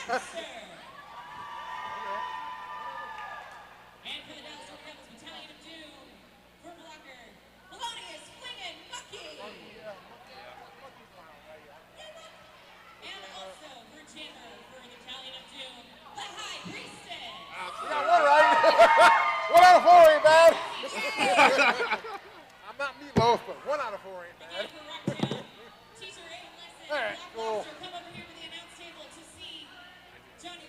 And for the Dallas Clover Cup, Battalion of Doom, for blocker, Melodious Flingin' Mucky. And also for Chandler, for the Battalion of Doom, the High Priestess. You got one right. 1 out of 4 ain't bad. I'm not meatloaf, but 1 out of 4 ain't bad. Again for Rocktown, Teacher A. Lesson, All right, Black cool. Lobster, come over here to the announce table to see Johnny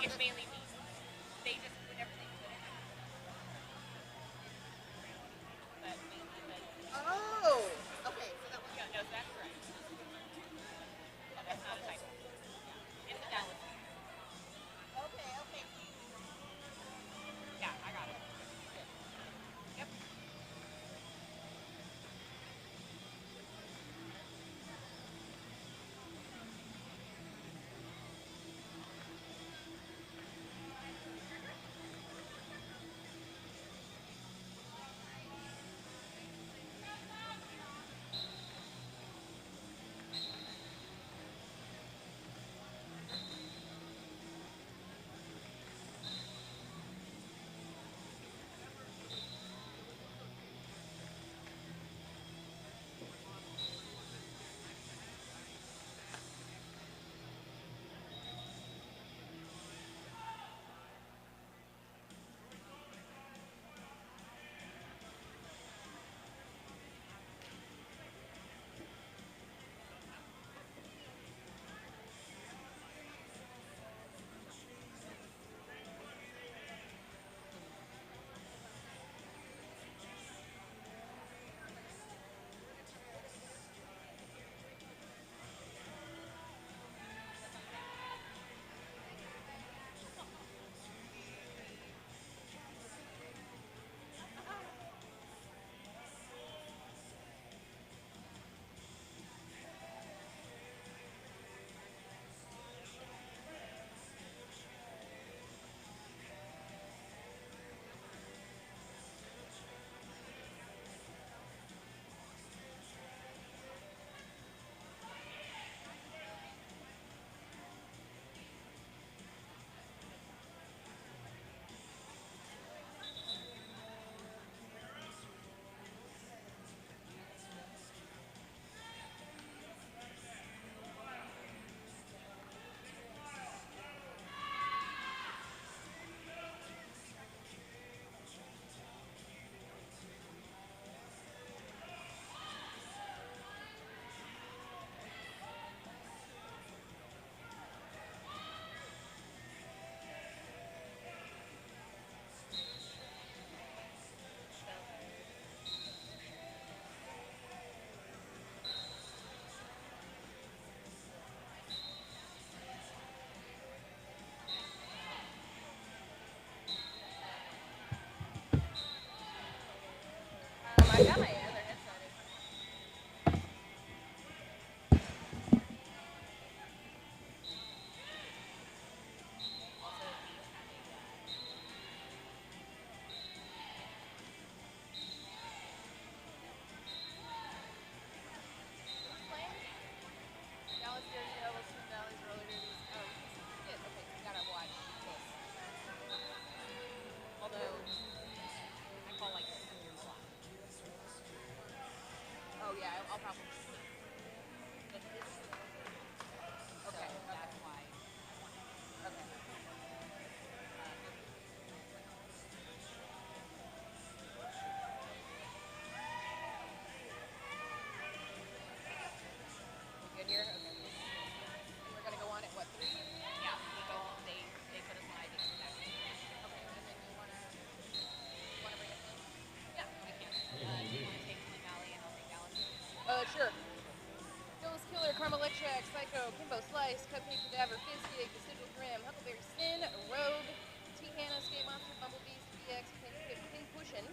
It's mainly me. They just put everything put in it. But mainly Oh, okay. So that was yeah, no, so that's correct. Yeah, that's not a typo. Yeah. It's a Dallas. okay. Yeah, I got it. Good. Yep. I got my other headset in. Also, we have a Who's playing? Dallas Daredevils, Twin Valleys, roller derbies. Oh, shit. Okay, so we gotta watch this. although I call like this a lot. Oh yeah, I'll probably see it. But this is the first one. So Okay, that's why I wanted to. okay. Okay. We good here? Okay. And we're gonna go on at what, 3? Yeah, we go. They put us on I think exactly 3. Okay, and then you wanna bring us in? Yeah, we can. Do you want to take Twin Valley and I'll take Dallas? Sure. Ghost Killer, Caramel Extract, Psycho, Kimbo Slice, Cupcake Cadaver, Fizzcake, Decidual Grim, Huckleberry Sin, Rogue, T-Hannah, Skate Monster, Bumblebees, VX, Pin Cushion,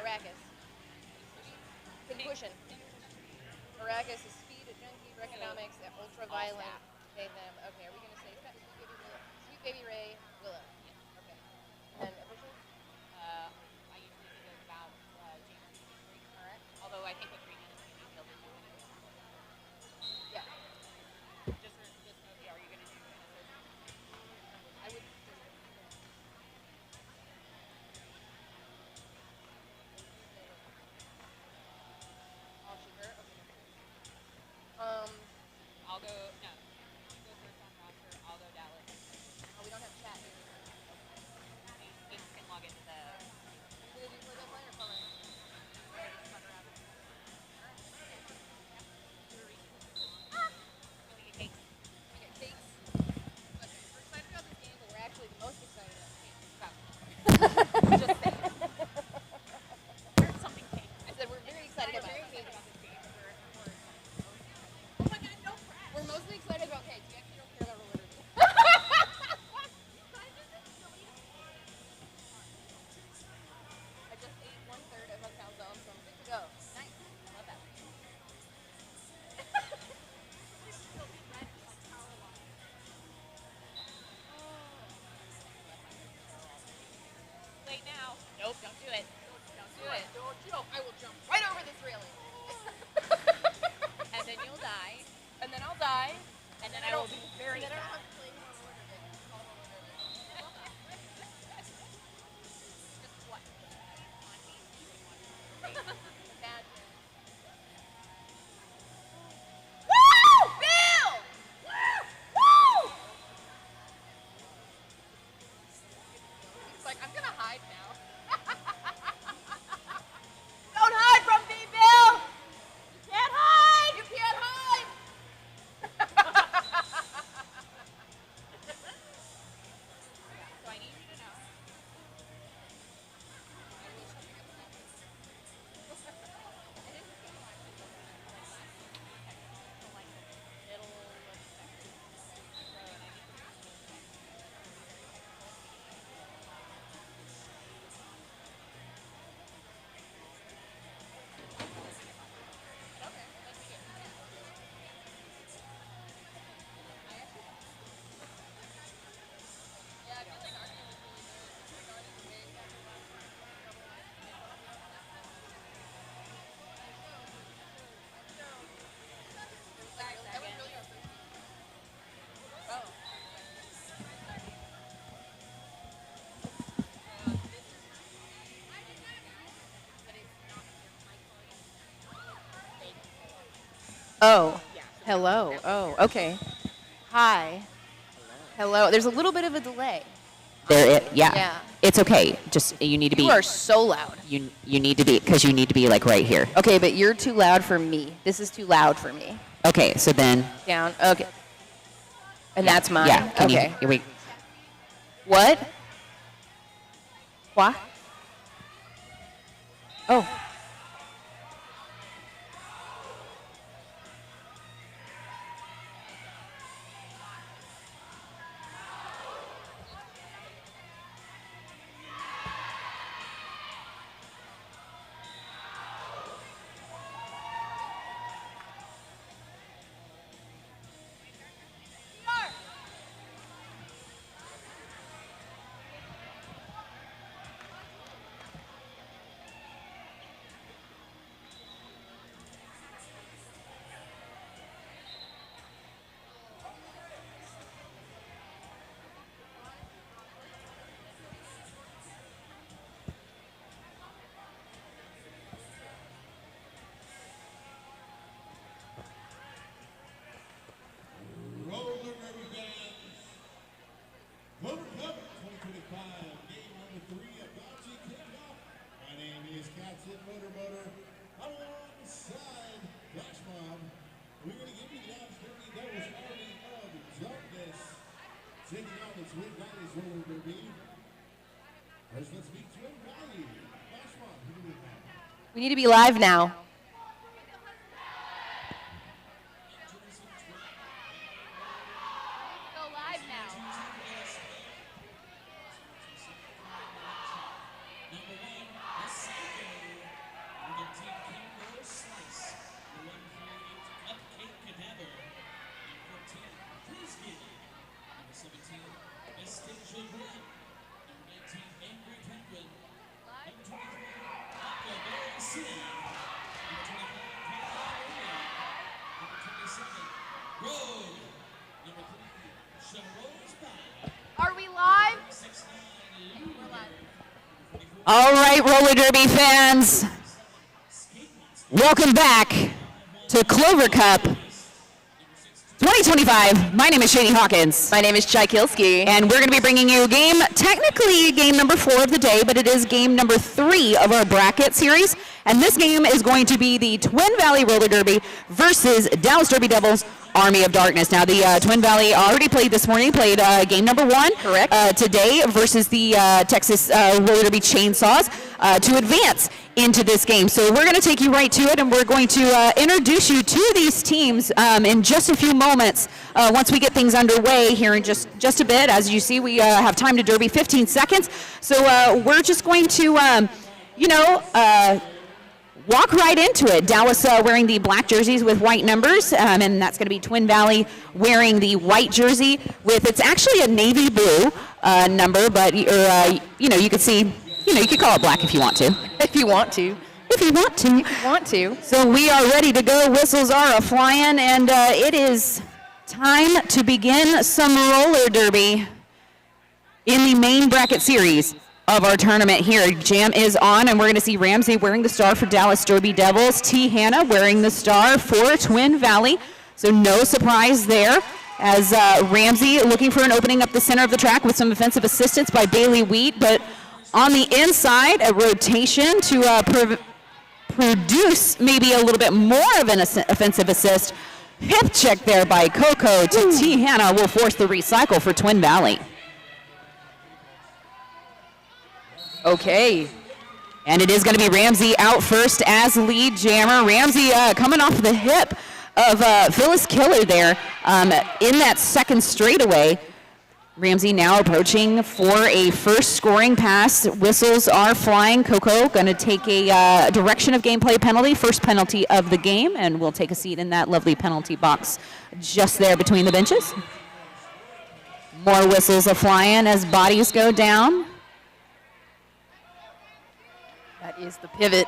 Arrakis. Pin Cushion. Arrakis is speed, junkie, economics, ultra violent, they, them. Okay, are we gonna say Sweet Baby Ray, Willow? Yes. Okay. And then official? I usually think of about January 23. Alright. Although I think with 3 minutes we may be able to do anything. Yeah. Just know, yeah, are you going to do an assertion? I would I'll shoot her? Okay. I'll go, no. You go first on roster. I'll go Dallas. Oh, we don't have chat, do we? Nope, don't do it. Don't do it. Don't jump. I will jump right over this railing. And then you'll die. And then I'll die. And then I will be very sad. Just what? Bad. Woo! Bill! Woo! Woo! He's like, I'm gonna hide now. Don't hide from me, Bill! You can't hide! You can't hide! So I need you to know. Oh, hello. Oh, okay. Hi. Hello. There's a little bit of a delay. Yeah. Yeah. It's okay. Just you need to be. You are so loud. You need to be because you need to be like right here. Okay, but you're too loud for me. This is too loud for me. Okay, so then. Down. Okay. And that's mine. Yeah. Can Okay. You, wait. What? What? Oh. Roller Derby fans, Clover Cup 2025, game number 3 about to kick off. My name is Captain Motor. Alongside Flash Mob, we're going to give you the odds 30 Devils Army of Darkness, taking on the Twin Valleys Roller Derby. First, let's meet Twin Valley. Flash Mob, who do we have? We need to be live now. Go live now. Number 1, the Psycho. We're going to take Kimbo Slice. Number 148, Cupcake Cadaver. Number 14, Frisbee. Number 17, Vestigial Grin. Number 19, Angry Penguin. Number 23, Huckleberry City. Number 25, California. Number 27, Road. Number 3, Charot's Bad. Are we live? 6, 9, We're live. All right, roller derby fans, welcome back to Clover Cup 2025. My name is Shady Hawkins. My name is Chai Kilski. And we're going to be bringing you technically game number 4 of the day, but it is game number 3 of our bracket series. And this game is going to be the Twin Valley Roller Derby versus Dallas Derby Devils Army of Darkness. Now, the Twin Valley already played this morning, played game number 1. Correct. Today versus the Texas Roller Derby Chainsaws to advance into this game. So we're going to take you right to it, and we're going to introduce you to these teams in just a few moments once we get things underway here in just a bit. As you see, we have time to derby 15 seconds. So we're just going to, walk right into it. Dallas wearing the black jerseys with white numbers, and that's going to be Twin Valley wearing the white jersey with, it's actually a navy blue number, but you can see, you could call it black if you want to. If you want to. If you want to. Want to. So we are ready to go. Whistles are a-flying, and it is time to begin some roller derby in the main bracket series of our tournament here. Jam is on, and we're going to see Ramsey wearing the star for Dallas Derby Devils, T. Hannah wearing the star for Twin Valley. So no surprise there, as Ramsey looking for an opening up the center of the track with some offensive assistance by Bailey Wheat, but on the inside, a rotation to produce maybe a little bit more of an offensive assist. Hip check there by Coco to T. Hannah will force the recycle for Twin Valley. Okay. And it is going to be Ramsey out first as lead jammer. Ramsey coming off the hip of Phyllis Killer there in that second straightaway. Ramsey now approaching for a first scoring pass. Whistles are flying. Coco going to take a direction of gameplay penalty, first penalty of the game, and we'll take a seat in that lovely penalty box just there between the benches. More whistles are flying as bodies go down. That is the pivot.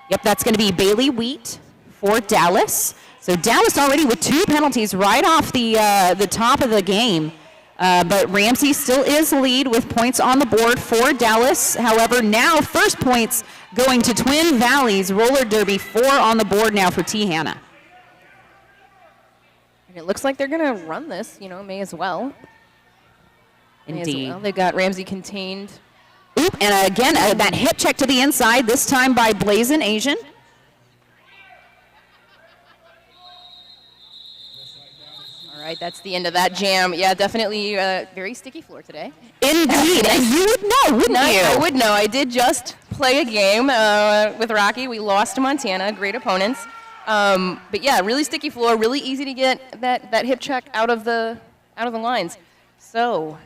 Yep, that's going to be Bailey Wheat for Dallas. So Dallas already with 2 penalties right off the top of the game. But Ramsey still is lead with points on the board for Dallas. However, now first points going to Twin Valley's roller derby, 4 on the board now for T. Hannah. And it looks like they're going to run this, may as well. Indeed. They've got Ramsey contained. Oop, and again, that hip check to the inside, this time by Blazin' Asian. All right, that's the end of that jam. Yeah, definitely very sticky floor today. Indeed, and you would know, wouldn't you? I would know. I did just play a game with Rocky. We lost to Montana, great opponents. But yeah, really sticky floor, really easy to get that hip check out of the lines. So,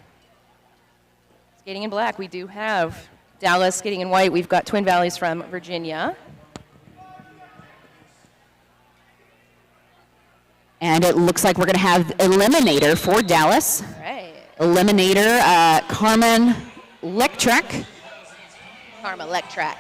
skating in black, we do have Dallas. Skating in white, we've got Twin Valleys from Virginia. And it looks like we're going to have Eliminator for Dallas. All right. Eliminator, Carmen Lectrek. Karma Lectrack.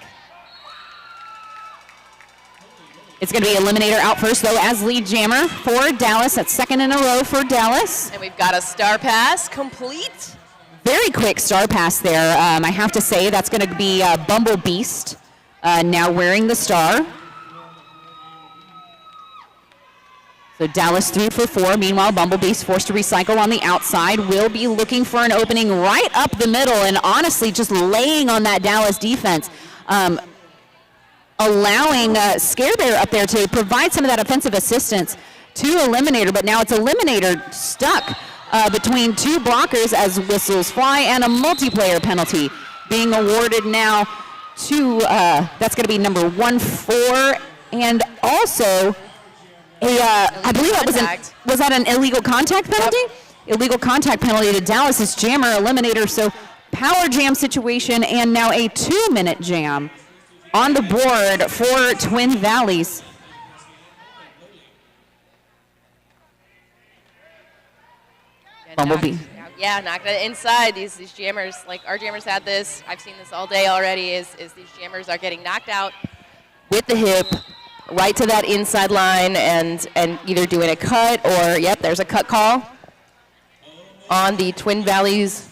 It's going to be Eliminator out first, though, as lead jammer for Dallas. That's second in a row for Dallas. And we've got a star pass complete. Very quick star pass there. I have to say that's going to be Bumble Beast now wearing the star. So Dallas through for 4. Meanwhile, Bumble Beast forced to recycle on the outside. Will be looking for an opening right up the middle, and honestly just laying on that Dallas defense. Allowing Scare Bear up there to provide some of that offensive assistance to Eliminator, but now it's Eliminator stuck between 2 blockers as whistles fly, and a multiplayer penalty being awarded now to, that's going to be number 1-4, and also I believe that was that an illegal contact penalty? Yep. Illegal contact penalty to Dallas's jammer Eliminator, so power jam situation, and now a 2-minute jam on the board for Twin Valleys. Bumblebee. Yeah, knocked it inside. These jammers, like our jammers had this. I've seen this all day already, is these jammers are getting knocked out with the hip right to that inside line and either doing a cut or, yep, there's a cut call on the Twin Valleys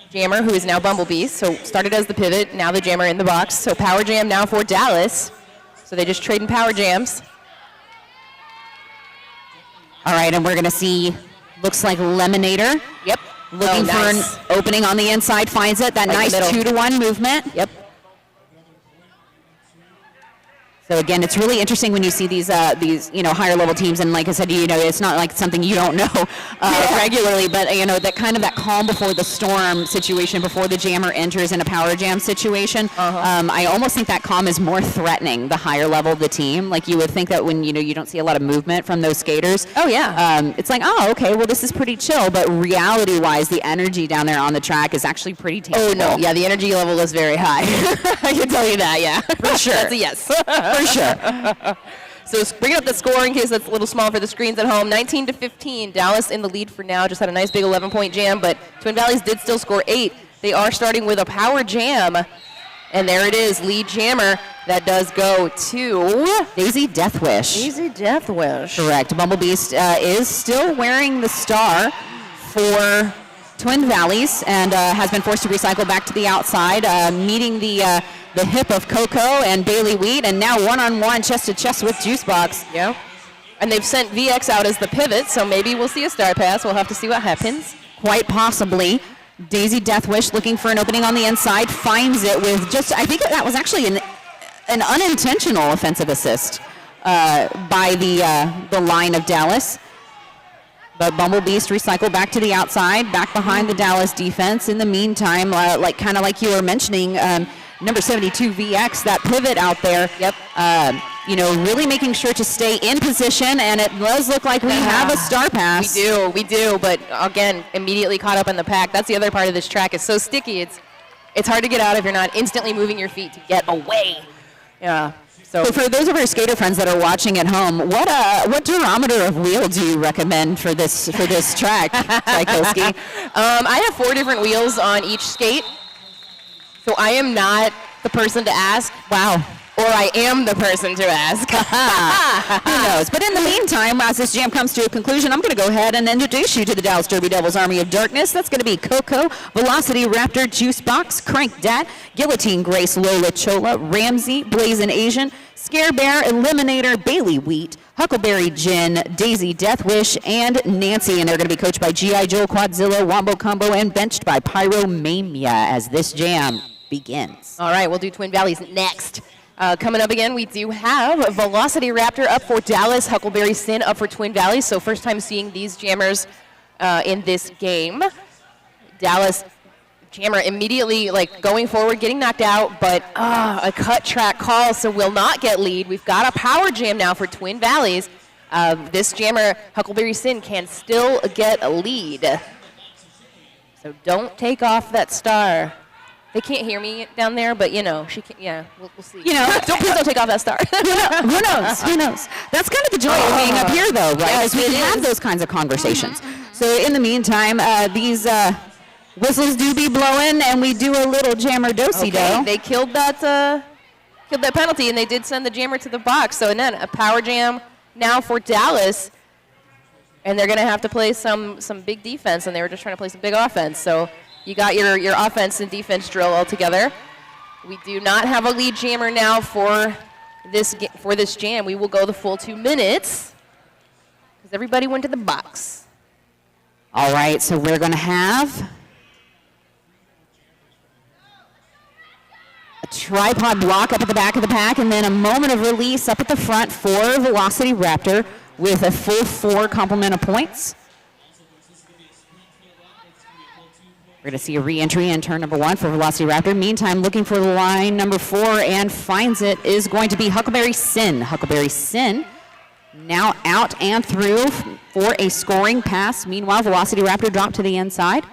jammer, who is now Bumblebee. So started as the pivot, now the jammer in the box. So power jam now for Dallas. So they just trading power jams. All right, and we're going to see, looks like Lemonator. Yep. Looking for an opening on the inside, finds it. That Right nice 2-to-1 movement. Yep. So again, it's really interesting when you see these higher level teams, and like I said, it's not like something you don't know regularly, but that kind of that calm before the storm situation, before the jammer enters in a power jam situation. I almost think that calm is more threatening the higher level of the team. Like you would think that when you don't see a lot of movement from those skaters. Oh yeah. It's like, oh okay, well this is pretty chill, but reality-wise, the energy down there on the track is actually pretty tangible. Oh no, yeah, the energy level is very high. I can tell you that, yeah, for sure. That's a yes. For sure. So bringing up the score in case that's a little small for the screens at home. 19-15. Dallas in the lead for now. Just had a nice big 11-point jam, but Twin Valleys did still score 8 They are starting with a power jam. And there it is, lead jammer. That does go to Daisy Deathwish. Daisy Deathwish. Correct. Bumblebeast is still wearing the star for Twin Valleys and has been forced to recycle back to the outside, meeting the hip of Coco and Bailey Wheat, and now one-on-one, chest-to-chest with Juicebox. Yeah. And they've sent VX out as the pivot, so maybe we'll see a star pass. We'll have to see what happens. Quite possibly. Daisy Deathwish looking for an opening on the inside, finds it with just, I think that was actually an unintentional offensive assist by the line of Dallas. But Bumblebeast recycled back to the outside, back behind the Dallas defense. In the meantime, kind of like you were mentioning, number 72 VX, that pivot out there. Yep. Really making sure to stay in position, and it does look like we have a star pass. We do, but again, immediately caught up in the pack. That's the other part of this track. It's so sticky. It's hard to get out if you're not instantly moving your feet to get away. Yeah. So for those of our skater friends that are watching at home, what durometer of wheel do you recommend for this track, Tchaikovsky? I have 4 different wheels on each skate, so I am not the person to ask. Wow. Or I am the person to ask. Who knows? But in the meantime, as this jam comes to a conclusion, I'm going to go ahead and introduce you to the Dallas Derby Devils Army of Darkness. That's going to be Coco, Velocity Raptor, Juicebox, Crank Dat, Guillotine Grace, Lola Chola, Ramsey, Blazin' Asian, Scare Bear, Eliminator, Bailey Wheat, Huckleberry Gin, Daisy Deathwish, and Nancy. And they're going to be coached by G.I. Joe, Quadzilla, Wombo Combo, and benched by Pyromania as this jam begins. All right, we'll do Twin Valleys next. Coming up again, we do have Velocity Raptor up for Dallas, Huckleberry Sin up for Twin Valleys. So first time seeing these jammers in this game. Dallas jammer immediately going forward, getting knocked out, but a cut track call, so will not get lead. We've got a power jam now for Twin Valleys. This jammer, Huckleberry Sin, can still get a lead. So don't take off that star. They can't hear me down there, but she can. Yeah, we'll see. You know, please don't take off that star. Who knows? Who knows? That's kind of the joy of being up here, though, right? Yes, we can have those kinds of conversations. So in the meantime, these whistles do be blowing, and we do a little jammer do-si-do. Okay, they killed that penalty, and they did send the jammer to the box. So then a power jam now for Dallas, and they're going to have to play some big defense, and they were just trying to play some big offense. So you got your offense and defense drill all together. We do not have a lead jammer now for this jam. We will go the full 2 minutes because everybody went to the box. All right, so we're going to have a tripod block up at the back of the pack, and then a moment of release up at the front for Velocity Raptor with a full 4 complement of points. We're going to see a re-entry in turn number 1 for Velocity Raptor. Meantime, looking for line number 4 and finds it is going to be Huckleberry Sin. Huckleberry Sin now out and through for a scoring pass. Meanwhile, Velocity Raptor dropped to the inside.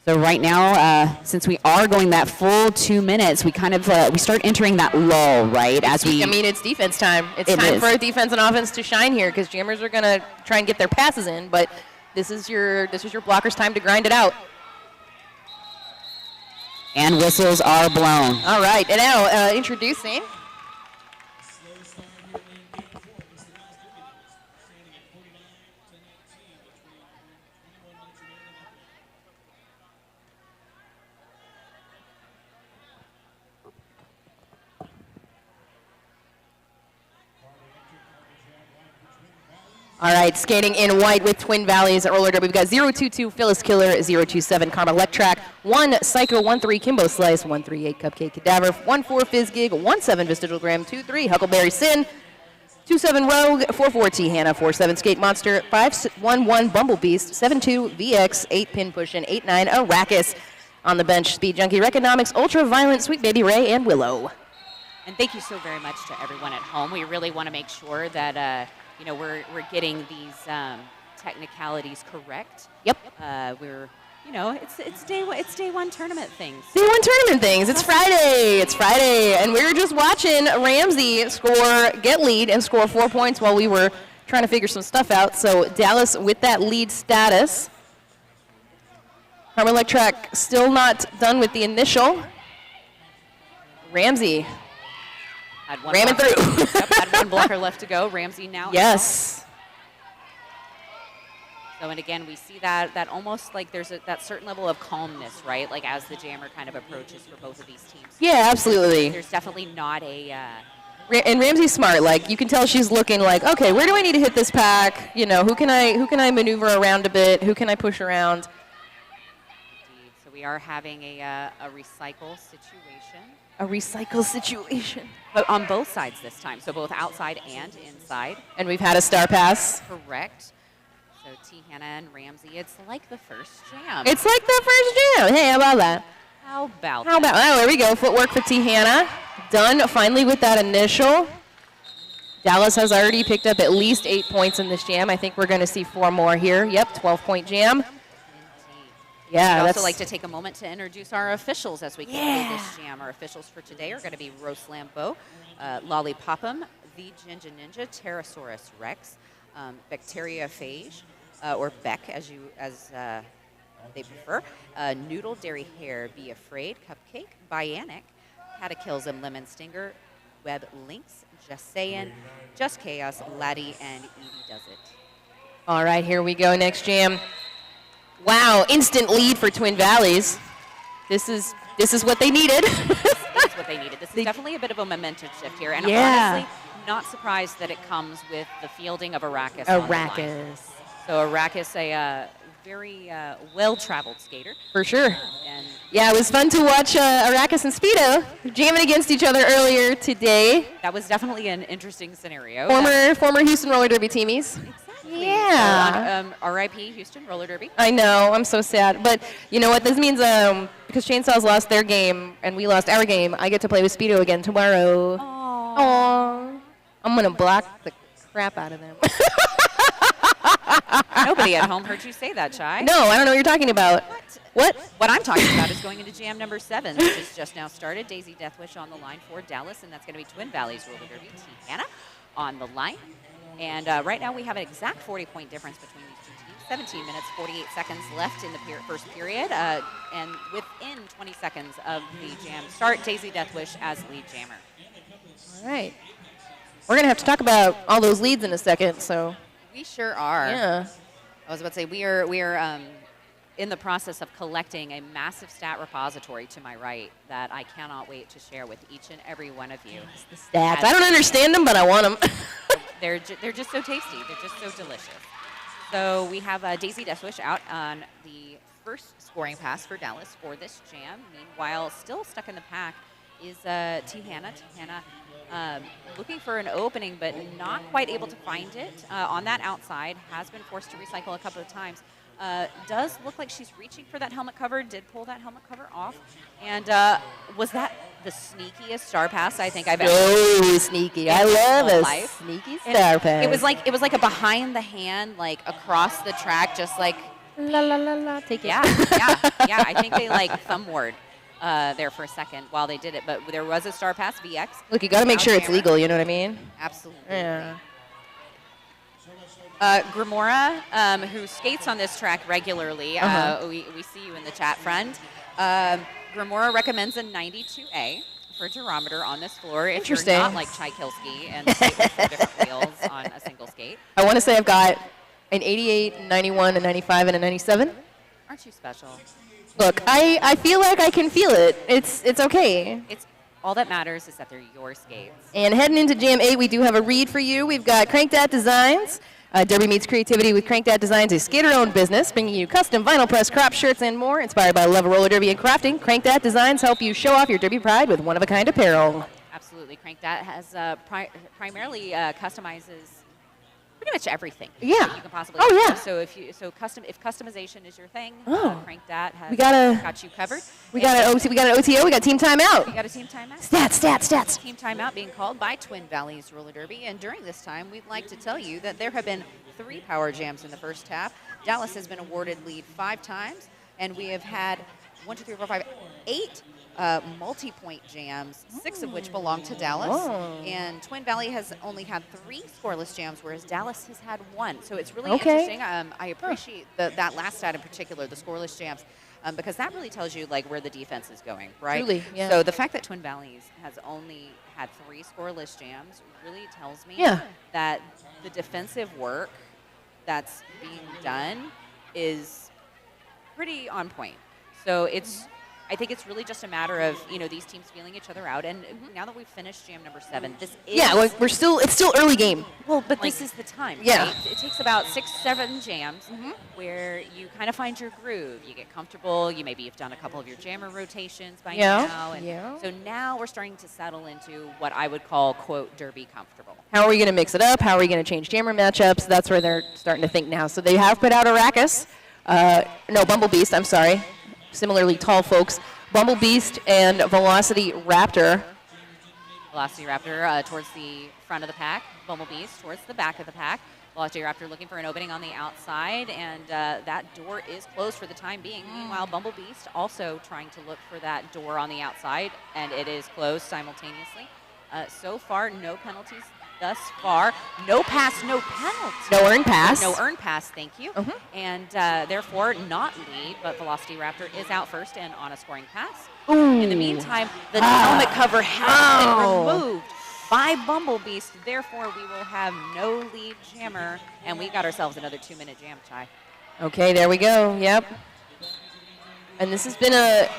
So right now, since we are going that full 2 minutes, we kind of we start entering that lull, right? It's defense time. It's time for defense and offense to shine here because jammers are going to try and get their passes in, but this is your blocker's time to grind it out. And whistles are blown. All right, and now introducing All right, skating in white with Twin Valleys at roller derby. We've got 022 Phyllis Killer, 027 Karma Electrac, 1 Psycho, 13 Kimbo Slice, 138 Cupcake Cadaver, 14 Fizz Gig, 17 Vestigial Graham, 23 Huckleberry Sin, 27 Rogue, 44 T Hannah, 47 Skate Monster, 511 Bumblebeast, 72 VX, 8 Pin Pushin', 89 Arrakis. On the bench, Speed Junkie, Reconomics, Ultra Violent, Sweet Baby Ray, and Willow. And thank you so very much to everyone at home. We really want to make sure that we're getting these technicalities correct. Yep. It's day one tournament things. Day one tournament things. It's Friday, and we were just watching Ramsey get lead and score 4 points while we were trying to figure some stuff out. So Dallas with that lead status. Carmelec still not done with the initial. Ramsey Had one ramming blocker. through. Yep, had one blocker left to go. Ramsey now. Yes. So, and again, we see that almost like there's that certain level of calmness, right? Like as the jammer kind of approaches for both of these teams. Yeah, absolutely. There's definitely not a. And Ramsey's smart. Like you can tell she's looking like, okay, where do I need to hit this pack? You know, who can I maneuver around a bit? Who can I push around? Indeed. So we are having a recycle situation. A recycle situation. But on both sides this time, so both outside and inside. And we've had a star pass. Correct. So T. Hannah and Ramsey, it's like the first jam. It's like the first jam. Hey, how about that? How about How about, oh, there we go. Footwork for T. Hannah. Done finally with that initial. Dallas has already picked up at least 8 points in this jam. I think we're going to see 4 more here. Yep, 12-point jam. Indeed. Yeah, I'd that's also like to take a moment to introduce our officials as we conclude this jam. Our officials for today are going to be Rose Lambeau, Lollipopum, the Ginger Ninja, Pterosaurus Rex, Bacteria Phage, or Beck as they prefer, Noodle Dairy Hair, Be Afraid, Cupcake, Bionic, Cataclysm, Lemon Stinger, Web Links, Just Sayin', Just Chaos, Laddie, and Evie Does It. All right, here we go. Next jam. Wow, instant lead for Twin Valleys. This is what they needed. This is what they needed. This is definitely a bit of a momentum shift here. And Yeah. honestly, not surprised that it comes with the fielding of Arrakis. on the line. Arrakis. So Arrakis, a very well-traveled skater. For sure. And Yeah, it was fun to watch Arrakis and Speedo jamming against each other earlier today. that was definitely an interesting scenario. Former Houston roller derby teamies. Exactly. Yeah. So, R.I.P. Houston Roller Derby. I know, I'm so sad. But you know what? This means because Chainsaws lost their game and we lost our game, I get to play with Speedo again tomorrow. Aww. I'm going to block the crap out of them. Nobody at home heard you say that, Chai. No, I don't know what you're talking about. What? What I'm talking about is going into jam number 7, which has just now started. Daisy Deathwish on the line for Dallas, and that's going to be Twin Valleys Roller Derby. T. Hannah on the line. And right now we have an exact 40-point difference between these two teams. 17 minutes, 48 seconds left in the first period. And within 20 seconds of the jam start, Daisy Deathwish as lead jammer. All right. We're going to have to talk about all those leads in a second, so. We sure are. Yeah. I was about to say, we are in the process of collecting a massive stat repository to my right that I cannot wait to share with each and every one of you. The stats. I don't understand them, but I want them. They're just so tasty. They're just so delicious. So we have Daisy Deathwish out on the first scoring pass for Dallas for this jam. Meanwhile, still stuck in the pack is T. Hannah. T. Hannah looking for an opening, but not quite able to find it. On that outside, has been forced to recycle a couple of times. Does look like she's reaching for that helmet cover, did pull that helmet cover off. And was that the sneakiest star pass I think I've ever So sneaky. I love a life. sneaky And star pass. it was like a behind the hand, like across the track, just like La la la la. Take it. yeah. I think they like thumb word there for a second while they did it, but there was a star pass VX. Look, you got to make sure it's Camera. legal. You know what I mean? Absolutely. Yeah. Grimora, who skates on this track regularly, we see you in the chat, friend. Grimora recommends a 92A for gyrometer on this floor if you're Interesting. not like Chai Kilski and skate with 4 different wheels on a single skate. I want to say I've got an 88, 91, a 95, and a 97. Aren't you special? Look, I feel like I can feel it. It's okay. It's all that matters is that they're your skates. And heading into Jam 8, we do have a read for you. We've got Crankdat Designs. Derby meets creativity with Crankdat Designs, a skater-owned business, bringing you custom vinyl press crop shirts and more. Inspired by the love of roller derby and crafting, Crankdat Designs help you show off your derby pride with one-of-a-kind apparel. Absolutely. Crankdat has primarily customizes pretty much everything Yeah. that you can possibly Oh, do. yeah. So if customization is your thing, Oh. Crankdat has We got you covered. We got an OTO. We got team We timeout. got a team timeout. Stats. Team timeout being called by Twin Valleys Roller Derby, and during this time, we'd like to tell you that there have been 3 power jams in the first half. Dallas has been awarded lead 5 times, and we have had 8 multi-point jams, 6 of which belong to Dallas. Oh. And Twin Valley has only had 3 scoreless jams, whereas Dallas has had 1. So it's really Okay. interesting. I appreciate that last stat in particular, the scoreless jams. because that really tells you like where the defense is going, right? Truly, yeah. So the fact that Twin Valleys has only had 3 scoreless jams really tells me Yeah. that the defensive work that's being done is pretty on point. So I think it's really just a matter of these teams feeling each other out. And now that we've finished jam number 7, this is it's still early game. well, but this is the time. Yeah. Right? It takes about 6, 7 jams where you kind of find your groove. You get comfortable. You've done a couple of your jammer rotations by now. And so now we're starting to settle into what I would call, quote, derby comfortable. How are we going to mix it up? How are we going to change jammer matchups? That's where they're starting to think now. So they have put out Arrakis. Bumble Beast, I'm sorry. Similarly tall folks. Bumble Beast and Velocity Raptor. Velocity Raptor towards the front of the pack. Bumble Beast towards the back of the pack. Velocity Raptor looking for an opening on the outside, and that door is closed for the time being. Meanwhile, Bumble Beast also trying to look for that door on the outside, and it is closed simultaneously. So far, no penalties thus far. No pass, no penalty. No earned pass. No earned pass, thank you. And therefore, not lead, but Velocity Raptor is out first and on a scoring pass. In the meantime, the helmet cover has been removed by Bumble Beast. Therefore, we will have no lead jammer, and we got ourselves another 2-minute jam, Chai. Okay, there we go. Yep. And this has been a...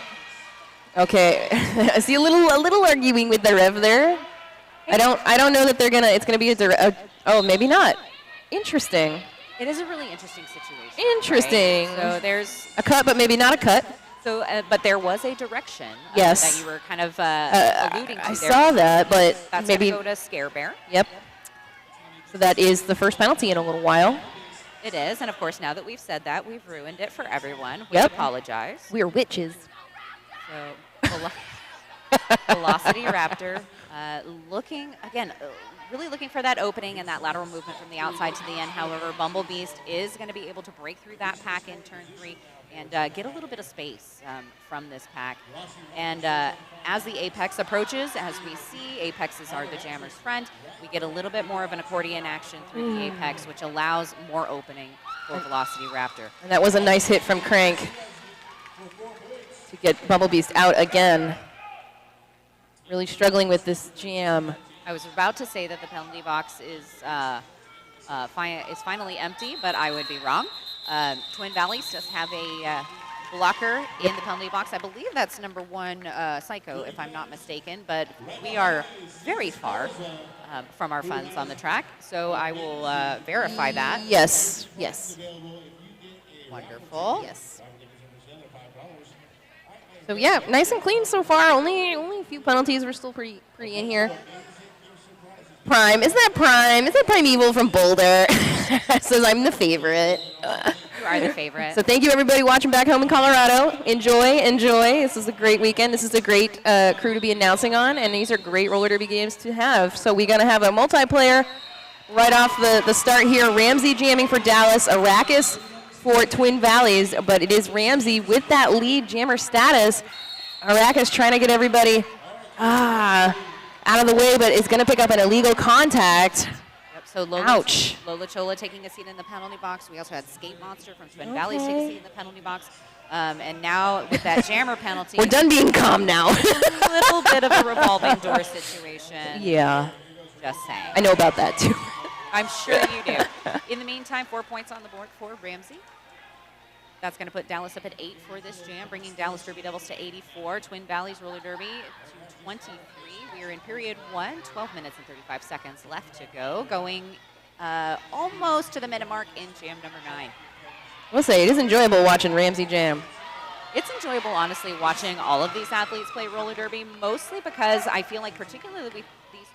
Okay, I see a little arguing with the rev there. I don't know that it's gonna be oh, maybe not. Interesting. It is a really interesting situation. Interesting. Right? So there's a cut, but maybe not a cut. So, but there was a direction yes. that you were kind of alluding to. I there. saw that, but that's maybe gonna go to Scare Bear. Yep. So that is the first penalty in a little while. It is, and of course, now that we've said that, we've ruined it for everyone. We apologize. We're witches. So, Velocity Raptor looking, again, really looking for that opening and that lateral movement from the outside to the end. However, Bumble Beast is going to be able to break through that pack in turn 3 and get a little bit of space from this pack. And as the Apex approaches, as we see, Apexes are the jammer's friend. We get a little bit more of an accordion action through the Apex, which allows more opening for Velocity Raptor. And that was a nice hit from Crank to get Bumble Beast out again. Really struggling with this jam. I was about to say that the penalty box is finally empty, but I would be wrong. Twin Valleys does have a blocker in the penalty box. I believe that's number 1 Psycho, if I'm not mistaken, but we are very far from our funds on the track, so I will verify that. Yes. Yes. Wonderful. Yes. So yeah, nice and clean so far. Only a few penalties. We're still pretty in here. Prime, isn't that Prime? Is that Primeval from Boulder? Says I'm the favorite. You are the favorite. So thank you everybody watching back home in Colorado. Enjoy. This is a great weekend. This is a great crew to be announcing on, and these are great roller derby games to have. So we're gonna have a multiplayer right off the start here. Ramsey jamming for Dallas, Arrakis for Twin Valleys, but it is Ramsey with that lead jammer status. Arrakis trying to get everybody out of the way, but is going to pick up an illegal contact. Yep, so Lola Chola taking a seat in the penalty box. We also had Skate Monster from Twin Valleys take a seat in the penalty box. And now with that jammer penalty. We're done being calm now. A little bit of a revolving door situation. Yeah. Just saying. I know about that too. I'm sure you do. In the meantime, 4 points on the board for Ramsey. That's going to put Dallas up at 8 for this jam, bringing Dallas Derby Devils to 84. Twin Valleys Roller Derby to 23. We are in period 1, 12 minutes and 35 seconds left to go, going almost to the minute mark in jam number 9. I will say, it is enjoyable watching Ramsey jam. It's enjoyable, honestly, watching all of these athletes play roller derby, mostly because I feel like, particularly with these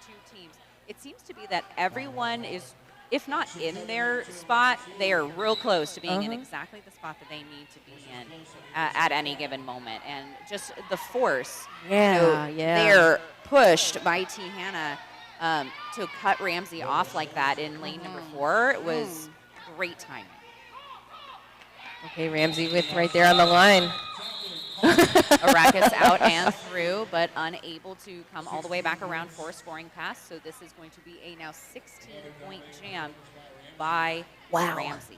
2 teams, it seems to be that everyone is, if not in their spot, they are real close to being in exactly the spot that they need to be in at any given moment. And just the force, they're pushed by T. Hannah to cut Ramsey off like that in lane number 4 was great timing. Okay, Ramsey with right there on the line. Arrakis out and through, but unable to come all the way back around for a scoring pass. So this is going to be a now 16-point jam by Ramsey.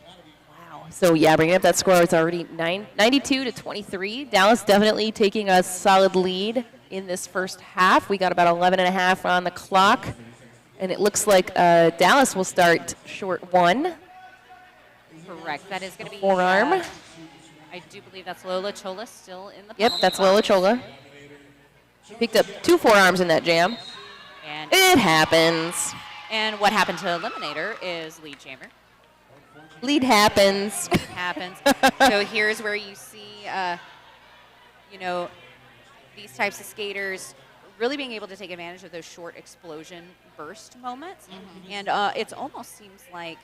Wow. Wow. So yeah, bringing up that score, it's already 92 to 23. Dallas definitely taking a solid lead in this first half. We got about 11 and a half on the clock, and it looks like Dallas will start short one. Correct. That is going to be Forearm. I do believe that's Lola Chola still in the Yep, penalty that's box. Lola Chola. Picked up 2 forearms in that jam. And, It happens. and what happened to Eliminator is lead jammer. Lead happens. Happens. So here's where you see, you know, these types of skaters really being able to take advantage of those short explosion burst moments. And it almost seems like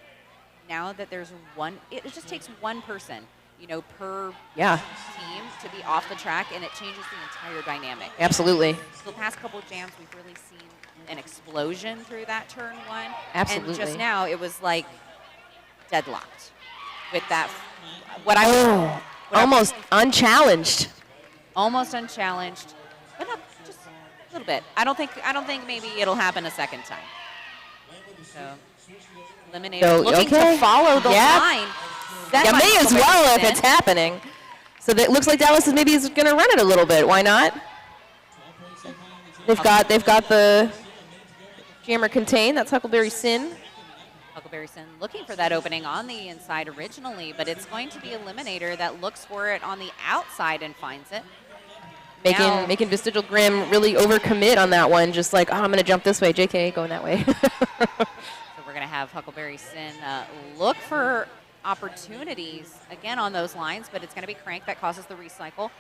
now that there's one, it just takes one person, you know, per team to be off the track, and it changes the entire dynamic. Absolutely. So the past couple of jams, we've really seen an explosion through that turn one. Absolutely. And just now, it was like deadlocked with that. What I Almost unchallenged. almost unchallenged, but not just a little bit. I don't think maybe it'll happen a second time. So Eliminator So, looking okay. to follow the Yeah. line. Yeah, may as well if it's happening. So it looks like Dallas is maybe going to run it a little bit. Why not? They've got the jammer contain. That's Huckleberry Sin. Huckleberry Sin looking for that opening on the inside originally, but it's going to be Eliminator that looks for it on the outside and finds it. Now- Making Vestigial Grim really overcommit on that one. Just like, oh, I'm going to jump this way. JK, going that way. So we're going to have Huckleberry Sin look for opportunities again on those lines, but it's going to be Crank that causes the recycle.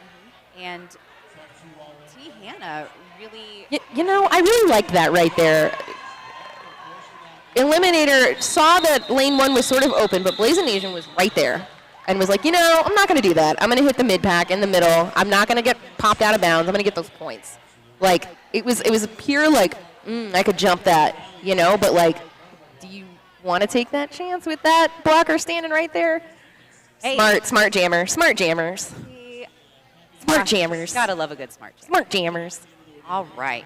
And T. Hannah really. You know, I really like that right there. Eliminator saw that lane 1 was sort of open, but Blazing Asian was right there and was like, you know, I'm not going to do that. I'm going to hit the mid-pack in the middle. I'm not going to get popped out of bounds. I'm going to get those points. Like, it was a pure, like, I could jump that, you know, but, like, do you want to take that chance with that blocker standing right there? Hey. Smart jammer. Smart jammers. Smart jammers. Gotta love a good smart jam. Smart jammers. All right.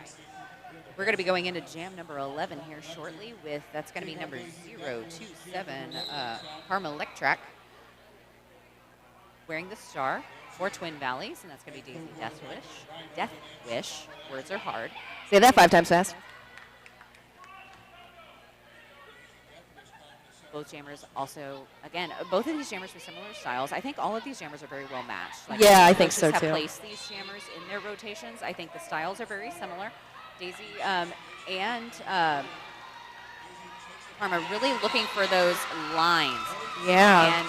We're going to be going into jam number 11 here shortly with, that's going to be number 027, Karma Electrac, wearing the star for Twin Valleys, and that's going to be Daisy Death Wish. Words are hard. Say that 5 times fast. Both jammers also, again, both of these jammers with similar styles. I think all of these jammers are very well matched. Like, Yeah, I coaches think so, have too. placed these jammers in their rotations. I think the styles are very similar. Daisy and Karma really looking for those lines. Yeah. And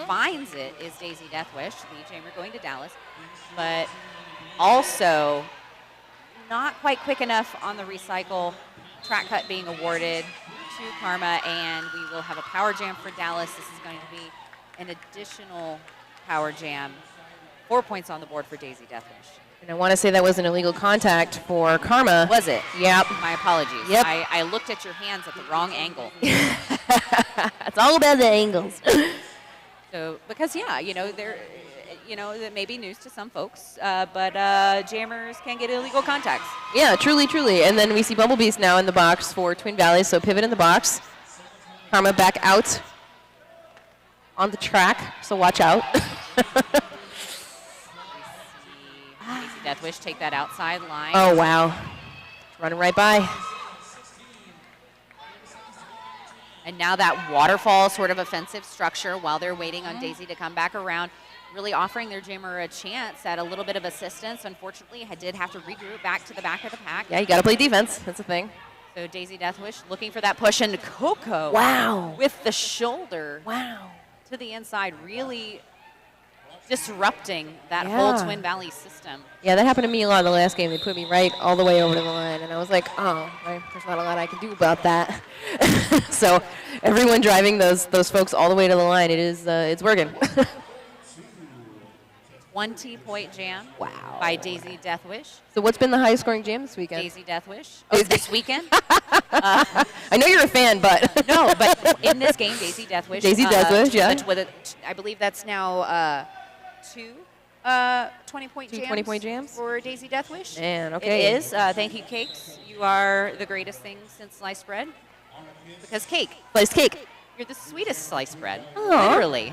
finds it is Daisy Deathwish, the jammer going to Dallas, but also not quite quick enough on the recycle. Track cut being awarded to Karma, and we will have a power jam for Dallas. This is going to be an additional power jam. 4 points on the board for Daisy Deathwish. And I want to say that was an illegal contact for Karma. Was it? Yep. My apologies. Yep. I looked at your hands at the wrong angle. It's all about the angles. So, because, yeah, you know, that may be news to some folks, but jammers can get illegal contacts. Yeah, truly, truly. And then we see Bumblebees now in the box for Twin Valleys, so pivot in the box. Karma back out on the track, so watch out. Daisy Deathwish take that outside line. Oh, wow. Running right by. And now that waterfall sort of offensive structure while they're waiting on Daisy to come back around, really offering their jammer a chance at a little bit of assistance. Unfortunately, I did have to regroup back to the back of the pack. Yeah, you got to play defense. That's the thing. So Daisy Deathwish looking for that push, and Coco Wow. with the shoulder Wow. to the inside, really disrupting that whole Yeah. Twin Valley system. Yeah, that happened to me a lot in the last game. They put me right all the way over to the line, and I was like, oh, there's not a lot I can do about that. So everyone driving those folks all the way to the line, it's working. 20-point jam. Wow. By Daisy Deathwish. So what's been the highest scoring jam this weekend? Daisy Deathwish. Oh, this weekend? I know you're a fan, but No, but in this game, Daisy Deathwish. Daisy Deathwish, yeah. I believe that's now two 20-point Two jams. 20-point jams? For Daisy Deathwish. Man, okay. It is. Thank you, Cakes. You are the greatest thing since sliced bread. Because cake, Sliced cake. you're the sweetest sliced bread. Aw. Literally.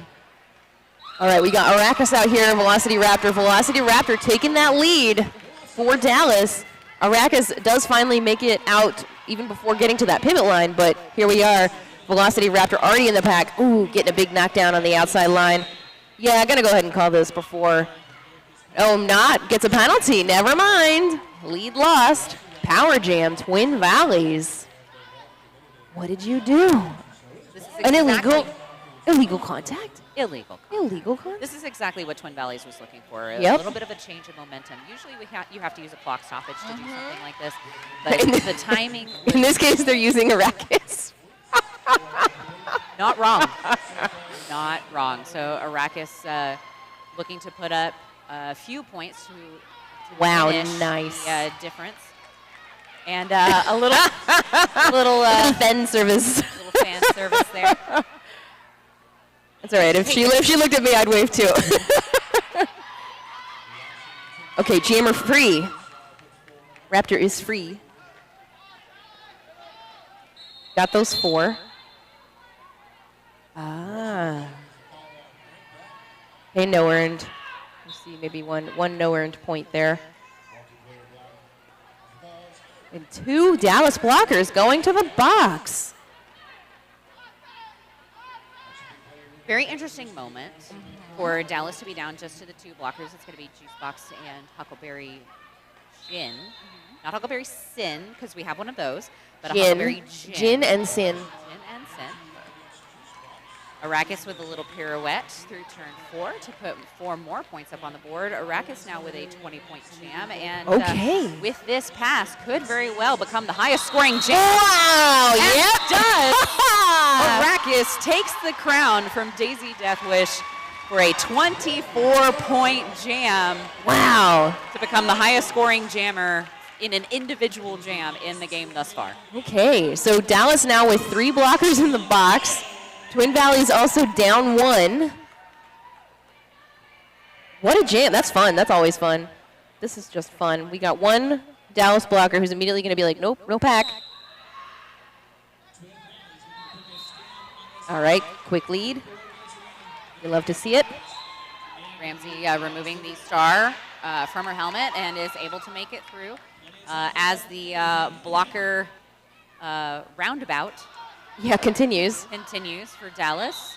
All right, we got Arrakis out here, Velocity Raptor. Velocity Raptor taking that lead for Dallas. Arrakis does finally make it out even before getting to that pivot line, but here we are. Velocity Raptor already in the pack. Ooh, getting a big knockdown on the outside line. Yeah, I'm going to go ahead and call this before. Oh, not. Gets a penalty. Never mind. Lead lost. Power jam, Twin Valleys. What did you do? This is An exactly illegal contact? illegal. Illegal contact? This is exactly what Twin Valleys was looking for. A Yep. little bit of a change of momentum. Usually you have to use a clock stoppage to do something like this. But the timing In this case, they're using Arrakis. not wrong. Not wrong. So Arrakis looking to put up a few points to Wow, finish nice. the difference. And a little Fan service. little fan service there. That's all right. If she looked at me, I'd wave too. Okay, jammer free. Raptor is free. Got those 4. Ah. Okay, no earned. Let's see, maybe one no earned point there. And 2 Dallas blockers going to the box. Very interesting moment for Dallas to be down just to the 2 blockers. It's going to be Juicebox and Huckleberry Gin. Not Huckleberry Sin, because we have one of those, but a Huckleberry Gin. Gin and Sin. Gin and Sin. Arrakis with a little pirouette through turn 4 to put 4 more points up on the board. Arrakis now with a 20-point jam, and Okay. with this pass could very well become the highest scoring jam. Wow! And Yep. it does. Arrakis takes the crown from Daisy Deathwish for a 24-point jam Wow. to become the highest scoring jammer in an individual jam in the game thus far. Okay, so Dallas now with 3 blockers in the box. Twin Valleys also down 1. What a jam. That's fun. That's always fun. This is just fun. We got 1 Dallas blocker who's immediately going to be like, nope, no pack. All right, quick lead. You love to see it. Ramsey removing the star from her helmet and is able to make it through as the blocker roundabout Yeah, continues. continues for Dallas.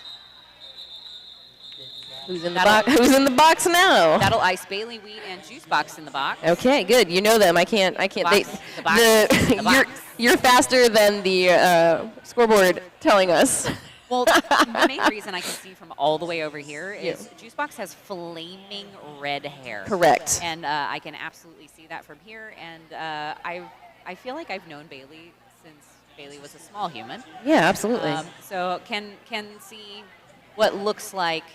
Who's in the box? Who's in the box now? That'll ice Bailey Wheat and Juicebox in the box. Okay, good. You know them. I can't. Box, the box, the box. You're faster than the scoreboard telling us. Well, the main reason I can see from all the way over here is Yeah. Juicebox has flaming red hair. Correct. And I can absolutely see that from here. And I feel like I've known Bailey since Bailey was a small human. Yeah, absolutely. So can see what looks like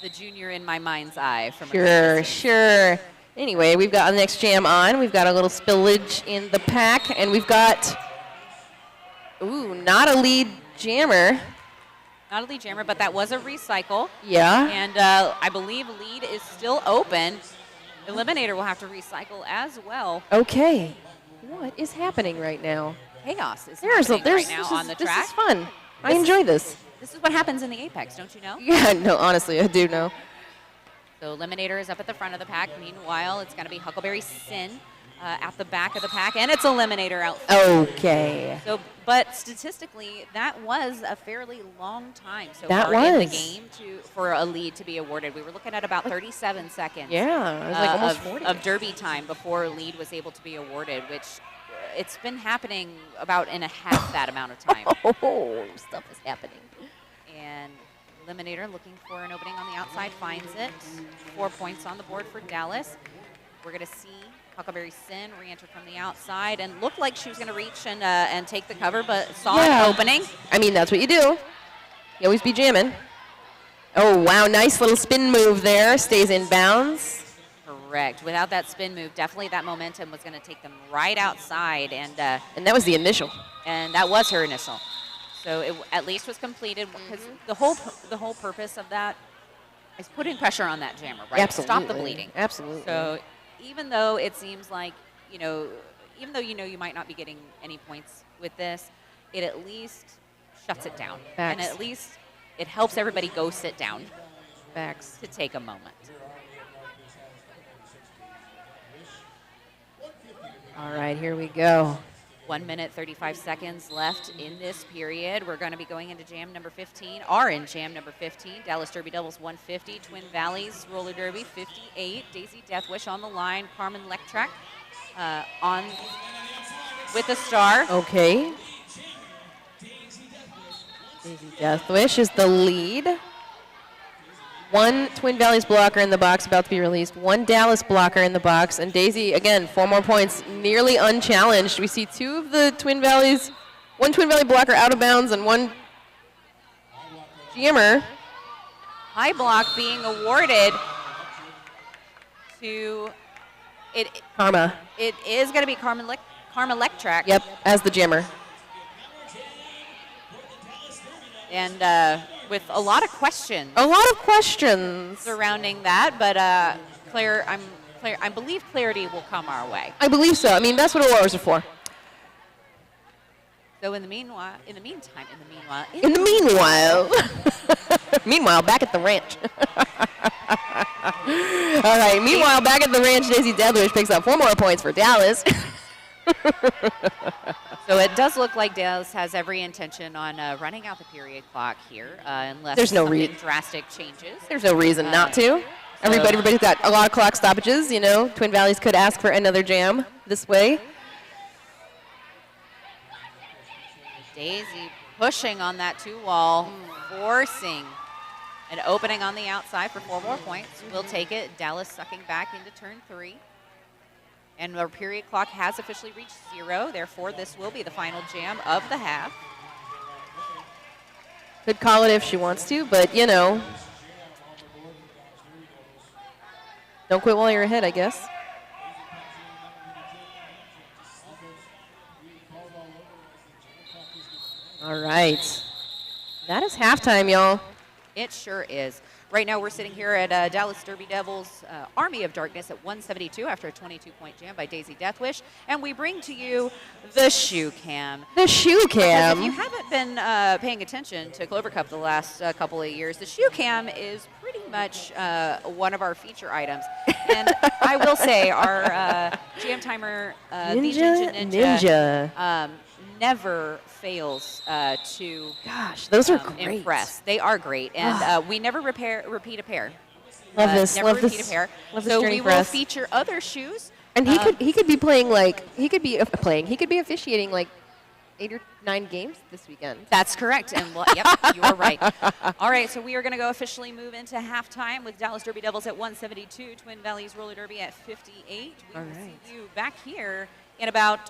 the junior in my mind's eye from a Sure. Anyway, we've got the next jam on. We've got a little spillage in the pack, and we've got, not a lead jammer. Not a lead jammer, but that was a recycle. Yeah. And I believe lead is still open. Eliminator will have to recycle as well. Okay. What is happening right now? Chaos is There's happening right now this on the track. This is fun. I enjoy this. This is what happens in the Apex, don't you know? Yeah, no, honestly, I do know. So Eliminator is up at the front of the pack. Meanwhile, it's going to be Huckleberry Sin at the back of the pack, and it's Eliminator out front. Okay. So, but statistically, that was a fairly long time so That far in the was. game for a lead to be awarded. We were looking at about 37 seconds. Yeah, it was like almost 40. Of derby time before lead was able to be awarded, which it's been happening about in a half that amount of time. Oh, stuff is happening. And Eliminator looking for an opening on the outside, finds it. 4 points on the board for Dallas. We're going to see Huckleberry Sin re-enter from the outside and looked like she was going to reach and take the cover, but saw an opening. I mean, that's what you do. You always be jamming. Oh, wow, nice little spin move there. Stays in bounds. Correct. Without that spin move, definitely that momentum was going to take them right outside, and that was the initial. And that was her initial. So it at least was completed because the whole purpose of that is putting pressure on that jammer, right? Absolutely. Stop the bleeding. Absolutely. So even though it seems like, even though you might not be getting any points with this, it at least shuts it down. Facts. And at least it helps everybody go sit down. backs to take a moment. All right, here we go. 1 minute, 35 seconds left in this period. We're going to be going into jam number 15, in jam number 15. Dallas Derby Devils 150, Twin Valleys Roller Derby 58. Daisy Deathwish on the line, Carmen Lectrack on with a star. Okay. Daisy Deathwish is the lead. One Twin Valleys blocker in the box about to be released. One Dallas blocker in the box. And Daisy, again, 4 more points, nearly unchallenged. We see two of the Twin Valleys, one Twin Valley blocker out of bounds and one jammer. High block being awarded to Karma. It is going to be Carmen Lectrack. Yep, as the jammer. And with a lot of questions. A lot of questions surrounding that, but Claire, I believe clarity will come our way. I believe so. I mean, that's what awards are for. So in the meanwhile, meanwhile, back at the ranch. All right. Meanwhile, back at the ranch, Daisy Deathwish picks up 4 more points for Dallas. So it does look like Dallas has every intention on running out the period clock here, unless There's no something drastic changes. There's no reason not to. Everybody's got a lot of clock stoppages. You know, Twin Valleys could ask for another jam this way. Daisy pushing on that 2-wall, forcing an opening on the outside for 4 more points. We'll take it. Dallas sucking back into turn 3. And our period clock has officially reached 0. Therefore, this will be the final jam of the half. Could call it if she wants to, but, you know, don't quit while you're ahead, I guess. All right. That is halftime, y'all. It sure is. Right now, we're sitting here at Dallas Derby Devils Army of Darkness at 172 after a 22-point jam by Daisy Deathwish. And we bring to you the shoe cam. The shoe cam. Because if you haven't been paying attention to Clover Cup the last couple of years, the shoe cam is pretty much one of our feature items. And I will say our jam timer, Ninja, never fails to those are great. Impress. They are great, and we never repeat a pair. Love this. Never Love repeat this. a pair. Love this So journey we for will us. feature other shoes. And he could be playing he could be officiating like 8 or 9 games this weekend. That's correct. And yep, you are right. All right, so we are going to go officially move into halftime with Dallas Derby Devils at 172, Twin Valleys Roller Derby at 58. We will see you back here in about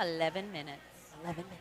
11 minutes. 11 minutes.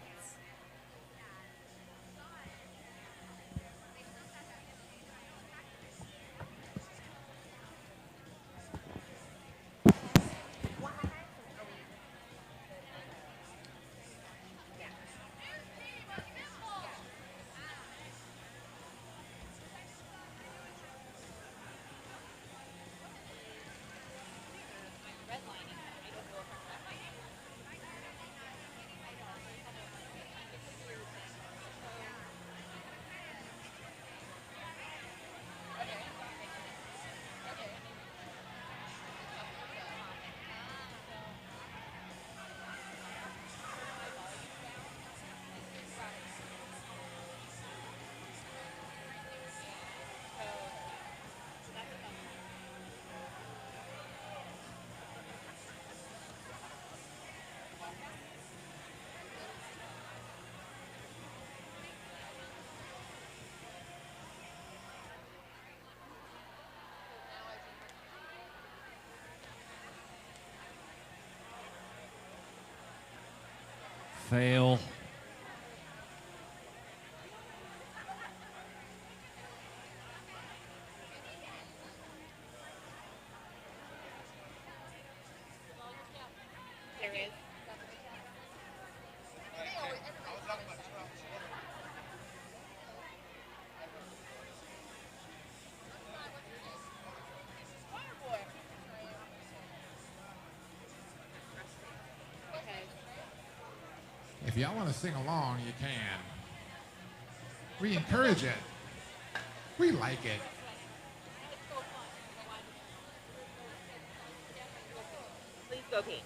Fail. There is. If y'all want to sing along, you can. We encourage it. We like it. Go Pete.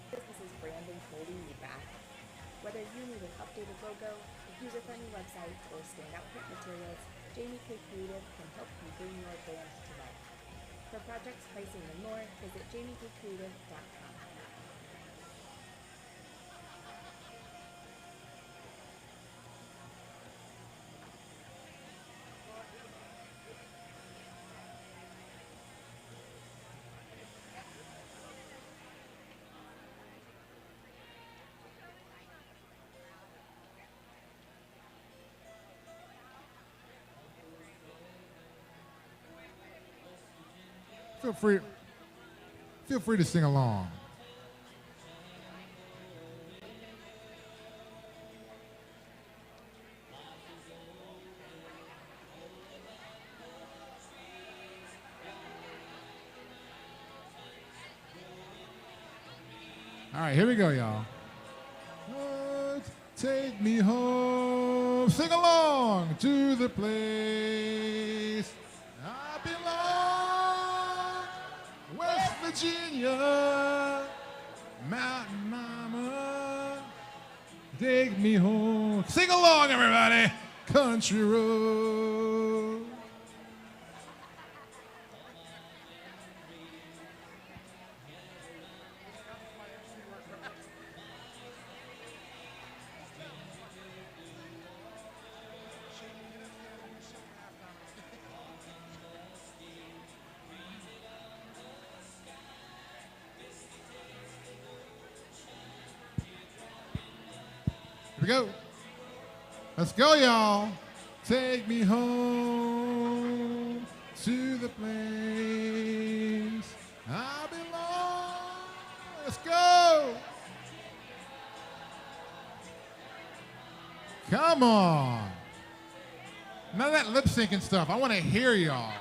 Business's branding holding you back? Whether you need an updated logo, a user-friendly website, or standout print materials, Jamie K Creative can help you bring your brand to life. For projects, pricing, and more, visit jamiekcreative.com. Feel free to sing along. All right, here we go, y'all. Take me home, sing along to the place I belong, West Virginia, Mountain Mama, take me home. Sing along, everybody. Country road. Here we go. Let's go, y'all. Take me home to the place I belong. Let's go. Come on. None of that lip syncing stuff. I want to hear y'all.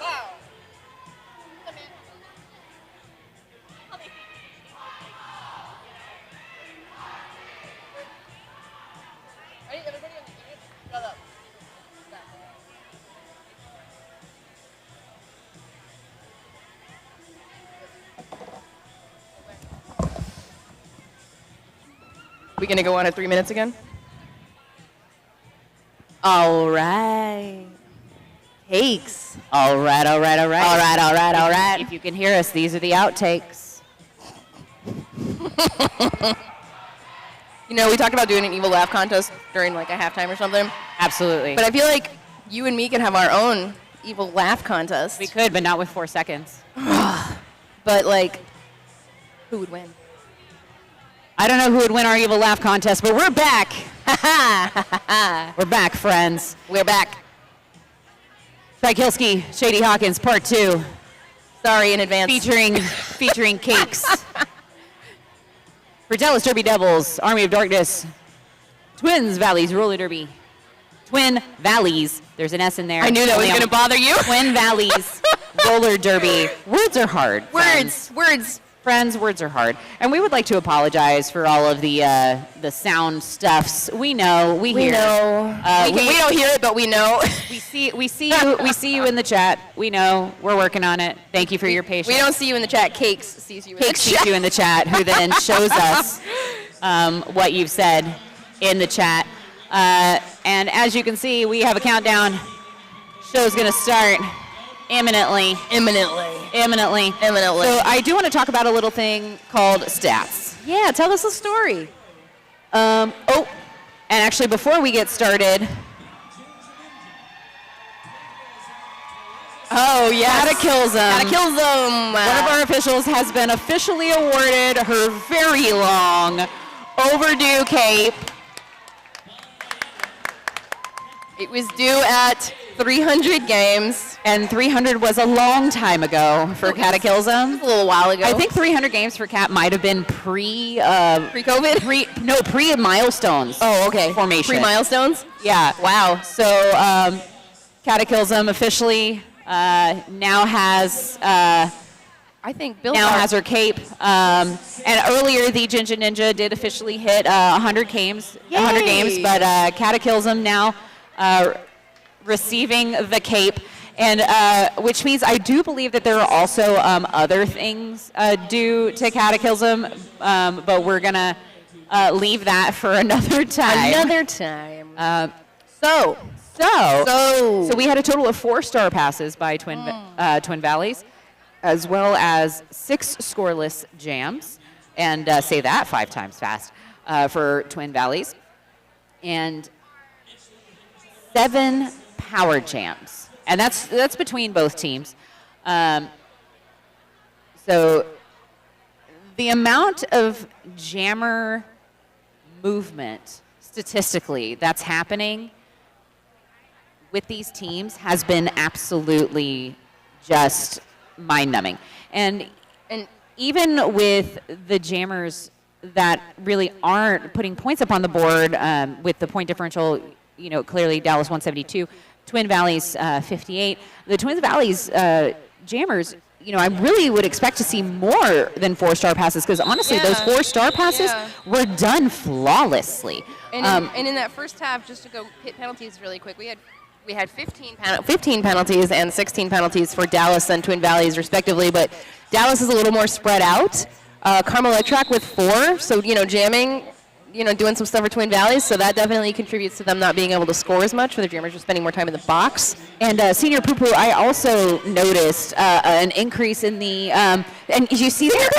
Wow. Ready, everybody on the unit? Shut up. We gonna go on at 3 minutes again? All right. Cakes. All right, all right, all right. All right, all right, all right. If you can hear us, these are the outtakes. You know, we talked about doing an evil laugh contest during like a halftime or something. Absolutely. But I feel like you and me can have our own evil laugh contest. We could, but not with 4 seconds. But like, who would win? I don't know who would win our evil laugh contest, but we're back. We're back, friends. We're back. Trikilski, Shady Hawkins, Part 2. Sorry in advance. Featuring cakes. For Dallas Derby Devils, Army of Darkness, Twins Valleys Roller Derby. Twin Valleys. There's an S in there. I knew that was going to bother you. Twin Valleys Roller Derby. Words are hard. Words. Friends, words are hard. And we would like to apologize for all of the sound stuffs. We know, we hear. We don't hear it, but we know. We see you in the chat. We know. We're working on it. Thank you for your patience. We don't see you in the chat. Cakes sees you in Cakes the chat. sees you in the chat, who then shows us what you've said in the chat. And as you can see, we have a countdown. Show's going to start imminently. Imminently. So I do want to talk about a little thing called stats. Yeah, tell us a story. And actually before we get started, oh yeah, Cataclysm. One of our officials has been officially awarded her very long overdue cape. It was due at 300 games. And 300 was a long time ago for Cataclysm. A little while ago. I think 300 games for Cat might have been pre-COVID? Pre-milestones. Oh, okay. Formation. Pre-milestones? Yeah. Wow. So Cataclysm officially now has I think Bill has her cape. And earlier the Ginger Ninja did officially hit 100 games. 100 games, but Cataclysm now receiving the cape. And which means I do believe that there are also other things due to Cataclysm, but we're going to leave that for another time. So we had a total of 4 star passes by Twin Valleys, as well as 6 scoreless jams, and say that 5 times fast for Twin Valleys, and 7 power jams. And that's between both teams. So the amount of jammer movement statistically that's happening with these teams has been absolutely just mind-numbing. And even with the jammers that really aren't putting points up on the board with the point differential, clearly Dallas 172, Twin Valleys 58. The Twin Valleys jammers, I really would expect to see more than 4 star passes because honestly, those 4 star passes were done flawlessly. And in that first half, just to go hit penalties really quick, we had 15 penalties and 16 penalties for Dallas and Twin Valleys respectively, but Dallas is a little more spread out. Carmelectrac with 4, so jamming. Doing some stuff for Twin Valleys, so that definitely contributes to them not being able to score as much, for the jammers just spending more time in the box. And Senior Poo Poo, I also noticed an increase in the, and you see there,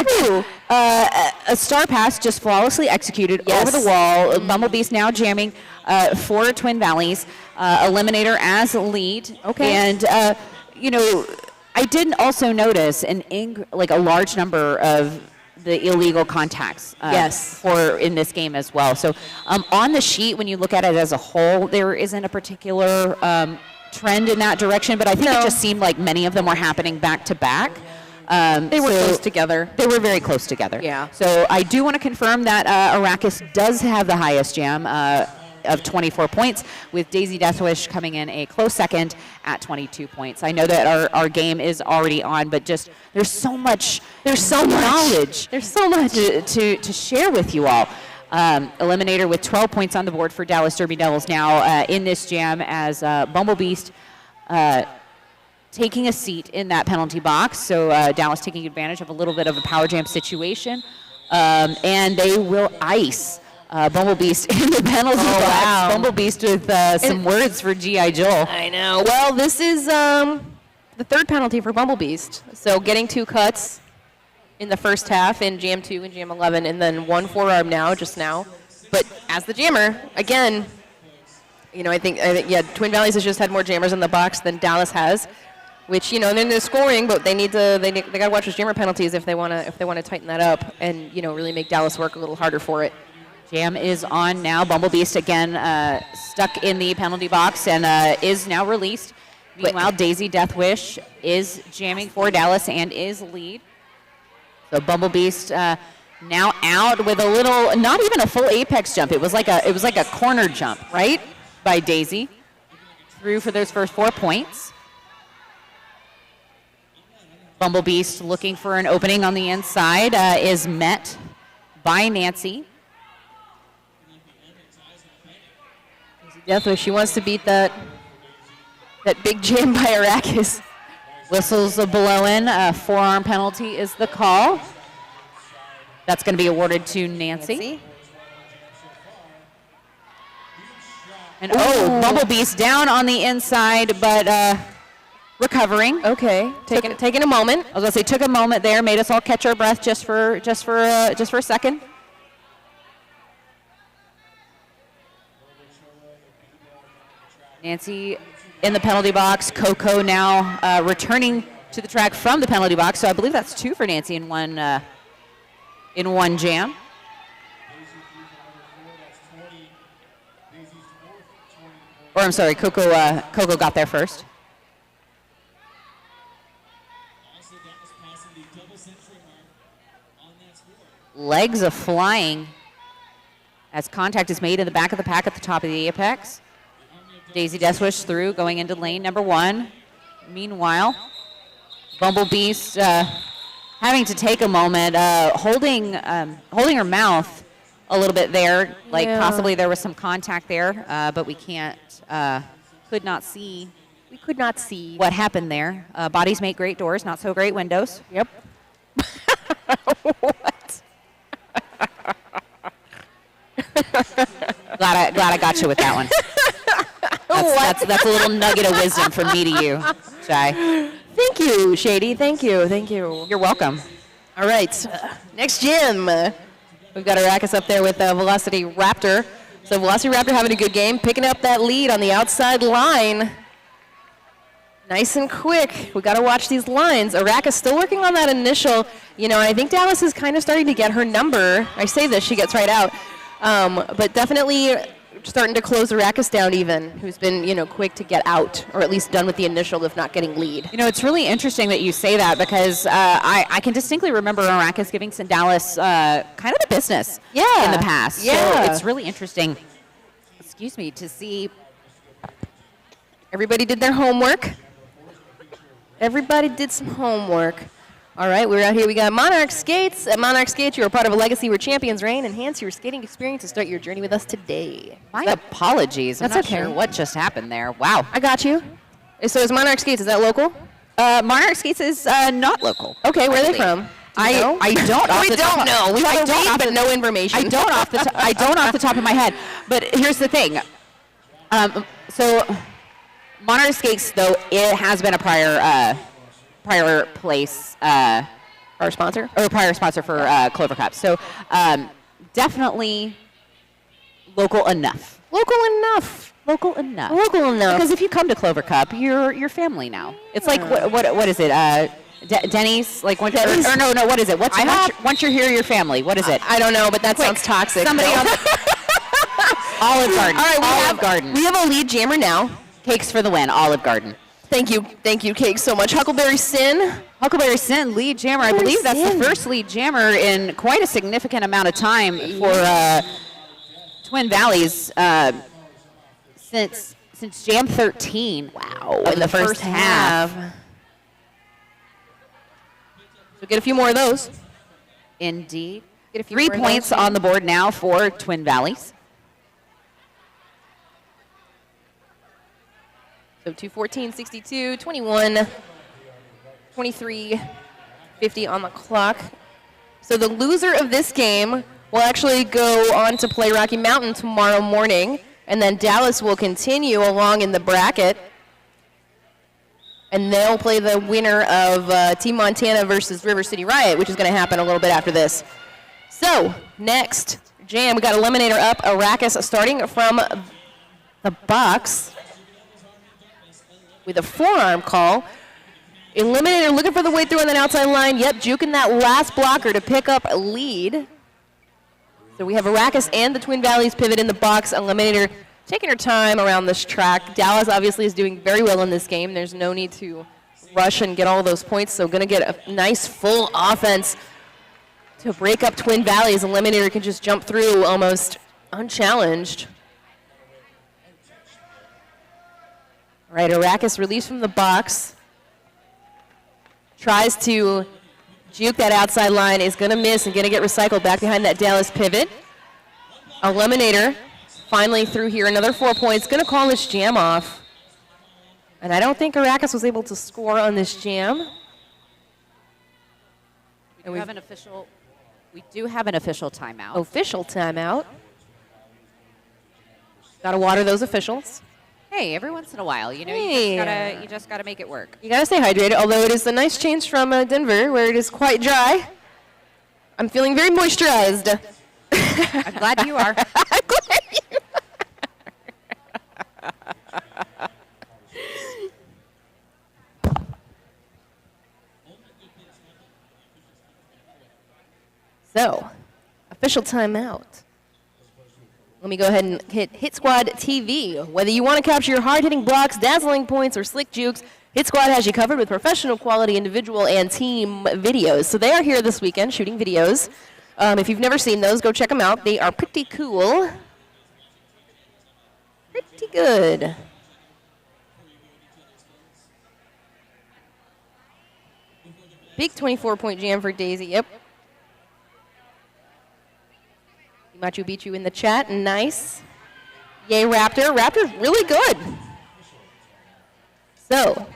a star pass just flawlessly executed over the wall. Bumblebee's now jamming for Twin Valleys. Eliminator as lead. Okay. And, I did also notice a large number of the illegal contacts for in this game as well. So on the sheet, when you look at it as a whole, there isn't a particular trend in that direction, but I think it just seemed like many of them were happening back to back. They were close together. They were very close together. Yeah. So I do want to confirm that Arrakis does have the highest jam. of 24 points, with Daisy Deathwish coming in a close second at 22 points. I know that our game is already on, but just there's so much knowledge. There's so much to share with you all. Eliminator with 12 points on the board for Dallas Derby Devils now in this jam, as Bumble Beast taking a seat in that penalty box. So Dallas taking advantage of a little bit of a power jam situation. And they will ice Bumble Beast in the penalty box. Wow. Bumble Beast with some words for G.I. Joel. I know. Well, this is the third penalty for Bumble Beast. So getting 2 cuts in the first half in Jam 2 and Jam 11, and then 1 forearm just now. But as the jammer, again, I think Twin Valleys has just had more jammers in the box than Dallas has. Which, they're scoring, but they got to watch those jammer penalties if they want to tighten that up and, really make Dallas work a little harder for it. Jam is on now. Bumble Beast again stuck in the penalty box and is now released. Meanwhile, Daisy Deathwish is jamming for Dallas and is lead. So Bumble Beast now out with a little, not even a full apex jump. It was like a corner jump, right, by Daisy. Through for those first 4 points. Bumble Beast looking for an opening on the inside is met by Nancy. Deathwish, she wants to beat that big jam by Arrakis. Whistles are blowing. Forearm penalty is the call. That's going to be awarded to Nancy. And Bumble Beast down on the inside, but recovering. Okay, taking a moment. I was gonna say took a moment there, made us all catch our breath just for a second. Nancy in the penalty box. Coco now returning to the track from the penalty box. So I believe that's 2 for Nancy in one jam. Or I'm sorry, Coco got there first. Legs are flying as contact is made in the back of the pack at the top of the apex. Daisy Deathwish through, going into lane number 1. Meanwhile, Bumble Beast having to take a moment, holding her mouth a little bit there, like possibly there was some contact there, but we could not see. We could not see what happened there. Bodies make great doors, not so great windows. Yep. What? glad I got you with that one. That's a little nugget of wisdom from me to you, Shai. Thank you, Shady. Thank you. You're welcome. All right, next jam. We've got Arrakis up there with Velocity Raptor. So Velocity Raptor having a good game, picking up that lead on the outside line. Nice and quick. We got to watch these lines. Arrakis still working on that initial, I think Dallas is kind of starting to get her number. I say this, she gets right out. But definitely starting to close Arrakis down even, who's been, quick to get out, or at least done with the initial, if not getting lead. It's really interesting that you say that because I can distinctly remember Arrakis giving St. Dallas kind of the business in the past. Yeah. So it's really interesting, to see. Everybody did their homework. Everybody did some homework. All right, we're out here. We got Monarch Skates. At Monarch Skates, you're a part of a legacy where champions reign. Enhance your skating experience and start your journey with us today. My apologies. I'm That's not okay. sure what just happened there. Wow. I got you. So is Monarch Skates, is that local? Monarch Skates is not local. Okay, where are they from? I don't. We don't know. We have a read, but no information. I don't off the top of my head. But here's the thing. So Monarch Skates, though, it has been a prior place Our sponsor? or prior sponsor for Clover Cup. So definitely local enough. Local enough. Because if you come to Clover Cup, you're family now. It's like what is it? Denny's, like when Denny's? or no, what is it? Once you're here, you're family. What is it? I don't know, but that sounds toxic. Somebody on Olive Garden. All right, Olive Garden. We have a lead jammer now. Cakes for the win, Olive Garden. Thank you, Cake, so much. Huckleberry Sin. Huckleberry Sin, lead jammer. I believe that's the first lead jammer in quite a significant amount of time for Twin Valleys. since Jam 13. Wow, of in the first half. So get a few more of those. Indeed. Get a few 3 more of those, points maybe. on the board now for Twin Valleys. So 2:14, 62, 21, 23, 50 on the clock. So the loser of this game will actually go on to play Rocky Mountain tomorrow morning, and then Dallas will continue along in the bracket. And they'll play the winner of Team Montana versus River City Riot, which is going to happen a little bit after this. So next, Jam, we got Eliminator up, Arrakis starting from the box with a forearm call. Eliminator looking for the way through on that outside line. Yep, juking that last blocker to pick up a lead. So we have Arrakis and the Twin Valleys pivot in the box. Eliminator taking her time around this track. Dallas obviously is doing very well in this game. There's no need to rush and get all those points. So going to get a nice full offense to break up Twin Valleys. Eliminator can just jump through almost unchallenged. All right, Arrakis released from the box. Tries to juke that outside line, is going to miss and going to get recycled back behind that Dallas pivot. Eliminator finally through here, another 4 points, going to call this jam off. And I don't think Arrakis was able to score on this jam. We do have an official timeout. Official timeout. Got to water those officials. Hey, every once in a while, you know, Yeah. you just gotta make it work. You got to stay hydrated, although it is a nice change from Denver, where it is quite dry. I'm feeling very moisturized. I'm glad you are. I'm glad you So, official timeout. Let me go ahead and hit Hit Squad TV. Whether you want to capture your hard-hitting blocks, dazzling points, or slick jukes, Hit Squad has you covered with professional quality individual and team videos. So they are here this weekend shooting videos. If you've never seen those, go check them out. They are pretty cool. Pretty good. Big 24-point jam for Daisy. Yep. Machu Picchu in the chat. Nice. Yay, Raptor. Raptor's really good. So,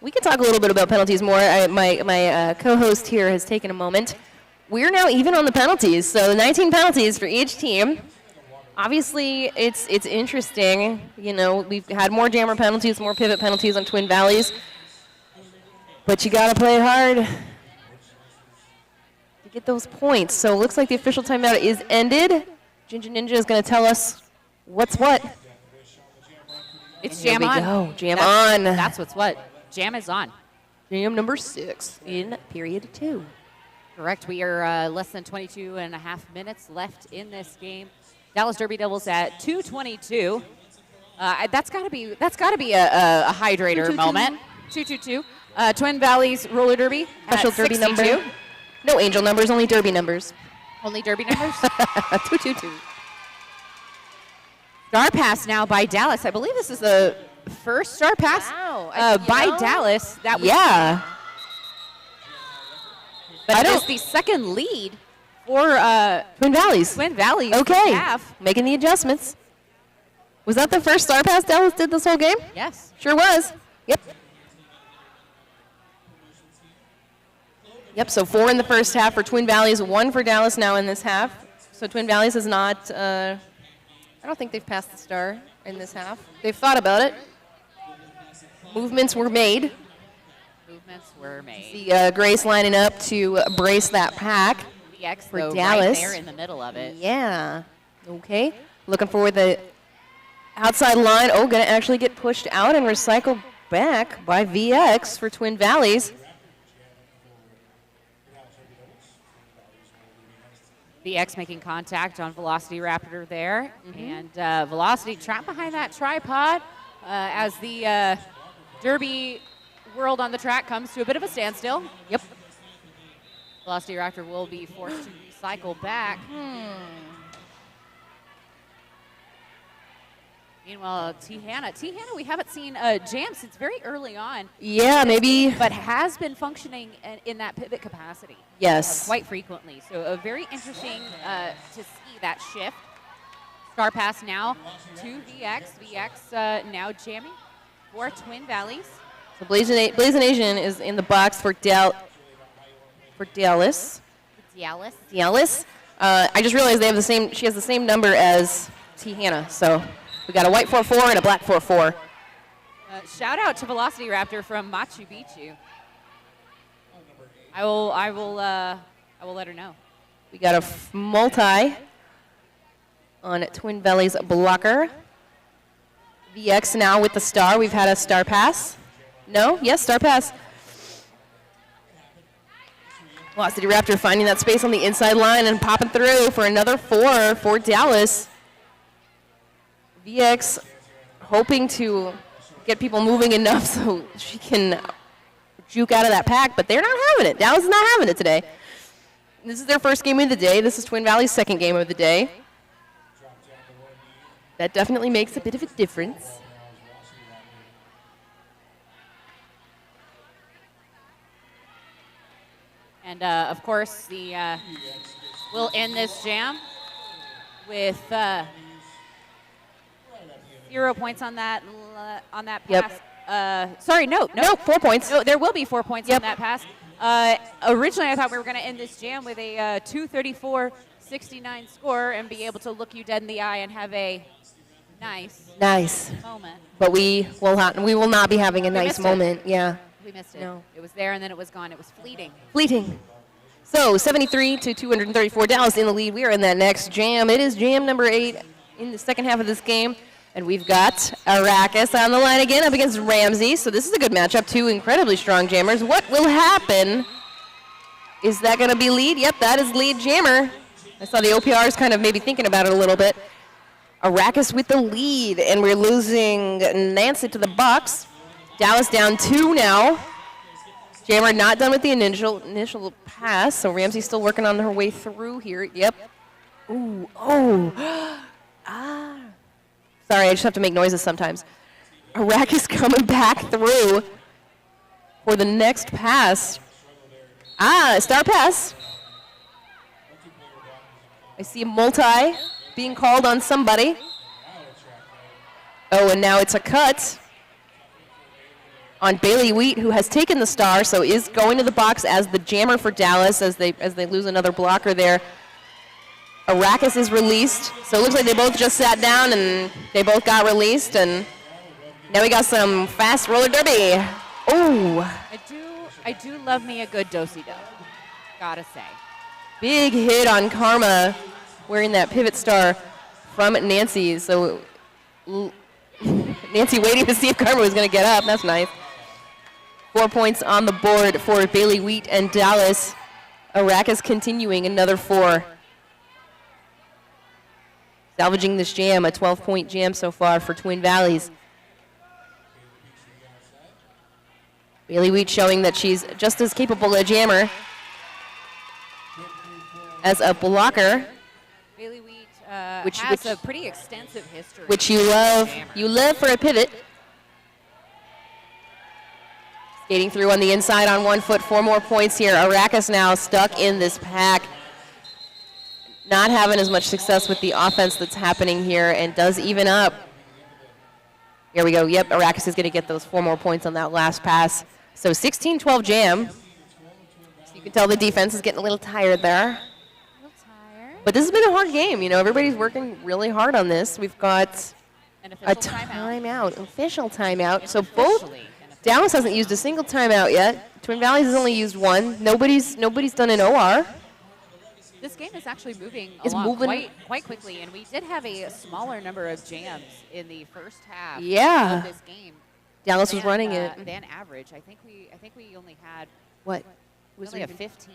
we can talk a little bit about penalties more. My co-host here has taken a moment. We're now even on the penalties, so 19 penalties for each team. Obviously, it's interesting. You know, we've had more jammer penalties, more pivot penalties on Twin Valleys. But you got to play hard to get those points. So it looks like the official timeout is ended. Ginger Ninja is going to tell us what's what. It's jam on. Go. Jam on. That's what's what. Jam is on. Jam number 6 in period 2. Correct. We are less than 22 and a half minutes left in this game. Dallas Derby Devils at 2:22. That's got to be a hydrator moment. 2:22. Twin Valleys Roller Derby. Special at derby 62. number. No angel numbers, only derby numbers. Only derby numbers. 222. Star pass now by Dallas. I believe this is the first star pass by Dallas. That was But it is the second lead for Twin Valleys. Twin Valleys. Okay. Half. Making the adjustments. Was that the first star pass Dallas did this whole game? Yes. Sure was. Yep. Yep, so 4 in the first half for Twin Valleys, 1 for Dallas now in this half. So Twin Valleys is not, I don't think they've passed the star in this half. They've thought about it. Movements were made. Movements were made. See Grace lining up to brace that pack BX for though, Dallas. right there in the middle of it. Yeah. Okay. Looking for the outside line. Oh, going to actually get pushed out and recycled back by VX for Twin Valleys. BX making contact on Velocity Raptor there. And Velocity trapped behind that tripod as the Derby world on the track comes to a bit of a standstill. Yep. Velocity Raptor will be forced to recycle back. Meanwhile, T-Hannah, we haven't seen Jam since very early on. Yeah, maybe. But has been functioning in that pivot capacity. Yes. Quite frequently. So very interesting to see that shift. Star pass now to VX. VX now jamming for Twin Valleys. So Blazing Asian is in the box for Dallas. Dallas. Dallas. I just realized they have the same. She has the same number as T. Hannah. So we got a white 4-4 and a black 4-4. Shout out to Velocity Raptor from Machu Picchu. I will let her know. We got a multi on Twin Valley's blocker. VX now with the star. We've had a star pass. No? Yes, star pass. Velocity Raptor finding that space on the inside line and popping through for another 4 for Dallas. VX hoping to get people moving enough so she can juke out of that pack, but they're not having it. Dallas is not having it today. This is their first game of the day. This is Twin Valley's second game of the day. That definitely makes a bit of a difference. And of course, we'll end this jam with 0 points on that pass. Yep. Sorry, no, 4 points. No, there will be 4 points on that pass. Originally, I thought we were going to end this jam with a 234-69 score and be able to look you dead in the eye and have a nice moment. But we will not be having a nice moment. Yeah. We missed it. No. It was there and then it was gone. It was fleeting. So 73 to 234, Dallas in the lead. We are in that next jam. It is jam number 8 in the second half of this game. And we've got Arrakis on the line again up against Ramsey. So this is a good matchup. Two incredibly strong jammers. What will happen? Is that going to be lead? Yep, that is lead jammer. I saw the OPRs kind of maybe thinking about it a little bit. Arrakis with the lead, and we're losing Nancy to the box. Dallas down 2 now. Jammer not done with the initial pass, so Ramsey's still working on her way through here. Yep. Ooh, oh. Sorry, I just have to make noises sometimes. Arrakis coming back through for the next pass. Star pass. I see a multi being called on somebody. Oh, and now it's a cut on Bailey Wheat, who has taken the star, so is going to the box as the jammer for Dallas as they lose another blocker there. Arrakis is released, so it looks like they both just sat down and they both got released, and now we got some fast roller derby. Oh. I do love me a good do-si-do, gotta say. Big hit on Karma, wearing that pivot star from Nancy. So Nancy waiting to see if Karma was going to get up. That's nice. 4 points on the board for Bailey Wheat and Dallas. Arrakis continuing another 4. Salvaging this jam, a 12-point jam so far for Twin Valleys. Bailey Wheat showing that she's just as capable a jammer as a blocker. Bailey Wheat has a pretty extensive history. Which you love. You live for a pivot. Skating through on the inside on 1 foot. 4 more points here. Arrakis now stuck in this pack. Not having as much success with the offense that's happening here, and does even up. Here we go. Yep, Arrakis is going to get those 4 more points on that last pass. So 16-12 jam. So you can tell the defense is getting a little tired there. But this has been a hard game. You know, everybody's working really hard on this. We've got a timeout, official timeout. So both, Dallas hasn't used a single timeout yet. Twin Valleys has only used 1. Nobody's done an OR. This game is actually moving along quite quickly, and we did have a smaller number of jams in the first half of this game. Dallas was running it. Than average. I think we only had what? We only have 15.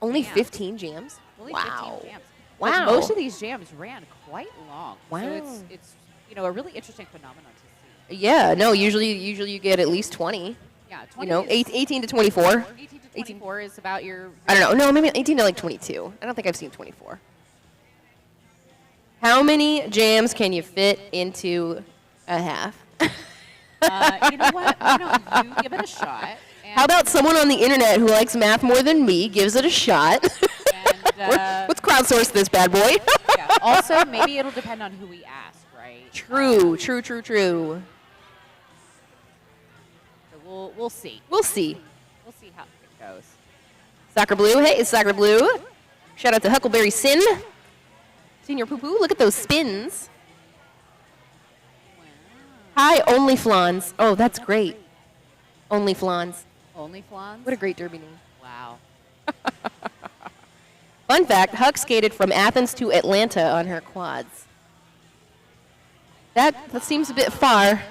Only 15 jams? Only Wow. 15 jams. Wow. But most of these jams ran quite long. Wow. So it's a really interesting phenomenon to see. Yeah, no, usually you get at least 20. Yeah, 20 you know, 18 to 24. 18 to 24 is about your... I don't know. No, maybe 18 to like 22. I don't think I've seen 24. How many jams can you fit into a half? You know what? Why don't you give it a shot? How about someone on the internet who likes math more than me gives it a shot? Let's crowdsource this bad boy. Yeah. Also, maybe it'll depend on who we ask, right? True. So we'll see. We'll see. We'll see how it goes. Soccer Blue. Hey, it's Soccer Blue. Shout out to Huckleberry Sin. Senior Poo Poo. Look at those spins. Hi, Only Flans. Oh, that's great. Only Flans. Only Flans? What a great derby name. Wow. Fun fact, Huck skated from Athens to Atlanta on her quads. That seems a bit far.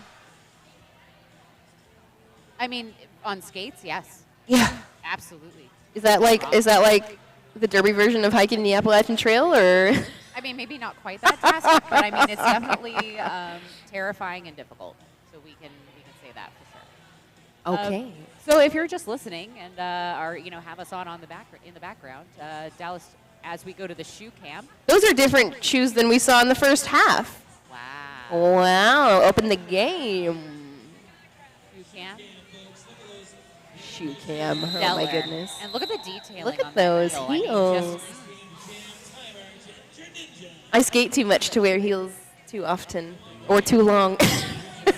I mean, on skates, yes. Yeah. Absolutely. Is that like the derby version of hiking the Appalachian Trail, or? I mean, maybe not quite that drastic, but I mean, it's definitely terrifying and difficult. So we can say that for sure. Okay. So if you're just listening and have us on in the background, Dallas, as we go to the shoe cam. Those are different shoes than we saw in the first half. Wow. Wow. Open the game. Shoe cam. Shoe cam. Oh Stellar. my goodness. And look at the detailing. Look at on that those heel. I mean, heels. I skate too much to wear heels too often or too long.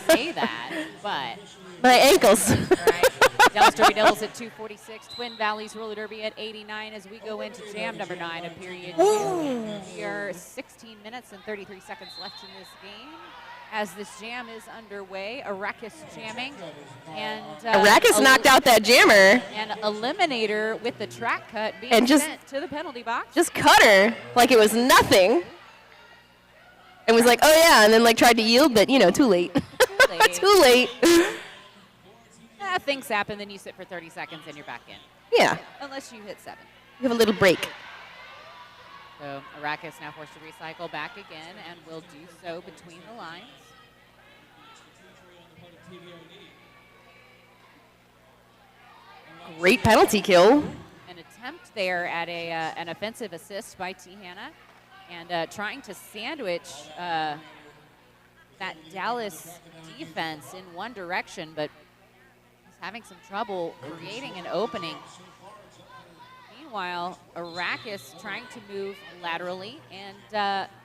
say that, but my ankles. Right. Dallas Derby Devils at 246, Twin Valleys Roller Derby at 89 as we go into jam number 9 of period 2. We are 16 minutes and 33 seconds left in this game. As this jam is underway, Arrakis jamming. And Arrakis knocked out that jammer. And Eliminator with the track cut being sent to the penalty box. Just cut her like it was nothing. And was like, oh yeah, and then like tried to yield, but too late. Too late. Things happen, then you sit for 30 seconds and you're back in. Yeah. Unless you hit 7. You have a little break. So Arrakis now forced to recycle back again and will do so between the lines. Great penalty kill. An attempt there at an offensive assist by Tihanna and trying to sandwich that Dallas defense in one direction, but he's having some trouble creating an opening. Meanwhile, Arrakis trying to move laterally, and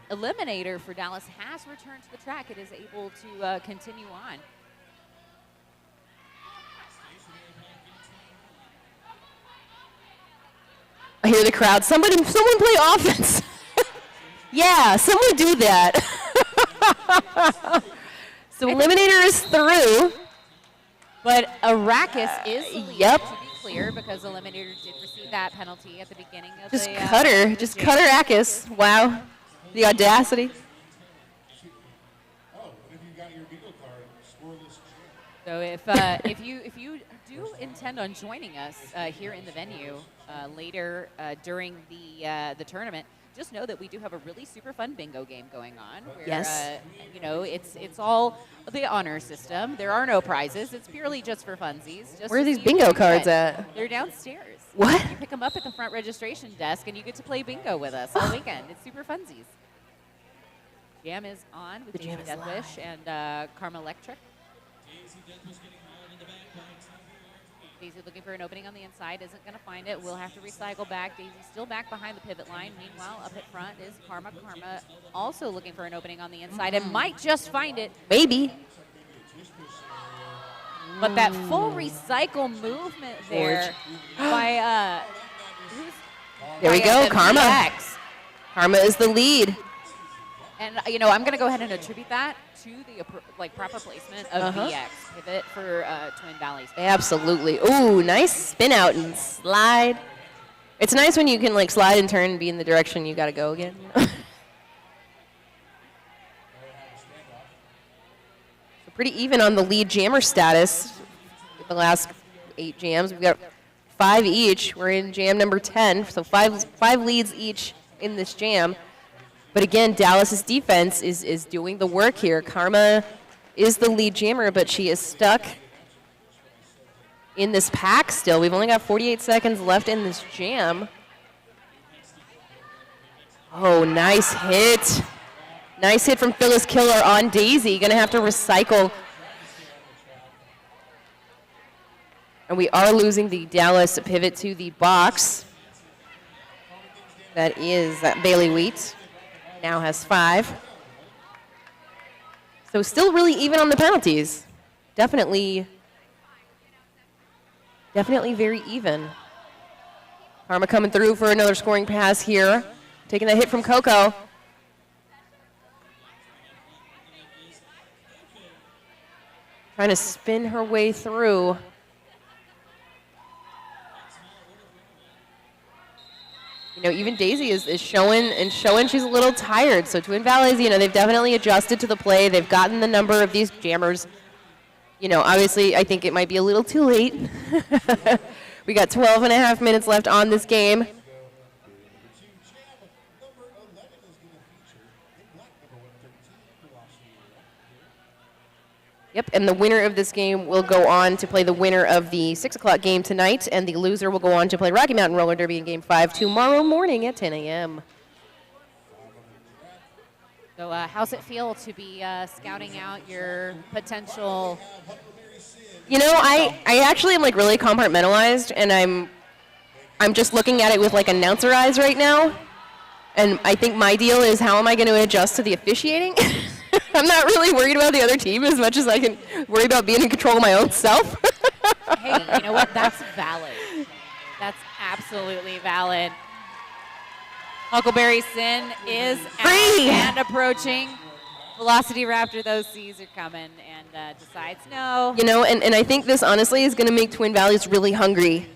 Eliminator for Dallas has returned to the track. It is able to continue on. I hear the crowd. Someone play offense. Yeah, someone do that. So Eliminator is through. But Arrakis is the lead, yep. to be clear, because Eliminator did receive that penalty at the beginning of Just the cut her. Just cut her, Arrakis. Wow. The audacity. Oh, if you got your bingo card, scoreless. So if you do intend on joining us here in the venue later during the tournament, just know that we do have a really super fun bingo game going on. Where, yes. It's all the honor system. There are no prizes. It's purely just for funsies. Just Where are to these see bingo what you cards get. at? They're downstairs. What? You pick them up at the front registration desk, and you get to play bingo with us all weekend. It's super funsies. Jam is on with Daisy Deathwish and Karma Electric. Daisy looking for an opening on the inside, isn't going to find it. We'll have to recycle back. Daisy still back behind the pivot line. Meanwhile, up at front is Karma. Karma also looking for an opening on the inside and might just find it. Maybe. But that full recycle movement there by there we go, Karma. VX. Karma is the lead. And I'm going to go ahead and attribute that to the proper placement of VX pivot for Twin Valleys. Absolutely. Ooh, nice spin out and slide. It's nice when you can slide and turn and be in the direction you got to go again. So pretty even on the lead jammer status. The last 8 jams, we've got 5 each. We're in jam number 10, so five leads each in this jam. But again, Dallas's defense is doing the work here. Karma is the lead jammer, but she is stuck in this pack still. We've only got 48 seconds left in this jam. Oh, nice hit. Nice hit from Phyllis Killer on Daisy. Going to have to recycle. And we are losing the Dallas pivot to the box. That is Bailey Wheat. Now has 5. So still really even on the penalties. Definitely very even. Karma coming through for another scoring pass here. Taking that hit from Coco. Trying to spin her way through. You know, even Daisy is showing she's a little tired. So Twin Valleys, you know, they've definitely adjusted to the play. They've gotten the number of these jammers. You know, obviously, I think it might be a little too late. We got 12 and a half minutes left on this game. Yep, and the winner of this game will go on to play the winner of the 6 o'clock game tonight, and the loser will go on to play Rocky Mountain Roller Derby in Game 5 tomorrow morning at 10 a.m. So how's it feel to be scouting out your potential? You know, I actually am like really compartmentalized, and I'm just looking at it with like announcer eyes right now. And I think my deal is, how am I going to adjust to the officiating? I'm not really worried about the other team as much as I can worry about being in control of my own self. Hey, you know what? That's valid. That's absolutely valid. Huckleberry Sin is Free! and approaching. Velocity Raptor, those C's are coming, and decides no. You know, and I think this honestly is going to make Twin Valleys really hungry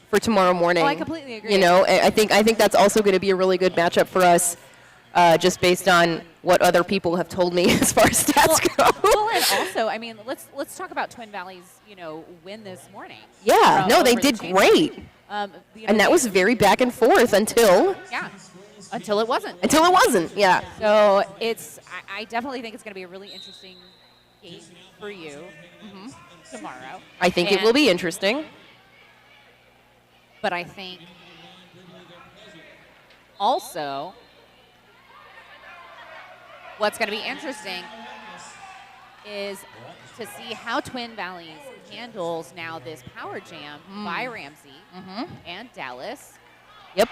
for tomorrow morning. Oh, I completely agree. You know, I think that's also going to be a really good matchup for us, just based on what other people have told me as far as stats go. Well, and also, I mean, let's talk about Twin Valleys, you know, win this morning. Yeah, no, they over the did Chamber. great. You know, And that was very back and forth until until it wasn't. Yeah. So I definitely think it's going to be a really interesting game for you tomorrow. I think it will be interesting. But I think also what's going to be interesting is to see how Twin Valleys handles now this power jam by Ramsey and Dallas. Yep.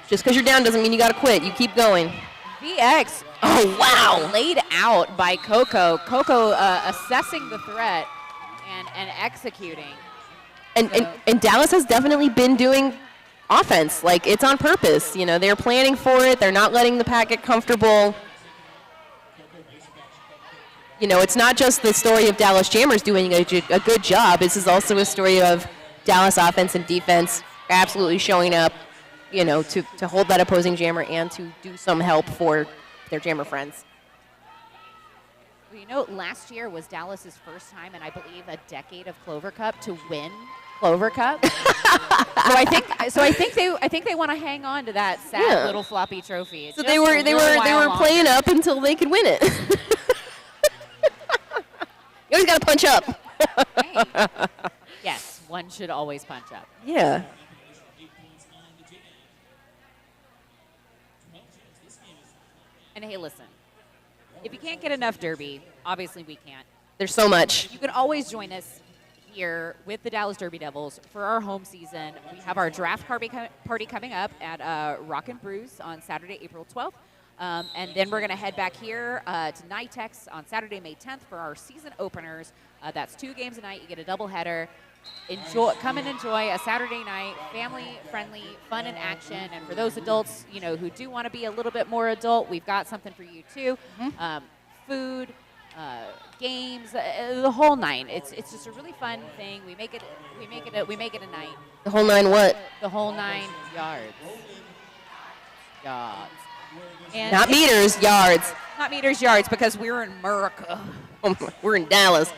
Just because you're down doesn't mean you got to quit. You keep going. VX, oh wow, laid out by Coco. Coco assessing the threat and executing. And Dallas has definitely been doing offense. Like, it's on purpose. You know, they're planning for it. They're not letting the pack get comfortable. You know, it's not just the story of Dallas Jammers doing a good job. This is also a story of Dallas offense and defense absolutely showing up, you know, to hold that opposing jammer and to do some help for their jammer friends. Well, you know, last year was Dallas's first time in, I believe, a decade of Clover Cup to win Clover Cup. So I think they want to hang on to that sad little floppy trophy. So they were playing up until they could win it. You always got to punch up. Hey. Yes, one should always punch up. Yeah. And hey, listen, if you can't get enough Derby, obviously we can't. There's so much. You can always join us here with the Dallas Derby Devils for our home season. We have our draft party coming up at Rock and Brews on Saturday, April 12th. And then we're going to head back here to Nitex on Saturday, May 10th for our season openers. That's 2 games a night. You get a doubleheader. Come and enjoy a Saturday night, family-friendly, fun and action. And for those adults, you know, who do want to be a little bit more adult, we've got something for you too. Food, games, the whole 9. It's just a really fun thing. We make it a night. The whole 9 what? The whole 9 yards. Yards. And Not meters, yards. Not meters, yards, because we're in America. We're in Dallas.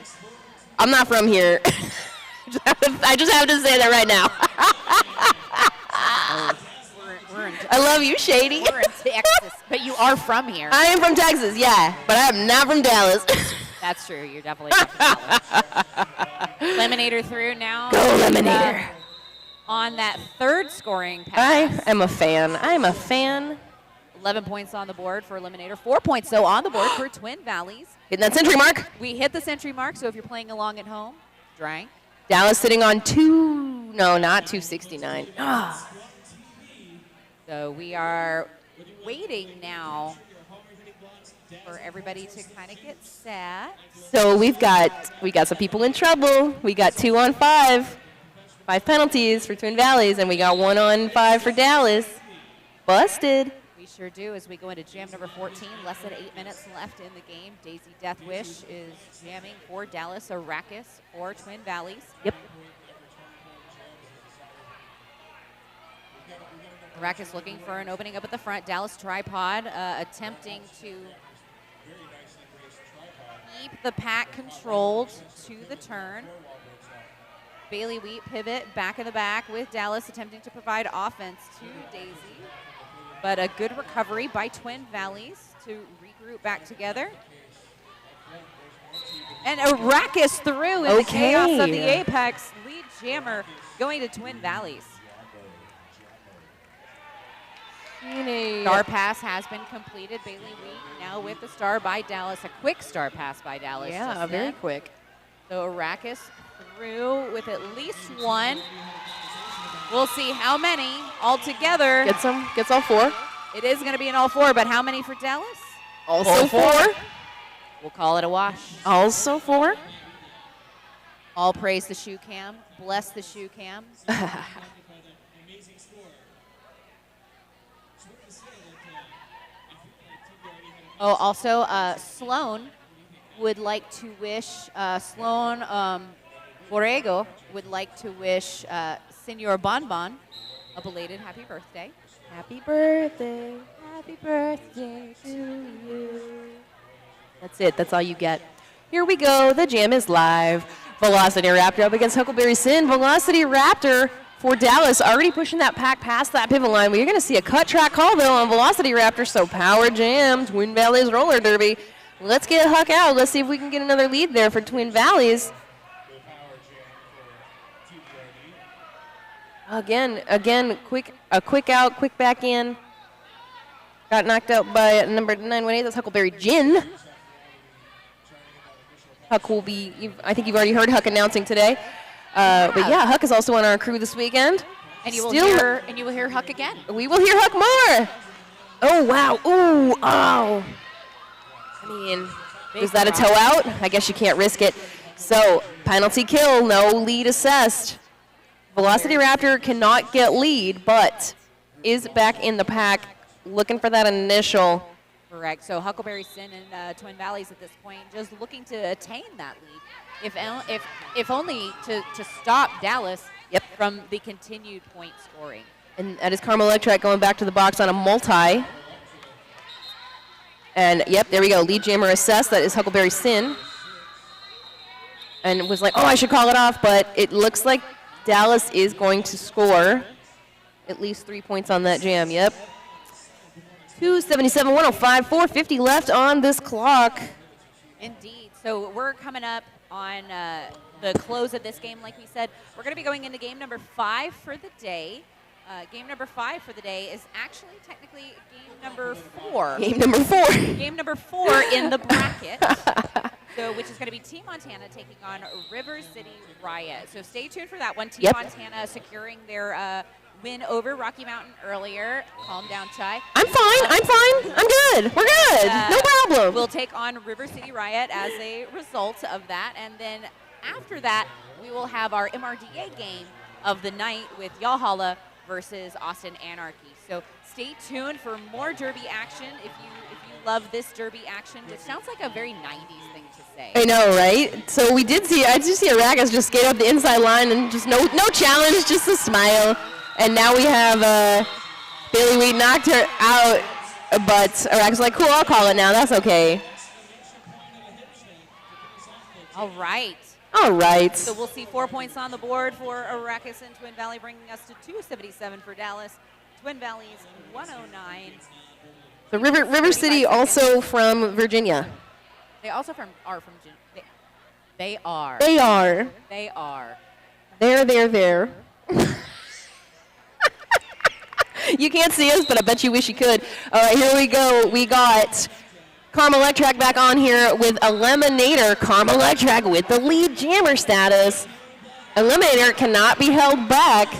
I'm not from here. I just have to say that right now. I love you, Shady. We're in Texas, but you are from here. I am from Texas, yeah, but I'm not from Dallas. That's true. You're definitely not from Dallas. Lemonator through now. Go, Lemonator. On that third scoring pass. I am a fan. 11 points on the board for Eliminator. 4 points, though, on the board for Twin Valleys. Hitting that century mark. We hit the century mark, so if you're playing along at home, drank. Dallas sitting on not 269. So we are waiting now for everybody to kind of get set. So we got some people in trouble. We got 2 on 5. 5 penalties for Twin Valleys, and we got 1 on 5 for Dallas. Busted. We sure do as we go into jam number 14. Less than 8 minutes left in the game. Daisy Deathwish is jamming for Dallas. Arrakis for Twin Valleys. Yep. Arrakis looking for an opening up at the front. Dallas tripod attempting to keep the pack controlled to the turn. Bailey Wheat pivot back of the back with Dallas attempting to provide offense to Daisy. But a good recovery by Twin Valleys to regroup back together. And Arrakis through in the chaos of the apex. Lead jammer going to Twin Valleys. Star pass has been completed. Bailey Wheat now with the star by Dallas. A quick star pass by Dallas. Yeah, very quick. So Arrakis through with at least 1. We'll see how many altogether. Gets all 4. It is going to be an all 4, but how many for Dallas? Also 4. We'll call it a wash. Also 4. All praise the shoe cam. Bless the shoe cam. Oh, also, Sloan would like to wish, Sloan Borrego would like to wish Senor Bonbon a belated happy birthday. Happy birthday. Happy birthday to you. That's it. That's all you get. Here we go. The jam is live. Velocity Raptor up against Huckleberry Sin. Velocity Raptor for Dallas already pushing that pack past that pivot line. We're going to see a cut track call, though, on Velocity Raptor. So power jam, Twin Valleys roller derby. Let's get Huck out. Let's see if we can get another lead there for Twin Valleys. Again, a quick out, quick back in. Got knocked out by number 918. That's Huckleberry Gin. Huck will be, I think you've already heard Huck announcing today. But yeah, Huck is also on our crew this weekend. And you will hear Huck again. We will hear Huck more. Oh, wow. Ooh, oh. I mean, is that a toe out? I guess you can't risk it. So, penalty kill, no lead assessed. Velocity Raptor cannot get lead, but is back in the pack, looking for that initial. Correct. So Huckleberry Sin and Twin Valleys at this point just looking to attain that lead, if only to stop Dallas from the continued point scoring. And that is Carmel Electric going back to the box on a multi. And yep, there we go. Lead jammer assessed. That is Huckleberry Sin. And was like, oh, I should call it off, but it looks like Dallas is going to score at least 3 points on that jam. Yep. 277, 105, 450 left on this clock. Indeed. So we're coming up on the close of this game. Like we said, we're going to be going into game number 5 for the day. Game number 5 for the day is actually technically game number 4. Game number 4. Game number 4 in the bracket. So, which is going to be Team Montana taking on River City Riot. So stay tuned for that one. Team Montana securing their win over Rocky Mountain earlier. Calm down, Chai. I'm fine. I'm good. We're good. No problem. We'll take on River City Riot as a result of that. And then after that, we will have our MRDA game of the night with Yalhalla versus Austin Anarchy. So stay tuned for more derby action. If you love this derby action, which sounds like a very 90s thing to say. I know, right? So I did see Arrakis just skate up the inside line and just no challenge, just a smile. And now we have Bailey Wheat knocked her out, but Arrakis was like, cool, I'll call it now. That's okay. All right. All right. So we'll see 4 points on the board for Arrakis and Twin Valley, bringing us to 277 for Dallas. Twin Valley's 109. The River City also from Virginia. They also are from They are. They are. They are. There. You can't see us, but I bet you wish you could. All right, here we go. We got Karma Electrac back on here with Eliminator. Karma Electrac with the lead jammer status. Eliminator cannot be held back.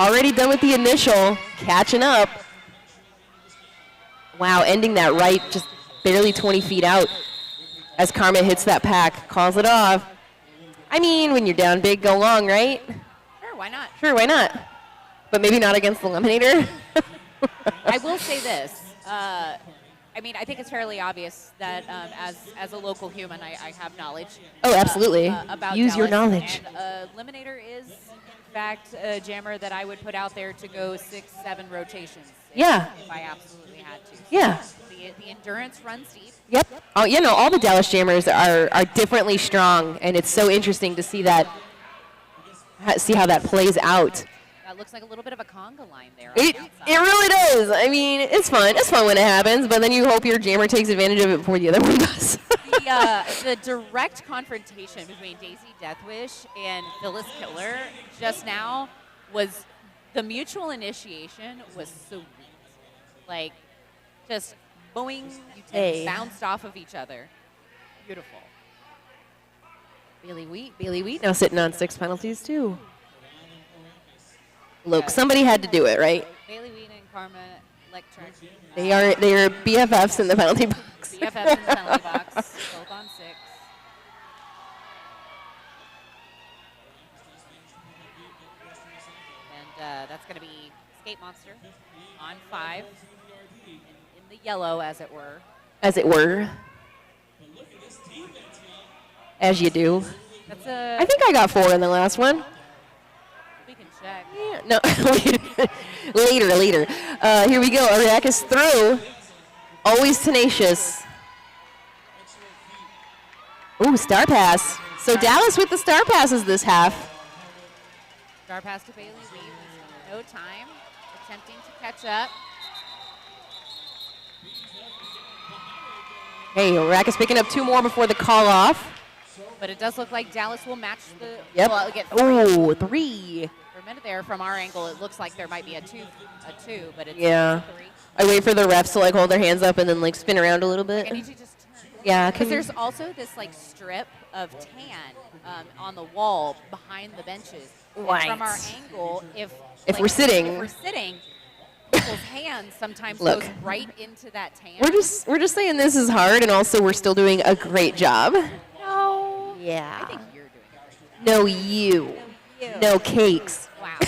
Already done with the initial, catching up. Wow, ending that right just barely 20 feet out as Karma hits that pack, calls it off. I mean, when you're down big, go long, right? Sure, why not? Sure, why not? But maybe not against the Eliminator. I will say this. I mean, I think it's fairly obvious that as a local human, I have knowledge. Oh, absolutely. About Use your Dallas. knowledge. And Eliminator is, in fact, a jammer that I would put out there to go 6-7 rotations. Yeah. If I absolutely had to. Yeah. The endurance runs deep. Yep. Oh, you know, all the Dallas jammers are differently strong, and it's so interesting to see that, see how that plays out. That looks like a little bit of a conga line there. It really does. I mean, it's fun. It's fun when it happens, but then you hope your jammer takes advantage of it before the other one does. The direct confrontation between Daisy Deathwish and Phyllis Killer just now was the mutual initiation was so neat. Like, just boing and bounced off of each other. Beautiful. Bailey Wheat now sitting on 6 penalties too. Look, somebody had to do it, right? Bailey Wheat and Karma Electric. They are BFFs in the penalty box. BFFs in the penalty box, both on 6. And that's going to be Skate Monster on 5, in the yellow, as it were. As it were. As you do. That's I think I got 4 in the last one. We can check. Yeah, no, later. Here we go. Ariak is through. Always tenacious. Ooh, star pass. So Dallas with the star passes this half. Star pass to Bailey Wheat. No time. Attempting to catch up. Hey, Ariak is picking up 2 more before the call off. But it does look like Dallas will match the. Yep. Well, get 3. Ooh, 3. For a minute there, from our angle, it looks like there might be a two, but it's Yeah. 3. I wait for the refs to like hold their hands up and then like spin around a little bit. I need you to just turn. Yeah, Because there's also this like strip of tan on the wall behind the benches. And Right. from our angle, if we're sitting. if we're sitting, people's hands sometimes Look. goes right into that tan. We're just saying this is hard, and also we're still doing a great job. No. Yeah. I think you're doing it. No, you. No, Cakes. Wow.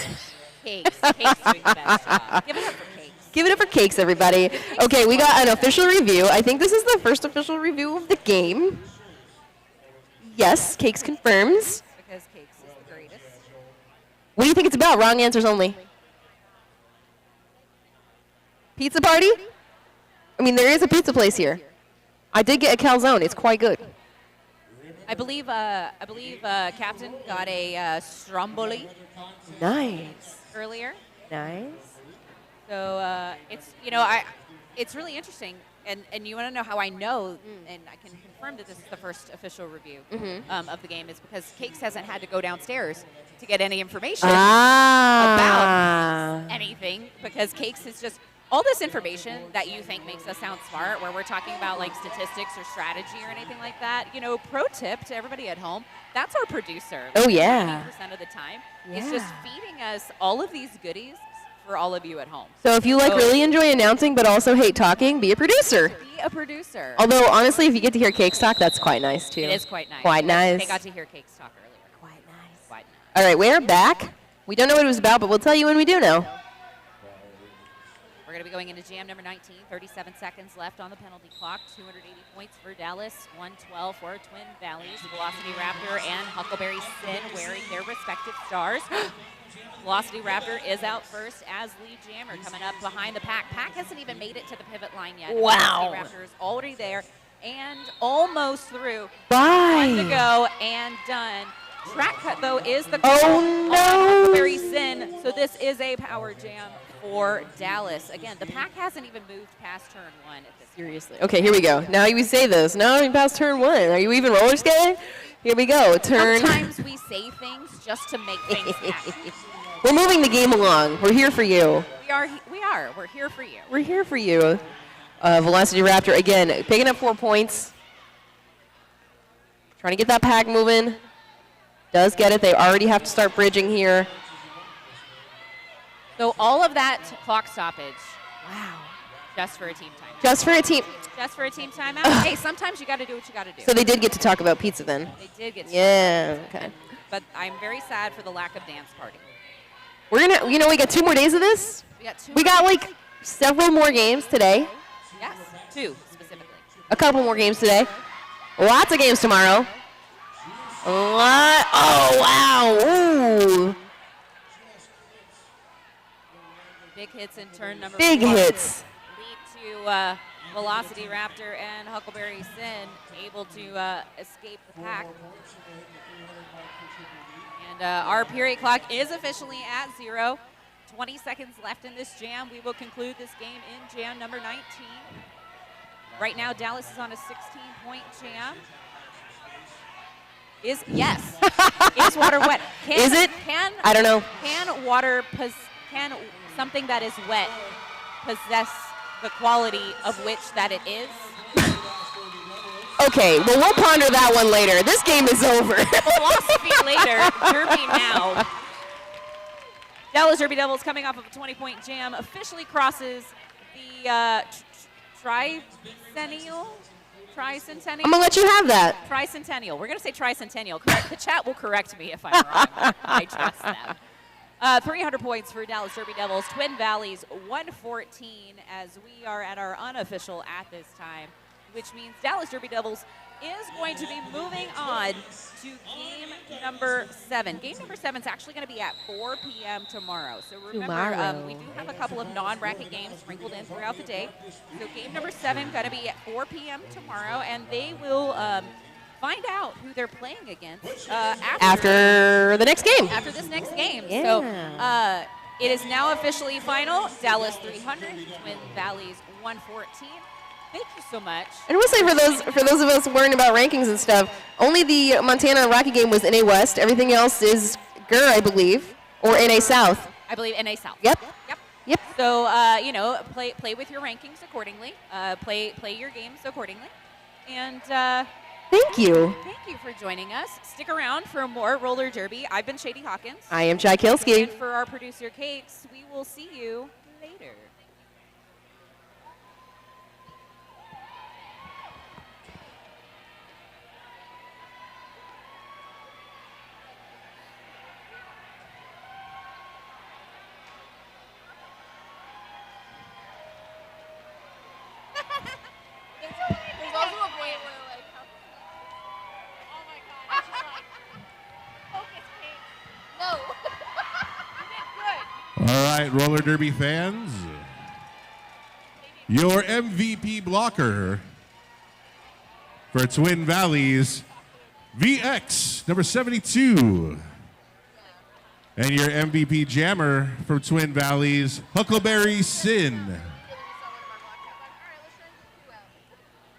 Cakes. Cakes doing the best job. Give it up for Cakes. Give it up for Cakes, everybody. Okay, we got an official review. I think this is the first official review of the game. Yes, Cakes confirms. Because Cakes is the greatest. What do you think it's about? Wrong answers only. Pizza party? I mean, there is a pizza place here. I did get a calzone. It's quite good. I believe Captain got a stromboli Nice. earlier. Nice. So it's really interesting. And you want to know how I know, and I can confirm that this is the first official review of the game, is because Cakes hasn't had to go downstairs to get any information about anything, because Cakes is just all this information that you think makes us sound smart, where we're talking about like statistics or strategy or anything like that. You know, pro tip to everybody at home, that's our producer. Oh, yeah. 80% of the time. He's just feeding us all of these goodies for all of you at home. So if you like really enjoy announcing but also hate talking, be a producer. Be a producer. Although, honestly, if you get to hear Cakes talk, that's quite nice, too. It is quite nice. Quite nice. They got to hear Cakes talk earlier. Quite nice. Quite nice. All right, we're back. We don't know what it was about, but we'll tell you when we do know. We're going to be going into jam number 19. 37 seconds left on the penalty clock. 280 points for Dallas. 112 for Twin Valleys. Velocity Raptor and Huckleberry Sin wearing their respective stars. Velocity Raptor is out first as lead jammer, coming up behind the pack. Pack hasn't even made it to the pivot line yet. Wow. Velocity Raptor is already there and almost through. Bye. 1 to go and done. Track cut, though, is the Oh, call on no. Huckleberry Sin. So this is a power jam for Dallas. Again, the pack hasn't even moved past turn 1 at this point. Seriously. Okay, here we go. Now you say this. Now we passed turn 1. Are you even roller skating? Here we go. Turn. Sometimes we say things just to make things happen. We're moving the game along. We're here for you. We are are. We're here for you. We're here for you. Velocity Raptor, again, picking up 4 points. Trying to get that pack moving. Does get it. They already have to start bridging here. So all of that clock stoppage. Wow. Just for a team timeout. Just for a team. Just for a team timeout. Hey, sometimes you got to do what you got to do. So they did get to talk about pizza then. They did get to Yeah, okay. But I'm very sad for the lack of dance party. We're going to, we got 2 more days of this. We got like several more games today. Yes, 2 specifically. A couple more games today. Lots of games tomorrow. A lot. Oh, wow. Ooh. Big hits in turn number 4. Big hits. Lead to Velocity Raptor and Huckleberry Sin able to escape the pack. And our period clock is officially at 0. 20 seconds left in this jam. We will conclude this game in jam number 19. Right now, Dallas is on a 16-point jam. Is water wet? Is it? I don't know. Can something that is wet possess the quality of which that it is? Okay, well, we'll ponder that one later. This game is over. Philosophy later, Derby now. Dallas Derby Devils, coming off of a 20-point jam, officially crosses the tricentennial. I'm going to let you have that. Tricentennial. We're going to say tricentennial. The chat will correct me if I'm wrong. I trust them. 300 points for Dallas Derby Devils. Twin Valleys 114 as we are at our unofficial at this time, which means Dallas Derby Devils is going to be moving on to game number 7. Game number 7 is actually going to be at 4 p.m. tomorrow. So remember, we do have a couple of non-bracket games sprinkled in throughout the day. So game number 7 going to be at 4 p.m. tomorrow, and they will find out who they're playing against after the next game. After this next game. Yeah. So it is now officially final. Dallas 300, Twin Valleys 114. Thank you so much. And we'll say for those of us worrying about rankings and stuff, only the Montana and Rocky game was NA West. Everything else is GUR, I believe, or NA South. I believe NA South. Yep. So play with your rankings accordingly. Play your games accordingly. And thank you. Thank you for joining us. Stick around for more roller derby. I've been Shady Hawkins. I am Chai Kilski. And for our producer Cakes, we will see you later. There's also a point where, like, oh my god, she's like, focus, Kate. No. You did good. All right, roller derby fans. Your MVP blocker for Twin Valleys, VX, number 72. And your MVP jammer from Twin Valleys, Huckleberry Sin.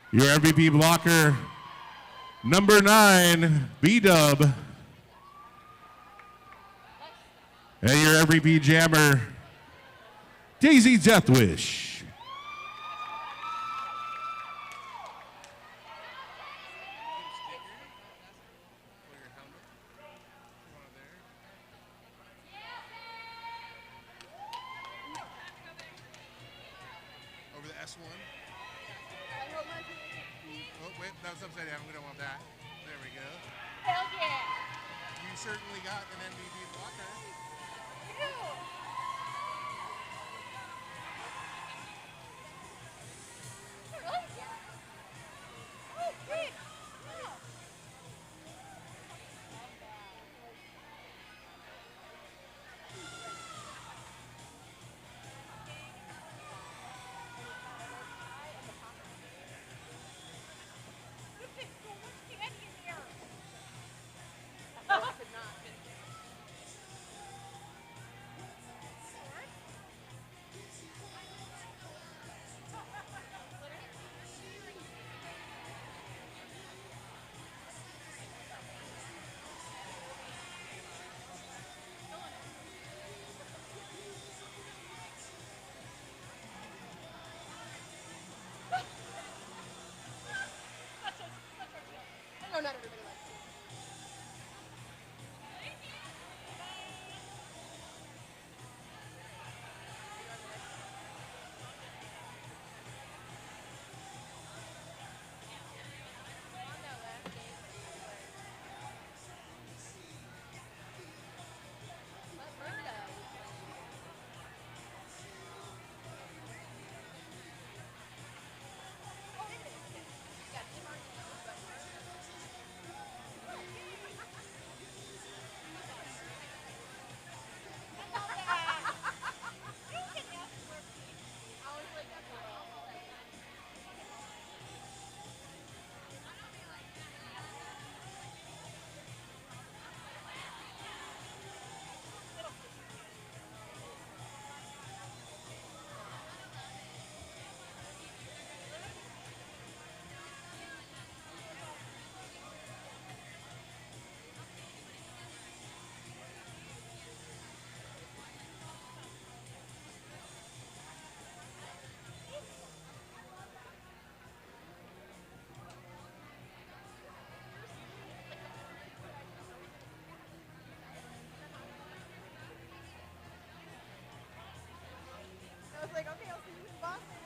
Your MVP blocker, number 9, B-Dub. And your MVP jammer, Daisy Deathwish. Over the S1. Oh, wait, that was upside down. We don't want that. There we go. Hell yeah. You certainly got an MVP blocker. Oh, great. Oh, not everybody likes it. On that last game that you played. Alberta was playing. Oh, it is. You got Tim Martin and Bud Murray. I was like, that's a little. I was like, okay, I'll see you in Boston.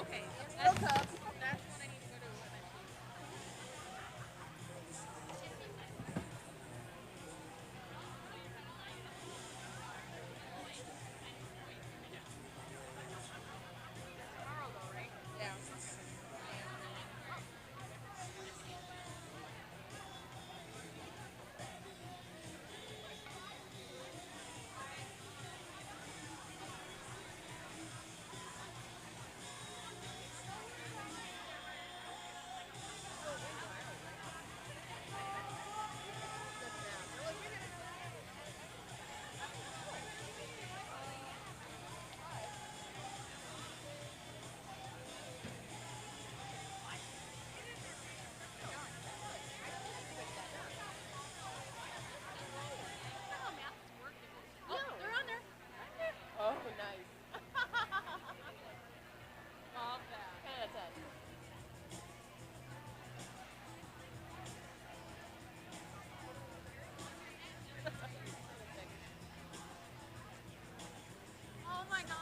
Okay. World Cup. That's what I need to go to eventually. Tomorrow though, right? Yeah. Oh, they're on there. Oh, nice. Love that. 10 out of 10. Oh my god.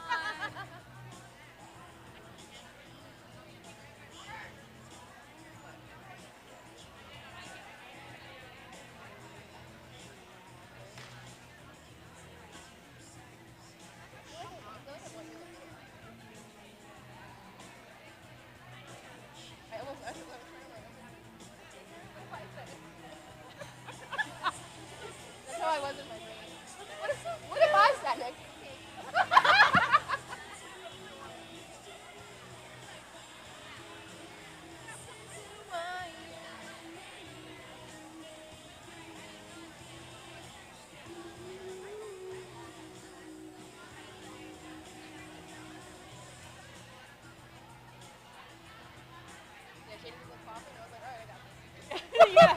I almost trying to like, what if I said it? That's how I was in my brain. What if I sat next to Kate? Yeah, Katie was like coughing, and I was like, alright, I got this. Yeah.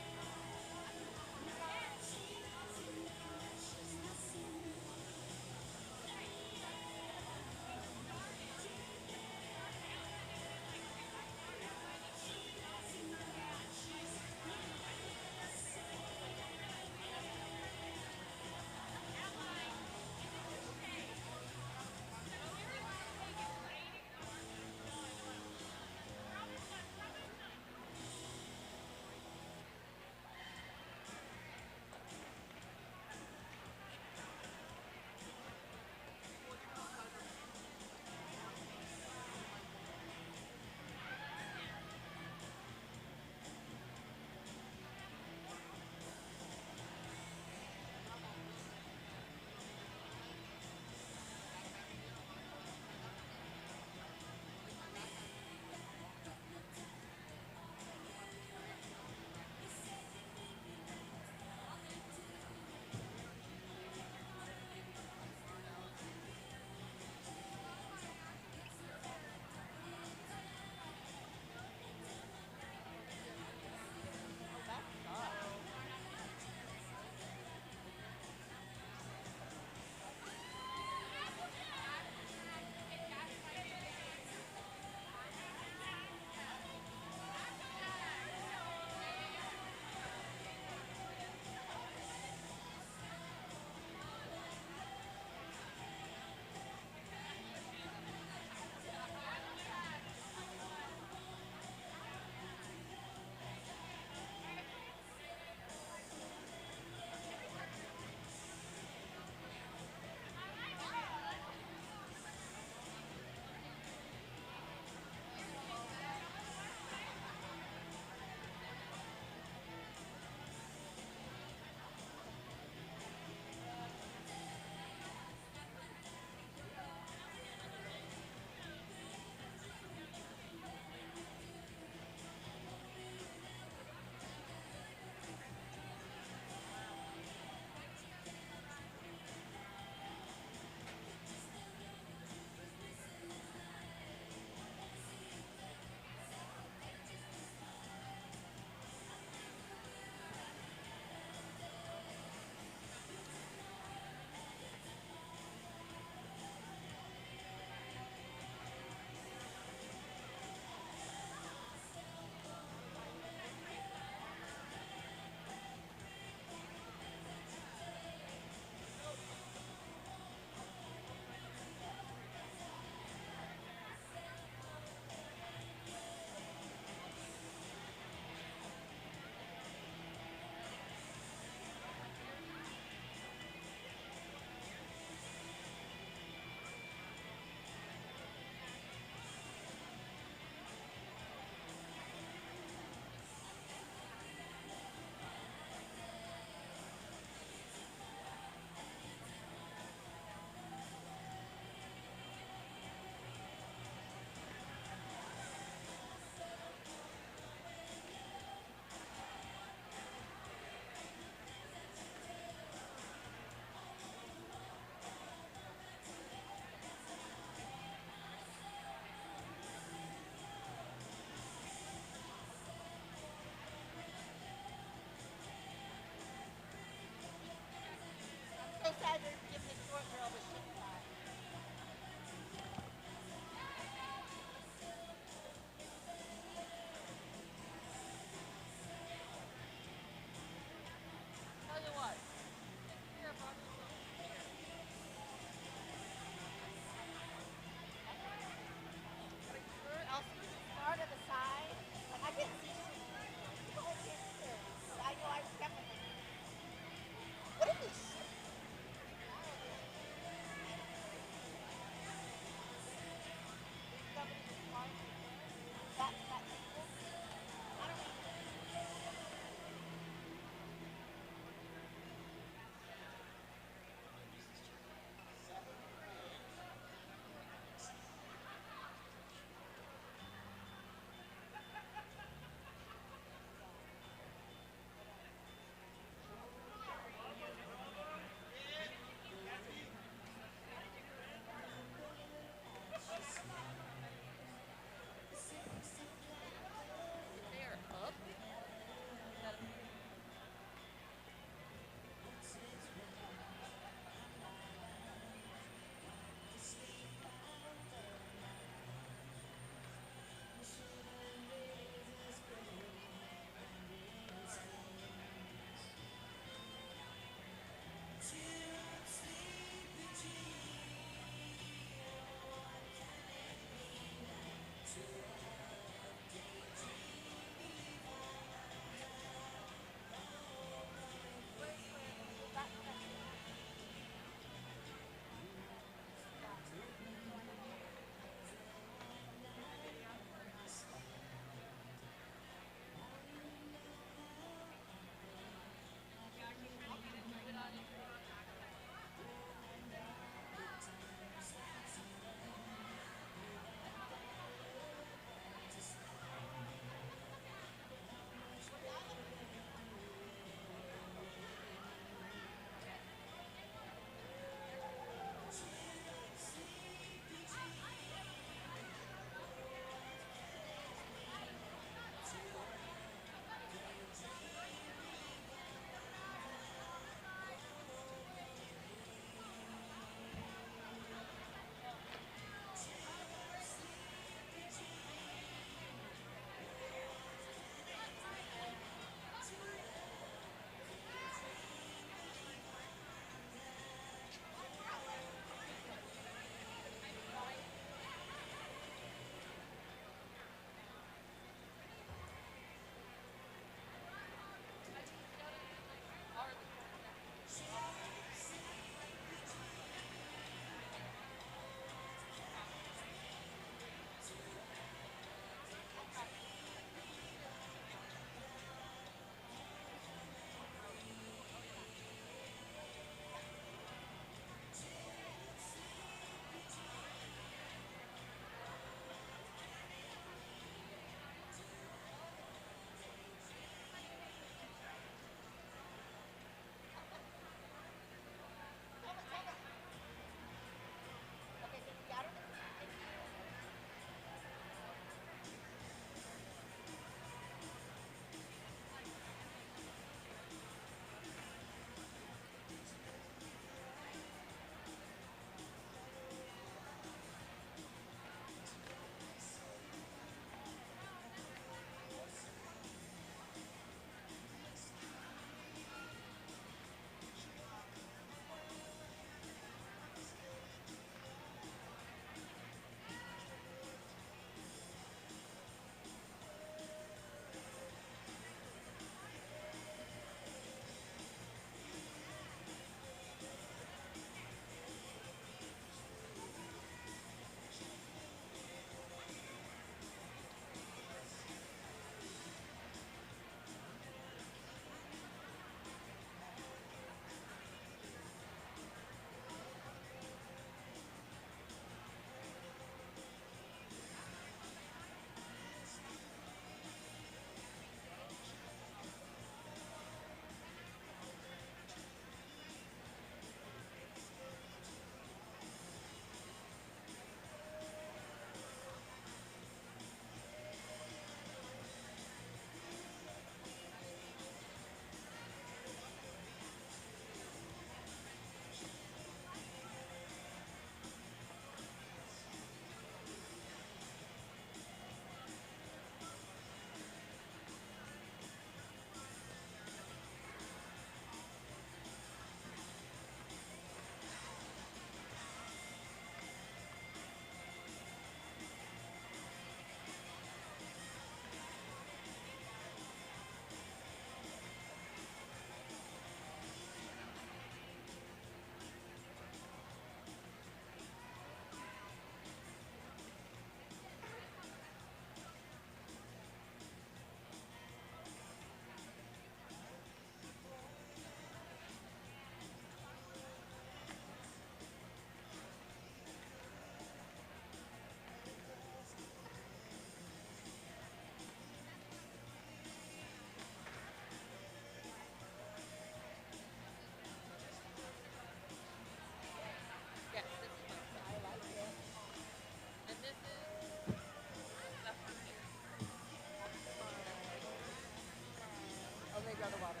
they go to water.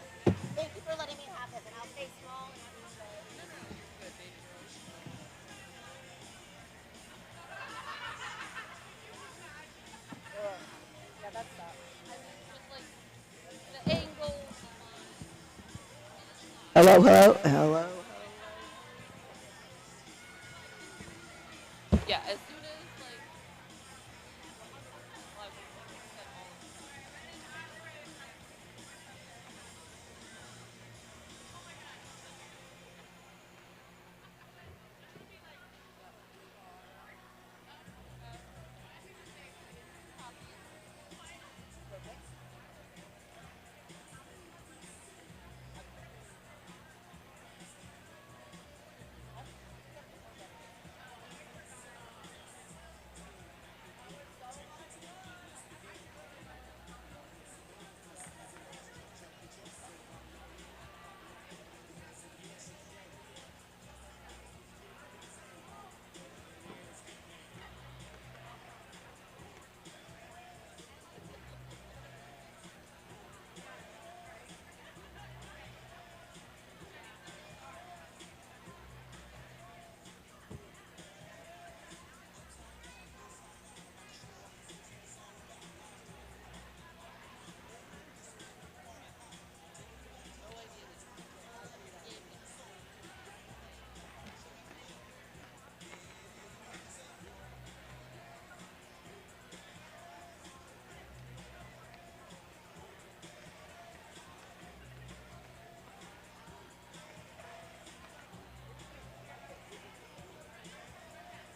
Thank you for letting me have him, and I'll stay small and Good baby girl. yeah, that's that. I mean, just like the angle. Hello, hello, hello. Yeah, as soon as like I will set all of them.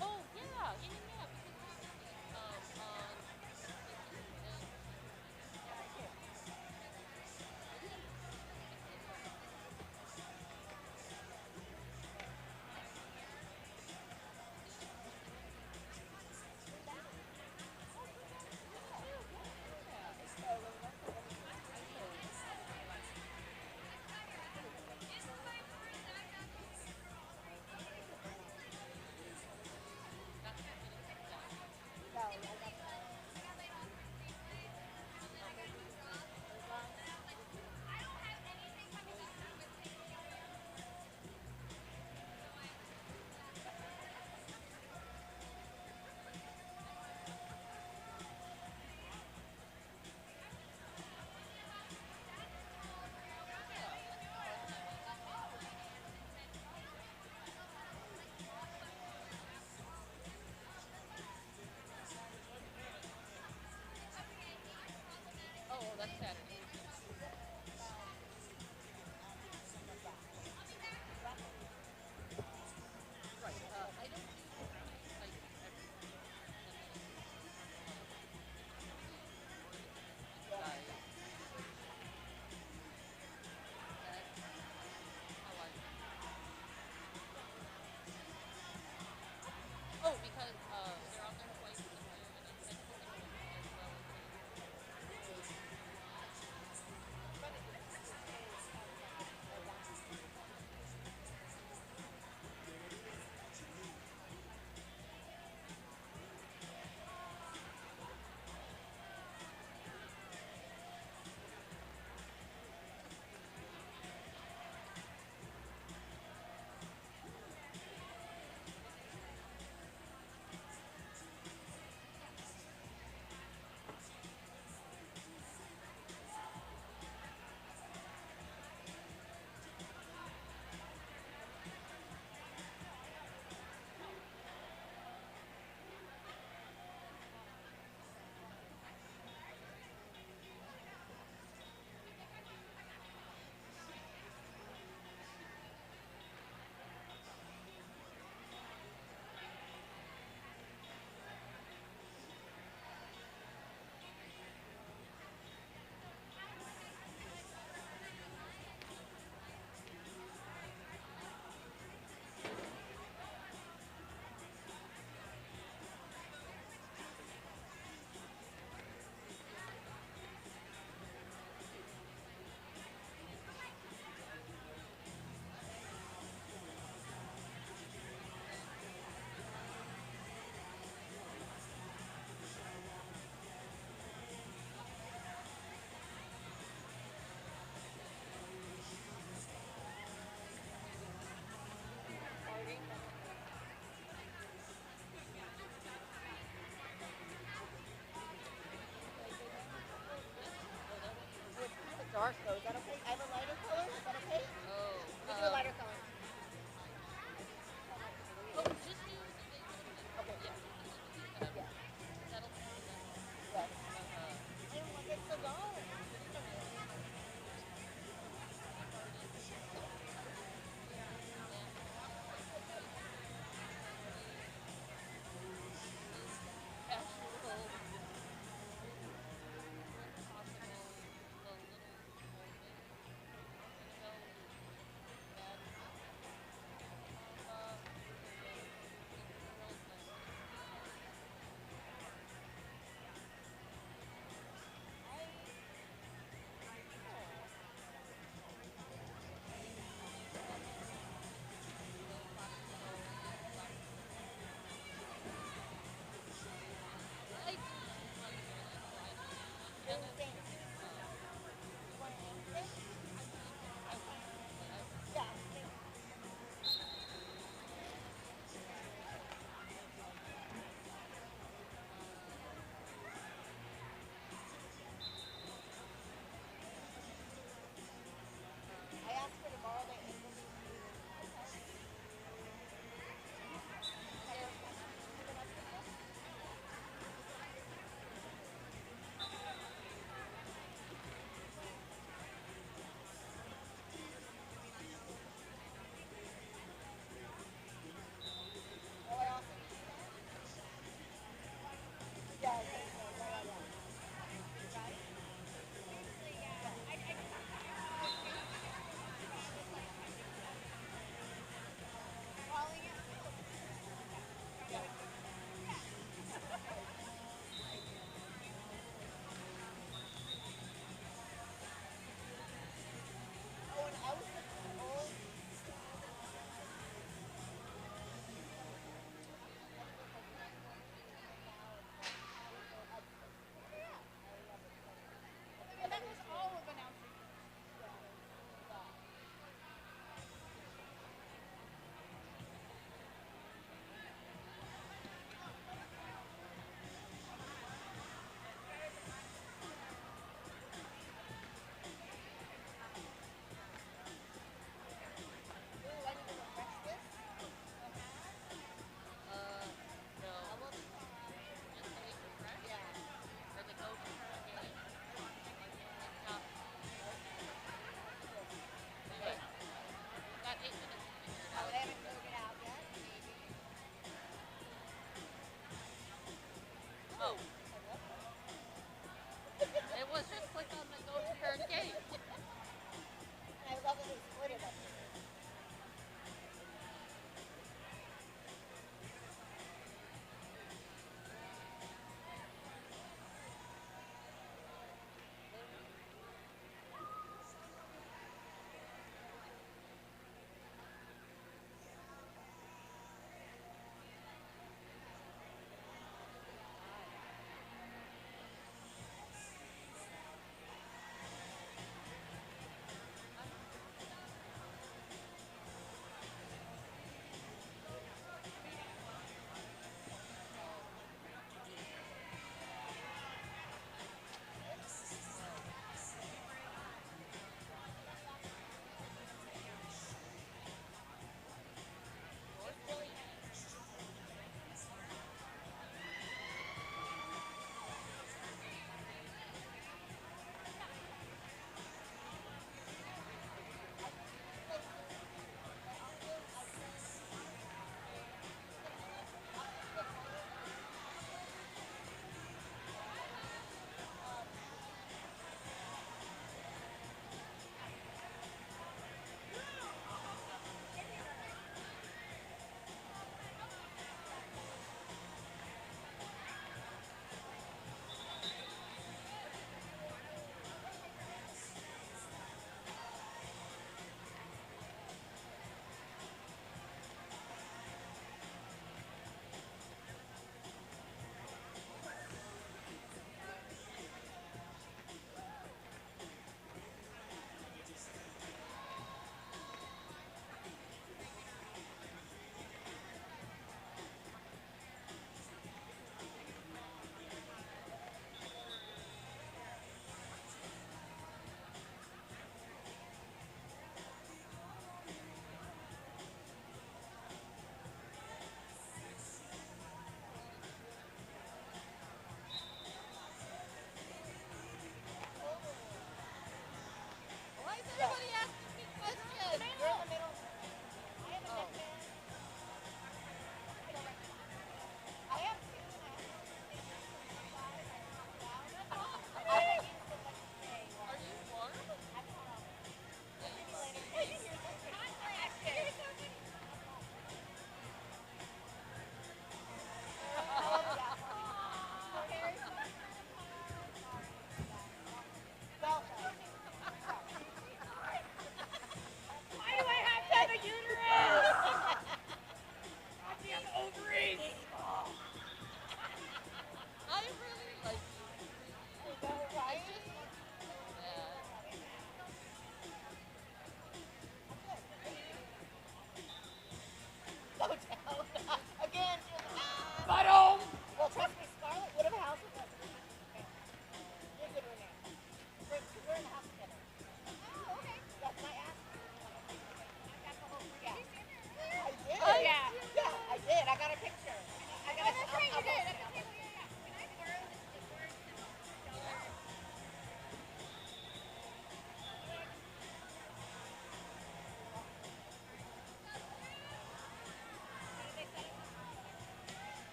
Oh yeah, yeah. Because on oh, that's Saturday. Right. I don't do like every 10 minutes. Guys, that's how I. Oh, because they're out there twice a year, and it's Intermission as well as dark though. Is that okay? I have a lighter color. Is that okay? Oh. We do a lighter color. Oh, just use Okay. yeah. Yeah. That'll Yes. I don't want it so dark.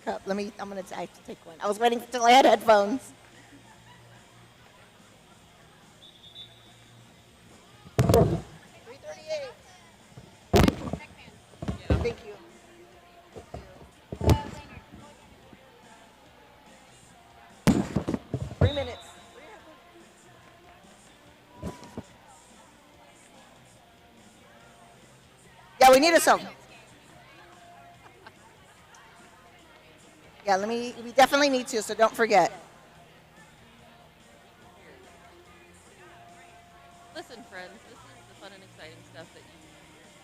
Cup. I have to take one. I was waiting until I had headphones. Thank you. Three minutes. Yeah, we need a song. Yeah, we definitely need to, so don't forget. Listen, friends, this is the fun and exciting stuff that you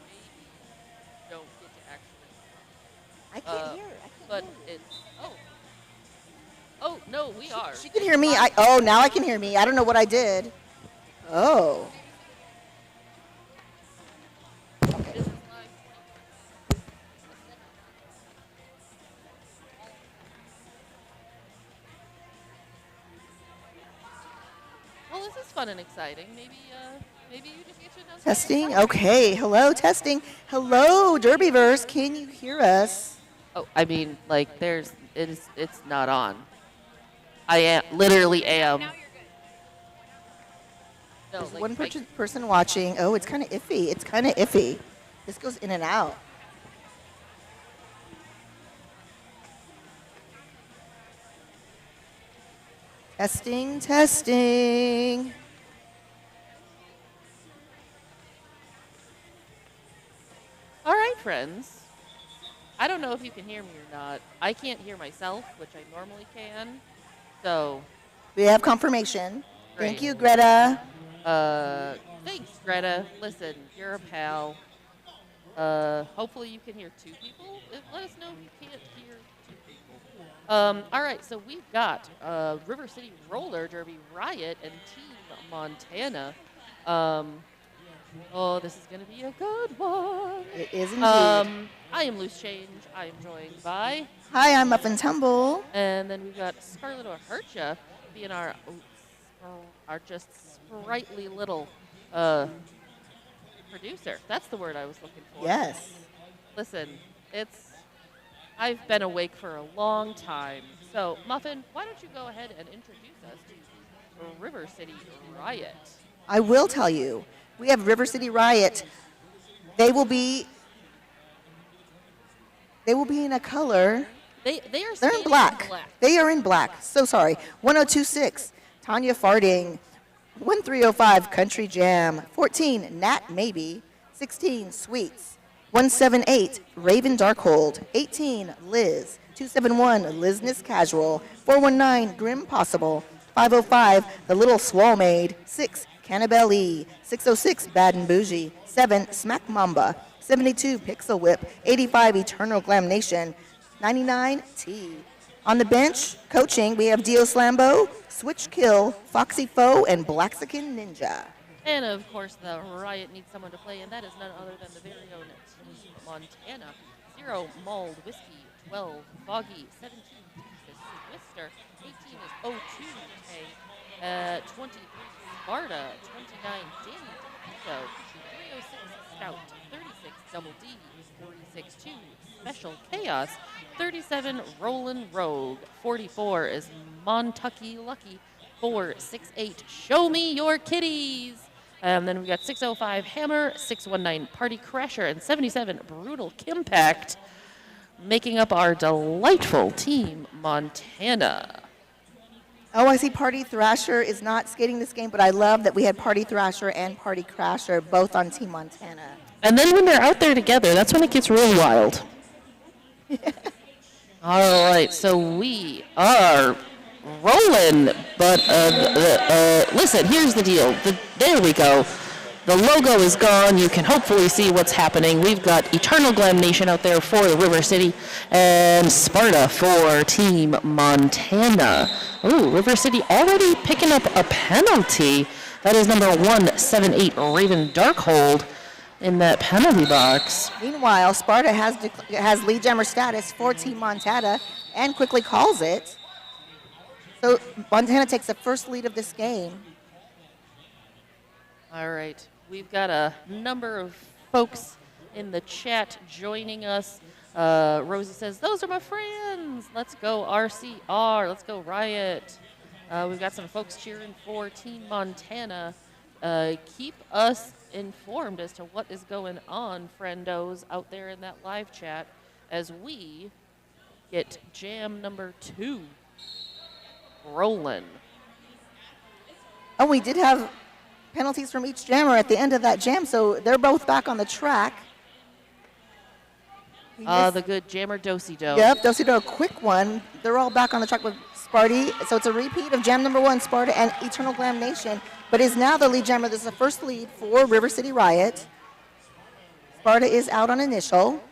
maybe don't get to actually. I can't hear. But it's oh no, we are. She can hear me. Now I can hear me. I don't know what I did. Oh. This is live. Well, this is fun and exciting. Maybe you just get to announce. Testing. Okay. Hello. Testing. Hello, Derbyverse. Can you hear us? Oh, I mean, like, it's not on. I literally am. No, There's like, one person watching. Oh, it's kind of iffy. This goes in and out. Testing. All right, friends. I don't know if you can hear me or not. I can't hear myself, which I normally can. So. We have confirmation. Great. Thank you, Greta. Thanks, Greta. Listen, you're a pal. Hopefully you can hear two people. Let us know if you can't hear two people. All right, so we've got River City Roller Derby Riot and Team Montana. This is going to be a good one. It is indeed. I am Loose Change. I am joined by... Hi, I'm Muffin Tumble. And then we've got Scarlet O'Hurcha being our just sprightly little producer. That's the word I was looking for. Yes. Listen, I've been awake for a long time. So, Muffin, why don't you go ahead and introduce us to River City Riot? I will tell you. We have River City Riot. They will be in a color. They're in black. They are in black. So sorry. 1026, Tanya Farding. 1305, Country Jam. 14, Nat Maybe. 16, Sweets. 178, Raven Darkhold. 18, Liz. 271, Lizness Casual. 419, Grim Possible. 505, The Little Swall Maid. 6, Cannibal E. 606, Bad and Bougie. 7, Smack Mamba. 72, Pixel Whip. 85, Eternal Glam Nation. 99, T. On the bench, coaching, we have Dio Slambo, Switch Kill, Foxy Foe, and Blaxican Ninja. And, of course, the Riot needs someone to play, and that is none other than the very own Team Montana. 0, Mulled Whiskey. 12, Foggy. 17, Texas Twister. 18 is O2 Tank. 23, Sparta. 29, Danny DeVito. 306, Scout. 36, Double D. 46, 2, Special Chaos. 37, Rollin' Rogue. 44 is Montucky Lucky. 468, Show Me Your Kitties. And then we got 605, Hammer. 619, Party Crasher. And 77, Brutal Kimpact, making up our delightful Team Montana. Oh, I see Party Thrasher is not skating this game, but I love that we had Party Thrasher and Party Crasher both on Team Montana. And then when they're out there together, that's when it gets real wild. All right, so we are rolling, but listen, here's the deal. There we go. The logo is gone. You can hopefully see what's happening. We've got Eternal Glam Nation out there for River City and Sparta for Team Montana. Ooh, River City already picking up a penalty. That is number 178, Raven Darkhold, in that penalty box. Meanwhile, Sparta has lead jammer status for Team Montana and quickly calls it. So Montana takes the first lead of this game. All right, we've got a number of folks in the chat joining us. Rosie says, those are my friends. wins. Let's go RCR. Let's go Riot. We've got some folks cheering for Team Montana. Keep us informed as to what is going on, friendos, out there in that live chat as we get jam number 2 rolling. Oh, we did have penalties from each jammer at the end of that jam, so they're both back on the track. The good jammer Dosido. Yep, Dosido, a quick one. They're all back on the track with Sparty. So it's a repeat of jam number 1, Sparta and Eternal Glam Nation, but is now the lead jammer. This is the first lead for River City Riot. Sparta is out on initial.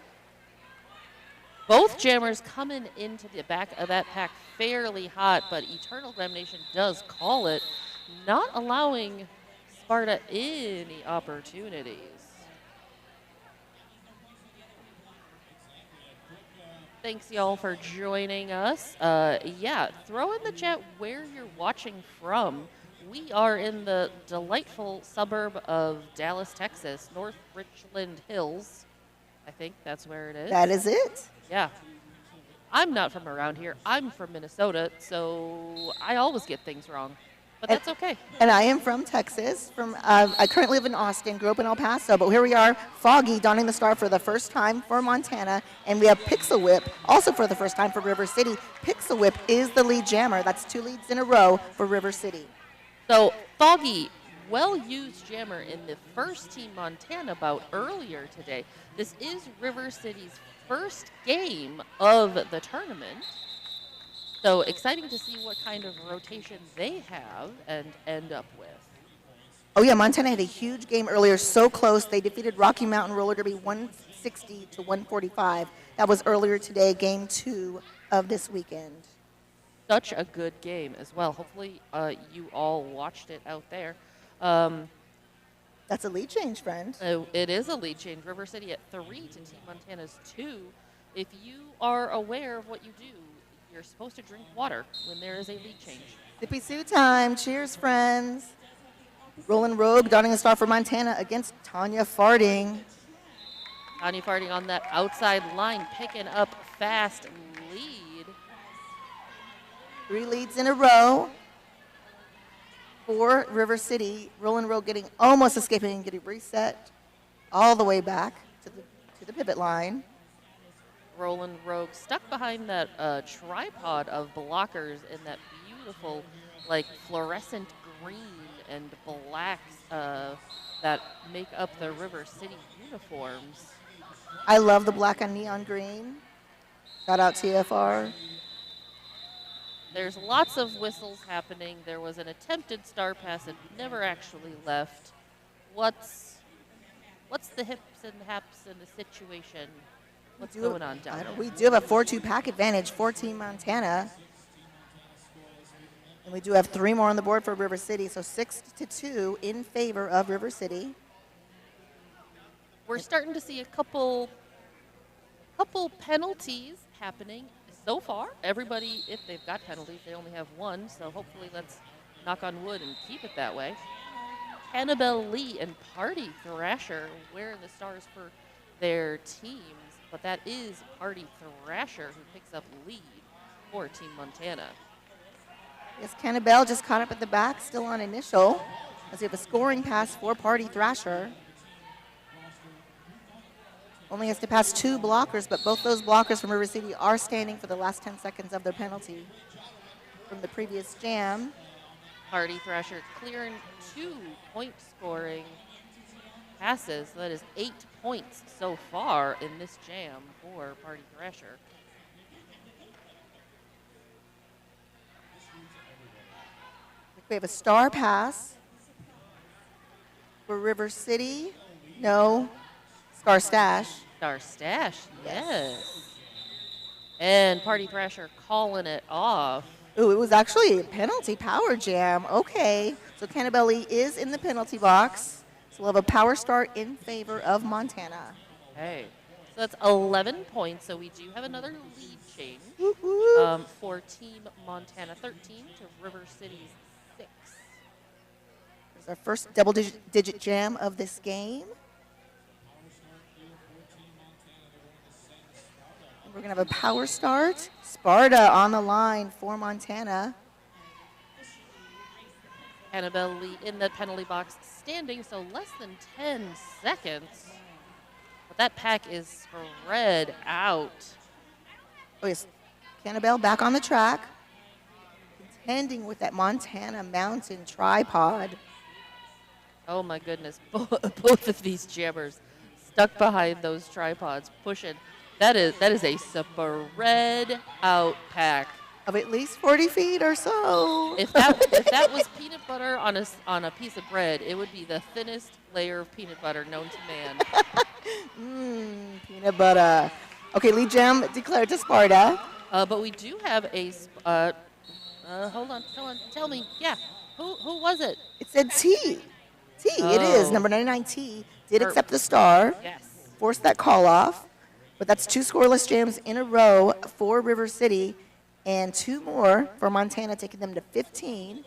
Both jammers coming into the back of that pack fairly hot, but Eternal Glam Nation does call it, not allowing Sparta any opportunities. Thanks, y'all, for joining us. Yeah, throw in the chat where you're watching from. We are in the delightful suburb of Dallas, Texas, North Richland Hills. I think that's where it is. That is it. Yeah. I'm not from around here. I'm from Minnesota, so I always get things wrong. But that's okay. And I am from Texas. I currently live in Austin, grew up in El Paso, but here we are, Foggy donning the star for the first time for Montana, and we have Pixel Whip also for the first time for River City. Pixel Whip is the lead jammer. That's 2 leads in a row for River City. So Foggy, well-used jammer in the first Team Montana bout earlier today. This is River City's first game of the tournament. So exciting to see what kind of rotation they have and end up with. Oh, yeah, Montana had a huge game earlier, so close. They defeated Rocky Mountain Roller Derby 160 to 145. That was earlier today, game 2 of this weekend. Such a good game as well. Hopefully you all watched it out there. That's a lead change, friend. It is a lead change. River City at 3 to Team Montana's 2. If you are aware of what you do, you're supposed to drink water when there is a lead change. Sippy Sue time. Cheers, friends. Roland Rogue donning a star for Montana against Tanya Farding. Tanya Farding on that outside line, picking up fast lead. 3 leads in a row for River City. Roland Rogue almost escaping and getting reset all the way back to the pivot line. Roland Rogue stuck behind that tripod of blockers in that beautiful, like, fluorescent green and blacks that make up the River City uniforms. I love the black and neon green. Shout out TFR. There's lots of whistles happening. There was an attempted star pass that never actually left. What's the hips and haps in the situation? What's going on down there? We do have a 4-2 pack advantage for Team Montana. And we do have 3 more on the board for River City, so 6-2 in favor of River City. We're starting to see a couple penalties happening so far. Everybody, if they've got penalties, they only have 1, so hopefully let's knock on wood and keep it that way. Annabelle Lee and Party Thrasher wearing the stars for their teams, but that is Party Thrasher who picks up lead for Team Montana. Yes, Cannabelle just caught up at the back, still on initial, as we have a scoring pass for Party Thrasher. Only has to pass 2 blockers, but both those blockers from River City are standing for the last 10 seconds of their penalty from the previous jam. Party Thrasher clearing 2 point-scoring passes. So that is 8 points so far in this jam for Party Thrasher. We have a star pass for River City. No. Star Stash. Star Stash, yes. And Party Thrasher calling it off. Ooh, it was actually a penalty power jam. Okay. So Cannabelli is in the penalty box. So we'll have a power start in favor of Montana. Okay. So that's 11 points. So we do have another lead change for Team Montana 13 to River City's 6. There's our first double-digit jam of this game. We're going to have a power start. Sparta on the line for Montana. Annabelle Lee in the penalty box standing, so less than 10 seconds. But that pack is spread out. Oh, yes. Annabelle back on the track. Contending with that Montana Mountain tripod. Oh my goodness, both of these jammers stuck behind those tripods, pushing. That is a spread out pack. Of at least 40 feet or so. If that was peanut butter on a piece of bread, it would be the thinnest layer of peanut butter known to man. Peanut butter. Okay, lead jam declared to Sparta. But we do have a. Hold on. Tell me. Yeah. Who was it? It said T. It is. Number 99 T did accept the star. Yes. Forced that call off. But that's 2 scoreless jams in a row for River City. And 2 more for Montana, taking them to 15.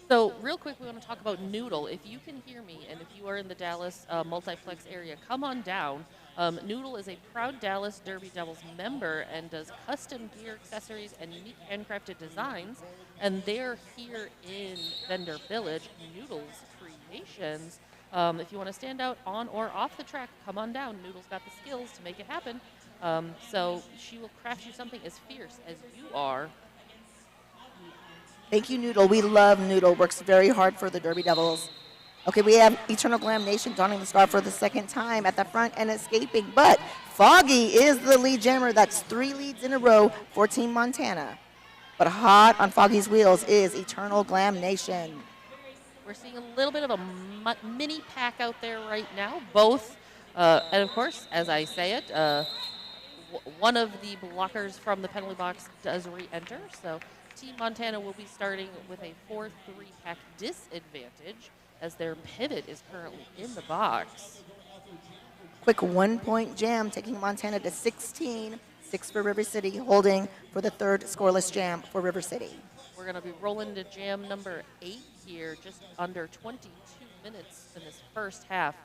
So real quick, we want to talk about Noodle. If you can hear me, and if you are in the Dallas multiplex area, come on down. Noodle is a proud Dallas Derby Devils member and does custom gear, accessories, and unique handcrafted designs. And they're here in Vendor Village, Noodle's Creations. If you want to stand out on or off the track, come on down. Noodle's got the skills to make it happen. So she will craft you something as fierce as you are. Thank you, Noodle. We love Noodle. Works very hard for the Derby Devils. Okay, we have Eternal Glam Nation donning the star for the second time at the front and escaping. But Foggy is the lead jammer. That's 3 leads in a row for Team Montana. But hot on Foggy's wheels is Eternal Glam Nation. We're seeing a little bit of a mini pack out there right now. Both, and of course, as I say it, one of the blockers from the penalty box does re-enter. So Team Montana will be starting with a 4-3 pack disadvantage as their pivot is currently in the box. Quick 1-point jam taking Montana to 16. 6 for River City, holding for the 3rd scoreless jam for River City. We're going to be rolling to jam number 8 here, just under 22 minutes in this first half.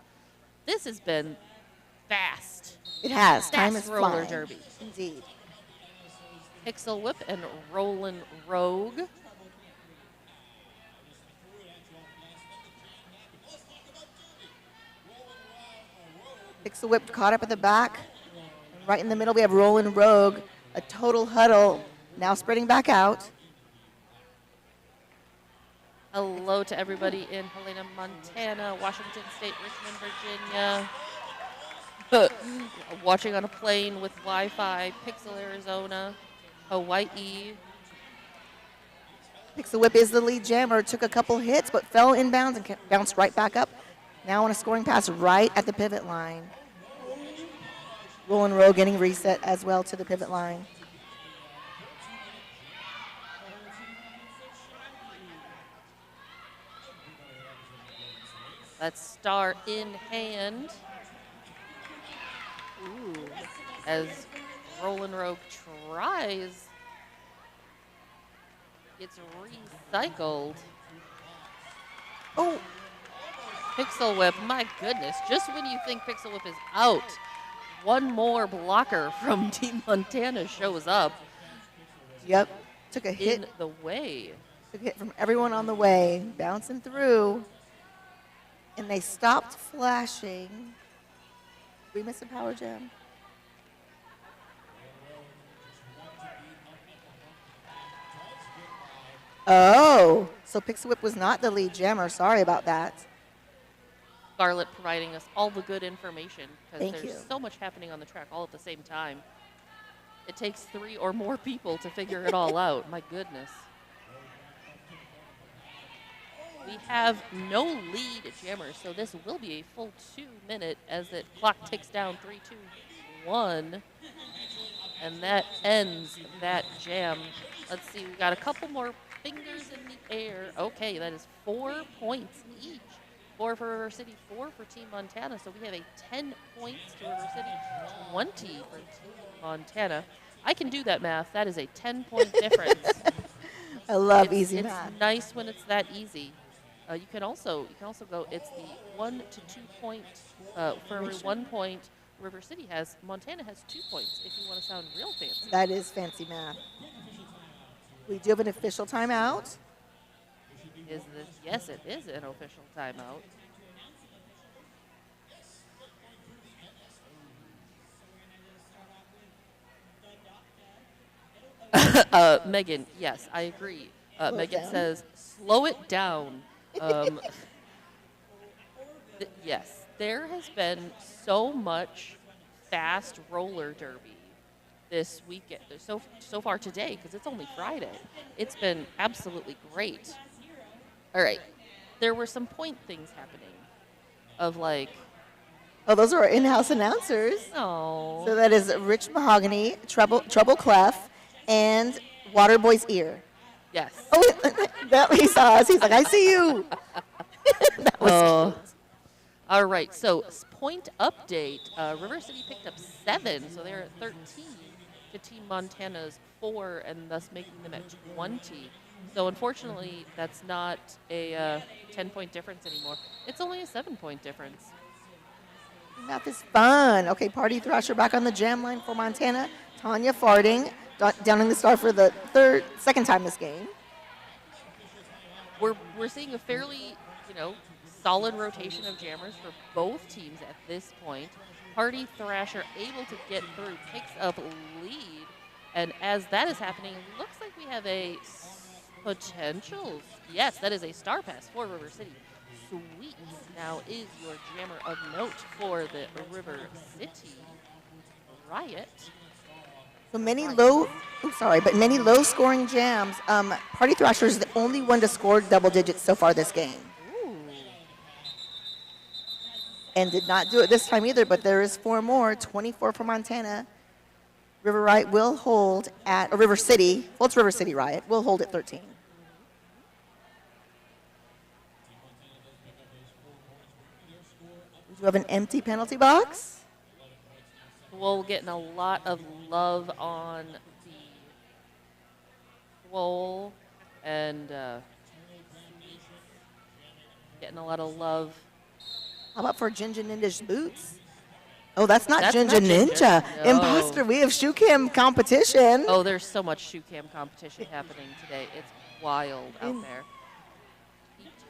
This has been fast. It has. Fast Time is roller flying. derby. Indeed. Pixel Whip and Rollin' Rogue. Pixel Whip caught up at the back. And right in the middle, we have Rollin' Rogue, a total huddle, now spreading back out. Hello to everybody in Helena, Montana, Washington State, Richmond, Virginia. Watching on a plane with Wi-Fi, Pixel, Arizona, Hawaii. Pixel Whip is the lead jammer. Took a couple hits, but fell inbounds and bounced right back up. Now on a scoring pass right at the pivot line. Rollin' Rogue getting reset as well to the pivot line. That's star in hand. Ooh, as Rollin' Rogue tries. It's recycled. Oh. Pixel Whip, my goodness. Just when you think Pixel Whip is out, one more blocker from Team Montana shows up. Yep. Took a hit. In the way. Took a hit from everyone on the way. Bouncing through. And they stopped flashing. Did we miss a power jam? Oh, so Pixel Whip was not the lead jammer. Sorry about that. Scarlett providing us all the good information because Thank there's you. so much happening on the track all at the same time. It takes 3 or more people to figure it all out. My goodness. We have no lead jammers, so this will be a full 2-minute as the clock ticks down 3, 2, 1. And that ends that jam. Let's see, we got a couple more fingers in the air. Okay, that is 4 points each. 4 for River City, 4 for Team Montana. So we have a 10 points to River City, 20 for Team Montana. I can do that math. That is a 10-point difference. I love easy math. It's nice when it's that easy. You can also go. It's the 1 to 2 point for every 1 point River City has. Montana has 2 points, if you want to sound real fancy. That is fancy math. We do have an official timeout. Is this? Yes, it is an official timeout. Megan, yes, I agree. Megan down. says, slow it down. Yes, there has been so much fast roller derby this weekend, so far today, because it's only Friday. It's been absolutely great. All right, there were some point things happening of like, Oh, those are our in-house announcers. oh, So that is Rich Mahogany, Treble Clef, and Waterboy's Ear. yes. Oh, that he saw us. He's like, I see you. That was cute. All right, so point update. River City picked up 7, so they're at 13 to Team Montana's 4, and thus making them at 20. So unfortunately, that's not a 10-point difference anymore. It's only a 7-point difference. Math is fun. Okay, Party Thrasher back on the jam line for Montana. Tanya Farding downing the star for the second time this game. We're seeing a fairly, solid rotation of jammers for both teams at this point. Party Thrasher able to get through, picks up lead, and as that is happening, looks like we have a potential. Yes, that is a star pass for River City. Sweet now is your jammer of note for the River City Riot. So many many low-scoring jams. Party Thrasher is the only one to score double digits so far this game. Ooh. And did not do it this time either, but there is 4 more, 24 for Montana. River Riot will hold at, or River City, well, it's River City Riot, will hold at 13. We do have an empty penalty box. We're getting a lot of love on the roll and getting a lot of love. How about for Ginger Ninja's boots? Oh, that's not That's Ginger not Ginger. Ninja. No. Imposter, we have shoe cam competition. Oh, there's so much shoe cam competition happening today. It's wild out there.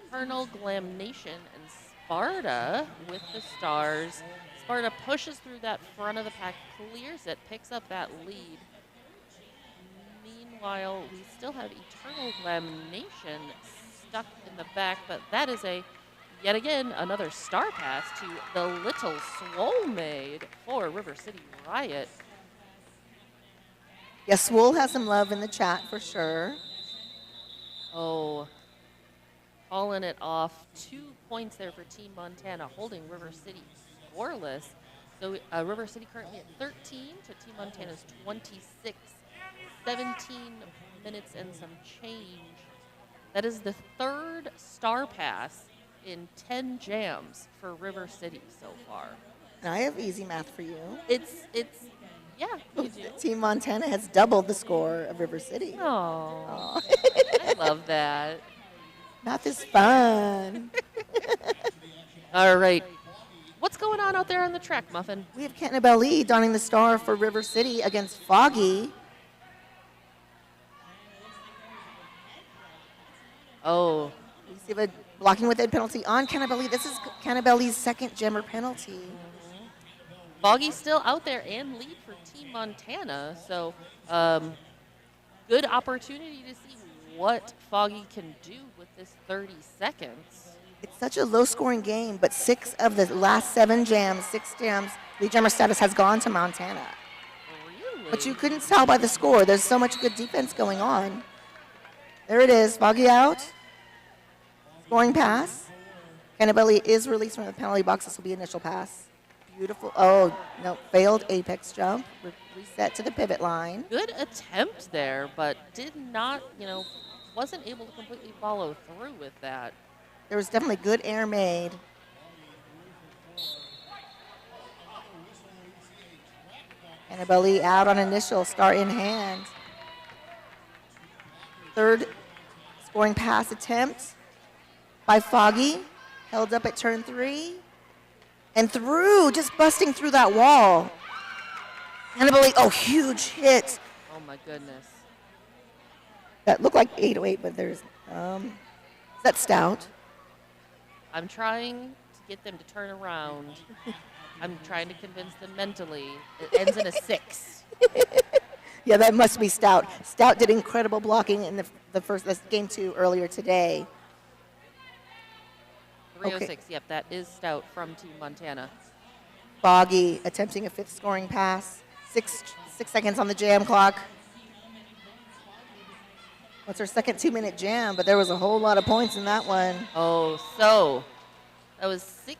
Eternal Glam Nation and Sparta with the stars. Sparta pushes through that front of the pack, clears it, picks up that lead. Meanwhile, we still have Eternal Glam Nation stuck in the back, but that is yet again another star pass to the Little Swole Maid for River City Riot. Yes, Swole has some love in the chat for sure. Oh, calling it off. 2 points there for Team Montana, holding River City scoreless. So River City currently at 13 to Team Montana's 26. 17 minutes and some change. That is the 3rd star pass in 10 jams for River City so far. And I have easy math for you. Yeah, you do. Team Montana has doubled the score of River City. Oh, I love that. Math is fun. All right. What's going on out there on the track, Muffin? We have Cantabelle Lee donning the star for River City against Foggy. Oh. We see a blocking with head penalty on Cantabelle Lee. This is Cantabelle Lee's 2nd jammer penalty. Foggy's still out there and lead for Team Montana, so good opportunity to see what Foggy can do with this 30 seconds. It's such a low-scoring game, but 6 of the last 7 jams, 6 jams, the jammer status has gone to Montana. Really? But you couldn't tell by the score. There's so much good defense going on. There it is. Foggy out. Scoring pass. Cantabelle Lee is released from the penalty box. This will be initial pass. Beautiful. Oh, no. Failed apex jump. Reset to the pivot line. Good attempt there, but did not, wasn't able to completely follow through with that. There was definitely good air made. Cantabelle Lee out on initial, start in hand. 3rd scoring pass attempt by Foggy. Held up at turn 3. and through, just busting through that wall. Hannibal, oh, huge hit. Oh my goodness. That looked like 808, but there's, is that Stout? I'm trying to get them to turn around. I'm trying to convince them mentally. It ends in a 6. Yeah, that must be Stout. Stout did incredible blocking in the first game 2 earlier today. 306. Okay. Yep, that is Stout from Team Montana. Foggy attempting a 5th scoring pass. 6 seconds on the jam clock. What's our second 2-minute jam? But there was a whole lot of points in that one. Oh, so that was 16.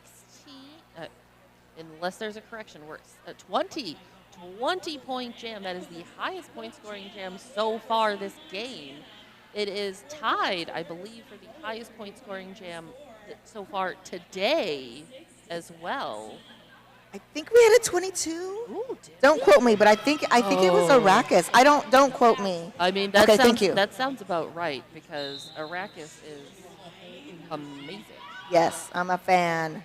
Unless there's a correction, we're a 20-point jam. That is the highest point-scoring jam so far this game. It is tied, I believe, for the highest point-scoring jam so far today as well. I think we had a 22. Ooh, don't quote me, but I think it was Arrakis. Don't quote me. I mean, okay, thank you. That sounds about right because Arrakis is amazing. Yes, I'm a fan.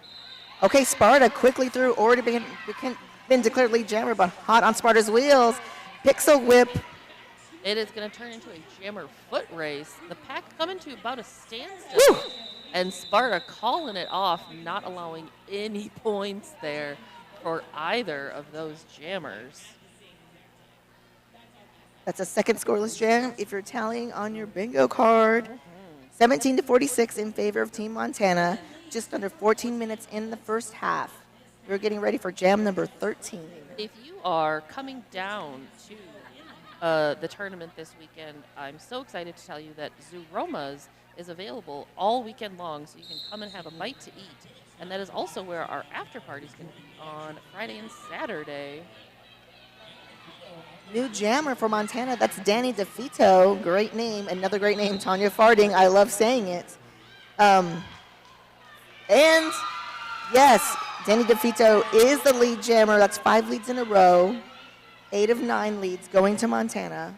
Okay, Sparta quickly through, already been declared lead jammer, but hot on Sparta's wheels. Pixel whip. It is going to turn into a jammer foot race. The pack coming to about a standstill. Woo! And Sparta calling it off, not allowing any points there for either of those jammers. That's a second scoreless jam if you're tallying on your bingo card. 17-46 in favor of Team Montana. Just under 14 minutes in the first half. We're getting ready for jam number 13. If you are coming down to the tournament this weekend, I'm so excited to tell you that Zuroma's is available all weekend long, so you can come and have a bite to eat. And that is also where our after party is going to be on Friday and Saturday. New jammer for Montana, that's Danny DeFito. Great name, another great name, Tanya Farding. I love saying it. And yes, Danny DeFito is the lead jammer. That's 5 leads in a row. 8 of 9 leads going to Montana.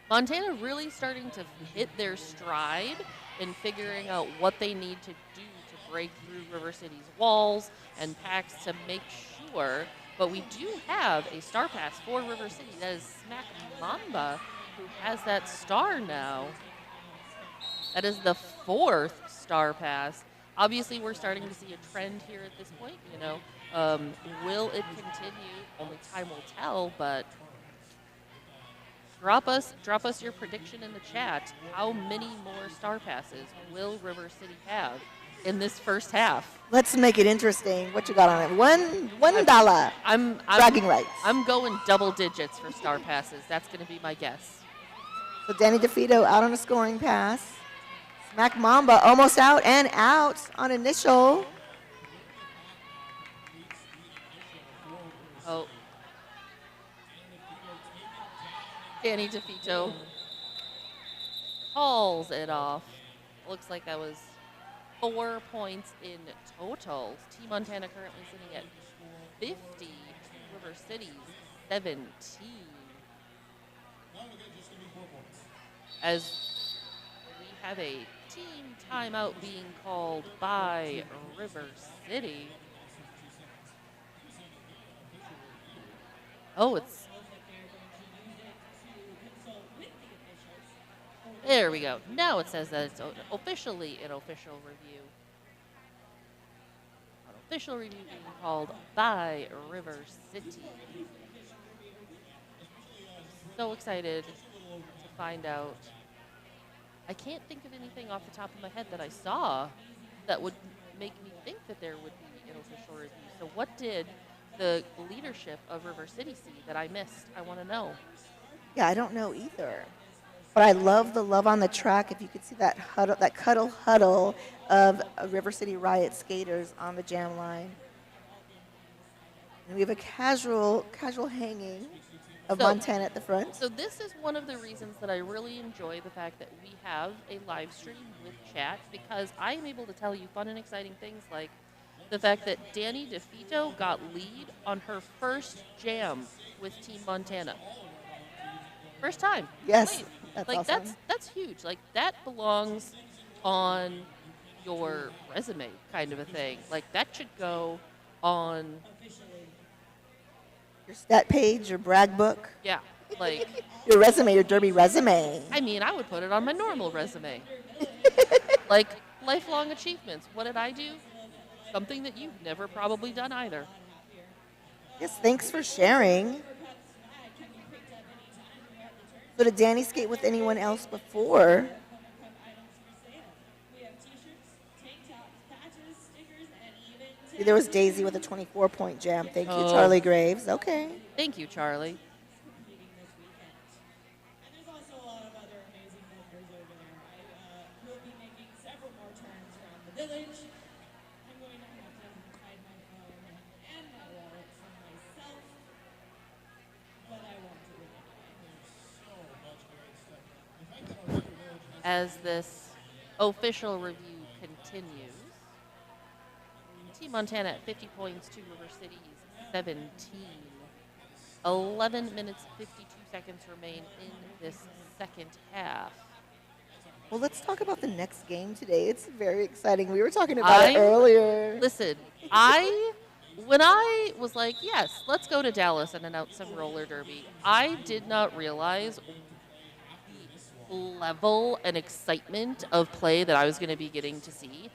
Montana really starting to hit their stride in figuring out what they need to do to break through River City's walls and packs to make sure. But we do have a star pass for River City. That is Smack Mamba, who has that star now. That is the 4th star pass. Obviously, we're starting to see a trend here at this point. Will it continue? Only time will tell. But drop us your prediction in the chat. How many more star passes will River City have in this first half? Let's make it interesting. What you got on it? $1. I'm bragging rights. I'm going double digits for star passes. That's going to be my guess. So Danny DeFito out on a scoring pass. Smack Mamba almost out and out on initial. Oh. Danny DeFito calls it off. Looks like that was 4 points in total. Team Montana currently sitting at 50. River City's 17. As we have a team timeout being called by River City. Oh, it's... There we go. Now it says that it's officially an official review. An official review being called by River City. So excited to find out. I can't think of anything off the top of my head that I saw that would make me think that there would be an official review. So what did the leadership of River City see that I missed? I want to know. Yeah, I don't know either. But I love the love on the track. If you could see that huddle, that huddle of River City Riot skaters on the jam line. And we have a casual hanging of Montana at the front. So this is one of the reasons that I really enjoy the fact that we have a live stream with chat, because I am able to tell you fun and exciting things like the fact that Danny DeFito got lead on her first jam with Team Montana. First time. Yes, that's like awesome. that's huge. Like that belongs on your resume, kind of a thing. Like that should go on, Your stat page, your brag book, yeah, like, your resume, your Derby resume. I mean, I would put it on my normal resume. Like, lifelong achievements. What did I do? Something that you've never probably done either. Yes, thanks for sharing. So did Danny skate with anyone else before? See, there was Daisy with a 24-point jam. Thank you, Oh. Charlie Graves. Okay. Thank you, Charlie. There's also a lot of other amazing builders over there. I will be making several more turns around the village. I'm going to have to hide my phone and my wallet from myself, but I won't do it anyway. As this official review continues, Team Montana at 50 points to River City's 17. 11 minutes, 52 seconds remain in this second half. Well, let's talk about the next game today. It's very exciting. We were talking about it earlier. Listen, when I was like, yes, let's go to Dallas and announce some roller derby, I did not realize the level and excitement of play that I was going to be getting to see.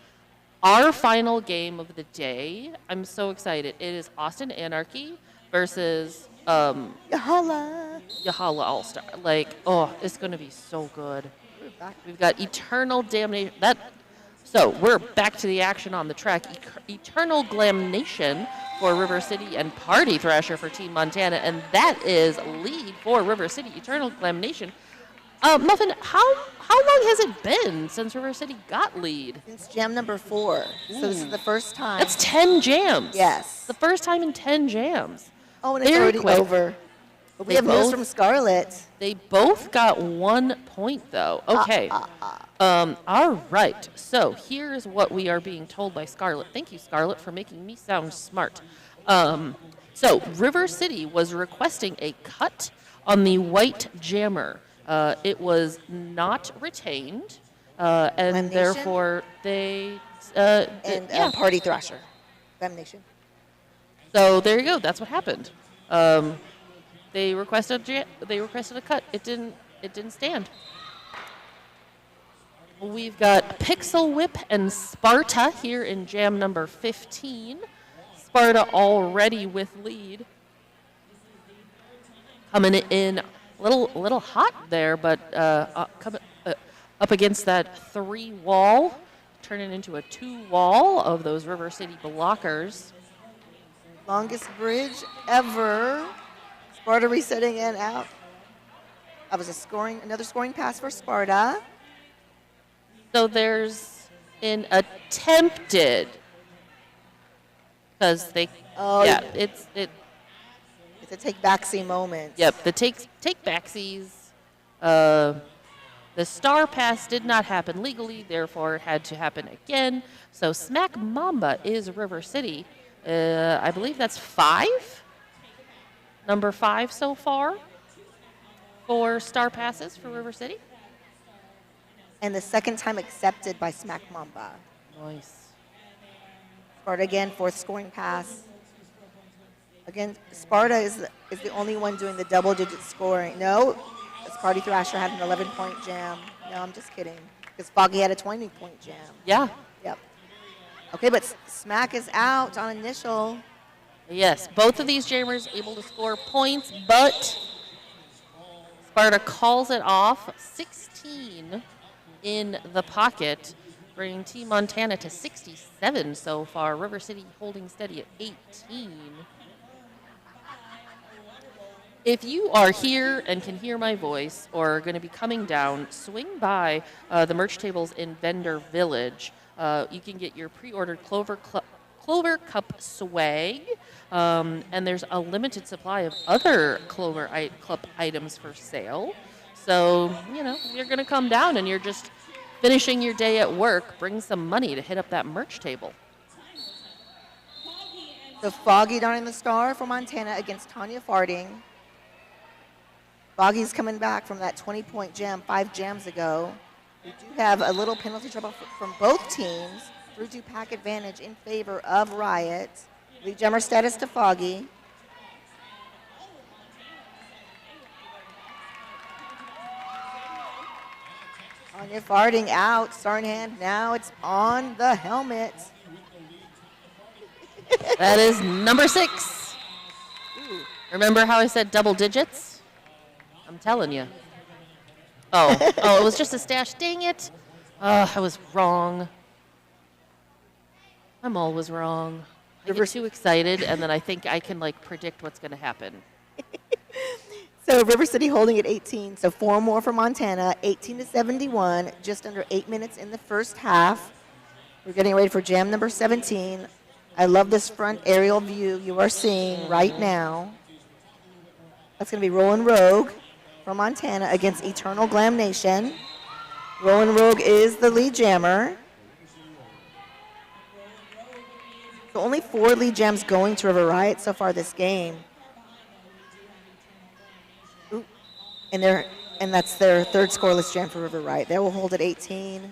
Our final game of the day, I'm so excited. It is Austin Anarchy versus Yahala. Yahala All-Star. Like, oh, it's going to be so good. We've got Eternal Damnation. So we're back to the action on the track. Eternal Glamnation for River City and Party Thrasher for Team Montana. And that is lead for River City. Eternal Glamnation. Muffin, how long has it been since River City got lead? Since jam number 4. So this is the first time. That's 10 jams. Yes. The first time in 10 jams. Oh, and it's Very already quick. over. But we They have news both- from Scarlett. They both got 1 point, though. Okay. All right. So here's what we are being told by Scarlett. Thank you, Scarlett, for making me sound smart. So River City was requesting a cut on the white jammer. It was not retained, and Glamnation? therefore they And Party Thrasher. Glamnation. So there you go. That's what happened. They requested a cut. It didn't stand. We've got Pixel Whip and Sparta here in jam number 15. Sparta already with lead. Coming in a little hot there, but coming up against that 3 wall, turning into a 2 wall of those River City blockers. Longest bridge ever. Sparta resetting and out. That was another scoring pass for Sparta. So there's an attempted, because they, it's a take backseat moment. Yep, the take backsies. The star pass did not happen legally, therefore it had to happen again. So Smack Mamba is River City. I believe that's 5. Number 5 so far for star passes for River City. And the second time accepted by Smack Mamba. Nice. Sparta again, 4th scoring pass. Again, Sparta is the only one doing the double-digit scoring. No, Party Thrasher had an 11-point jam. No, I'm just kidding. Because Foggy had a 20-point jam. Yeah. Yep. Okay, but Smack is out on initial. Yes, both of these jammers able to score points, but Sparta calls it off. 16 in the pocket, bringing Team Montana to 67 so far. River City holding steady at 18. If you are here and can hear my voice or are going to be coming down, swing by the merch tables in Vendor Village. You can get your pre-ordered Clover Cup swag, and there's a limited supply of other Clover Cup items for sale. So, if you're going to come down and you're just finishing your day at work, bring some money to hit up that merch table. The Foggy darting the star for Montana against Tanya Farding. Foggy's coming back from that 20-point jam 5 jams ago. We do have a little penalty trouble from both teams. 3-2 pack advantage in favor of Riot. Lead jammer status to Foggy. Tanya Farding out. Sarnhand, now it's on the helmet. That is number 6. Remember how I said double digits? I'm telling you. Oh, it was just a stash. Dang it. I was wrong. I'm always wrong. I get too excited, and then I think I can, like, predict what's going to happen. So River City holding at 18. So 4 more for Montana, 18-71, just under 8 minutes in the first half. We're getting ready for jam number 17. I love this front aerial view you are seeing right now. That's going to be Roland Rogue from Montana against Eternal Glam Nation. Roland Rogue is the lead jammer. So only 4 lead jams going to River Riot so far this game. Ooh. And that's their 3rd scoreless jam for River Riot. They will hold at 18.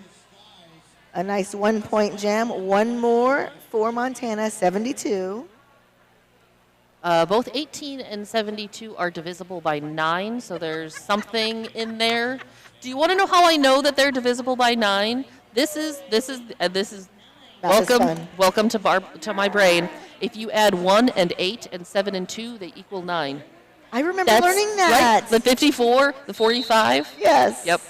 A nice 1-point jam. 1 more for Montana, 72. Both 18 and 72 are divisible by 9, so there's something in there. Do you want to know how I know that they're divisible by 9? This is welcome to my brain. If you add 1 and 8 and 7 and 2, they equal 9. I remember learning that. Right? The 54, the 45. Yes. Yep.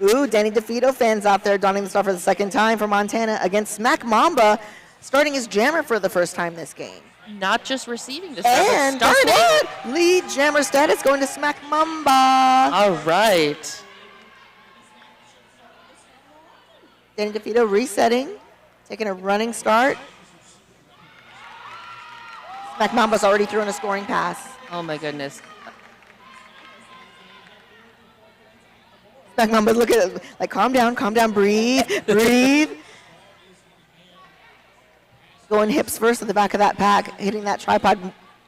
Ooh, Danny DeFito fans out there donning the star for the 2nd time for Montana against Smack Mamba, starting as jammer for the first time this game. Not just receiving the star, and but starting. Guess what? Lead jammer status going to Smack Mamba. All right. Danny DeFito resetting, taking a running start. Smack Mamba's already thrown a scoring pass. Oh my goodness. Smack Mamba, look at it, like calm down, breathe, breathe. Going hips first at the back of that pack, hitting that tripod,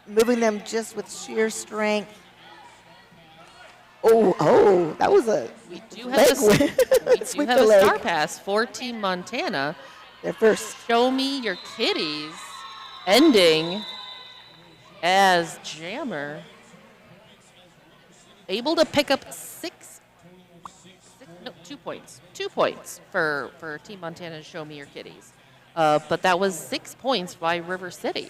moving them just with sheer strength. Oh, that was a We do have a star pass for Team Montana. Their first. Show me your kitties. Ending as jammer. Able to pick up 2 points. 2 points for Team Montana's Show Me Your Kitties. But that was 6 points by River City.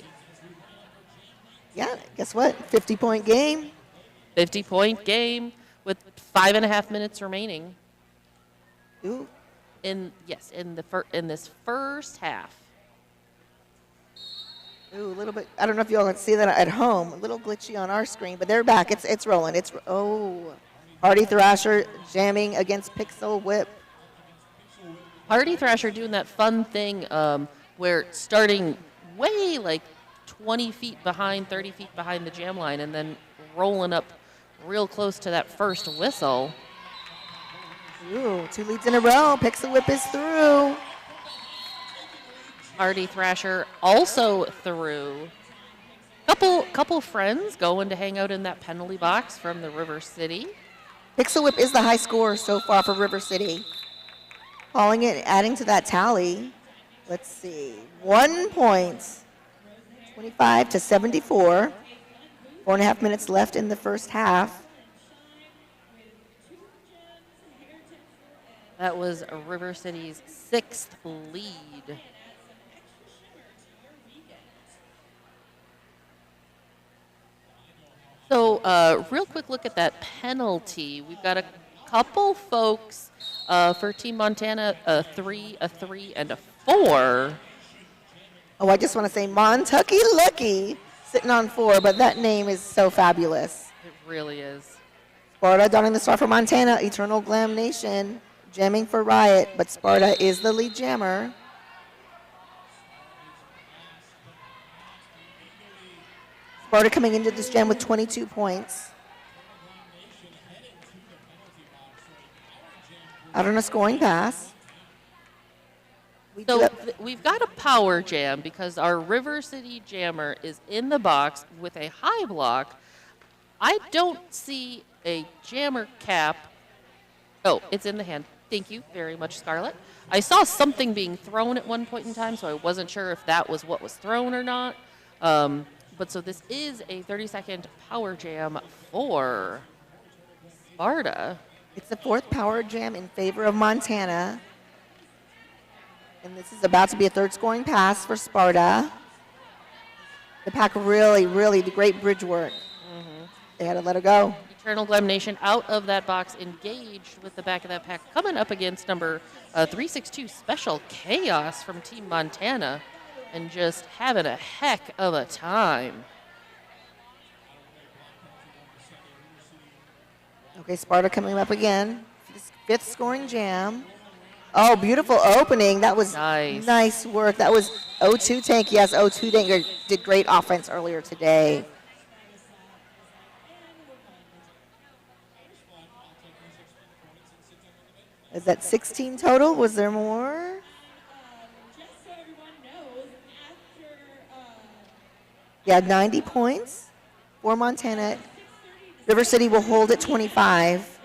Yeah, guess what? 50-point game. 50-point game with 5.5 minutes remaining. Ooh. In this first half. Ooh, a little bit. I don't know if y'all can see that at home. A little glitchy on our screen, but they're back. It's rolling. Hardy Thrasher jamming against Pixel Whip. Hardy Thrasher doing that fun thing where starting way like 20 feet behind, 30 feet behind the jam line, and then rolling up real close to that first whistle. Ooh, 2 leads in a row. Pixel Whip is through. Hardy Thrasher also through. Couple friends going to hang out in that penalty box from the River City. Pixel Whip is the high scorer so far for River City. Calling it, adding to that tally. Let's see. 1 point. 25-74. 4.5 minutes left in the first half. That was River City's 6th lead. So, real quick look at that penalty. We've got a couple folks for Team Montana, a 3, and a 4. Oh, I just want to say Montucky Lucky sitting on 4, but that name is so fabulous. It really is. Sparta donning the star for Montana, Eternal Glam Nation, jamming for Riot, but Sparta is the lead jammer. Sparta coming into this jam with 22 points. Out on a scoring pass. We've got a power jam because our River City jammer is in the box with a high block. I don't see a jammer cap. Oh, it's in the hand. Thank you very much, Scarlett. I saw something being thrown at one point in time, so I wasn't sure if that was what was thrown or not. But so this is a 30-second power jam for Sparta. It's the fourth power jam in favor of Montana. And this is about to be a third scoring pass for Sparta. The pack really did great bridge work. They had to let it go. Eternal Glam Nation out of that box, engaged with the back of that pack, coming up against number 362 Special Chaos from Team Montana, and just having a heck of a time. Okay, Sparta coming up again. Fifth scoring jam. Oh, beautiful opening. That was nice work. That was O2 Tank. Yes, O2 Tank did great offense earlier today. Is that 16 total? Was there more? Just so everyone knows, after Yeah, 90 points for Montana. River City will hold at 25.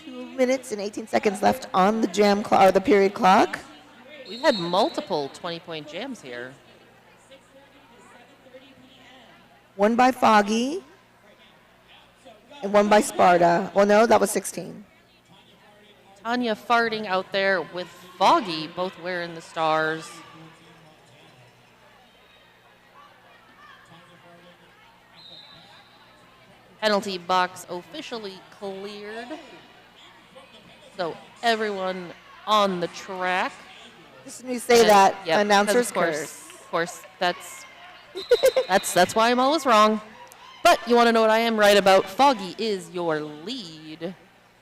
2 minutes and 18 seconds left on the jam clock or the period clock. We've had multiple 20-point jams here. One by Foggy and one by Sparta. Well, no, that was 16. Tanya Farting out there with Foggy, both wearing the stars. Penalty box officially cleared. So everyone on the track. Listen to me say And, that, yep, announcers because curse. Of course, that's why I'm always wrong. But you want to know what I am right about? Foggy is your lead.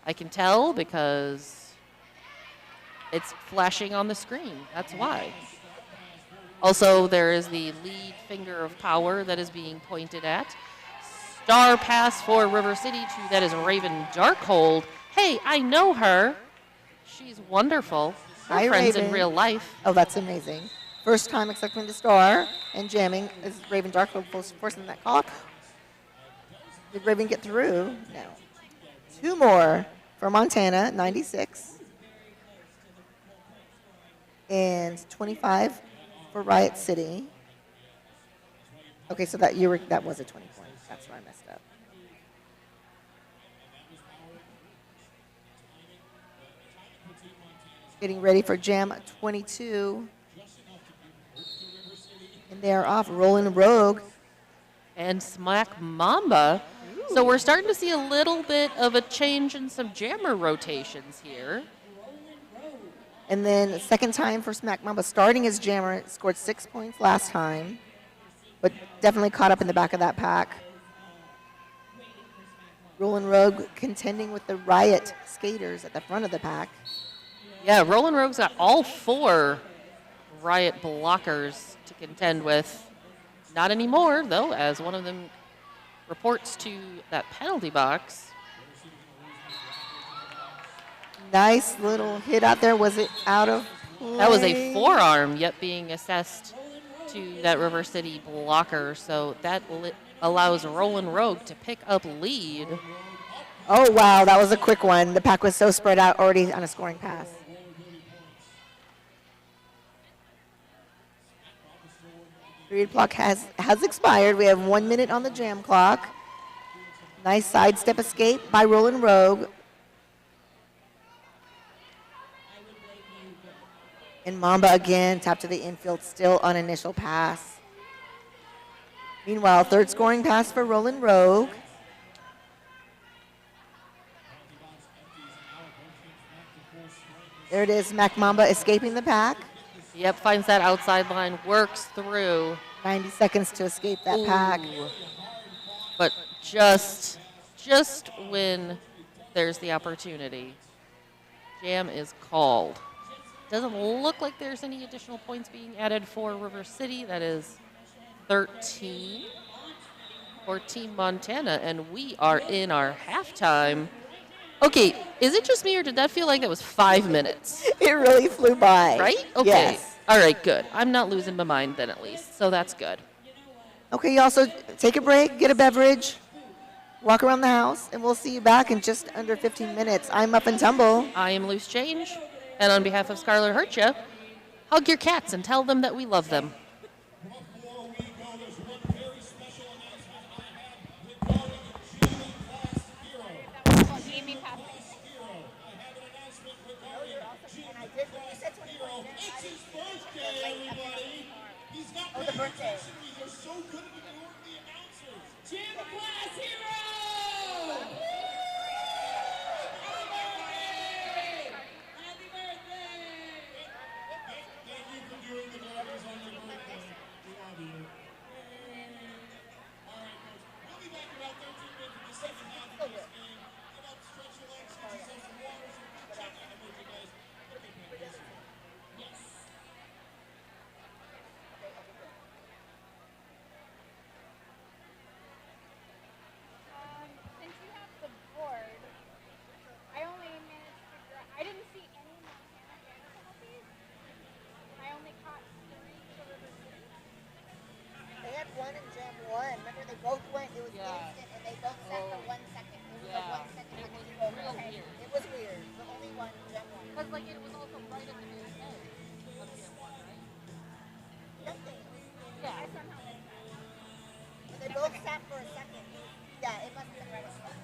I can tell because it's flashing on the screen. That's why. Also, there is the lead finger of power that is being pointed at. Star pass for River City to that is Raven Darkhold. Hey, I know her. She's wonderful. We're Hi, friends Raven. in real life. Oh, that's amazing. First time accepting the star and jamming is Raven Darkhold forcing that clock. Did Raven get through? No. Two more for Montana, 96. And 25 for Riot City. Okay, so that was a 20 point. That's where I messed up. Getting ready for Jam 22. And they are off. Rolling Rogue. And Smack Mamba. So we're starting to see a little bit of a change in some jammer rotations here. And then second time for Smack Mamba starting as jammer. Scored 6 points last time. But definitely caught up in the back of that pack. Rolling Rogue contending with the Riot skaters at the front of the pack. Yeah, Roland Rogue's got all 4 Riot blockers to contend with. Not anymore, though, as one of them reports to that penalty box. Nice little hit out there. Was it out of play? That was a forearm, yet being assessed to that River City blocker. So that allows Roland Rogue to pick up lead. Oh, wow, that was a quick one. The pack was so spread out already on a scoring pass. Period clock has expired. We have 1 minute on the jam clock. Nice sidestep escape by Roland Rogue. And Mamba again, tap to the infield, still on initial pass. Meanwhile, third scoring pass for Roland Rogue. There it is, Mac Mamba escaping the pack. Yep, finds that outside line, works through. 90 seconds to escape that pack. But just when there's the opportunity, jam is called. Doesn't look like there's any additional points being added for River City. That is 13 for Team Montana, and we are in our halftime. Okay, is it just me, or did that feel like that was 5 minutes? It really flew by. Right? Okay. Yes. All right, good. I'm not losing my mind then, at least, so that's good. Okay, you also take a break, get a beverage, walk around the house, and we'll see you back in just under 15 minutes. I'm Up and Tumble. I am Loose Change, and on behalf of Scarlet Hurtya, Hug your cats and tell them that we love them. Before we go, there's one very special announcement I have regarding Jamie Class Hero. Jamie Class Hero. I have an announcement regarding Jamie Class Hero. It's his birthday, everybody. He's not paying attention. You're so good at ignoring the announcers. Gym Class Hero! Happy birthday! Thank you for doing the burgers on your birthday. We love you. All right, folks. We'll be back in about 13 minutes for the second half of this game. Get up, stretch your legs, get yourself some water, some food, check out the merchandise. Yes. Since you have the board, I only managed to figure out, I didn't see any Montana dance penalties. I only caught 3 for River City. They had one in Jam 1. Remember, they both went, it was instant, and they both sat for 1 second. It was a 1 second It was penalty. real weird. It was weird. The only one in Jam 1. Because, like, it was also right at the very end of Jam 1, right? Nothing. Yeah. I somehow missed that. But they both sat for a second. Yeah, it must have been right at the end.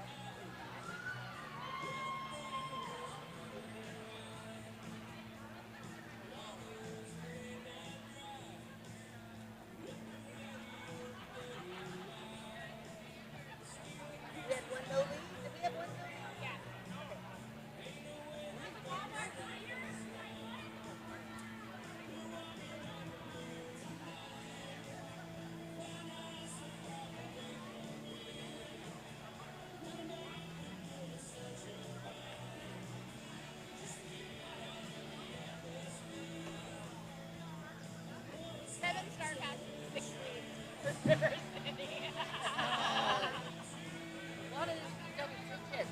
We had one no lead. Did we have one no lead? Yeah. Seven star pass, 6 leads. River City. A lot of these double kids.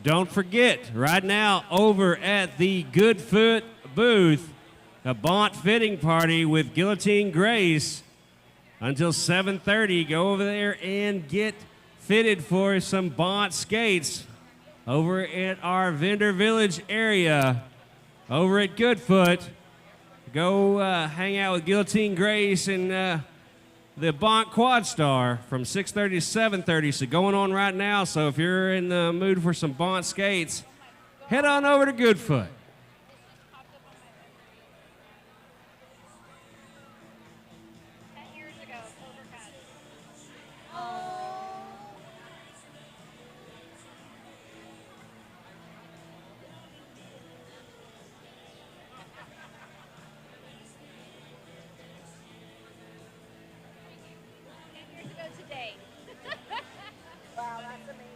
Don't forget, right now over at the Goodfoot booth, a Bont fitting party with Guillotine Grace until 7:30. Go over there and get fitted for some Bont skates over at our Vendor Village area over at Goodfoot. Go hang out with Guillotine Grace and the Bont Quad Star from 6:30 to 7:30. So going on right now. So if you're in the mood for some Bont skates, head on over to Goodfoot. 10 years ago, Clover Cup. Years ago today. Wow, that's amazing.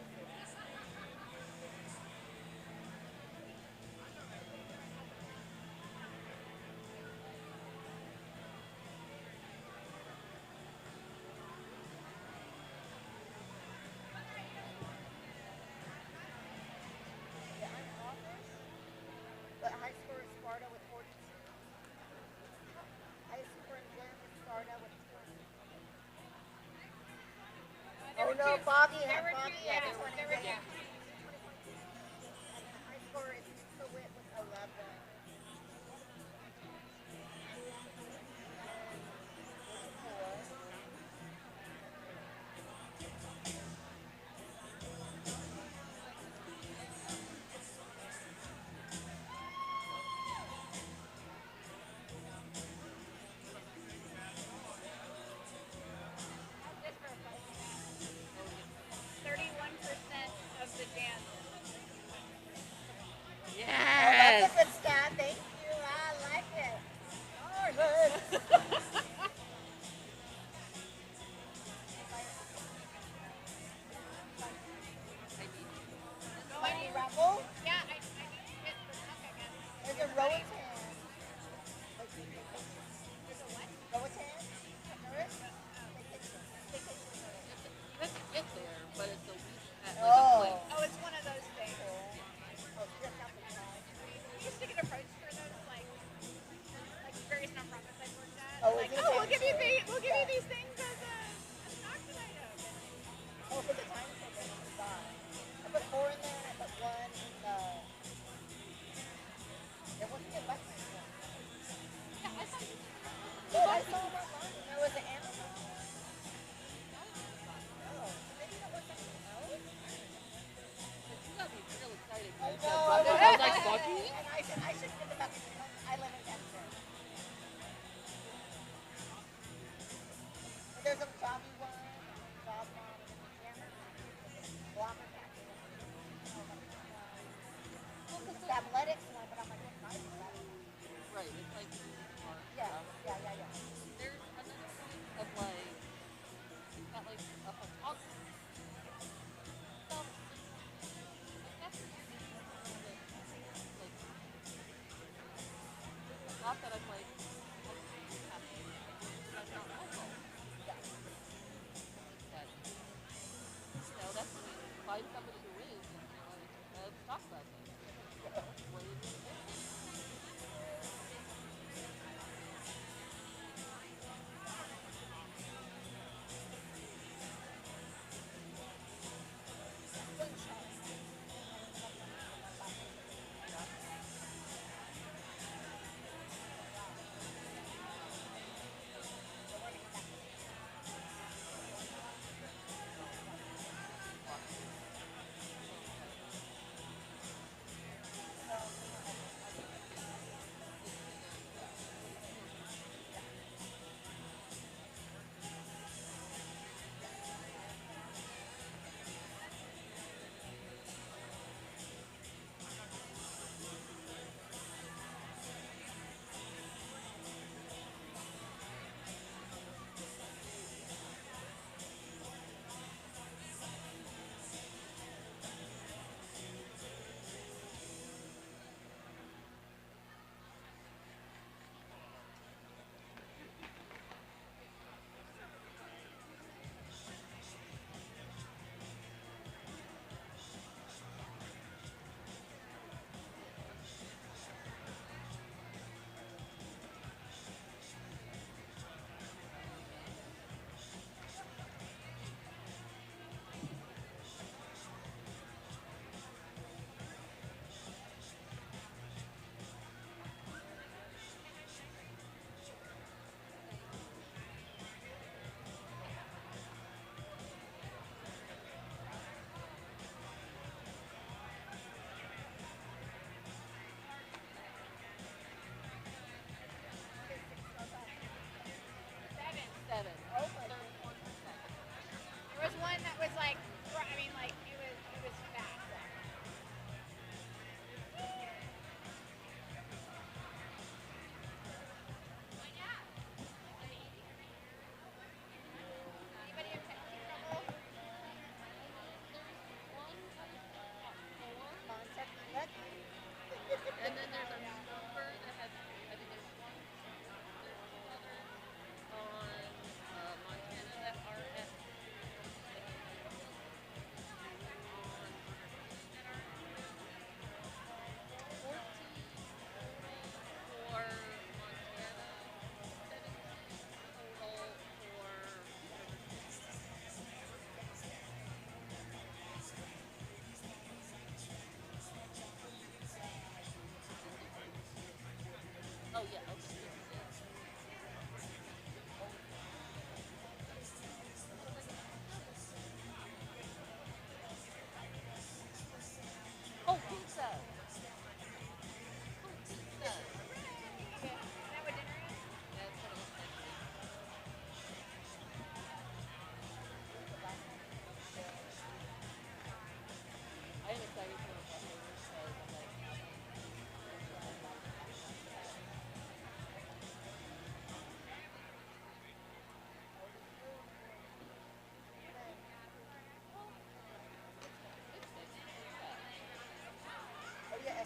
Yeah, I'm August. The high score is Sparta with 42. High score in Jam is Sparta with 20. Oh no, Foggy had Foggy had 20. There were two. athletics one, but I'm like, what size is that? Right, it's like smart Yeah, stuff. yeah, yeah, yeah. There's another one of like, it's got like a photography stuff. Like that's a little bit like, there's a lot that I'm like, I do have to do, but I'm not local. Yeah. But, that's when you find somebody who is, and you're like, let's talk about this. What are you gonna do? Seven. Okay. Third, fourth, and second. There was one that was like, I mean, like it was fast. Anybody in technical trouble? Contact let. And then there's a number that has, I think there's one, there's two others on Montana that are at 14 for Montana, 17 total for Oh yeah, okay. Oh, pizza! Oh, pizza! Okay. Is that what dinner is? That's what it was next week. I am excited for the leftovers because I'm like, it's nice. Oh yeah,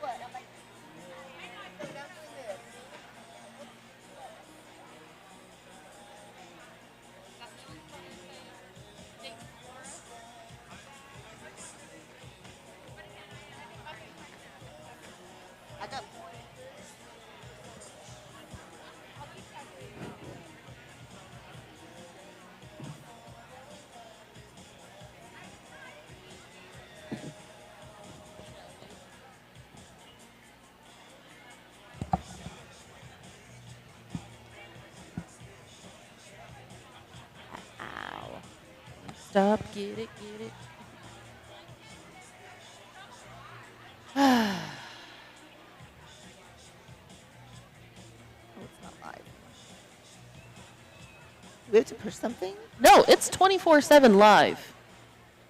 what? I'm like, so I'm doing this. Got no information. Thanks, Laura. I got. Ow. Stop. Get it. Get it. Oh, it's not live. we have to push something? No, it's 24/7 live.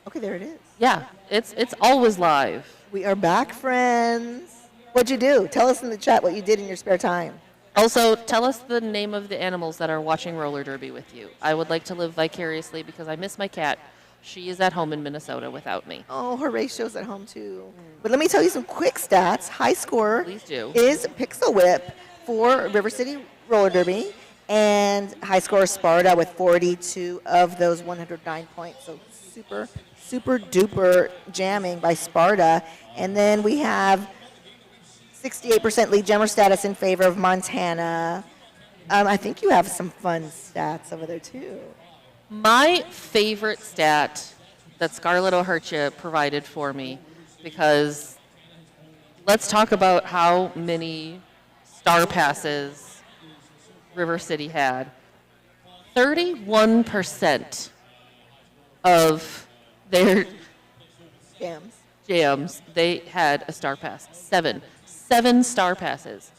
Okay, there it is. Yeah, it's always live. We are back, friends. What'd you do? Tell us in the chat what you did in your spare time. Also, tell us the name of the animals that are watching roller derby with you. I would like to live vicariously because I miss my cat. She is at home in Minnesota without me. Oh, Horatio's at home too. But let me tell you some quick stats. High score Please do. is Pixel Whip for River City Roller Derby, and high score is Sparta with 42 of those 109 points. So super duper jamming by Sparta. And then we have 68% lead jammer status in favor of Montana. I think you have some fun stats over there too. My favorite stat that Scarlett O'Hurcha provided for me, because let's talk about how many star passes River City had. 31% of their jams, they had a star pass. Seven star passes.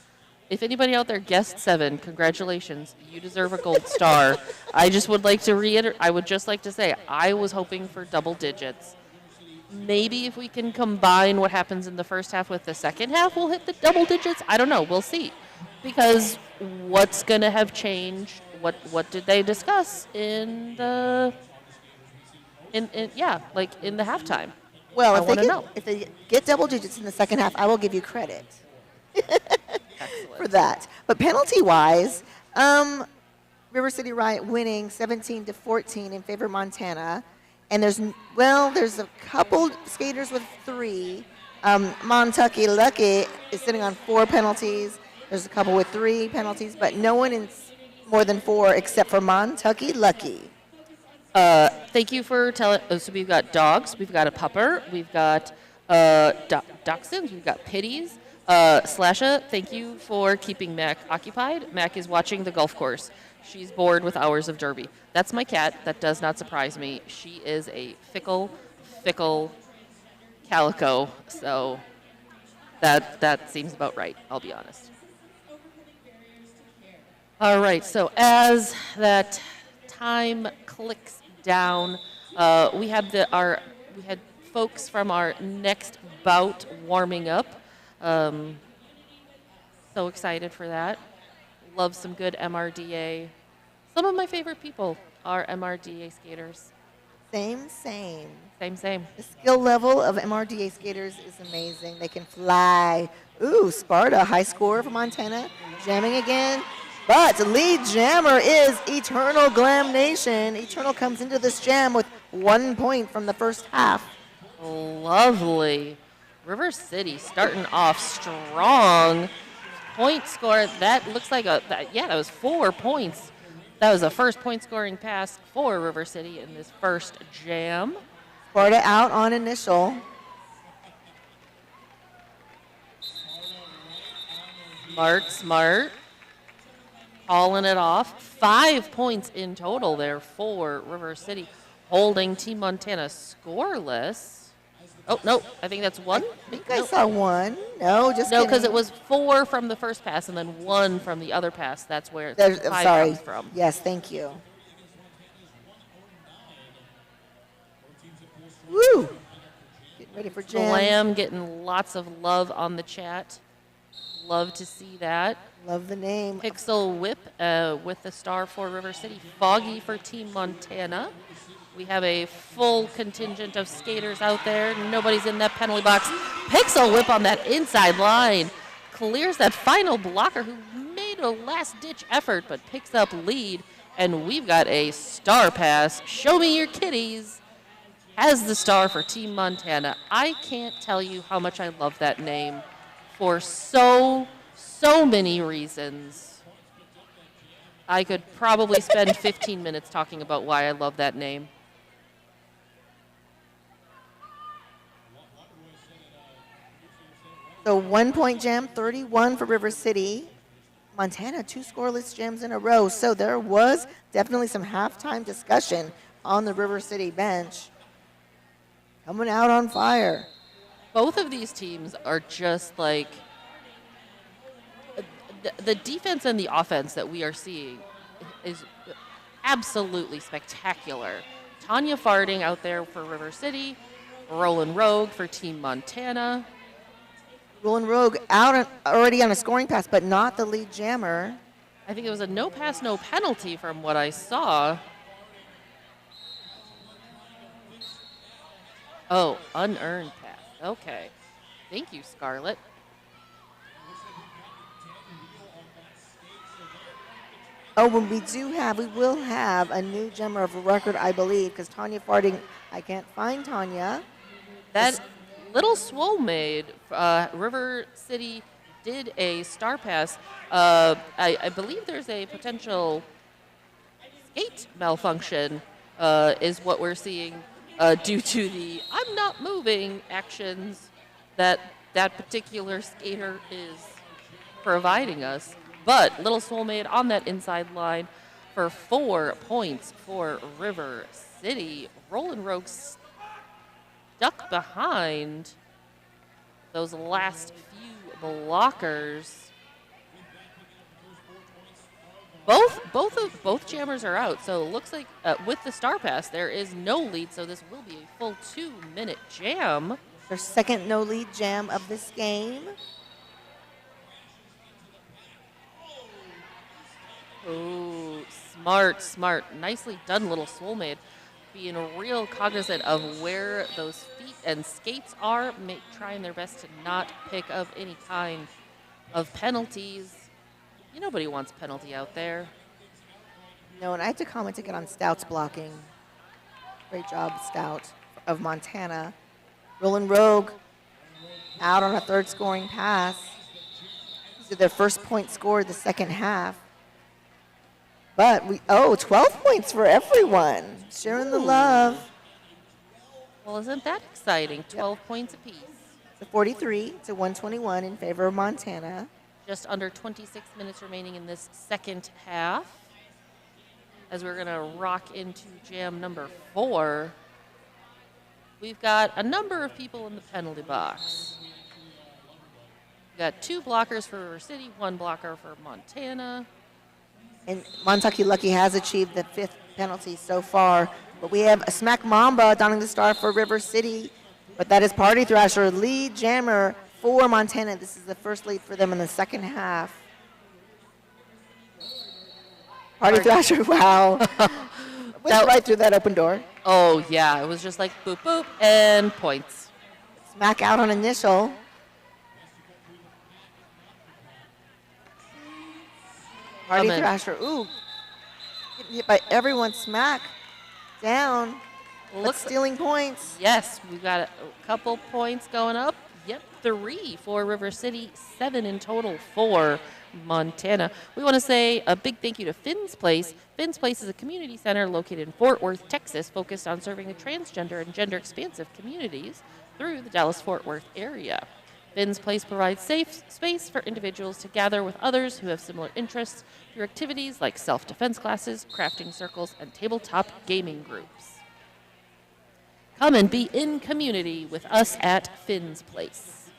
If anybody out there guessed 7, congratulations. You deserve a gold star. I just would like to reiterate, I would just like to say, I was hoping for double digits. Maybe if we can combine what happens in the first half with the second half, we'll hit the double digits. I don't know. We'll see. Because what's going to have changed? What did they discuss in the in the halftime? Well, I if they get double digits in the second half, I will give you credit for that. But penalty-wise, River City Riot winning 17-14 in favor of Montana. And there's a couple skaters with 3. Montucky Lucky is sitting on 4 penalties. There's a couple with 3 penalties, but no one in more than 4 except for Montucky Lucky. Thank you for telling. So we've got dogs, we've got a pupper, we've got dachshunds, we've got pitties. Slasha, thank you for keeping Mac occupied. Mac is watching the golf course. She's bored with hours of derby. That's my cat. That does not surprise me. She is a fickle calico. So that seems about right, I'll be honest. All right, so as that time clicks down, we had folks from our next bout warming up. So excited for that. Love some good MRDA. Some of my favorite people are MRDA skaters. Same. Same. The skill level of MRDA skaters is amazing. They can fly. Ooh, Sparta, high score for Montana. Jamming again. But the lead jammer is Eternal Glam Nation. Eternal comes into this jam with 1 point from the first half. Lovely. River City starting off strong. Point score, that looks like that was 4 points. That was the first point scoring pass for River City in this first jam. Sparta out on initial. Smart. Calling it off. 5 points in total there for River City, holding Team Montana scoreless. Oh, no, I think that's 1. I think I saw 1. No, just No, because it was 4 from the first pass and then 1 from the other pass. That's where 5 comes from. Yes, thank you. Woo! Getting ready for jam. Glam getting lots of love on the chat. Love to see that. Love the name. Pixel Whip with the star for River City. Foggy for Team Montana. We have a full contingent of skaters out there. Nobody's in that penalty box. Pixel Whip on that inside line. Clears that final blocker who made a last-ditch effort but picks up lead. And we've got a star pass. Show me your kitties. Has the star for Team Montana. I can't tell you how much I love that name for so many reasons. I could probably spend 15 minutes talking about why I love that name. So 1 point jam, 31 for River City. Montana, 2 scoreless jams in a row. So there was definitely some halftime discussion on the River City bench. Coming out on fire. Both of these teams are just like the defense and the offense that we are seeing is absolutely spectacular. Tanya Farding out there for River City, Roland Rogue for Team Montana. Roland Rogue already on a scoring pass, but not the lead jammer. I think it was a no pass, no penalty from what I saw. Oh, unearned pass. Okay. Thank you, Scarlett. Oh, when we will have a new jammer of record, I believe, because Tanya Farding, I can't find Tanya. That little swole made, River City did a star pass. I believe there's a potential skate malfunction is what we're seeing due to the I'm not moving actions that particular skater is providing us. But Little Soulmate on that inside line for 4 points for River City. Roland Rogue stuck behind those last few blockers. Both jammers are out, so it looks like with the star pass there is no lead, so this will be a full 2-minute jam. Their second no lead jam of this game. Oh, smart. Nicely done, Little Soulmate. Being real cognizant of where those feet and skates are, trying their best to not pick up any kind of penalties. Nobody wants penalty out there. No, and I have to comment again on Stout's blocking. Great job, Stout of Montana. Roland Rogue out on a third scoring pass. These are their first point scored the second half. But 12 points for everyone. Sharing the love. Well, isn't that exciting? 12 points apiece. It's a 43 to 121 in favor of Montana. Just under 26 minutes remaining in this second half. As we're going to rock into jam number 4. We've got a number of people in the penalty box. We've got 2 blockers for River City, 1 blocker for Montana. And Montucky Lucky has achieved the 5th penalty so far. But we have a Smack Mamba donning the star for River City. But that is Party Thrasher, lead jammer for Montana. This is the first lead for them in the second half. Party Thrasher, wow. Went right through that open door. Oh, yeah. It was just like boop, boop, and points. Smack out on initial. Party Thrasher, ooh. Getting hit by everyone. Smack down. But stealing points. Yes, we've got a couple points going up. Yep, 3 for River City, 7 in total for Montana. We want to say a big thank you to Finn's Place. Finn's Place is a community center located in Fort Worth, Texas, focused on serving the transgender and gender expansive communities through the Dallas-Fort Worth area. Finn's Place provides safe space for individuals to gather with others who have similar interests through activities like self-defense classes, crafting circles, and tabletop gaming groups. Come and be in community with us at Finn's Place.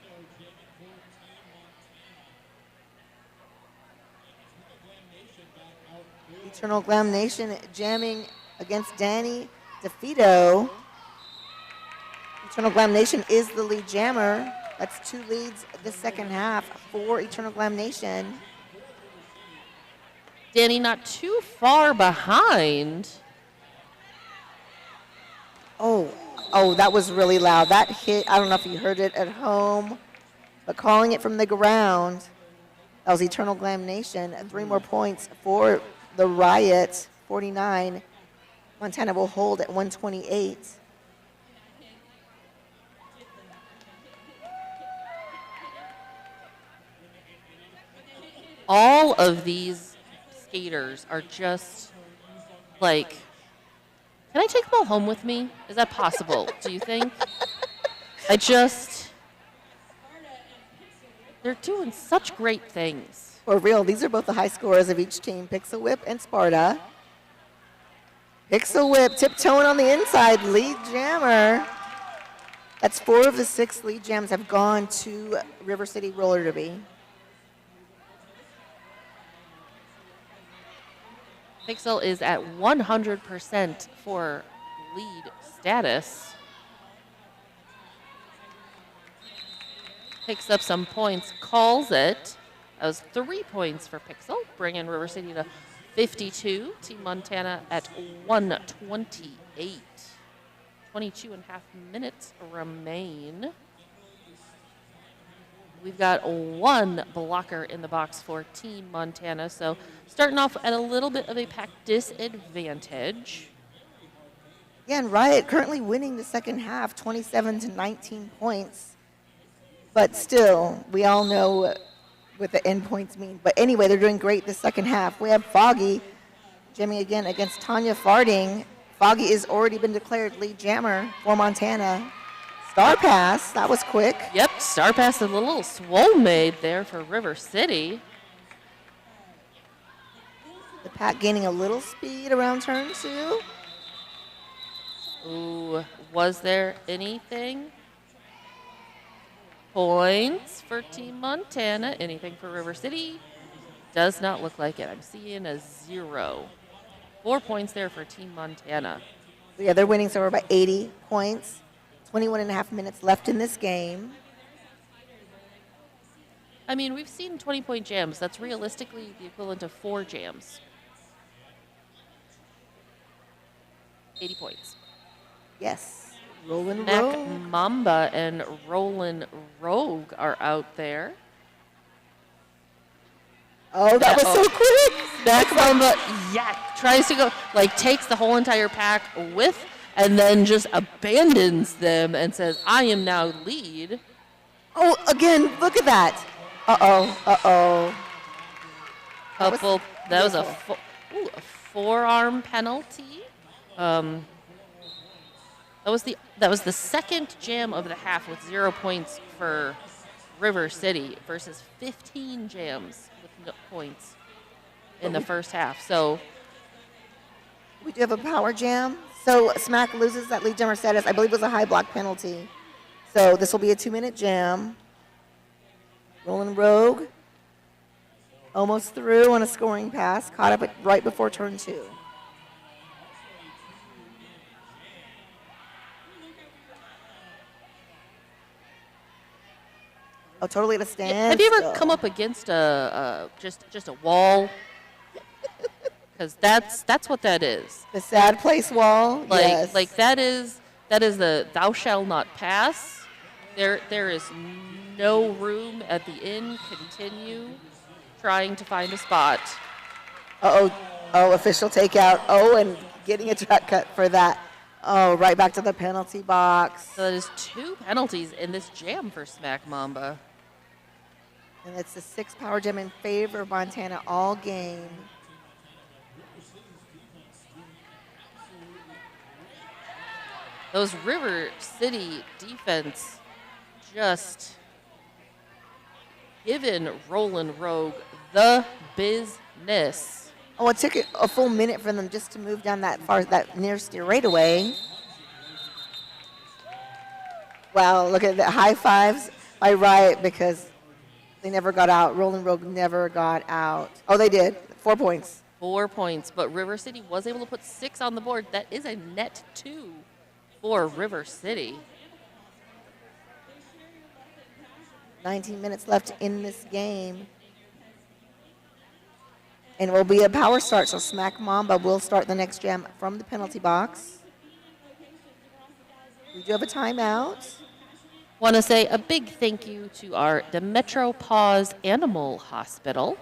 Eternal Glam Nation jamming against Danny DeFito. Eternal Glam Nation is the lead jammer. That's 2 leads the second half for Eternal Glam Nation. Danny not too far behind. Oh, that was really loud. That hit, I don't know if you heard it at home, but calling it from the ground, that was Eternal Glam Nation. 3 more points for the Riot, 49. Montana will hold at 128. All of these skaters are just like, can I take them all home with me? Is that possible, do you think? They're doing such great things. For real, these are both the high scorers of each team, Pixel Whip and Sparta. Pixel Whip tiptoeing on the inside, lead jammer. That's 4 of the 6 lead jams have gone to River City Roller Derby. Pixel is at 100% for lead status. Picks up some points, calls it. That was 3 points for Pixel, bringing River City to 52. Team Montana at 128. 22 and a half minutes remain. We've got one blocker in the box for Team Montana, so starting off at a little bit of a pack disadvantage. Yeah, and Riot currently winning the second half, 27 to 19 points. But still, we all know what the end points mean. But anyway, they're doing great the second half. We have Foggy jamming again against Tanya Farding. Foggy has already been declared lead jammer for Montana. Star pass, that was quick. Yep, star pass, a little swole made there for River City. The pack gaining a little speed around turn 2. Ooh, was there anything? Points for Team Montana. Anything for River City? Does not look like it. I'm seeing a 0. 4 points there for Team Montana. Yeah, they're winning so we're about 80 points. 21 and a half minutes left in this game. I mean, we've seen 20-point jams. That's realistically the equivalent of 4 jams. 80 points. Yes. Rollin' Mac Rogue. Mamba and Rollin' Rogue are out there. Oh, that was so quick. Mac Mamba, yeah, tries to go, like takes the whole entire pack with, and then just abandons them and says, I am now lead. Oh, again, look at that. Uh-oh, uh-oh. That was a forearm penalty. That was the second jam of the half with 0 points for River City versus 15 jams with no points in the first half. So we do have a power jam. So Smack loses that lead jammer status. I believe it was a high block penalty. So this will be a 2-minute jam. Rollin' Rogue. Almost through on a scoring pass. Caught up right before turn 2. Oh, totally at a stand. Have you ever come up against just a wall? Because that's what that is. The sad place wall. Like yes. like that is the thou shall not pass. There is no room at the inn. Continue trying to find a spot. Oh, official takeout. Oh, and getting a track cut for that. Oh, right back to the penalty box. So that is 2 penalties in this jam for Smack Mamba. And it's the 6 power jam in favor of Montana all game. Those River City defense just giving Rollin' Rogue the business. Oh, it took a full minute for them just to move down that near straightaway. Wow, look at the high fives by Riot because they never got out. Rollin' Rogue never got out. Oh, they did. 4 points. 4 points, but River City was able to put 6 on the board. That is a net 2 for River City. 19 minutes left in this game. And it will be a power start, so Smack Mamba will start the next jam from the penalty box. We do have a timeout. Want to say a big thank you to the Metro Paws Animal Hospital.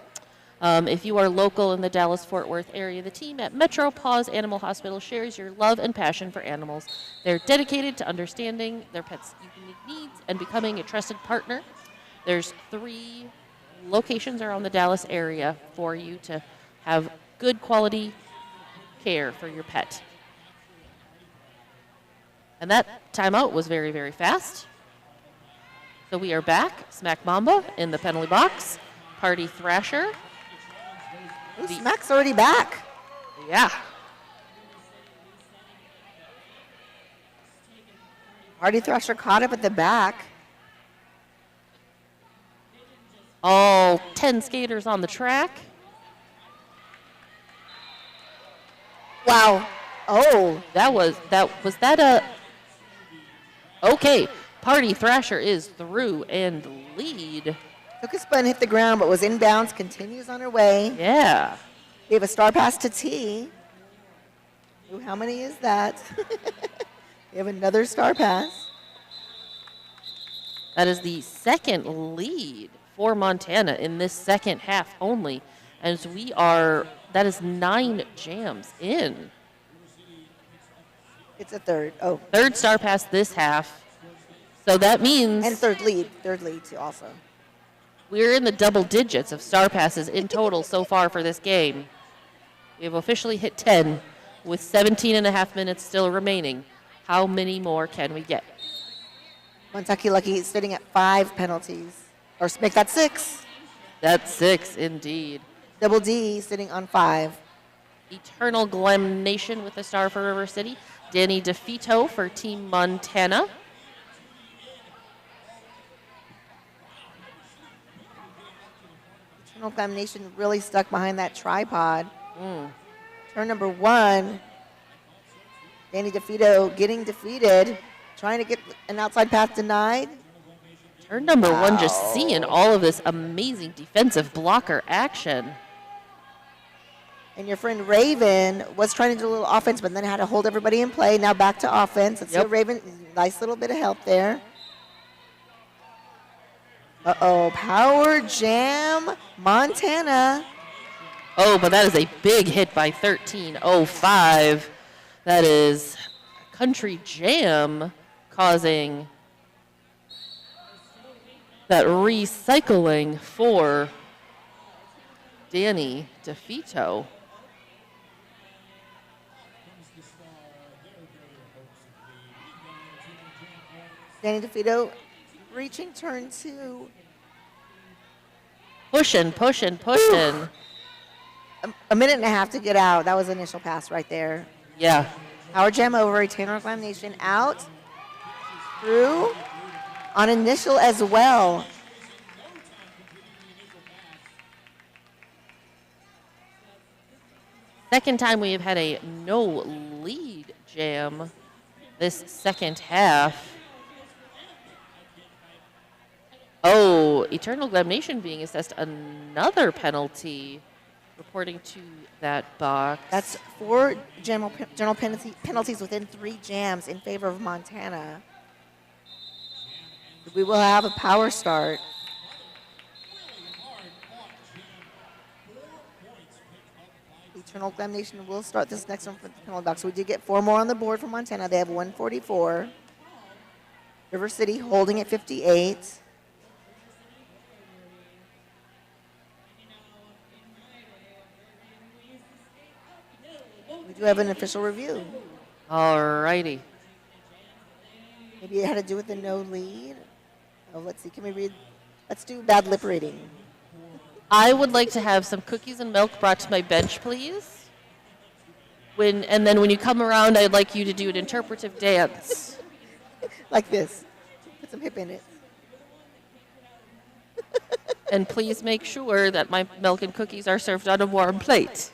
If you are local in the Dallas-Fort Worth area, the team at Metro Paws Animal Hospital shares your love and passion for animals. They're dedicated to understanding their pets' unique needs and becoming a trusted partner. There's 3 locations around the Dallas area for you to have good quality care for your pet. And that timeout was very, very fast. So we are back. Smack Mamba in the penalty box. Party Thrasher. Ooh, Smack's already back. Yeah. Party Thrasher caught up at the back. All 10 skaters on the track. Wow. Oh. Was that a okay. Party Thrasher is through and lead. Took a spin, hit the ground, but was inbounds, continues on her way. Yeah. We have a star pass to T. Ooh, how many is that? We have another star pass. That is the second lead for Montana in this second half only. As that is 9 jams in. It's a third. Oh. Third star pass this half. So that means. And third lead too also. We're in the double digits of star passes in total so far for this game. We have officially hit 10 with 17 and a half minutes still remaining. How many more can we get? Montucky Lucky sitting at 5 penalties. Or make that 6. That's 6 indeed. Double D sitting on 5. Eternal Glam Nation with a star for River City. Danny DeFito for Team Montana. Eternal Glam Nation really stuck behind that tripod. Turn number 1. Danny DeFito getting defeated. Trying to get an outside pass denied. Turn number 1 just seeing all of this amazing defensive blocker action. And your friend Raven was trying to do a little offense, but then had to hold everybody in play. Now back to offense. Let's see Raven. Nice little bit of help there. Uh-oh. Power Jam Montana. Oh, but that is a big hit by 13:05. That is Country Jam causing that recycling for Danny DeFito. Danny DeFito reaching turn 2. Pushing. A minute and a half to get out. That was the initial pass right there. Yeah. Power Jam over. Eternal Glam Nation out. Through. On initial as well. Second time we have had a no lead jam this second half. Oh, Eternal Glam Nation being assessed another penalty, reporting to that box. That's 4 general penalties within 3 jams in favor of Montana. We will have a power start. Eternal Glam Nation will start this next one for the penalty box. We did get 4 more on the board for Montana. They have 144. River City holding at 58. We do have an official review. All righty. Maybe it had to do with the no lead. Oh, let's see. Can we read? Let's do bad lip reading. I would like to have some cookies and milk brought to my bench, please. And then when you come around, I'd like you to do an interpretive dance. Like this. Put some hip in it. And please make sure that my milk and cookies are served on a warm plate.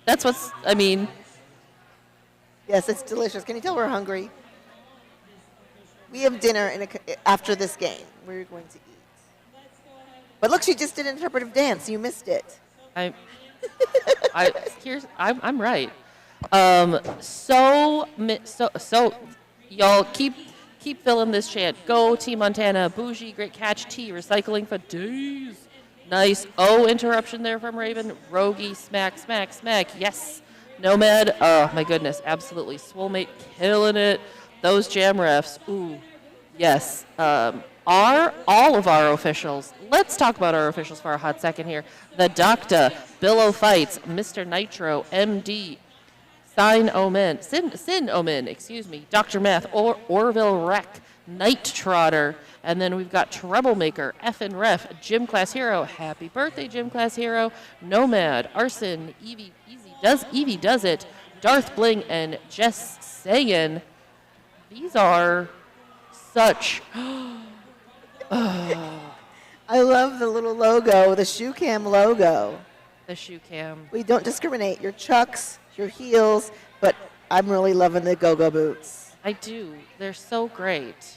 That's Yes, it's delicious. Can you tell we're hungry? We have dinner after this game. We're going to eat. But look, she just did an interpretive dance. You missed it. I'm right. So y'all keep filling this chant. Go Team Montana. Bougie, great catch. T, recycling for days. Nice. Oh, interruption there from Raven. Rogie, smack. Yes. Nomad. Oh, my goodness. Absolutely. Swolemate killing it. Those jam refs. Ooh. Yes. Are all of our officials. Let's talk about our officials for a hot second here. The Doctor, Billow Fights, Mr. Nitro, MD, Sin Omen, Dr. Math, Orville Wreck, Night Trotter, and then we've got Troublemaker, Effin' Ref, Gym Class Hero, happy birthday Gym Class Hero, Nomad, Arson, Evie Does It, Darth Bling, and Jess Sagan. These are such... I love the little logo, the shoe cam logo. The shoe cam. We don't discriminate. Your Chucks, your heels, but I'm really loving the go-go boots. I do. They're so great.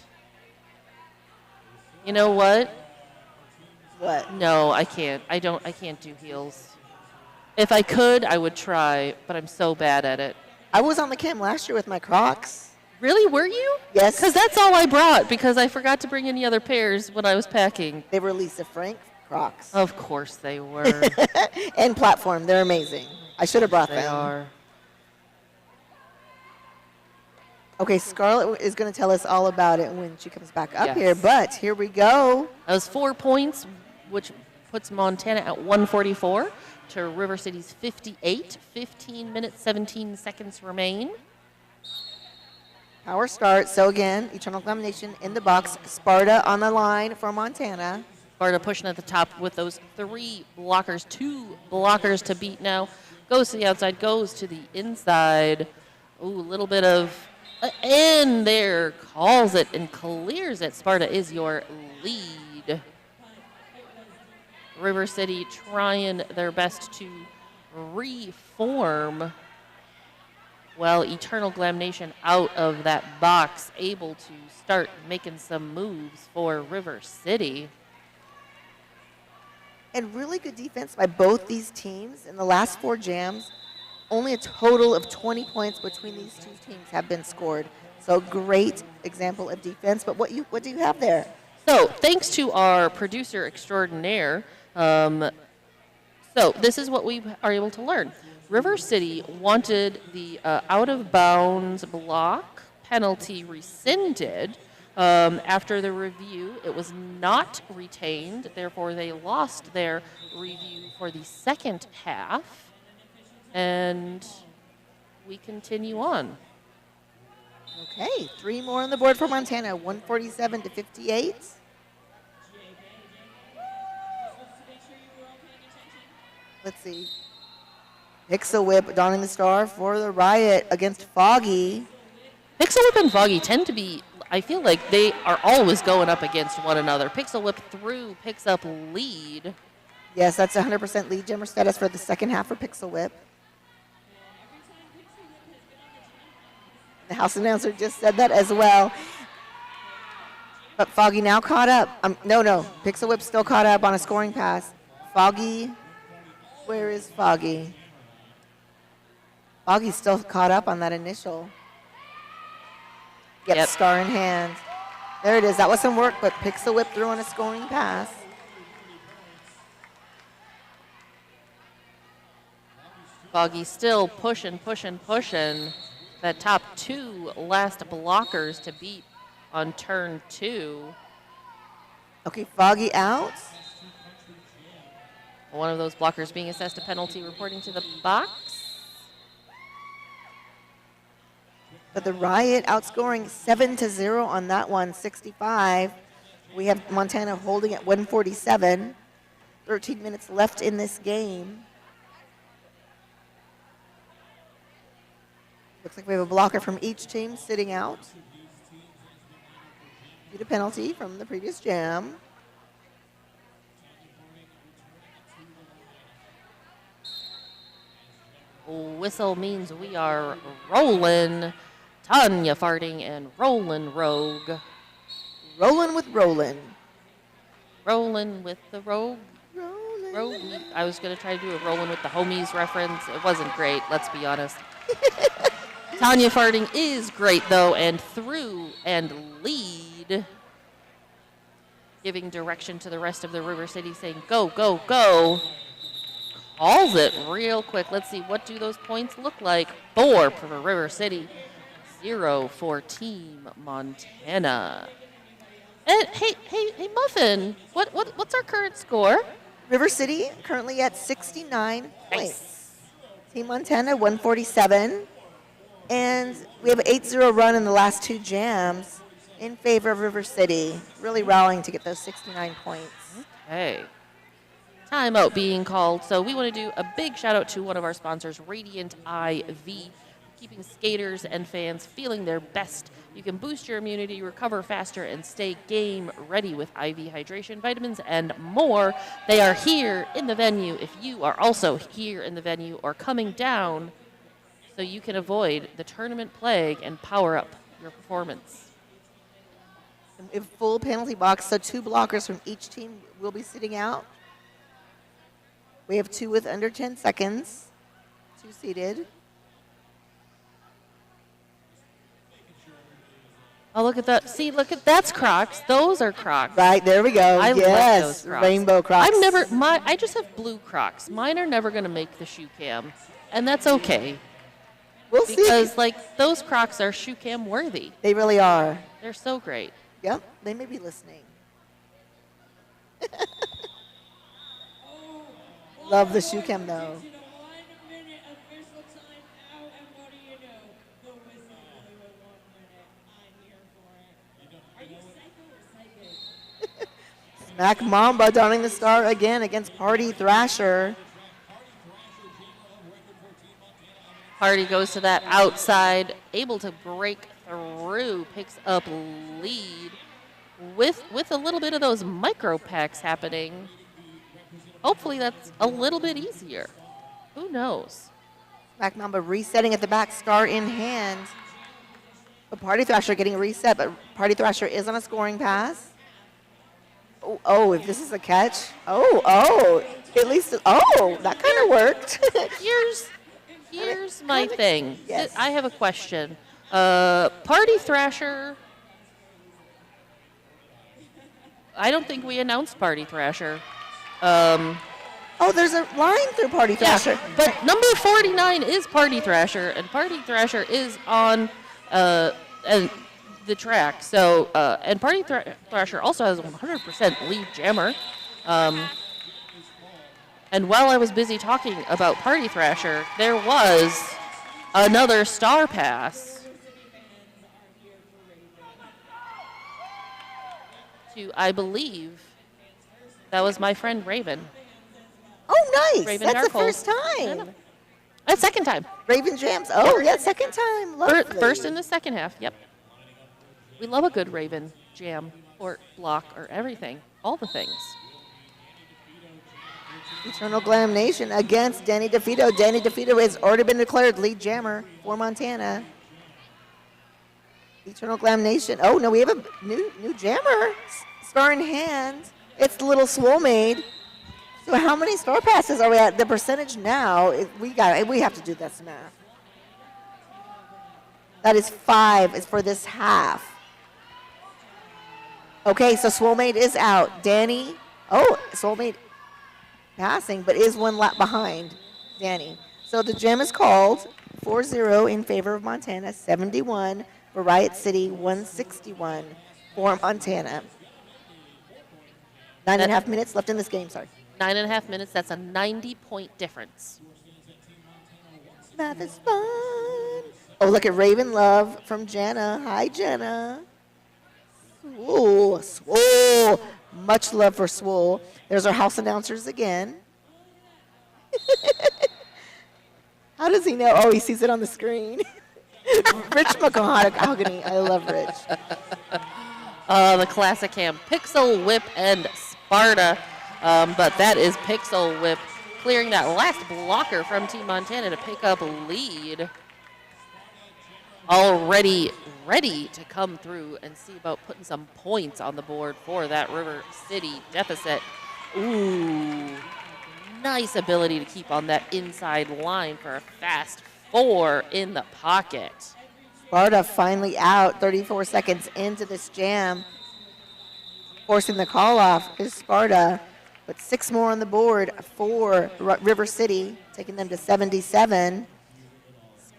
You know what? What? No, I can't. I can't do heels. If I could, I would try, but I'm so bad at it. I was on the cam last year with my Crocs. Really? Were you? Yes. Because that's all I brought, because I forgot to bring any other pairs when I was packing. They were Lisa Frank Crocs. Of course they were. And platform. They're amazing. I should have brought They them. are. Okay, Scarlett is going to tell us all about it when she comes back up Yes. here, but here we go. That was 4 points, which puts Montana at 144 to River City's 58. 15 minutes, 17 seconds remain. Power start. So again, Eternal Domination in the box. Sparta on the line for Montana. Sparta pushing at the top with those 3 blockers, 2 blockers to beat now. Goes to the outside, goes to the inside. Ooh, a little bit of in there. Calls it and clears it. Sparta is your lead. River City trying their best to reform. Well, Eternal Damnation out of that box, able to start making some moves for River City. And really good defense by both these teams. In the last 4 jams, only a total of 20 points between these two teams have been scored. So great example of defense. But what do you have there? So thanks to our producer extraordinaire, so this is what we are able to learn. River City wanted the out-of-bounds block penalty rescinded. After the review, it was not retained. Therefore, they lost their review for the second half. And we continue on. Okay, 3 more on the board for Montana, 147 to 58. Let's see. Pixel Whip donning the star for the Riot against Foggy. Pixel Whip and Foggy tend to be, I feel like they are always going up against one another. Pixel Whip through picks up lead. Yes, that's 100% lead jammer status for the second half for Pixel Whip. The house announcer just said that as well. But Foggy now caught up. No. Pixel Whip still caught up on a scoring pass. Foggy, where is Foggy? Foggy's still caught up on that initial. Yep, star in hand. There it is. That was some work, but Pixel Whip threw on a scoring pass. Foggy still pushing. That top 2 last blockers to beat on turn 2. Okay, Foggy out. One of those blockers being assessed a penalty, reporting to the box. But the Riot outscoring 7-0 on that one, 65. We have Montana holding at 147. 13 minutes left in this game. Looks like we have a blocker from each team sitting out due to penalty from the previous jam. Whistle means we are rolling. Tanya farting and rolling Rogue. Rolling with Roland. Rolling with the Rogue. Rogue. I was going to try to do a rolling with the homies reference. It wasn't great, let's be honest. Tanya farting is great, though, and through and lead. Giving direction to the rest of the River City, saying, go, go, go. Calls it real quick. Let's see, what do those points look like? 4 for River City, 0 for Team Montana. And hey, Muffin, what's our current score? River City currently at 69 points. Team Montana 147. And we have an 8-0 run in the last 2 jams in favor of River City. Really rallying to get those 69 points. Okay. Timeout being called. So we want to do a big shout out to one of our sponsors, Radiant IV. keeping skaters and fans feeling their best. You can boost your immunity, recover faster, and stay game ready with IV hydration, vitamins, and more. They are here in the venue if you are also here in the venue or coming down, so you can avoid the tournament plague and power up your performance. A full penalty box, so 2 blockers from each team will be sitting out. We have 2 with under 10 seconds, 2 seated. Oh, look at that. See, look at that's Crocs. Those are Crocs. Right, there we go. I yes, like those Crocs. rainbow Crocs. I just have blue Crocs. Mine are never going to make the shoe cam, and that's okay. We'll see. Because, like, those Crocs are shoe cam worthy. They really are. They're so great. Yep, they may be listening. Love the shoe cam, though. Smack Mamba donning the star again against Party Thrasher. Party goes to that outside, able to break through, picks up lead with a little bit of those micro packs happening. Hopefully that's a little bit easier. Who knows? Smack Mamba resetting at the back, star in hand. But Party Thrasher getting reset, but Party Thrasher is on a scoring pass. Oh, if this is a catch. Oh, at least, that kind of worked. Here's my thing. Yes. I have a question. Party Thrasher. I don't think we announced Party Thrasher. There's a line through Party Thrasher. Yeah, but number 49 is Party Thrasher, and Party Thrasher is on the track. So, and Party Thrasher also has a 100% lead jammer. And while I was busy talking about Party Thrasher, there was another star pass to, I believe, that was my friend Raven. Oh, nice. Raven That's the Darkhold. first time. That's second time. Raven Jams. Oh, yeah, second time. Lovely. First in the second half, yep. We love a good Raven jam or block or everything, all the things. Eternal Glam Nation against Danny DeFito. Danny DeFito has already been declared lead jammer for Montana. Eternal Glam Nation. Oh, no, we have a new jammer. Star in hand. It's the little Swole Maid. So how many star passes are we at? The percentage now, we have to do this math. That is 5 is for this half. Okay, so Swole Maid is out. Danny, Swole Maid passing, but is 1 lap behind Danny. So the jam is called 4-0 in favor of Montana, 71 for Riot City, 161 for Montana. 9.5 minutes left in this game, sorry. 9.5 minutes, that's a 90-point difference. Math is fun. Oh, look at Raven Love from Jenna. Hi, Jenna. Ooh, Swole. Much love for Swole. There's our house announcers again. How does he know? Oh, he sees it on the screen. Rich Mahogany. I love Rich. The classic cam. Pixel Whip and Sparta. But that is Pixel Whip clearing that last blocker from Team Montana to pick up lead. Already ready to come through and see about putting some points on the board for that River City deficit. Ooh, nice ability to keep on that inside line for a fast 4 in the pocket. Sparta finally out, 34 seconds into this jam. Forcing the call off is Sparta, but 6 more on the board for River City, taking them to 77.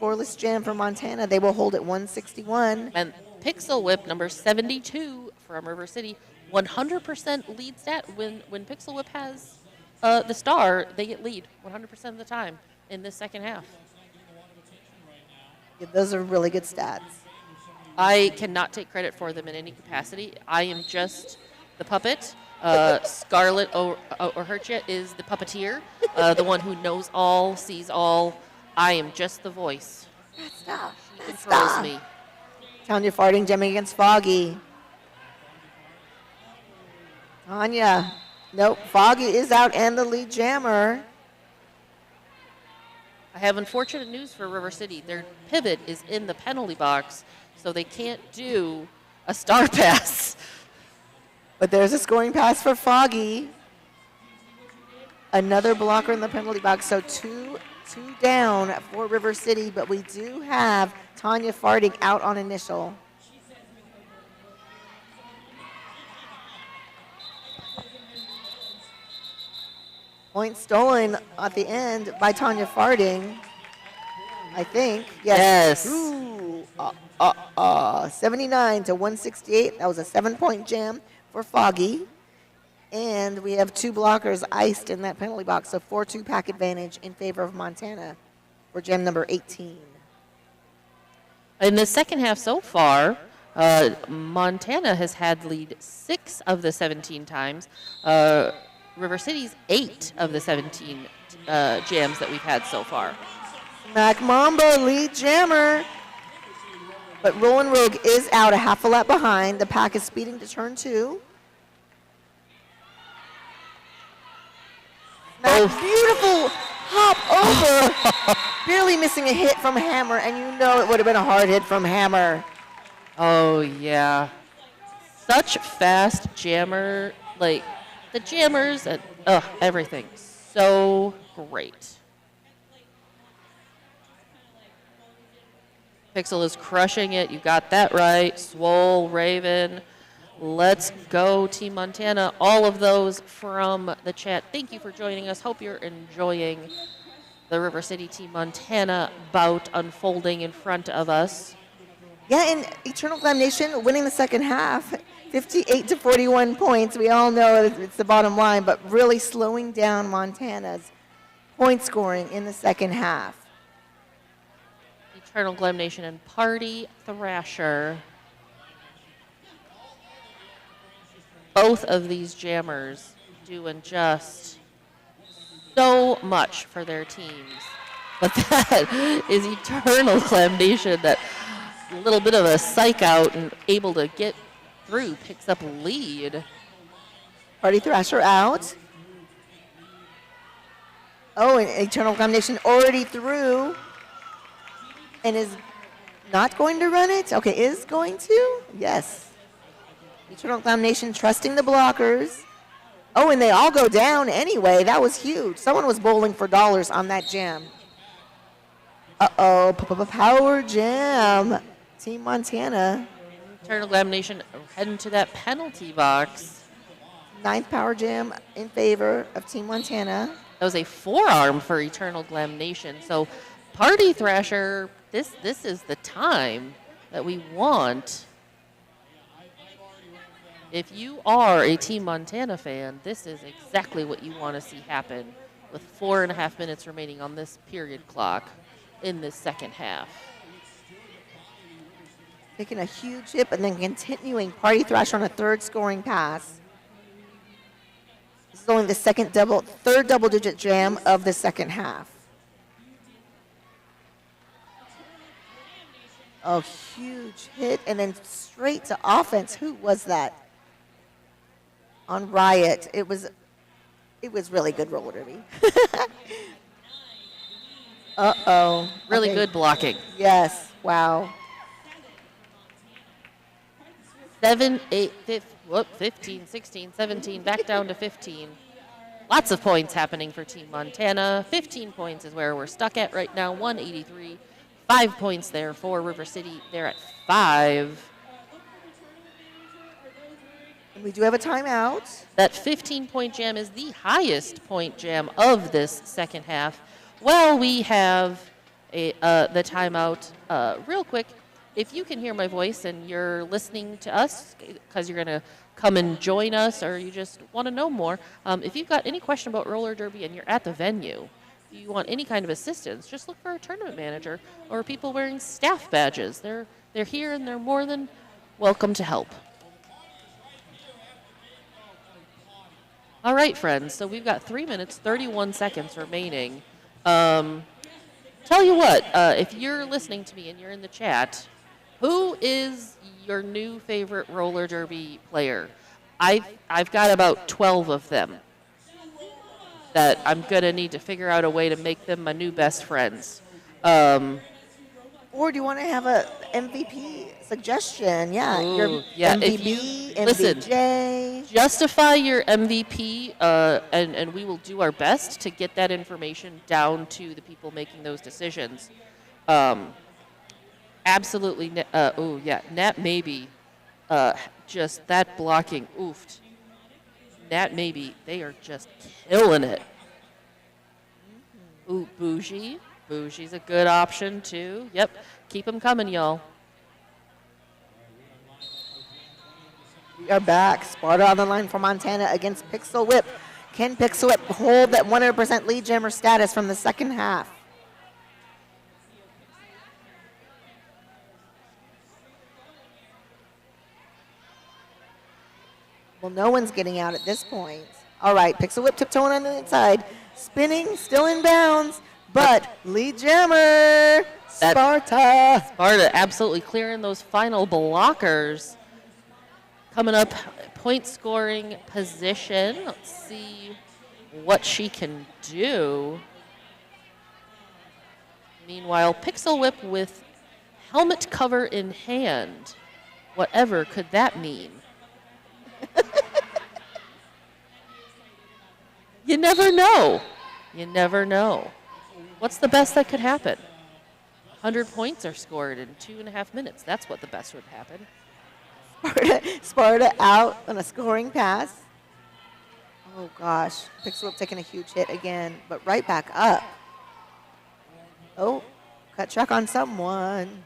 Scoreless jam for Montana. They will hold at 161. And Pixel Whip, number 72 from River City, 100% lead stat. When Pixel Whip has the star, they get lead 100% of the time in this second half. Yeah, those are really good stats. I cannot take credit for them in any capacity. I am just the puppet. Scarlett O'Hercha is the puppeteer, the one who knows all, sees all. I am just the voice. Stop. She controls Stop. me. Tanya Farding jamming against Foggy. Tanya. Nope. Foggy is out and the lead jammer. I have unfortunate news for River City. Their pivot is in the penalty box, so they can't do a star pass. But there's a scoring pass for Foggy. Another blocker in the penalty box. So two down for River City, but we do have Tanya Farding out on initial. Point stolen at the end by Tanya Farding, I think. Yes. Ooh, 79 to 168. That was a 7-point jam for Foggy. And we have 2 blockers iced in that penalty box, so 4-2 pack advantage in favor of Montana for jam number 18. In the second half so far, Montana has had lead 6 of the 17 times. River City's 8 of the 17 jams that we've had so far. Mac Mamba, lead jammer. But Roland Rogue is out a half a lap behind. The pack is speeding to turn 2. Mac, beautiful hop over. Barely missing a hit from Hammer, and you know it would have been a hard hit from Hammer. Oh, yeah. Such fast jammer, like the jammers and everything. So great. Pixel is crushing it. You got that right. Swole, Raven. Let's go, Team Montana. All of those from the chat. Thank you for joining us. Hope you're enjoying the River City Team Montana bout unfolding in front of us. Yeah, and Eternal Glam Nation winning the second half, 58 to 41 points. We all know it's the bottom line, but really slowing down Montana's point scoring in the second half. Eternal Glam Nation and Party Thrasher. Both of these jammers doing just so much for their teams. But that is Eternal Glam Nation, that little bit of a psych out and able to get through, picks up lead. Party Thrasher out. Oh, and Eternal Glam Nation already through and is not going to run it? Okay, is going to? Yes. Eternal Glam Nation trusting the blockers. Oh, and they all go down anyway. That was huge. Someone was bowling for dollars on that jam. Uh-oh, power jam. Team Montana. Eternal Glam Nation heading to that penalty box. 9th power jam in favor of Team Montana. That was a forearm for Eternal Glam Nation. So Party Thrasher, this is the time that we want. If you are a Team Montana fan, this is exactly what you want to see happen with 4.5 minutes remaining on this period clock in this second half. Taking a huge hit and then continuing Party Thrasher on a third scoring pass. This is only the third double-digit jam of the second half. A huge hit and then straight to offense. Who was that? On Riot. It was really good roller derby. Uh-oh. Really Okay. good blocking. Yes. Wow. 7, 8, 15, 16, 17, back down to 15. Lots of points happening for Team Montana. 15 points is where we're stuck at right now, 183. 5 points there for River City. They're at 5. And we do have a timeout. That 15-point jam is the highest point jam of this second half. Well, we have the timeout. Real quick, if you can hear my voice and you're listening to us because you're going to come and join us or you just want to know more, if you've got any question about roller derby and you're at the venue, you want any kind of assistance, just look for a tournament manager or people wearing staff badges. They're here and they're more than welcome to help. All right, friends, so we've got 3 minutes, 31 seconds remaining. Tell you what, if you're listening to me and you're in the chat, who is your new favorite roller derby player? I've got about 12 of them that I'm going to need to figure out a way to make them my new best friends. Or do you want to have a MVP suggestion? Yeah, your Ooh, yeah, if MVP, you- listen, MVJ. Justify your MVP, and we will do our best to get that information down to the people making those decisions. Absolutely. Oh, yeah. Nat Maybe. Just that blocking. Oofed. Nat Maybe. They are just killing it. Ooh, Bougie. Bougie's a good option, too. Yep. Keep them coming, y'all. We are back. Sparta on the line for Montana against Pixel Whip. Can Pixel Whip hold that 100% lead jammer status from the second half? Well, no one's getting out at this point. All right, Pixel Whip tiptoeing on the inside. Spinning, still in bounds, but lead jammer, Sparta. Sparta absolutely clearing those final blockers. Coming up, point scoring position. Let's see what she can do. Meanwhile, Pixel Whip with helmet cover in hand. Whatever could that mean? You never know. You never know. What's the best that could happen? 100 points are scored in 2.5 minutes. That's what the best would happen. Sparta out on a scoring pass. Oh gosh, Pixel Whip taking a huge hit again, but right back up. Oh, cut check on someone.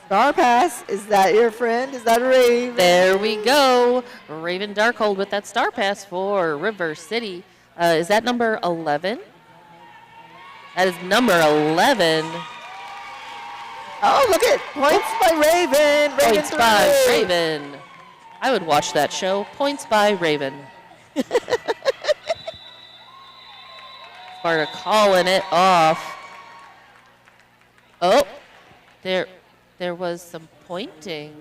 Star pass, is that your friend? Is that Raven? There we go. Raven Darkhold with that star pass for River City. Is that number 11? That is number 11. Oh, look at points by Raven. Points by Raven. I would watch that show. Points by Raven. Sparta calling it off. Oh, there was some pointing.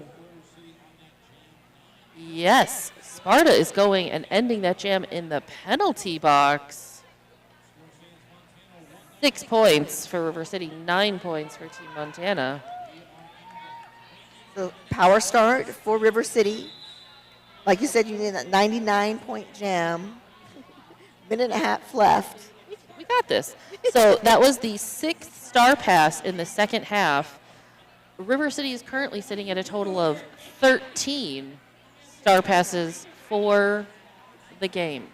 Yes, Sparta is going and ending that jam in the penalty box. 6 points for River City, 9 points for Team Montana. So power start for River City. Like you said, you need a 99-point jam. Minute and a half left. We got this. So that was the 6th star pass in the second half. River City is currently sitting at a total of 13 star passes for the game.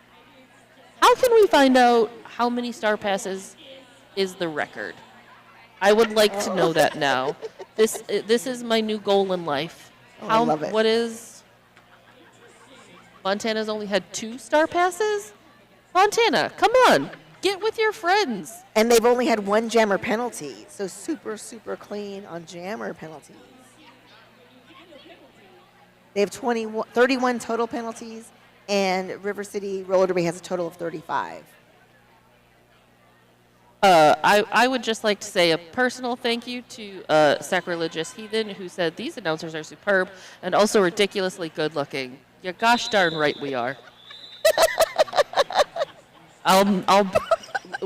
How can we find out how many star passes is the record? I would like to know that now. This is my new goal in life. I love it. What is Montana's only had 2 star passes? Montana, come on. Get with your friends. And they've only had 1 jammer penalty, so super, super clean on jammer penalties. They have 31 total penalties, and River City Roller Derby has a total of 35. I would just like to say a personal thank you to Sacrilegious Heathen, who said these announcers are superb and also ridiculously good looking. You're gosh darn right we are.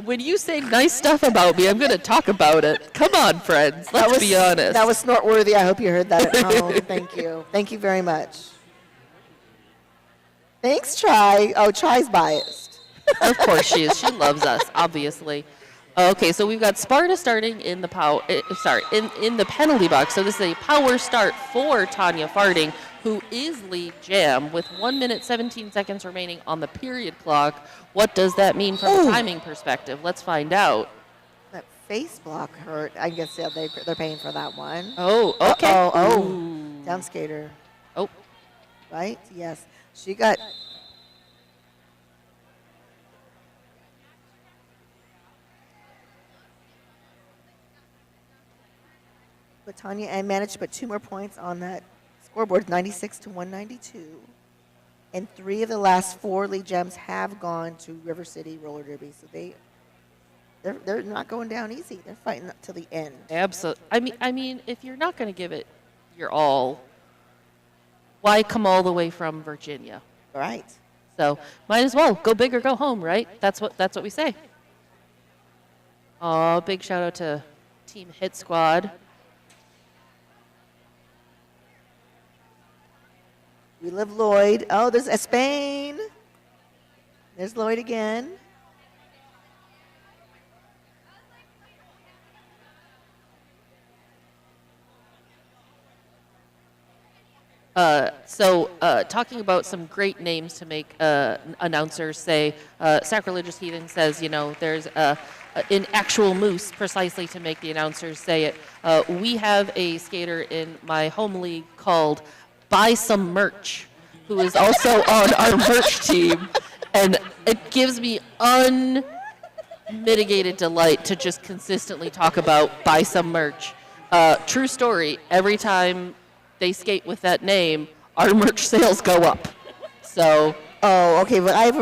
When you say nice stuff about me, I'm going to talk about it. Come on, friends. Let's be honest. That was snort-worthy. I hope you heard that at home. Thank you. Thank you very much. Thanks, Chai. Oh, Chai's biased. Of course she is. She loves us, obviously. Okay, so we've got Sparta starting in the in the penalty box. So this is a power start for Tanya Farding, who is lead jam with 1 minute 17 seconds remaining on the period clock. What does that mean from a timing perspective? Let's find out. That face block hurt. I guess yeah, they're paying for that one. Oh, okay. Oh, down skater. Oh, right. Yes, she got. But Tanya and managed to put 2 more points on that scoreboard, 96 to 192. And 3 of the last 4 lead gems have gone to River City Roller Derby. So they they're not going down easy. They're fighting up to the end. Absolutely. I mean, if you're not going to give it your all, why come all the way from Virginia? Right. So might as well go big or go home, right? That's what we say. Oh, big shout out to Team Hit Squad. We love Lloyd. Oh, there's Espain. There's Lloyd again. Talking about some great names to make announcers say, Sacrilegious Heathen says, there's an actual moose precisely to make the announcers say it. We have a skater in my home league called Buy Some Merch, who is also on our merch team. And it gives me unmitigated delight to just consistently talk about Buy Some Merch. True story, every time they skate with that name, our merch sales go up. So. Oh, okay. Well, I have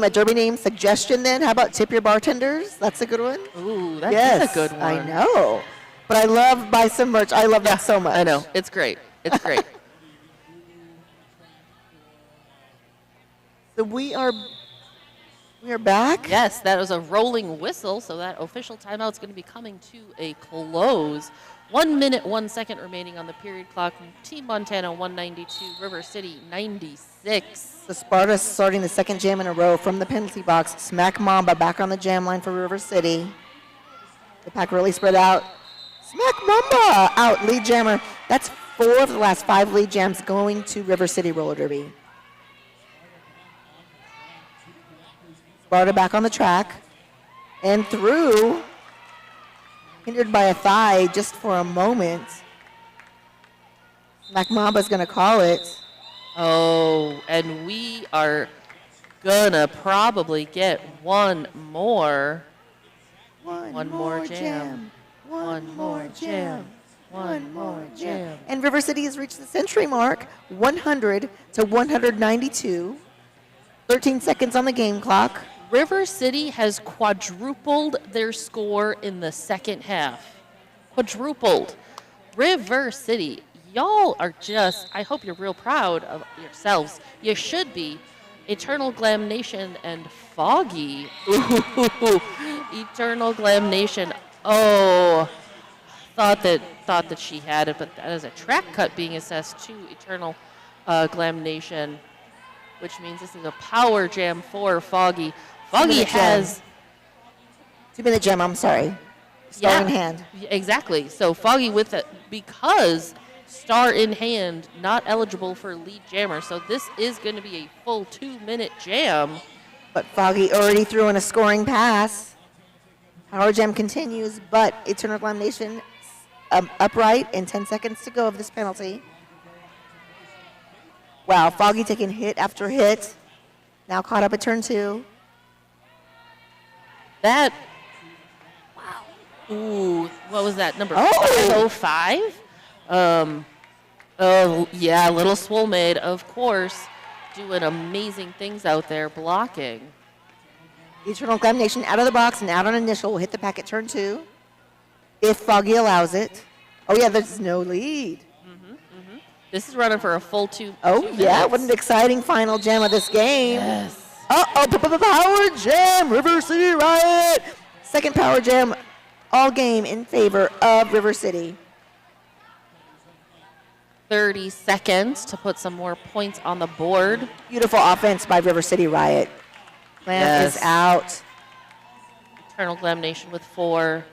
a derby name suggestion then. How about Tip Your Bartenders? That's a good one. Ooh, that's a good one. I know. But I love Buy Some Merch. I love that so much. I know. It's great. It's great. So we are back? Yes, that was a rolling whistle, so that official timeout is going to be coming to a close. 1 minute, 1 second remaining on the period clock. Team Montana 192, River City 96. So Sparta starting the second jam in a row from the penalty box. Smack Mamba back on the jam line for River City. The pack really spread out. Smack Mamba out, lead jammer. That's 4 of the last 5 lead jams going to River City Roller Derby. Sparta back on the track and through. Hindered by a thigh just for a moment. Macmamba's going to call it. Oh, and we are going to probably get one more. One more jam. One more jam. One more jam. And River City has reached the century mark, 100 to 192. 13 seconds on the game clock. River City has quadrupled their score in the second half. Quadrupled. River City, y'all are just, I hope you're real proud of yourselves. You should be. Eternal Glam Nation and Foggy. Ooh, Eternal Glam Nation. Oh, thought that she had it, but that is a track cut being assessed to Eternal Glam Nation, which means this is a power jam for Foggy. Foggy has 2-minute jam, I'm sorry. Star in hand. Exactly. So Foggy with it, because star in hand, not eligible for lead jammer. So this is going to be a full 2-minute jam. But Foggy already threw in a scoring pass. Power jam continues, but Eternal Glam Nation upright and 10 seconds to go of this penalty. Wow, Foggy taking hit after hit. Now caught up at turn 2. That, wow. Ooh, what was that, number 505? Oh, yeah, Little Swole Maid, of course, doing amazing things out there, blocking. Eternal Glam Nation out of the box and out on initial will hit the pack at turn 2, if Foggy allows it. Oh, yeah, there's no lead. This is running for a full 2 Oh, 2 yeah, minutes. what an exciting final jam of this game. Yes. Power jam, River City Riot. Second power jam all game in favor of River City. 30 seconds to put some more points on the board. Beautiful offense by River City Riot. Glam is out. Eternal Glam Nation with 4.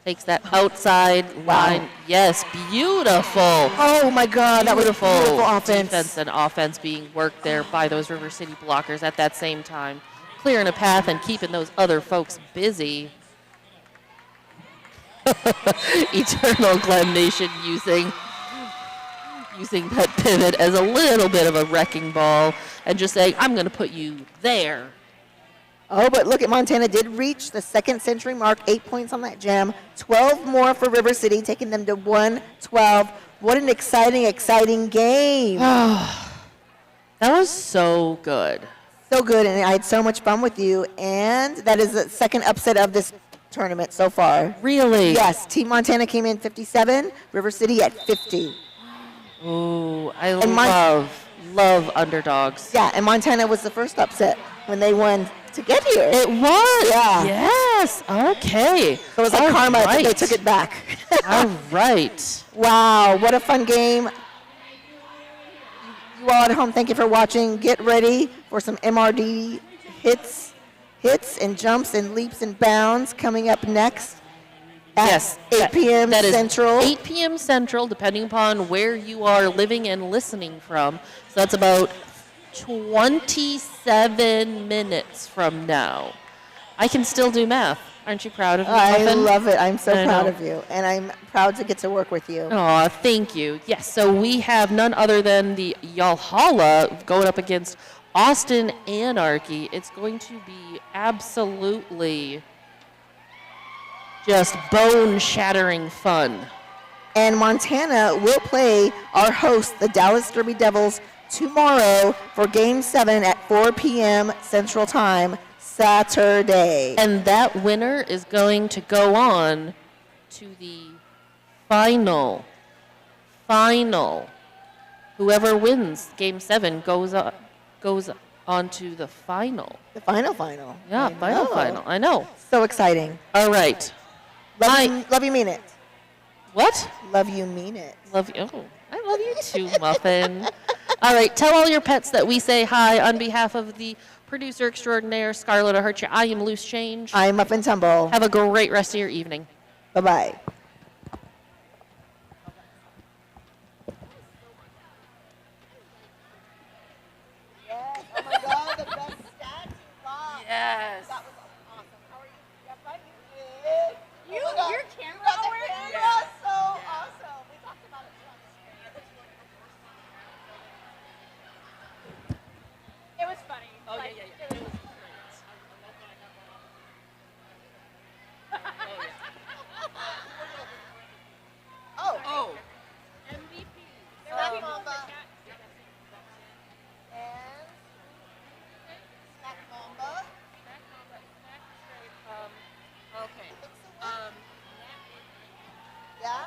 Takes that outside line. Yes, beautiful. Oh, my God. That was a beautiful offense. Defense and offense being worked there by those River City blockers at that same time. Clearing a path and keeping those other folks busy. Eternal Glam Nation using that pivot as a little bit of a wrecking ball and just saying, I'm going to put you there. Oh, but look at Montana did reach the second century mark, 8 points on that jam. 12 more for River City, taking them to 112. What an exciting, exciting game. That was so good. So good, and I had so much fun with you. And that is the second upset of this tournament so far. Really? Yes. Team Montana came in 57, River City at 50. Ooh, I And love underdogs. Yeah, and Montana was the first upset when they won to get here. It was? Yeah. Yes. Okay. So it was like All karma that they right. took it back. All right. Wow, what a fun game. You all at home, thank you for watching. Get ready for some MRD hits and jumps and leaps and bounds coming up next at Yes. 8 p.m. That is Central. 8 p.m. Central, depending upon where you are living and listening from. So that's about 27 minutes from now. I can still do math. Aren't you proud of me, I Muffin? love it. I'm so I proud know. of you. And I'm proud to get to work with you. Aw, thank you. Yes, so we have none other than the Yalhalla going up against Austin Anarchy. It's going to be absolutely just bone-shattering fun. And Montana will play our host, the Dallas Derby Devils, tomorrow for Game 7 at 4 p.m. Central Time, Saturday. And that winner is going to go on to the final. Whoever wins Game 7 goes on to the final. The final. Yeah, I final. know. I know. So exciting. All right. Love you, mean it. What? Love you, mean it. Love you. Oh, I love you too, Muffin. All right, tell all your pets that we say hi on behalf of the producer extraordinaire, Scarlett O'Hurcha. I am Loose Change. I'm Up and Tumble. Have a great rest of your evening. Bye-bye. Yes. Oh my God, the best stats you got. Yes. That was awesome. How are you? Yeah, fine. You did. You, Oh my God. your camera Got the alert? camera. So awesome. We talked about it on the screen. It was funny. Oh, Like, yeah. it was- Oh. MVP. Snack Mamba. And Snack Mamba. Okay. Yeah?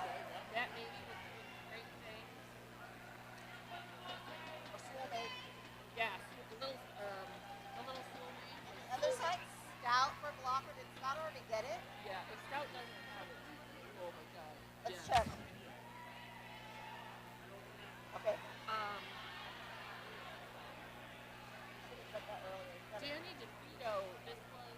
That maybe was doing great things. Or Soulmate. Yeah, a little slowly. Other side, Scout for blocker. Did Scout already get it? Yeah, if Scout doesn't have it, oh my God. Let's check. Okay. Danny DeVito, this was.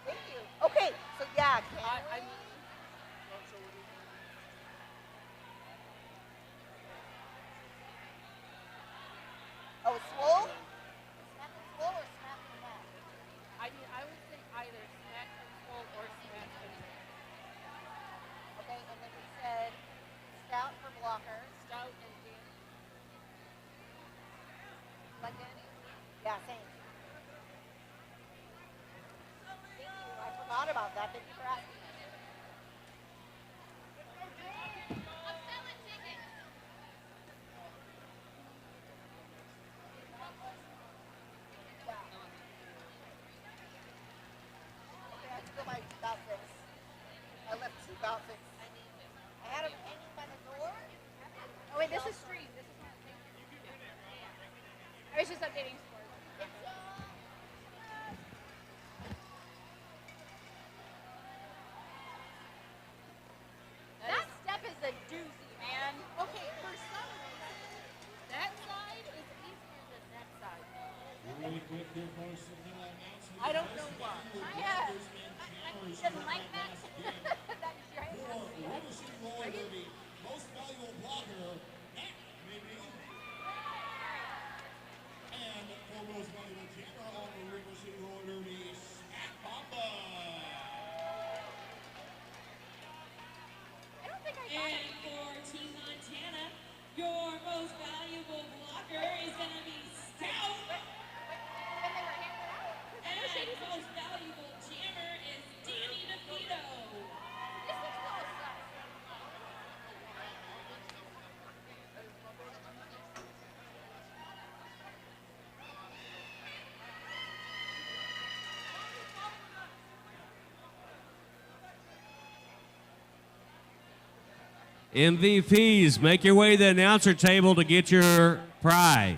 Thank you. Okay, so yeah, can I we? mean, Oh, it's Swole? Snack and Swole or Snack and Mac? I would say either Smack and Skull or Smack and Mac. Okay, and then we said Scout for blocker. Stout and Danny. Like Danny? Yeah, same. Thank you. I forgot about that. Thank you for asking. Okay, I still my outfits. I left two outfits. I had them hanging by the door. Oh wait, this is stream. This is not. I was just updating scores. That step is a doozy, man. Okay, for some reason, that side is easier than that side. Really quick here, folks, some little announcement. I don't know why. Doesn't like that. That giant. For River City Roller Derby, most valuable blocker, Matt, maybe. And for most valuable jammer on the River City Roller Derby, Snack Mamba. I don't think I got And it. for Team Montana, your most valuable blocker is going to be Scout. When they were handing it out. And most valuable jammer is Danny DeVito. This looks close. MVPs, make your way to the announcer table to get your prize.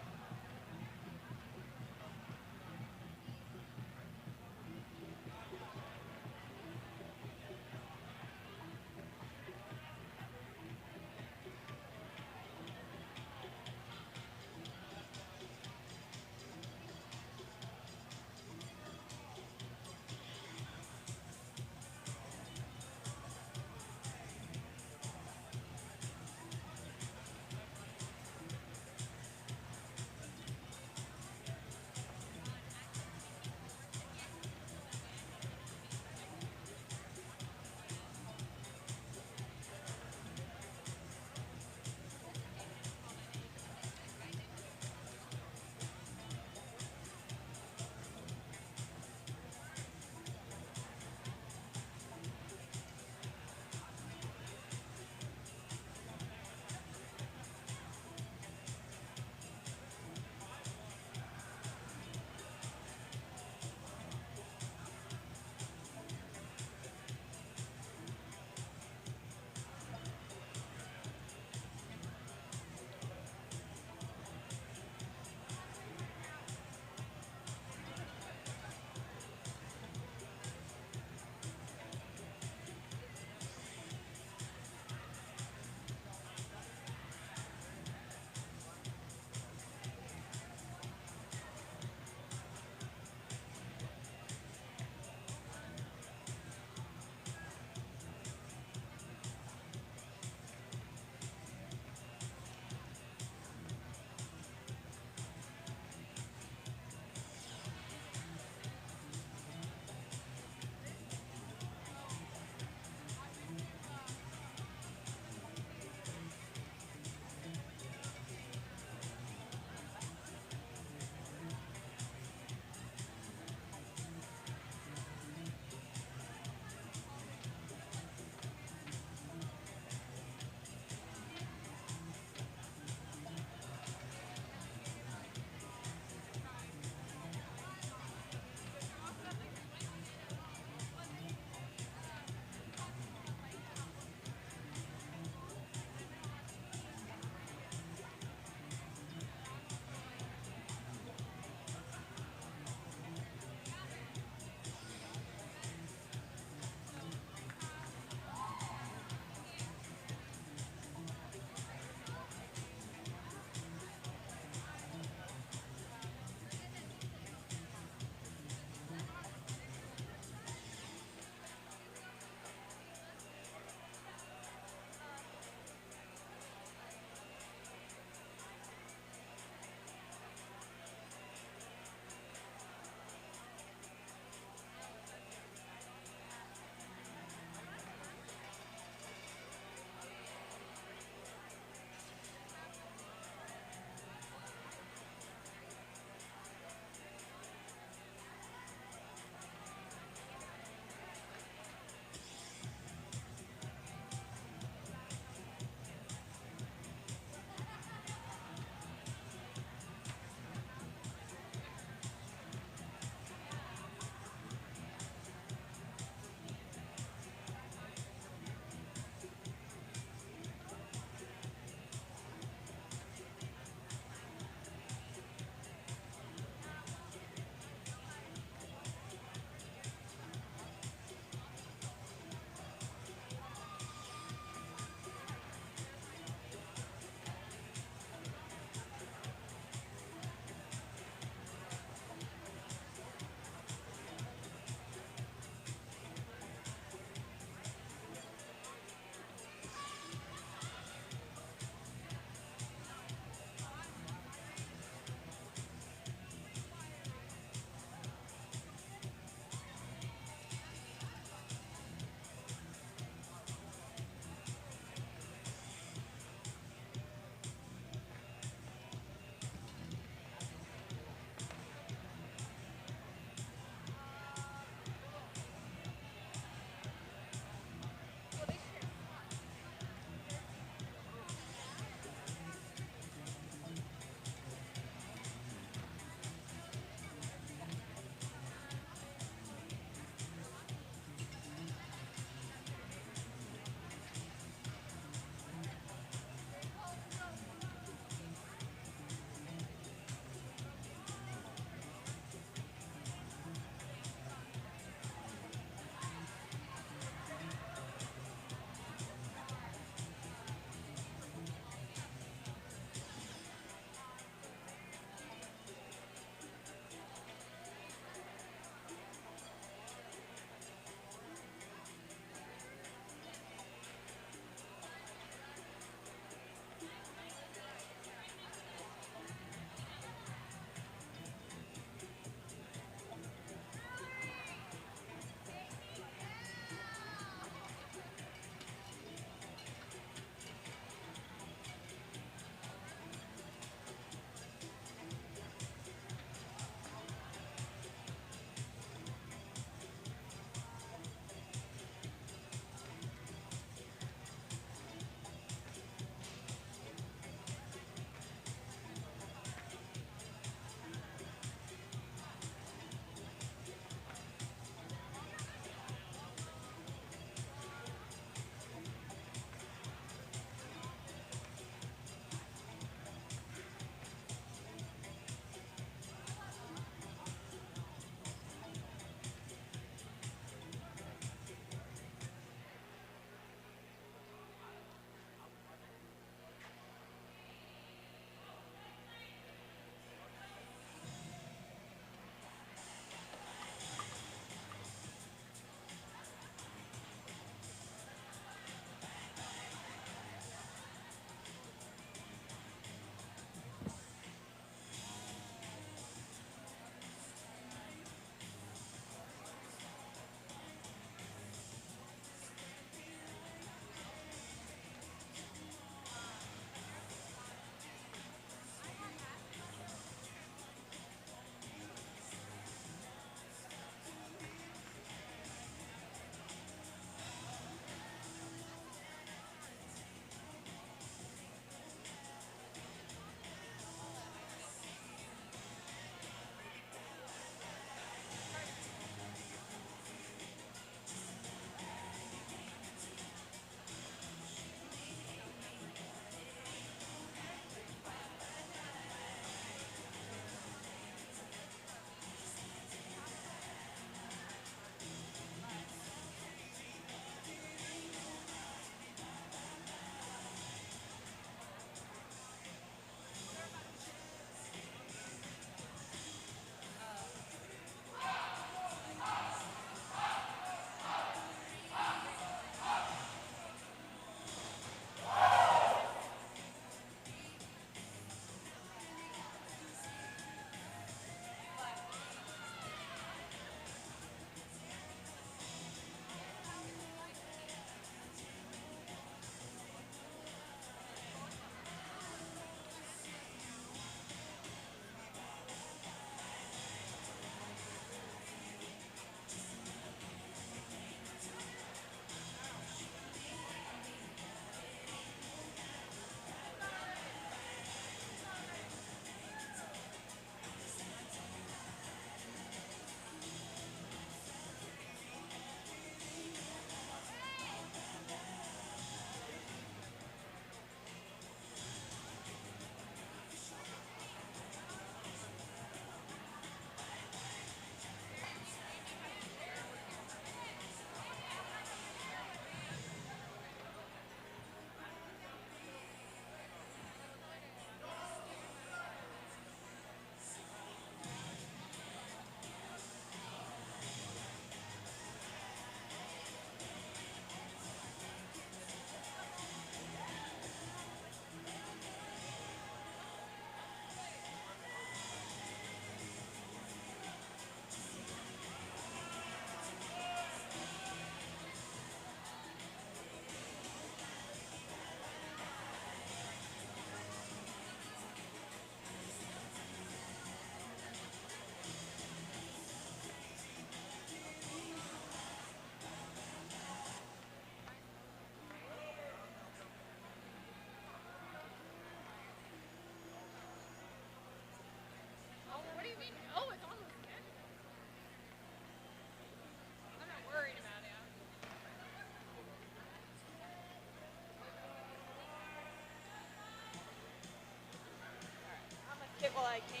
it while I can.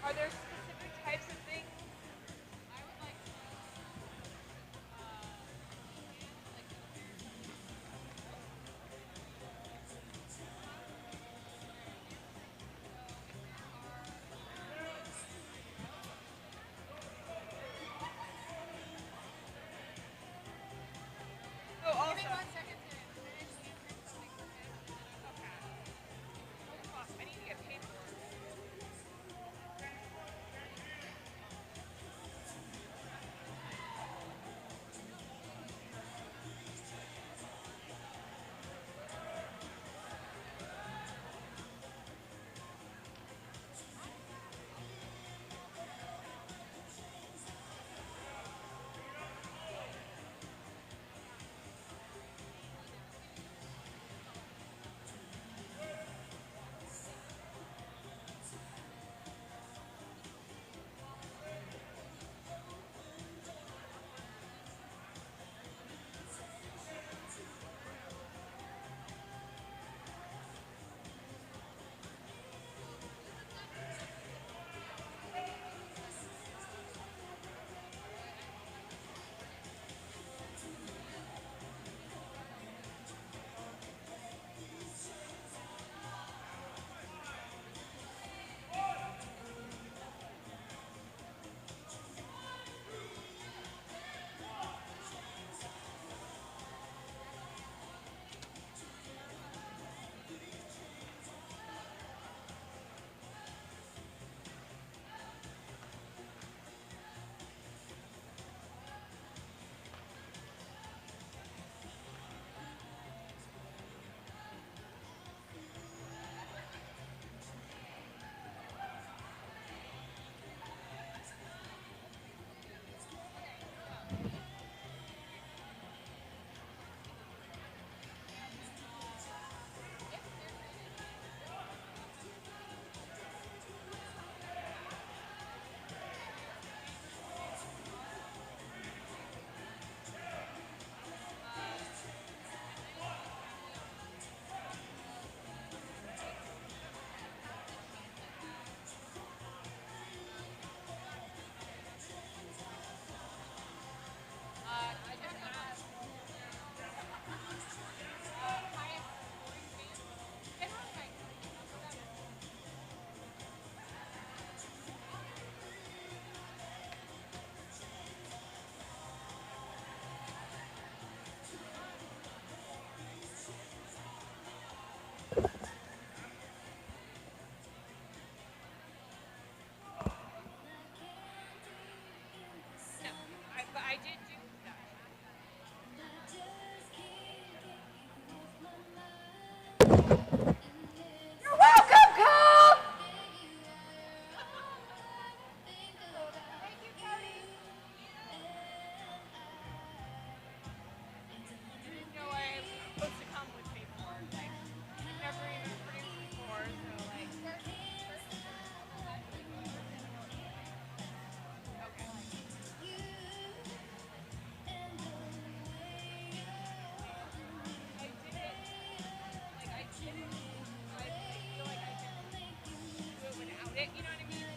Are there specific types of things? Oh, also. Give me 1 second to finish answering something for him. Okay. Oh, fuck. I need to get paid for it. But I did do that. You're welcome, Cole! Thank you, Cody. You didn't know I was supposed to come with paperwork. Like, I've never even produced before, so like. Okay. I didn't. I feel like I can do it without it. You know what I mean?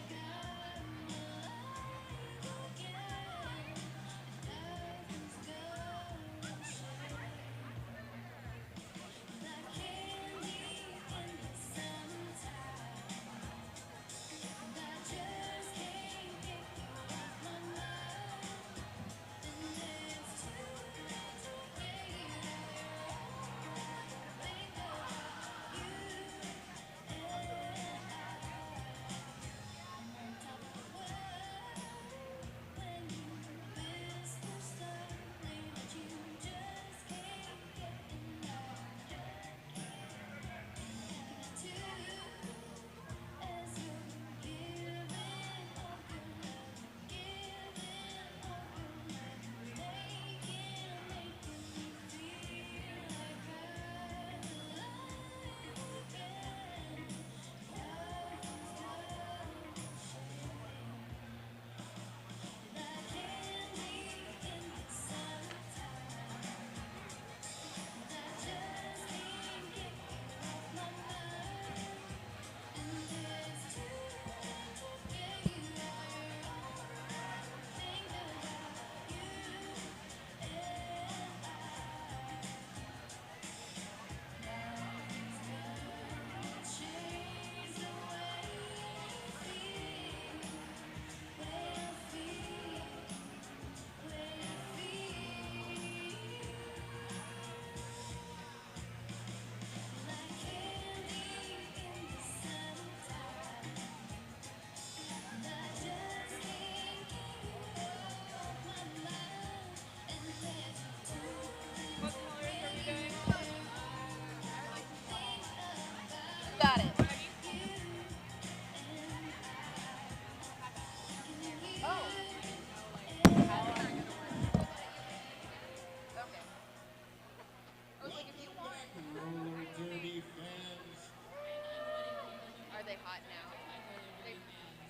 Are they hot now?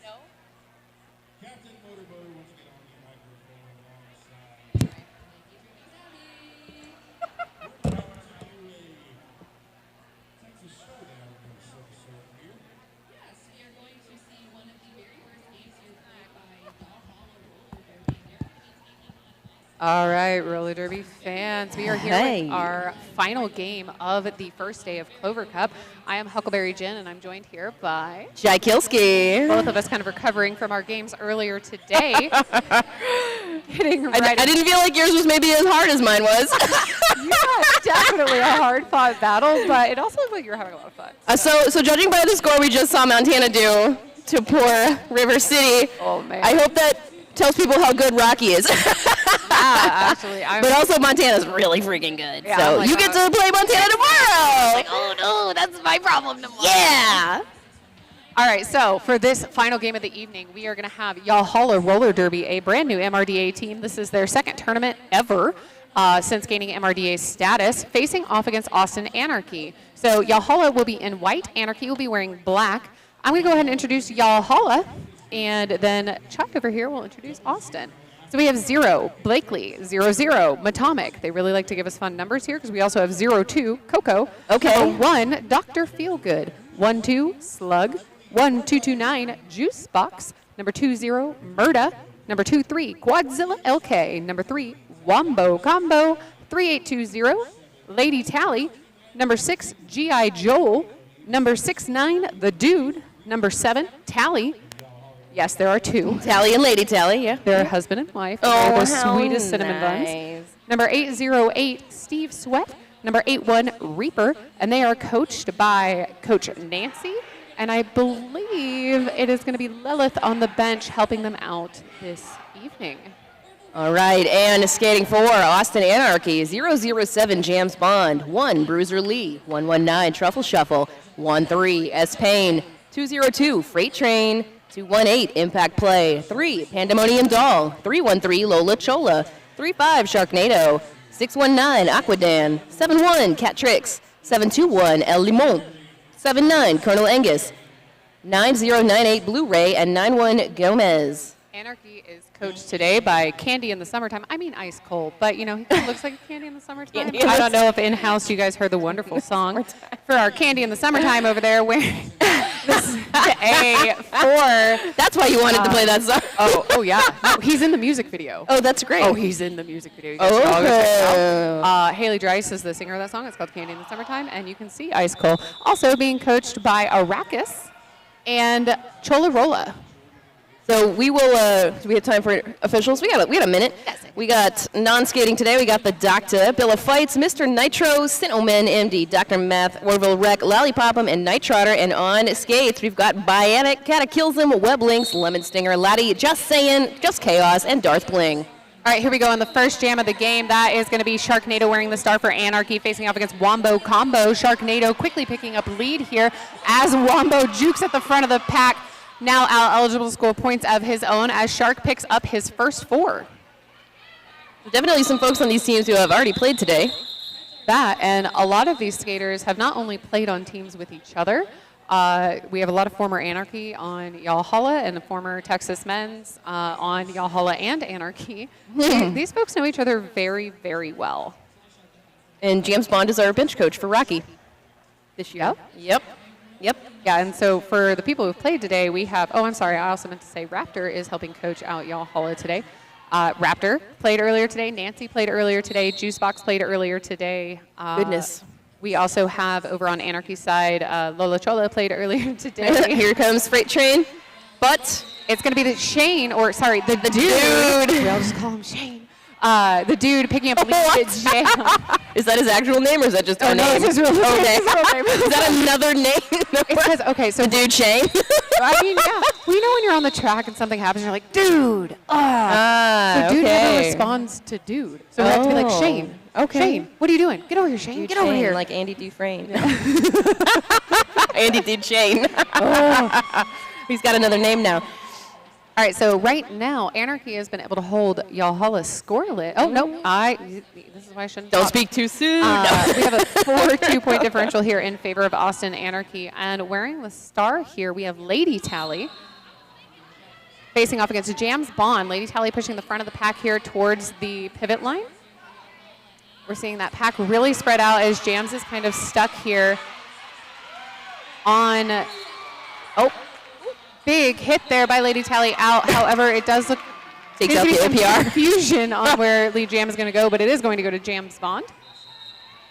No? Captain Motorboat wants to get on the microphone alongside. We're about to do a Texas showdown of some sort here. Yes, we are going to see one of the very first games here played by Valhalla Roller Derby. They're going to be taking on All right, roller derby fans, we are here Hey. with our final game of the first day of Clover Cup. I am Huckleberry Jen, and I'm joined here by Jai Kilski. both of us kind of recovering from our games earlier today. Hitting right I didn't feel like yours was maybe as hard as mine was. Yeah, definitely a hard-fought battle, but it also looked like you were having a lot of fun. So judging by the score we just saw Montana do to poor River City, Oh, man. I hope that tells people how good Rocky is. Yeah, actually, But also Montana's really freaking good. Yeah, so I'm like, you get to play Montana tomorrow. Like, oh no, that's my problem tomorrow. Yeah. All right, so for this final game of the evening, we are going to have Valhalla Roller Derby, a brand new MRDA team. This is their second tournament ever since gaining MRDA status, facing off against Austin Anarchy. So Valhalla will be in white, Anarchy will be wearing black. I'm going to go ahead and introduce Valhalla, and then Chuck over here will introduce Austin. So we have 0, Blakely, 0, Matomic. They really like to give us fun numbers here because we also have 0, 2, Coco. Okay. Number 1, Dr. Feelgood. 1, 2, Slug. 1, 2, 2, 9, Juice Box. Number 2, 0, Murda. Number 2, 3, Quadzilla LK. Number 3, Wombo Combo. 3820, Lady Tally. Number 6, G.I. Joel. Number 69, The Dude. Number 7, Tally. Yes, there are 2. Tally and Lady Tally, yeah. They're husband and wife. Oh, They're the how sweetest cinnamon buns. nice. Number 808, Steve Sweat. Number 81, Reaper. And they are coached by Coach Nancy. And I believe it is going to be Lilith on the bench helping them out this evening. All right, and skating for Austin Anarchy, 007 James Bond, 1 Bruiser Lee, 119 Truffle Shuffle, 13 S Payne, 202 Freight Train, 218 Impact Play, 3 Pandemonium Doll, 313 Lola Chola, 35 Sharknado, 619 Aquadan, 71 Cat Tricks, 721 El Limon, 79 Colonel Angus, 9098 Blu-ray, and 91 Gomez. Anarchy is coached today by Candy in the Summertime. I mean ice cold, but you know, he kind of looks like a Candy in the Summertime. Candy in I the don't know if in-house you guys heard the wonderful song for our Candy in the Summertime over there wearing this A4. That's why you wanted to play that song. Oh yeah. No, he's in the music video. Oh, that's great. Oh, he's in the music video. You guys should all go check it Oh. out. Haley Dreiss is the singer of that song. It's called Candy in the Summertime, and you can see Ice Cold also being coached by Arrakis and Chola Rolla. So we will. Do we have time for officials? We got a minute. Yes. We got non-skating today. We got the Doctor, Bill of Fights, Mr. Nitro, Sinomen, MD, Dr. Math, Orville Wreck, Lollipop'em, and Night Trotter. And on skates, we've got Bionic, Cataclysm, Web Links, Lemon Stinger, Laddie, Just Saying, Just Chaos, and Darth Bling. All right, here we go on the first jam of the game. That is going to be Sharknado wearing the star for Anarchy facing off against Wombo Combo. Sharknado quickly picking up lead here as Wombo jukes at the front of the pack. Now eligible to score points of his own as Shark picks up his first 4. Definitely some folks on these teams who have already played today. That, and a lot of these skaters have not only played on teams with each other, we have a lot of former Anarchy on Valhalla and the former Texas men's on Valhalla and Anarchy. These folks know each other very, very well. And James Bond is our bench coach for Rocky this year. Yep. Yeah, and so for the people who've played today, we have, oh, I'm sorry, I also meant to say Raptor is helping coach out Valhalla today. Raptor played earlier today. Nancy played earlier today. Juicebox played earlier today. Goodness. We also have over on Anarchy side, Lola Chola played earlier today. Here comes Freight Train. But it's going to be the dude. We'll just call him Shane. The dude picking up lead jam. Is that his actual name or is that just a name? No, it's his real name. Okay. It's his real name. Is that another name? It says, okay, so the dude Shane? I mean, yeah. We know when you're on the track and something happens, you're like, dude. So dude never responds to dude. So we have to be like, Shane. Okay. Shane, what are you doing? Get over here, Shane. Dude Get over Shane, here. like Andy Dufresne. Andy Dude Shane. He's got another name now. All right, so right now, Anarchy has been able to hold Yalhalla scoreless. Oh, no, this is why I shouldn't Don't talk. speak too soon. We have a 4-2-point differential here in favor of Austin Anarchy. And wearing the star here, we have Lady Tally facing off against Jams Bond. Lady Tally pushing the front of the pack here towards the pivot line. We're seeing that pack really spread out as Jams is kind of stuck here on... Oh, big hit there by Lady Tally out. However, it does look takes out the OPR. Confusion on where Lead Jam is going to go, but it is going to go to Jams Bond.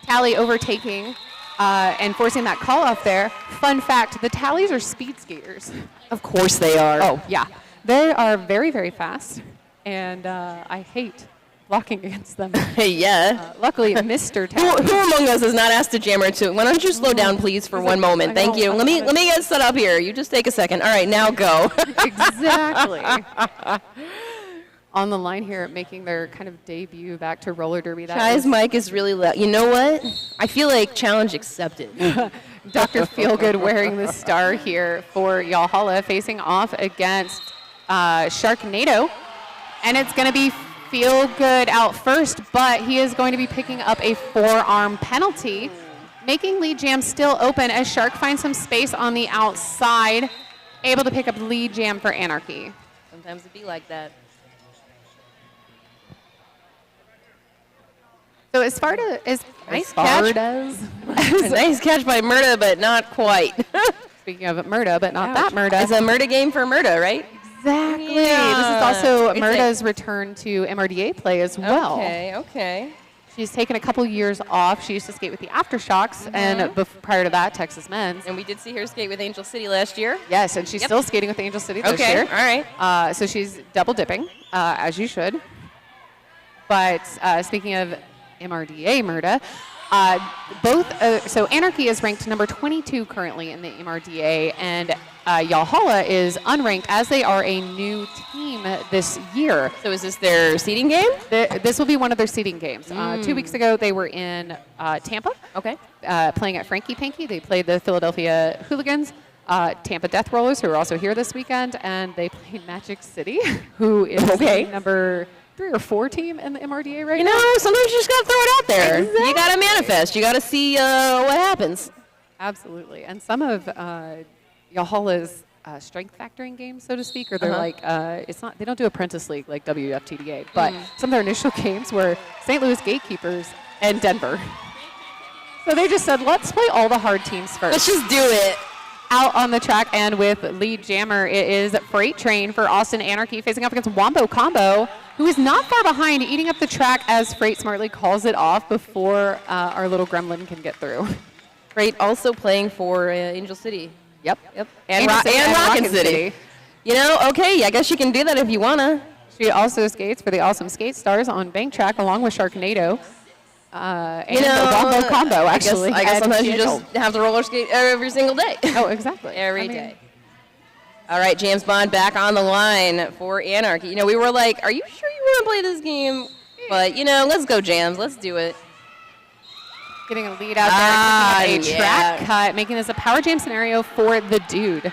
Tally overtaking and forcing that call off there. Fun fact, the Tallies are speed skaters. Of course they are. Oh, yeah. They are very, very fast, and I hate blocking against them. Yeah. Luckily, Mr. Tally. Who among us has not asked a jammer to? Why don't you slow down, please, for one moment? Thank you. Let me get set up here. You just take a second. All right, now go. Exactly. On the line here, making their kind of debut back to roller derby. Chai's mic is really loud. You know what? I feel like challenge accepted. Dr. Feelgood wearing the star here for Yalhalla, facing off against Sharknado, and it's going to be Feelgood out first, but he is going to be picking up a forearm penalty, making Lead Jam still open as Shark finds some space on the outside, able to pick up Lead Jam for Anarchy. Sometimes it be like that. So as far as nice catch. Nice catch by Murda, but not quite. Speaking of Murda, but not that Murda. It's a Murda game for Murda, right? Exactly. Yeah. This is also Murda's return to MRDA play as well. Okay. She's taken a couple years off. She used to skate with the Aftershocks, and prior to that, Texas Men's. And we did see her skate with Angel City last year. Yes, and she's still skating with Angel City this year. All right. So she's double dipping, as you should. But speaking of MRDA Murda, so Anarchy is ranked number 22 currently in the MRDA, and Yalhalla is unranked as they are a new team this year. So is this their seeding game? This will be one of their seeding games. 2 weeks ago, they were in Tampa. Okay. Playing at Frankie Panky. They played the Philadelphia Hooligans, Tampa Death Rollers, who are also here this weekend, and they played Magic City, who is number 3 or 4 team in the MRDA right now. You know, sometimes you just got to throw it out there. Exactly. You got to manifest. You got to see what happens. Absolutely. And some of Yalhalla's strength factoring games, so to speak, or they're like, it's not, they don't do Apprentice League like WFTDA, but some of their initial games were St. Louis Gatekeepers and Denver. So they just said, let's play all the hard teams first. Let's just do it. Out on the track and with lead jammer, it is Freight Train for Austin Anarchy facing off against Wombo Combo, who is not far behind, eating up the track as Freight smartly calls it off before our little gremlin can get through. Freight also playing for Angel City. Yep. And Rockin' City. You know, okay, I guess you can do that if you want to. She also skates for the Awesome Skate Stars on Bank Track along with Sharknado. And Wombo Combo, actually. I guess sometimes you just have to roller skate every single day. Oh, exactly. Every day. All right, James Bond back on the line for Anarchy. You know, we were like, are you sure you want to play this game? But, you know, let's go, Jams. Let's do it. Getting a lead out there, a track cut, making this a power jam scenario for the dude.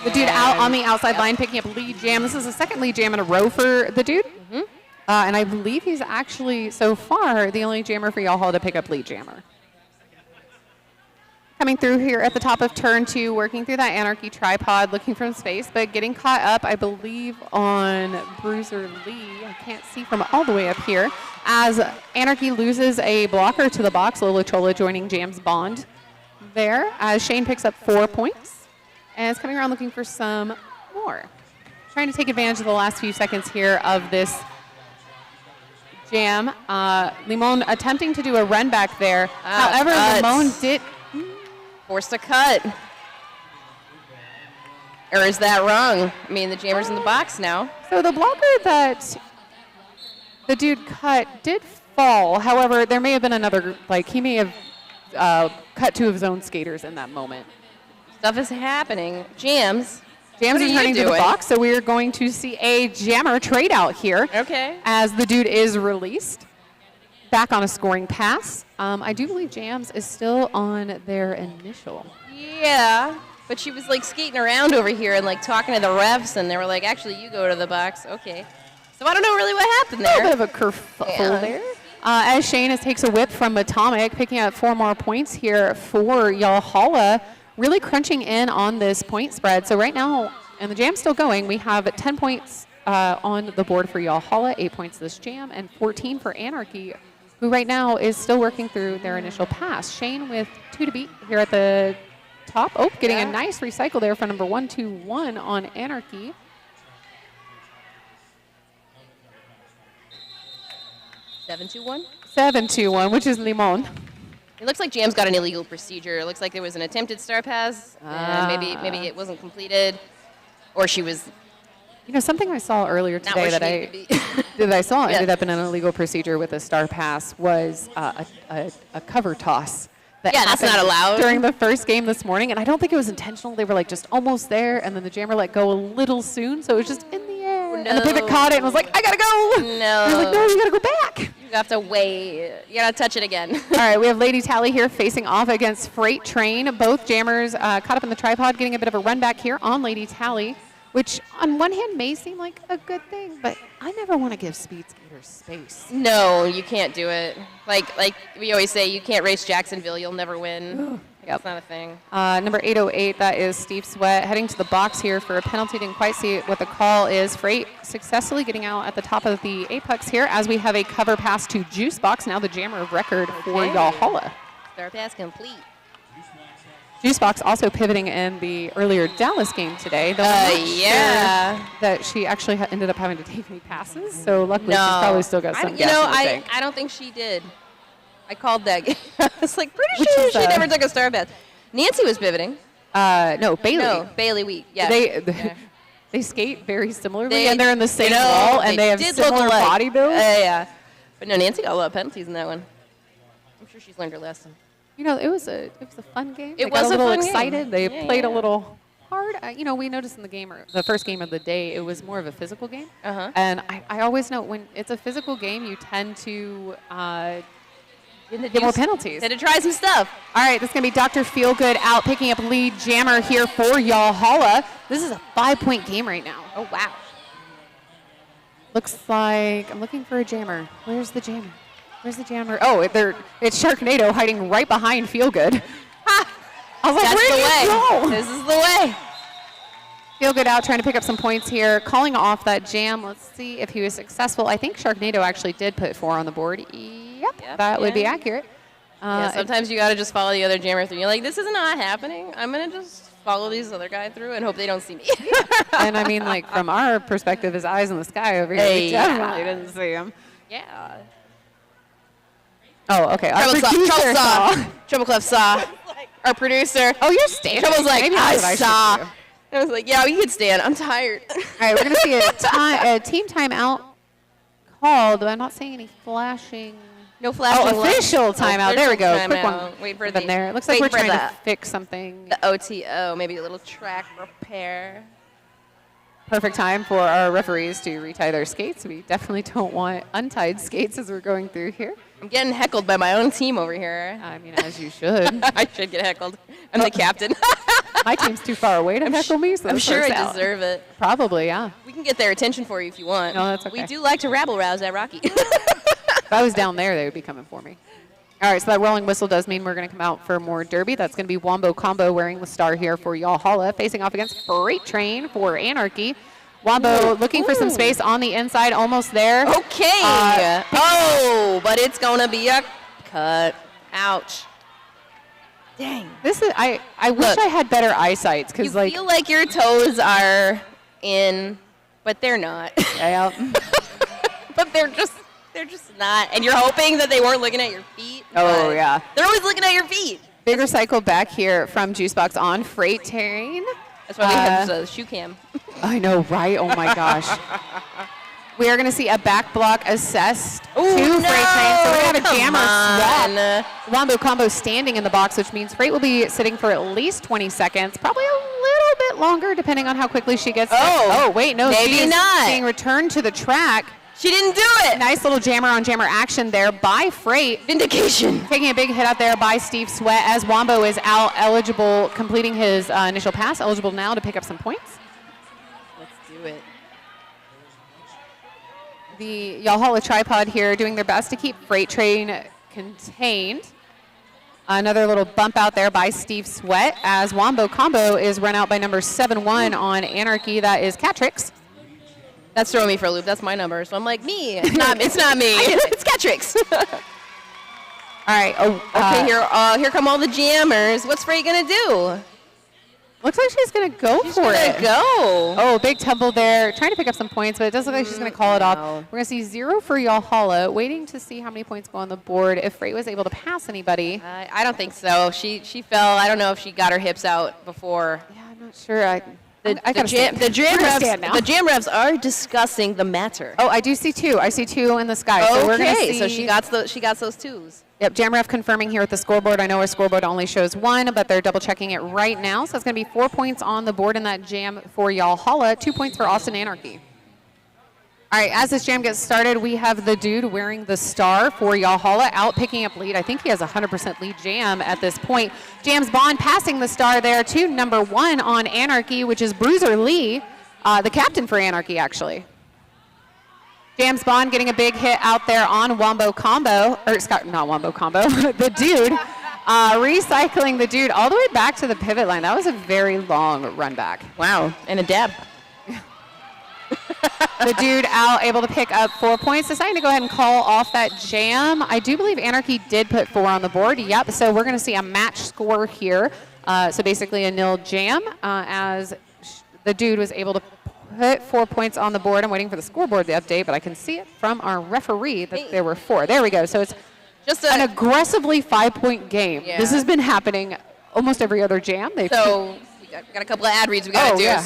The dude out on the outside line, picking up lead jam. This is the second lead jam in a row for the dude. And I believe he's actually, so far, the only jammer for Yalhalla to pick up lead jammer. Coming through here at the top of turn 2, working through that Anarchy tripod, looking for space, but getting caught up, I believe, on Bruiser Lee. I can't see from all the way up here. As Anarchy loses a blocker to the box, Lola Chola joining Jams Bond there, as Shane picks up 4 points. And is coming around looking for some more. Trying to take advantage of the last few seconds here of this jam. Limon attempting to do a run back there. However, Limon did... Forced a cut. Or is that wrong? I mean, the jammer's in the box now. So the blocker that the dude cut did fall. However, there may have been another, like, he may have cut 2 of his own skaters in that moment. Stuff is happening. Jams is returning to the box, so we are going to see a jammer trade out here. Okay. As the dude is released. Back on a scoring pass. I do believe Jams is still on their initial. Yeah. But she was like skating around over here and like talking to the refs, and they were like, actually, you go to the box. Okay. So I don't know really what happened A little there. bit of a kerfuffle there. As Shane takes a whip from Atomic, picking up 4 more points here for Yalhalla, really crunching in on this point spread. So right now, and the jam's still going, we have 10 points on the board for Yalhalla, 8 points this jam, and 14 for Anarchy, who right now is still working through their initial pass. Shane with 2 to beat here at the top. Oh, getting a nice recycle there for number 121 on Anarchy. 7-2-1? 7-2-1, which is Limon. It looks like Jam's got an illegal procedure. It looks like there was an attempted star pass, and maybe it wasn't completed, or she was. You know, something I saw earlier today that I saw ended up in an illegal procedure with a star pass was a cover toss. That's not allowed. During the first game this morning, and I don't think it was intentional. They were like just almost there, and then the jammer let go a little soon, so it was just in the air. No. And the pivot caught it and was like, I gotta go. No. I was like, no, you gotta go back. You have to wait. You gotta touch it again. All right, we have Lady Tally here facing off against Freight Train. Both jammers caught up in the tripod, getting a bit of a run back here on Lady Tally, which on one hand may seem like a good thing, but I never want to give speed skaters space. No, you can't do it. Like we always say, you can't race Jacksonville. You'll never win. That's not a thing. Number 808, that is Steve Sweat, heading to the box here for a penalty. Didn't quite see what the call is. Freight successfully getting out at the top of the apex here as we have a cover pass to Juicebox, now the jammer of record for Yalhalla. Star pass complete. Juicebox also pivoting in the earlier Dallas game today. Though that she actually ended up having to take any passes, so luckily she's probably still got some gas in the tank. I don't think she did. I called that game. I was like, pretty sure she never took a star pass. Nancy was pivoting. No, Bailey. No, Bailey Wheat. Yeah. They skate very similarly, and they're in the same wall, and they have did similar look alike. body builds. Yeah. But no, Nancy got a lot of penalties in that one. I'm sure she's learned her lesson. You know, it was a fun game. It They was got a little fun game. excited. They Yeah, played a yeah. little hard. You know, we noticed in the game, or the first game of the day, it was more of a physical game. And I always know when it's a physical game, you tend to get more penalties. Had to try some stuff. All right, this is going to be Dr. Feelgood out, picking up lead jammer here for Yalhalla. This is a 5-point game right now. Oh, wow. Looks like I'm looking for a jammer. Where's the jammer? Where's the jammer? Oh, it's Sharknado hiding right behind Feelgood. Ha! I was like, That's where the way. did you go? This is the way. Feelgood out trying to pick up some points here, calling off that jam. Let's see if he was successful. I think Sharknado actually did put 4 on the board. Yep, that would be accurate. Sometimes you got to just follow the other jammer through. You're like, this is not happening. I'm going to just follow these other guy through and hope they don't see me. And I mean, like, from our perspective, his eyes in the sky over here, we definitely didn't see him. Yeah. Oh, okay. Our Trouble producer saw. Trouble Clef saw. Our producer. Oh, you're standing. Trouble's like, Maybe I that's what I should saw. do. I was like, yeah, we can stand. I'm tired. All right, we're going to see a team timeout called, but I'm not seeing any flashing. No flashing. Oh, official timeout. There we go. Official Quick one. timeout. Wait for Been the. there. It looks like we're wait for trying the- to fix something. The OTO, maybe a little track repair. Perfect time for our referees to retie their skates. We definitely don't want untied skates as we're going through here. I'm getting heckled by my own team over here. I mean, as you should. I should get heckled. I'm the captain. My team's too far away to heckle me, so I'm that's sure first I out. deserve it. Probably, yeah. We can get their attention for you if you want. No, that's okay. We do like to rabble-rouse at Rocky. If I was down there, they would be coming for me. All right, so that rolling whistle does mean we're going to come out for more derby. That's going to be Wombo Combo wearing the star here for Yalhalla, facing off against Freight Train for Anarchy. Wombo looking for some space on the inside, almost there. Okay. But it's going to be a cut. Ouch. Dang. This is I wish Look, I had better eyesight because You like feel like your toes are in, but they're not. yeah. But they're just not. And you're hoping that they weren't looking at your feet. Oh but yeah. They're always looking at your feet. Bigger cycle back here from Juicebox on Freight Train. That's why we have a shoe cam. I know, right? Oh my gosh. We are going to see a back block assessed to Freight Train. So we're going to have a jammer swap. Wombo Combo standing in the box, which means Freight will be sitting for at least 20 seconds, probably a little bit longer depending on how quickly she gets. Oh, wait, no. maybe she is not. being returned to the track. She didn't do it. Nice little jammer on jammer action there by Freight. Vindication. Taking a big hit out there by Steve Sweat as Wombo is out eligible, completing his initial pass, eligible now to pick up some points. Let's do it. The Yalhalla tripod here doing their best to keep Freight Train contained. Another little bump out there by Steve Sweat as Wombo combo is run out by number 7-1 on Anarchy. That is Catrix. That's throwing me for a loop. That's my number. So I'm like, me. It's not me. It's Catrix. All right. Okay, here come all the jammers. What's Frey going to do? Looks like she's going to go for it. Go. Oh, big tumble there. Trying to pick up some points, but it does look like she's going to call it off. We're going to see 0 for Yalhalla, waiting to see how many points go on the board if Freight was able to pass anybody. I don't think so. She fell. I don't know if she got her hips out before. Yeah, I'm not sure. The jam refs are discussing the matter. Oh, I do see 2. I see 2 in the sky. So we're going to see. So she got those 2s. Yep, jam ref confirming here with the scoreboard. I know our scoreboard only shows 1, but they're double checking it right now. So it's going to be 4 points on the board in that jam for Yalhalla, 2 points for Austin Anarchy. All right, as this jam gets started, we have the dude wearing the star for Yalhalla out picking up lead. I think he has 100% lead jam at this point. James Bond passing the star there to number 1 on Anarchy, which is Bruiser Lee, the captain for Anarchy, actually. James Bond getting a big hit out there on Wombo Combo, or not Wombo Combo, the dude, recycling the dude all the way back to the pivot line. That was a very long run back. Wow, and a dab. The dude out able to pick up 4 points, deciding to go ahead and call off that jam. I do believe Anarchy did put 4 on the board. Yep, so we're going to see a match score here. So basically a nil jam as the dude was able to put 4 points on the board. I'm waiting for the scoreboard to update, but I can see it from our referee that there were 4. There we go. So it's just an aggressively 5-point game. Yeah. This has been happening almost every other jam. We got a couple of ad reads we got to do. Yeah.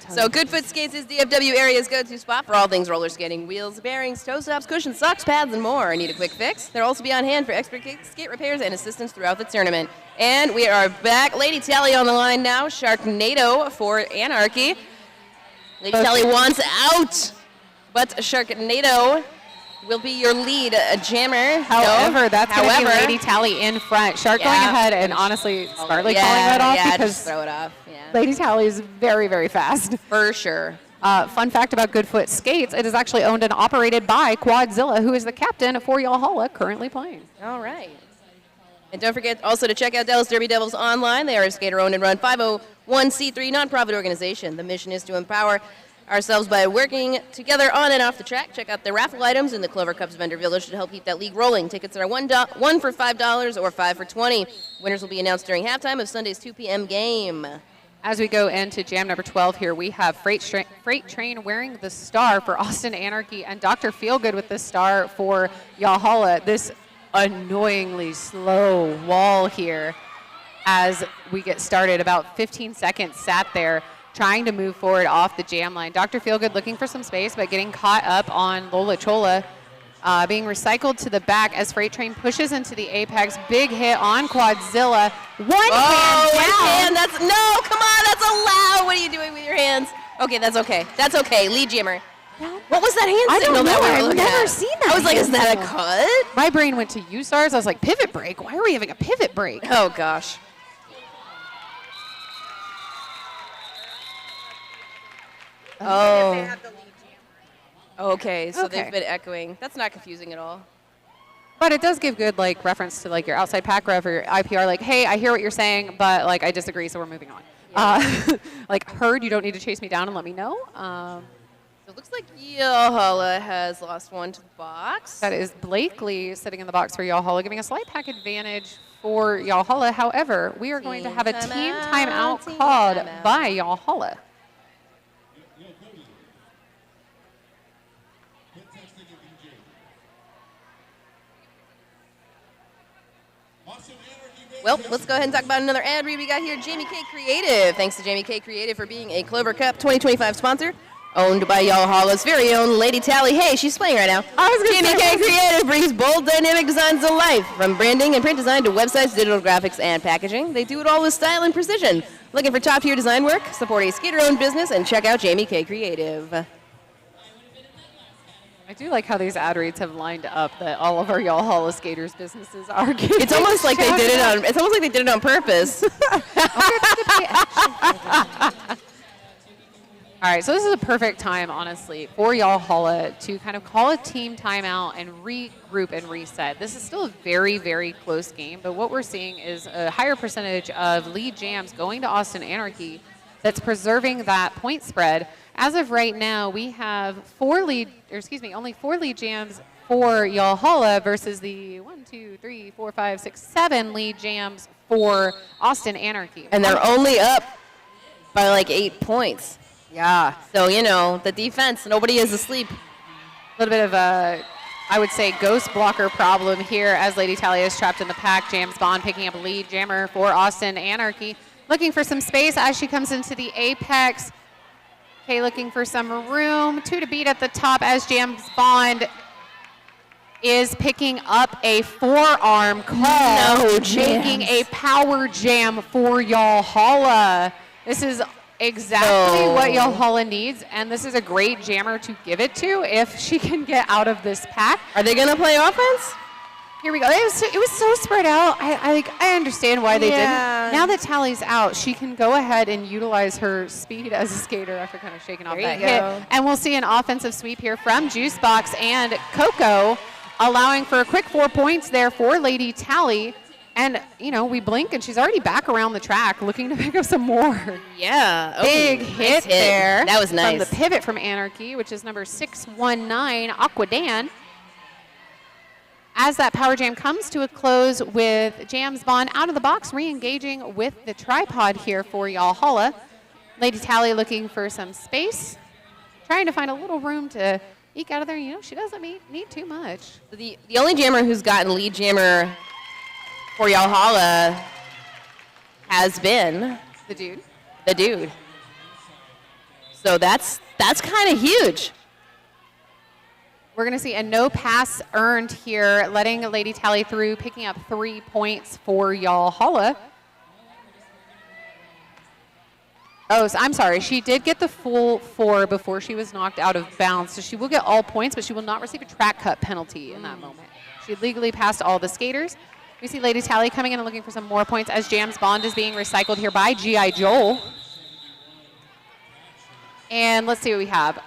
So Goodfoot Skates is DFW area's go-to spot for all things roller skating: wheels, bearings, toe stops, cushions, socks, pads, and more. Need a quick fix? They'll also be on hand for expert skate repairs and assistance throughout the tournament. And we are back. Lady Tally on the line now. Sharknado for Anarchy. Lady Tally wants out, but Sharknado will be your lead jammer. However, that's going to be Lady Tally in front. Shark going ahead and honestly smartly calling that off because just throw it off. Yeah. Lady Tally is very, very fast. For sure. Fun fact about Goodfoot Skates, it is actually owned and operated by Quadzilla, who is the captain for Yalhalla, currently playing. All right. And don't forget also to check out Dallas Derby Devils online. They are a skater-owned and run 501c3 nonprofit organization. The mission is to empower ourselves by working together on and off the track. Check out the raffle items in the Clover Cup's vendor village to help keep that league rolling. Tickets are $1 for $5 or 5 for $20. Winners will be announced during halftime of Sunday's 2 p.m. game. As we go into jam number 12 here, we have Freight Train wearing the star for Austin Anarchy and Dr. Feelgood with the star for Yalhalla. This annoyingly slow wall here as we get started. About 15 seconds sat there trying to move forward off the jam line. Dr. Feelgood looking for some space, but getting caught up on Lola Chola, being recycled to the back as Freight Train pushes into the apex. Big hit on Quadzilla. One hand down. No, come on, that's allowed. What are you doing with your hands? Okay, that's okay. That's okay. Lead jammer. What was that hand signal that we were looking at? I've never seen that. I was like, is that a cut? My brain went to U-Stars. I was like, pivot break? Why are we having a pivot break? Oh, gosh. Oh. Okay, so they've been echoing. That's not confusing at all. But it does give good like reference to like your outside pack ref or your IPR, like, hey, I hear what you're saying, but like I disagree, so we're moving on. Yeah. Like, heard, you don't need to chase me down and let me know. So it looks like Yalhalla has lost one to the box. That is Blakely sitting in the box for Yalhalla, giving a slight pack advantage for Yalhalla. However, we are going to have a team timeout called by Yalhalla. Well, let's go ahead and talk about another ad read we got here. Jamie K Creative. Thanks to Jamie K Creative for being a Clover Cup 2025 sponsor. Owned by Yalhalla's very own Lady Tally. Hey, she's playing right now. Jamie K Creative brings bold, dynamic designs to life. From branding and print design to websites, digital graphics, and packaging, they do it all with style and precision. Looking for top-tier design work? Support a skater-owned business and check out Jamie K Creative. I do like how these ad reads have lined up that all of our Y'all Holla skaters businesses are getting It's almost like they did it on. It's almost like they did it on purpose. All right, so this is a perfect time, honestly, for Y'all Holla to kind of call a team timeout and regroup and reset. This is still a very, very close game, but what we're seeing is a higher percentage of lead jams going to Austin Anarchy that's preserving that point spread. As of right now, we have only 4 lead jams for Y'all Holla versus the 7 lead jams for Austin Anarchy. And they're only up by like 8 points. Yeah. So, you know, the defense, nobody is asleep. A little bit of a, I would say, ghost blocker problem here as Lady Talia is trapped in the pack. James Bond picking up a lead jammer for Austin Anarchy. Looking for some space as she comes into the apex. Okay, looking for some room. 2 to beat at the top as James Bond is picking up a forearm call. Making a power jam for Y'all Holla. This is exactly what Y'all Holla needs, and this is a great jammer to give it to if she can get out of this pack. Are they going to play offense? Here we go. It was so spread out. I understand why they didn't. Now that Tally's out, she can go ahead and utilize her speed as a skater after kind of shaking off that hit. And we'll see an offensive sweep here from Juicebox and Coco, allowing for a quick 4 points there for Lady Tally. And, you know, we blink and she's already back around the track looking to pick up some more. Yeah. Big hit there. That was nice. From the pivot from Anarchy, which is number 619, Aquadan. As that power jam comes to a close with James Bond out of the box, re-engaging with the tripod here for Y'all Holla. Lady Tally looking for some space, trying to find a little room to eke out of there. You know, she doesn't need too much. The only jammer who's gotten lead jammer for Y'all Holla has been the dude. The dude. So that's kind of huge. We're going to see a no pass earned here, letting Lady Tally through, picking up 3 points for Y'all Holla. Oh, so I'm sorry. She did get the full 4 before she was knocked out of bounds, so she will get all points, but she will not receive a track cut penalty in that moment. She legally passed all the skaters. We see Lady Tally coming in and looking for some more points as James Bond is being recycled here by G.I. Joel. And let's see what we have.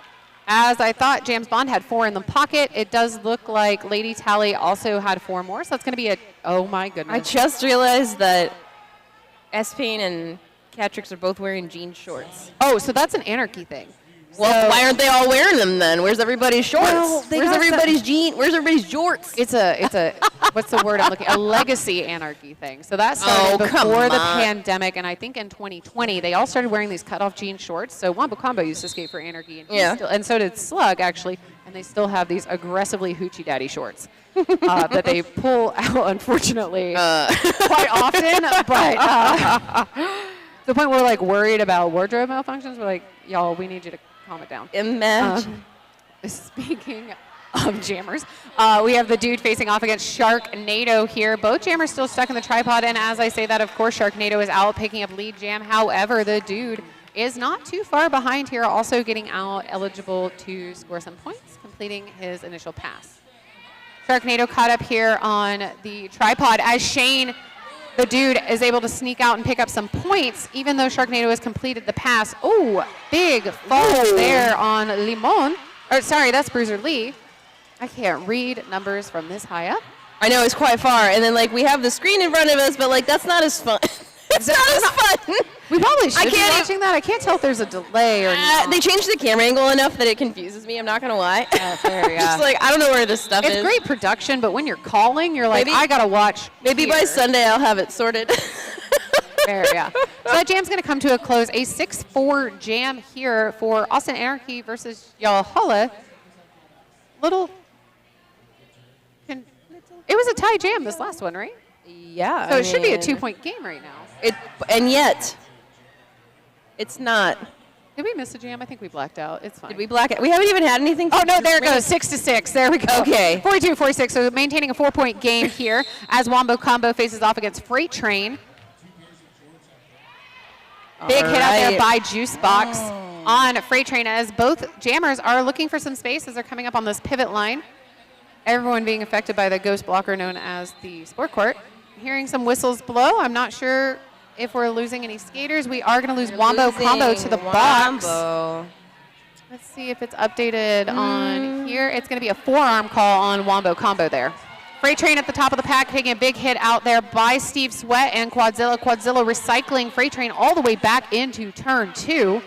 As I thought, James Bond had 4 in the pocket. It does look like Lady Tally also had 4 more, so that's going to be a, oh my goodness. I just realized that S-Pain and Catrix are both wearing jean shorts. Oh, so that's an Anarchy thing. Well, why aren't they all wearing them then? Where's everybody's shorts? Well, Where's everybody's Where's everybody's jorts? It's a what's the word I'm looking? A legacy Anarchy thing. So that started before the pandemic, and I think in 2020 they all started wearing these cutoff jean shorts. So Wombo Combo used to skate for Anarchy, and and so did Slug actually, and they still have these aggressively hoochie daddy shorts that they pull out, unfortunately, quite often. But to the point where we're like worried about wardrobe malfunctions. We're like, y'all, we need you to calm it down. Imagine. Speaking of jammers, we have the dude facing off against Sharknado here. Both jammers still stuck in the tripod, and as I say that, of course, Sharknado is out picking up lead jam. However, the dude is not too far behind here, also getting out eligible to score some points, completing his initial pass. Sharknado caught up here on the tripod as Shane, the dude, is able to sneak out and pick up some points, even though Sharknado has completed the pass. Oh, big fall there on Limon. Or sorry, that's Bruiser Lee. I can't read numbers from this high up. I know, it's quite far. And then, like, we have the screen in front of us, but, like, that's not as fun. It's not as fun. We probably should be watching that. I can't tell if there's a delay or not. They changed the camera angle enough that it confuses me. I'm not going to lie. Fair, yeah. Just like, I don't know where this stuff is. It's great production, but when you're calling, you're like, I got to watch. Maybe by Sunday I'll have it sorted. Fair, yeah. So that jam's going to come to a close. A 6-4 jam here for Austin Anarchy versus Y'all Holla. It was a tie jam, this last one, right? Yeah. So it should be a 2-point game right now. And yet, it's not. Did we miss a jam? I think we blacked out. It's fine. Did we black out? We haven't even had anything. Oh, no, there it goes. 6-6. There we go. Okay. 42-46. So maintaining a 4-point game here as Wombo Combo faces off against Freight Train. Big hit out there by Juicebox. on Freight Train as both jammers are looking for some space as they're coming up on this pivot line. Everyone being affected by the ghost blocker known as the sport court. Hearing some whistles blow. I'm not sure if we're losing any skaters. We are going to lose Wombo Combo to the box. Let's see if it's updated on here. It's going to be a forearm call on Wombo Combo there. Freight Train at the top of the pack, taking a big hit out there by Steve Sweat and Quadzilla. Quadzilla recycling Freight Train all the way back into turn 2,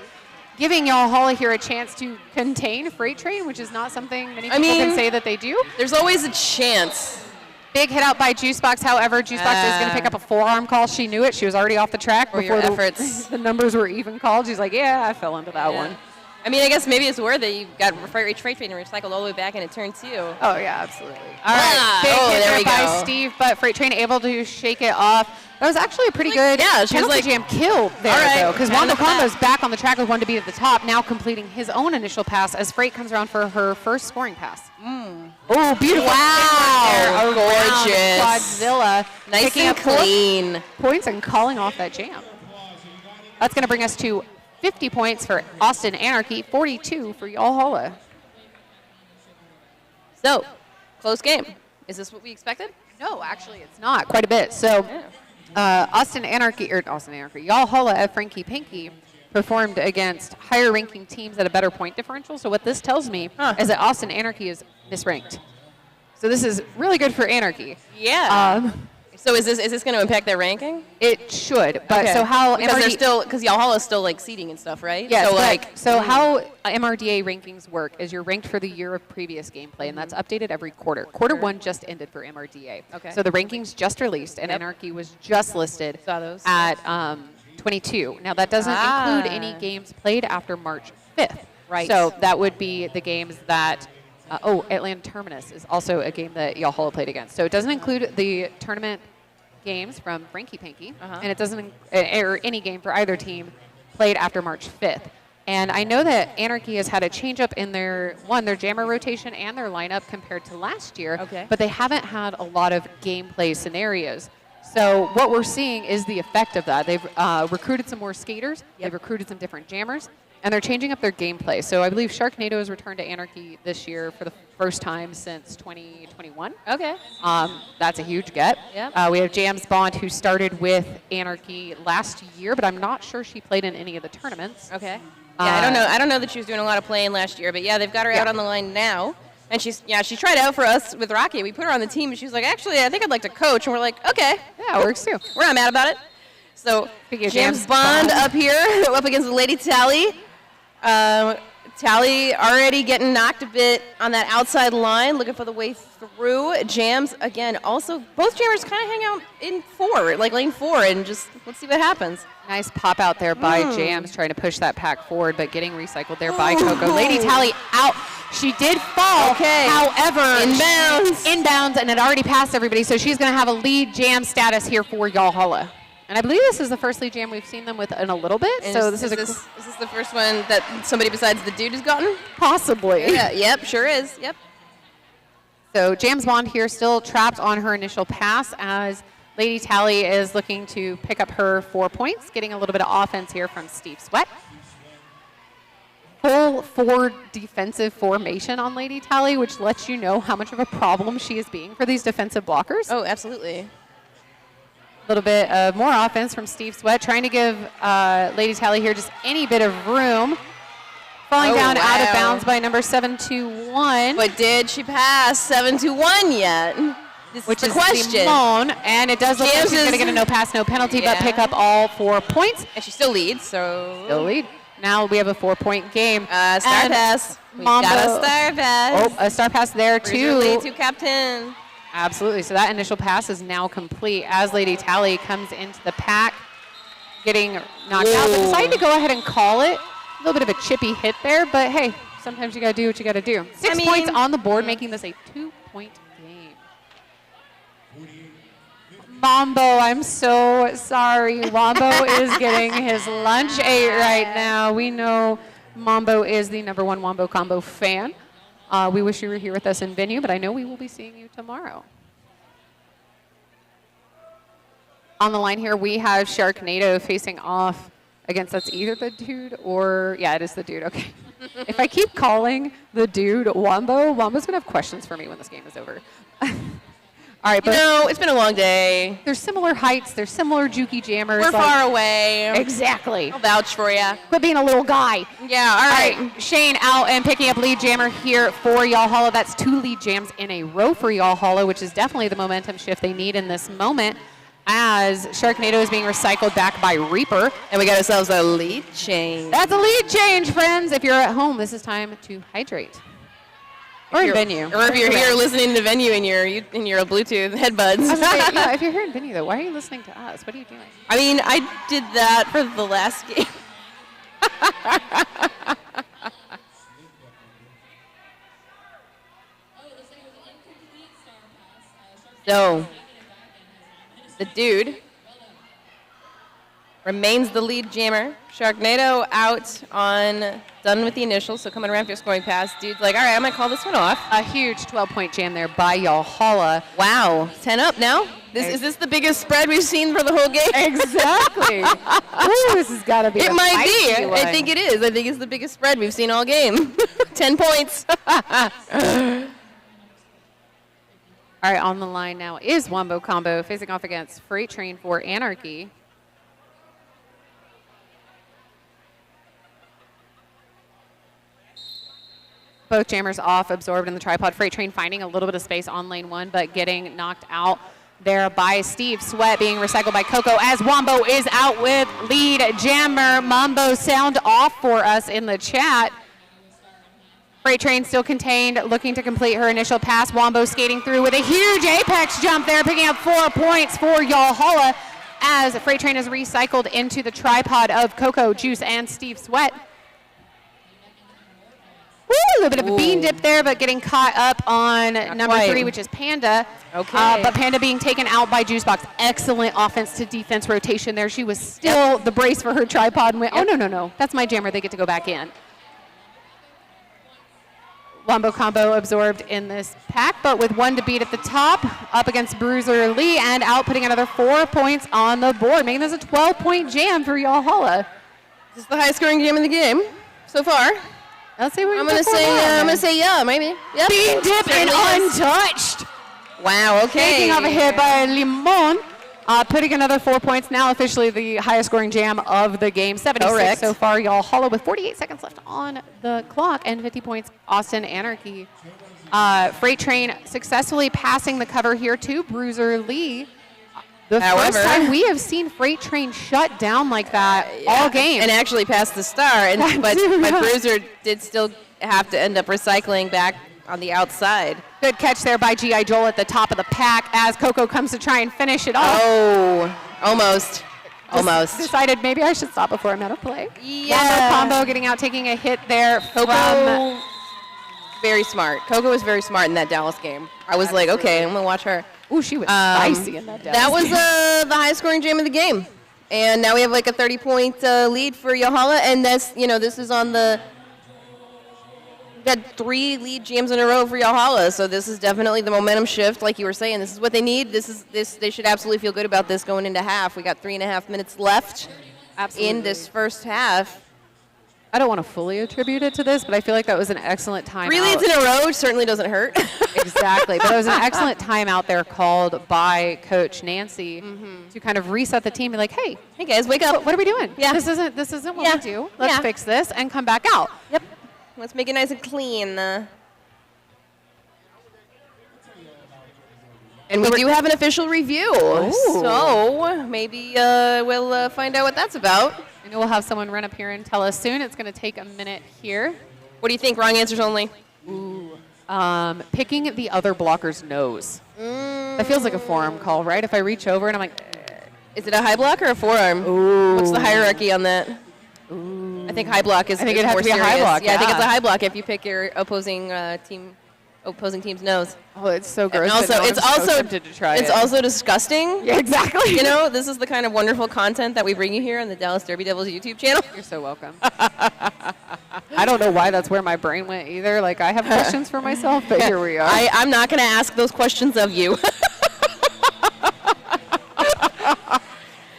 giving y'all Holla here a chance to contain Freight Train, which is not something many people can say that they do. There's always a chance. Big hit out by Juicebox. However, Juicebox is going to pick up a forearm call. She knew it. She was already off the track before the numbers were even called. She's like, yeah, I fell into that one. I mean, I guess maybe it's worth it. You got Freight Train recycled all the way back into turn 2. Oh, yeah, absolutely. All right, big hit there by Steve, but Freight Train able to shake it off. That was actually a pretty good penalty jam kill there, though, because Wombo Combo's back on the track with one to be at the top, now completing his own initial pass as Freight comes around for her first scoring pass. Oh, beautiful. Wow, gorgeous. Quadzilla. Nice picking and up clean. Points and calling off that jam. That's going to bring us to 50 points for Austin Anarchy, 42 for Y'all Holla. So, close game. Is this what we expected? No, actually it's not. Quite a bit. So, Austin Anarchy, Y'all Holla at Frankie Pinky performed against higher ranking teams at a better point differential. So what this tells me is that Austin Anarchy is misranked. So this is really good for Anarchy. Yeah. So is this going to impact their ranking? It should, but so how because they're still Y'all Holla is still like seeding and stuff, right? Yes, so how MRDA rankings work is you're ranked for the year of previous gameplay, and that's updated every quarter. Quarter 1 just ended for MRDA. Okay. So the rankings just released, and Anarchy was just listed at 22. Now that doesn't include any games played after March 5th. Right. So that would be the games that. Atlanta Terminus is also a game that Y'all Holla played against. So it doesn't include the tournament games from Frankie Pinky, and it doesn't or any game for either team played after March 5th. And I know that Anarchy has had a change up in their jammer rotation and their lineup compared to last year, but they haven't had a lot of gameplay scenarios. So what we're seeing is the effect of that. They've recruited some more skaters, they've recruited some different jammers, and they're changing up their gameplay. So I believe Sharknado has returned to Anarchy this year for the first time since 2021. Okay. That's a huge get. Yep. We have Jams Bond, who started with Anarchy last year, but I'm not sure she played in any of the tournaments. Okay. Yeah, I don't know that she was doing a lot of playing last year, but yeah, they've got her out on the line now. And she tried out for us with Rocky. We put her on the team, and she was like, actually, I think I'd like to coach. And we're like, okay. Yeah, it works too. We're not mad about it. So Jams Bond up here, up against Lady Tally. Tally already getting knocked a bit on that outside line, looking for the way through. Jams, again, also, both jammers kind of hang out in 4, like lane 4, and just let's see what happens. Nice pop out there by Jams, trying to push that pack forward, but getting recycled there by Coco. Lady Tally out. She did fall, however, inbounds, and it already passed everybody, so she's going to have a lead jam status here for Y'all Holla. And I believe this is the first lead jam we've seen them with in a little bit. And so is this the first one that somebody besides the dude has gotten? Possibly. Yeah, yep, sure is. Yep. So Jams Bond here still trapped on her initial pass as Lady Tally is looking to pick up her 4 points, getting a little bit of offense here from Steve Sweat. Full 4 defensive formation on Lady Tally, which lets you know how much of a problem she is being for these defensive blockers. Oh, absolutely. A little bit of more offense from Steve Sweat, trying to give Lady Tally here just any bit of room. Falling down out of bounds by number 721. But did she pass 721 yet? Which is the question. Simone, and it does look like she's going to get a no pass, no penalty, but pick up all 4 points. And she still leads, so. Still lead. Now we have a 4-point game. Star pass. We got a star pass. Oh, a star pass there too. Lead to captain. Absolutely. So that initial pass is now complete as Lady Tally comes into the pack, getting knocked out. But decided to go ahead and call it. A little bit of a chippy hit there, but hey, sometimes you got to do what you got to do. 6 points on the board, making this a 2-point game. Wombo, I'm so sorry. Wombo is getting his lunch ate right now. We know Wombo is the #1 Wombo Combo fan. We wish you were here with us in venue, but I know we will be seeing you tomorrow. On the line here, we have Sharknado facing off against that's either the dude or, yeah, it is the dude. Okay. If I keep calling the dude Wombo's going to have questions for me when this game is over. All right, but it's been a long day. They're similar heights. They're similar jukey jammers. We're far away. Exactly. I'll vouch for you. Quit being a little guy. Yeah, all right. Shane out and picking up lead jammer here for Y'all Hollow. That's 2 lead jams in a row for Y'all Hollow, which is definitely the momentum shift they need in this moment as Sharknado is being recycled back by Reaper. And we got ourselves a lead change. That's a lead change, friends. If you're at home, this is time to hydrate. Or in venue. Or if you're here listening to venue in your Bluetooth headbuds. Yeah, if you're here in venue, though, why are you listening to us? What are you doing? I mean, I did that for the last game. So, the dude remains the lead jammer. Sharknado out on done with the initial, so coming around for your scoring pass. Dude's like, all right, I'm going to call this one off. A huge 12-point jam there by Y'all Hollow. Wow, 10 up now? Is this the biggest spread we've seen for the whole game? Exactly. Ooh, this has got to be It a might be. feisty one. I think it is. I think it's the biggest spread we've seen all game. 10 points. All right, on the line now is Wombo Combo facing off against Freight Train for Anarchy. Both jammers off, absorbed in the tripod. Freight Train finding a little bit of space on lane 1, but getting knocked out there by Steve. Sweat being recycled by Coco as Wombo is out with lead jammer. Mambo sound off for us in the chat. Freight Train still contained, looking to complete her initial pass. Wombo skating through with a huge apex jump there, picking up 4 points for Y'all Hollow as Freight Train is recycled into the tripod of Coco, Juice, and Steve Sweat. Woo, a little bit of a bean dip there, but getting caught up on number 3, which is Panda. Okay. But Panda being taken out by Juicebox. Excellent offense to defense rotation there. She was still the brace for her tripod and went, oh, no. That's my jammer. They get to go back in. Wombo Combo absorbed in this pack, but with 1 to beat at the top, up against Bruiser Lee, and out putting another 4 points on the board, making this a 12-point jam for Y'all Hollow. This is the highest scoring jam in the game so far. Let's see what I'm gonna say yeah, maybe. Yep. Bean dip and untouched. Wow, okay. Taking off a hit by Limon, putting another 4 points. Now officially the highest scoring jam of the game. 76 Correct. so far. Y'all Hollow with 48 seconds left on the clock and 50 points. Austin Anarchy. Freight Train successfully passing the cover here to Bruiser Lee. The first time we have seen Freight Train shut down like that all game. And actually passed the star, but Bruiser did still have to end up recycling back on the outside. Good catch there by G.I. Joel at the top of the pack as Coco comes to try and finish it off. Oh, almost. Almost. Decided maybe I should stop before I'm out of play. Yeah. Wombo Combo getting out, taking a hit there. Coco, very smart. Coco was very smart in that Dallas game. I was like, okay, I'm going to watch her. Ooh, she was spicy in that Dallas That was game. the highest scoring jam of the game. And now we have like a 30-point lead for Y'all Hollow, and this is on the... We've had 3 lead jams in a row for Y'all Hollow, so this is definitely the momentum shift, like you were saying. This is what they need. They should absolutely feel good about this going into half. We got 3.5 minutes left in this first half. I don't want to fully attribute it to this, but I feel like that was an excellent timeout. 3 leads in a row certainly doesn't hurt. Exactly, but it was an excellent timeout there called by Coach Nancy to kind of reset the team and like, hey guys, wake up. What are we doing? Yeah. This isn't what we do. Let's fix this and come back out. Yep. Let's make it nice and clean. And we do have an official review, so maybe we'll find out what that's about. I know we'll have someone run up here and tell us soon. It's going to take a minute here. What do you think? Wrong answers only? Ooh. Picking the other blocker's nose. That feels like a forearm call, right? If I reach over and I'm like... Is it a high block or a forearm? Ooh. What's the hierarchy on that? Ooh. I think high block is I think is it'd have more to be a high serious. block, Yeah, I think yeah. it's a high block if you pick your opposing team's nose. Oh, it's so gross. And also, but now it's I'm so also tempted to try it's it. also disgusting. Yeah, exactly. You know, this is the kind of wonderful content that we bring you here on the Dallas Derby Devils YouTube channel. You're so welcome. I don't know why that's where my brain went either. Like, I have questions for myself, but here we are. I'm not going to ask those questions of you.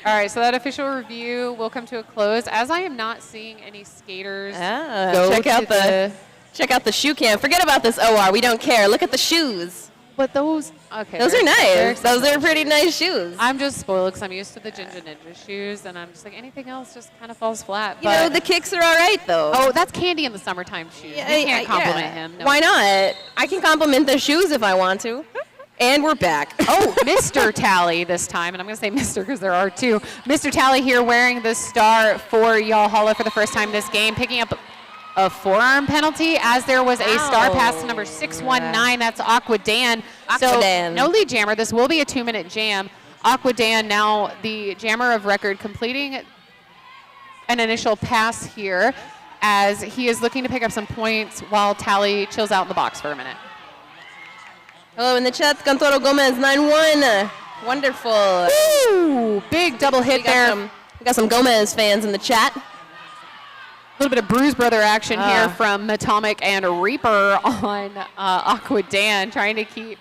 All right, so that official review will come to a close. As I am not seeing any skaters go check out to check out the shoe cam. Forget about this OR. We don't care. Look at the shoes. But those, okay. Those they're- are they're nice. Those are expensive pretty shoes. nice shoes. I'm just spoiled because I'm used to the Ginger Ninja shoes, and I'm just like, anything else just kind of falls flat. You know, the kicks are all right, though. Oh, that's Candy in the summertime shoes. Yeah, You can't yeah. compliment him. No. Why not? I can compliment the shoes if I want to. And we're back. Oh, Mr. Tally this time, and I'm going to say Mr. because there are two. Mr. Tally here wearing the star for Y'all Holla for the first time this game, picking up a forearm penalty as there was a star pass to number 619. That's Aqua Dan. So Dan. no lead jammer. This will be a 2-minute jam. Aqua Dan now the jammer of record, completing an initial pass here as he is looking to pick up some points while Tally chills out in the box for a minute. Hello in the chat, Cantoro Gomez 9-1. Wonderful. Woo! Big double hit there. We got some Gomez fans in the chat. A little bit of Bruise Brother action here from Atomic and Reaper on Aqua Dan, trying to keep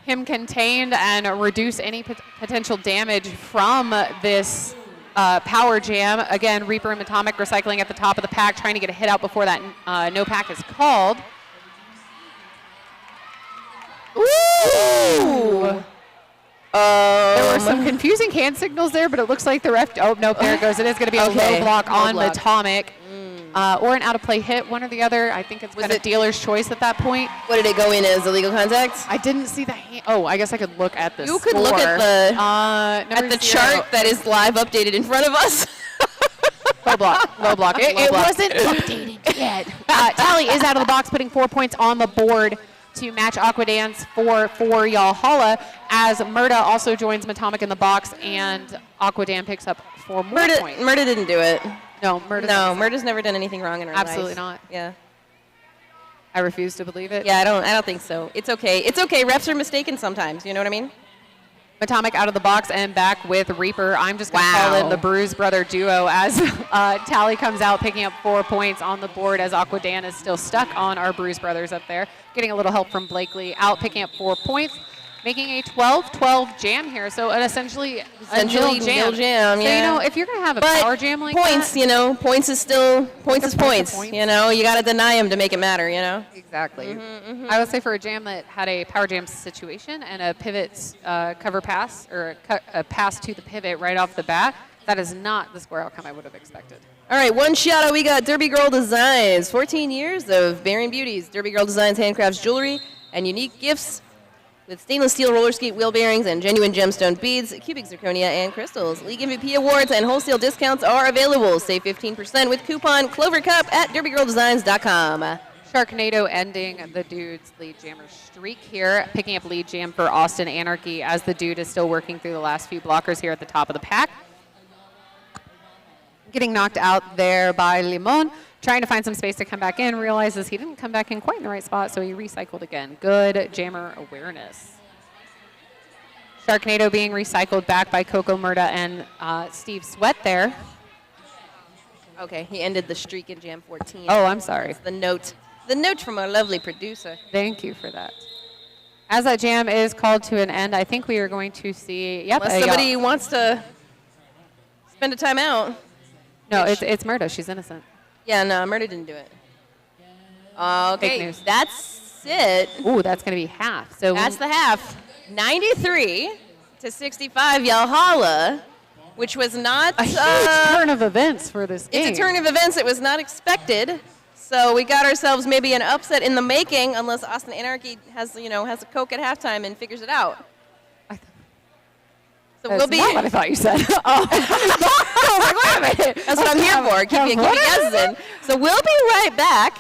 him contained and reduce any potential damage from this power jam. Again, Reaper and Atomic recycling at the top of the pack, trying to get a hit out before that no pack is called. Ooh! There were some confusing hand signals there, but it looks like the ref. Oh, no, there it goes. It is going to be a low block on Atomic. Or an out-of-play hit, one or the other. I think it's kind of dealer's choice at that point. What did it go in as, illegal contact? I didn't see the hand. Oh, I guess I could look at the You could look at the zero. chart that is live updated in front of us. Low block, low block. It Low block. wasn't updated yet. Tally is out of the box, putting 4 points on the board to match Aqua Dan's for Y'all Holla, as Murda also joins Atomic in the box, and Aqua Dan picks up 4 more points. Murda didn't do it. No, Murda's Murda's never done anything wrong in her life. Absolutely not. Yeah. I refuse to believe it. Yeah, I don't think so. It's okay. It's okay. Refs are mistaken sometimes. You know what I mean? Atomic out of the box and back with Reaper. I'm just going to call it the Bruise Brother duo as Tally comes out picking up 4 points on the board as Aqua Dan is still stuck on our Bruise Brothers up there. Getting a little help from Blakely out picking up 4 points, making a 12-12 jam here. So an essentially a nil jam. Yeah. So, you know, if you're going to have a power jam like points, that. you know, points is still, points is points. You know, you got to deny them to make it matter, you know? Exactly. I would say for a jam that had a power jam situation and a pivot cover pass, or a pass to the pivot right off the bat, that is not the square outcome I would have expected. All right, one shout out. We got Derby Girl Designs. 14 years of bearing beauties. Derby Girl Designs handcrafts jewelry and unique gifts with stainless steel roller skate wheel bearings and genuine gemstone beads, cubic zirconia, and crystals. League MVP awards and wholesale discounts are available. Save 15% with coupon Clover Cup at derbygirldesigns.com. Sharknado ending the dude's lead jammer streak here, picking up lead jam for Austin Anarchy as the dude is still working through the last few blockers here at the top of the pack. Getting knocked out there by Limon, trying to find some space to come back in, realizes he didn't come back in quite in the right spot, so he recycled again. Good jammer awareness. Sharknado being recycled back by Coco Murda and Steve Sweat there. Okay, he ended the streak in Jam 14. Oh, I'm sorry. That's the note. The note from our lovely producer. Thank you for that. As that jam is called to an end, I think we are going to see. Yep. Unless somebody wants to spend a timeout. No, it's Murda. She's innocent. Yeah, no, Murda didn't do it. Fake Okay, news. that's it. Ooh, that's going to be half. So That's the half. 93-65, Y'all Holla, which was not a huge turn of events for this game. It's a turn of events. It was not expected. So we got ourselves maybe an upset in the making, unless Austin Anarchy has a Coke at halftime and figures it out. So That's we'll be. not what I thought you said. Oh. Wait a minute. That's what I'm here for. Keep you guessing. So we'll be right back.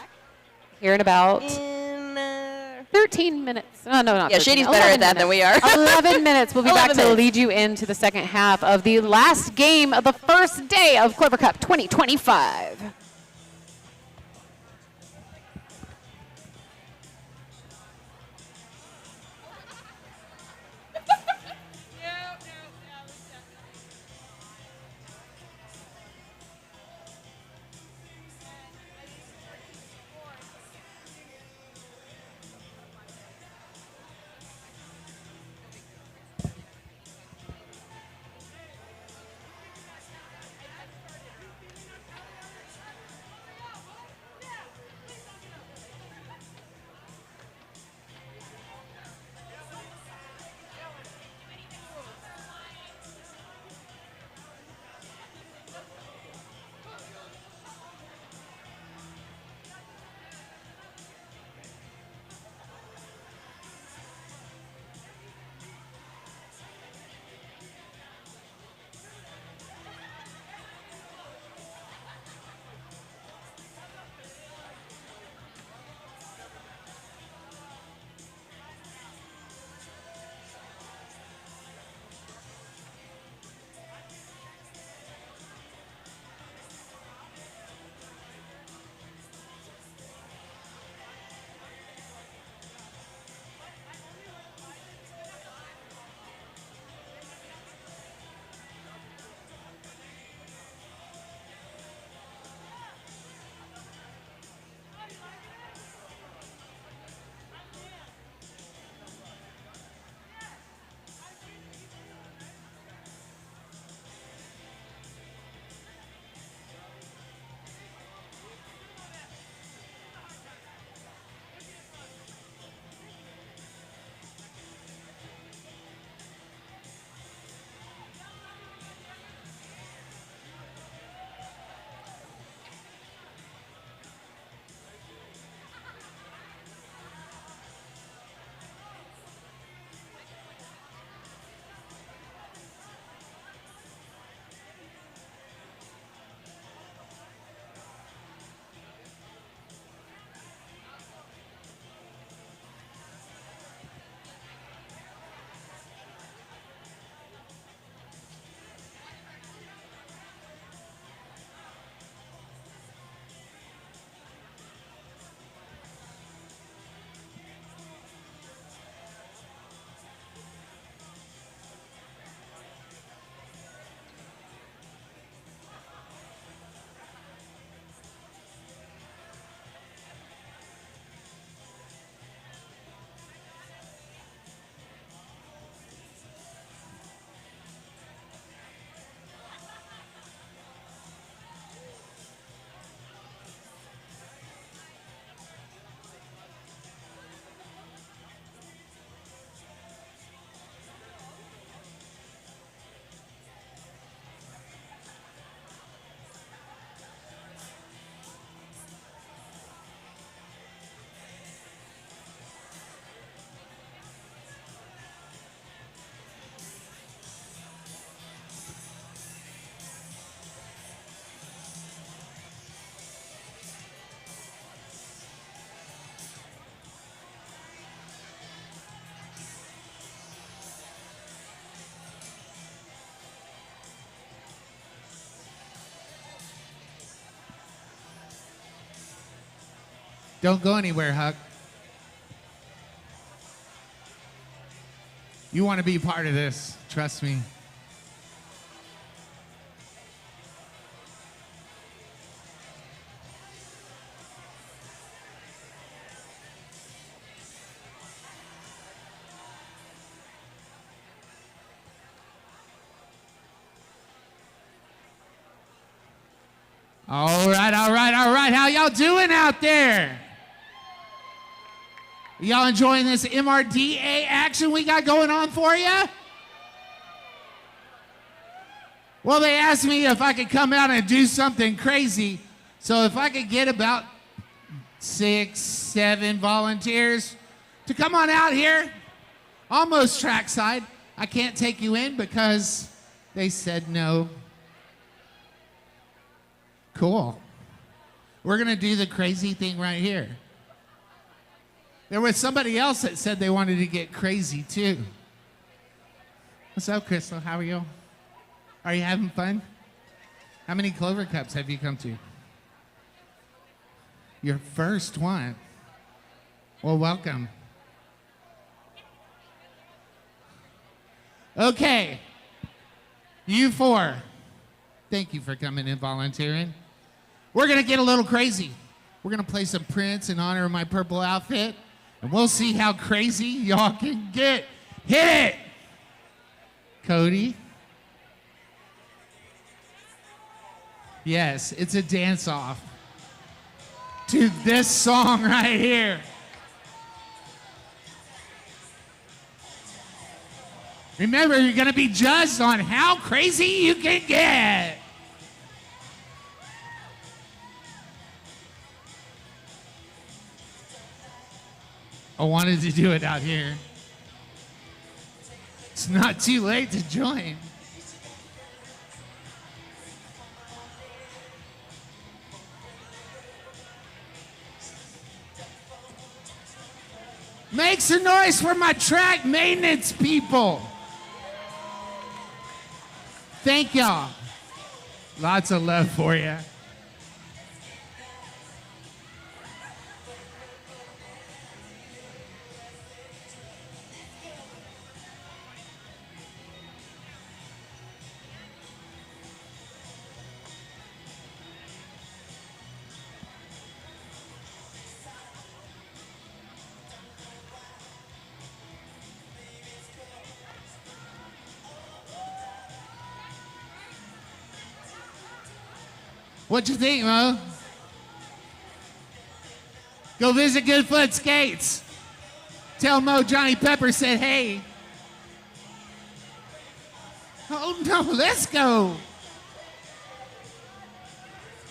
Here in about 13 minutes. Oh, no, not Yeah, 13. Shady's better at that than we are. 11 minutes. We'll be back 11 to minutes. lead you into the second half of the last game of the first day of Clover Cup 2025. Don't go anywhere, Huck. You want to be part of this. Trust me. All right, all right, all right. How y'all doing out there? Y'all enjoying this MRDA action we got going on for you? Well, they asked me if I could come out and do something crazy. So if I could get about 6, 7 volunteers to come on out here, almost trackside. I can't take you in because they said no. Cool. We're going to do the crazy thing right here. There was somebody else that said they wanted to get crazy too. What's up, Crystal? How are you? Are you having fun? How many Clover Cups have you come to? Your first one. Well, welcome. Okay. You 4. Thank you for coming and volunteering. We're going to get a little crazy. We're going to play some Prince in honor of my purple outfit, and we'll see how crazy y'all can get. Hit it! Cody? Yes, it's a dance-off to this song right here. Remember, you're going to be judged on how crazy you can get. I wanted to do it out here. It's not too late to join. Make some noise for my track maintenance people. Thank y'all. Lots of love for you. What you think, Mo? Go visit Goodfoot Skates. Tell Mo Johnny Pepper said, hey. Oh no, let's go.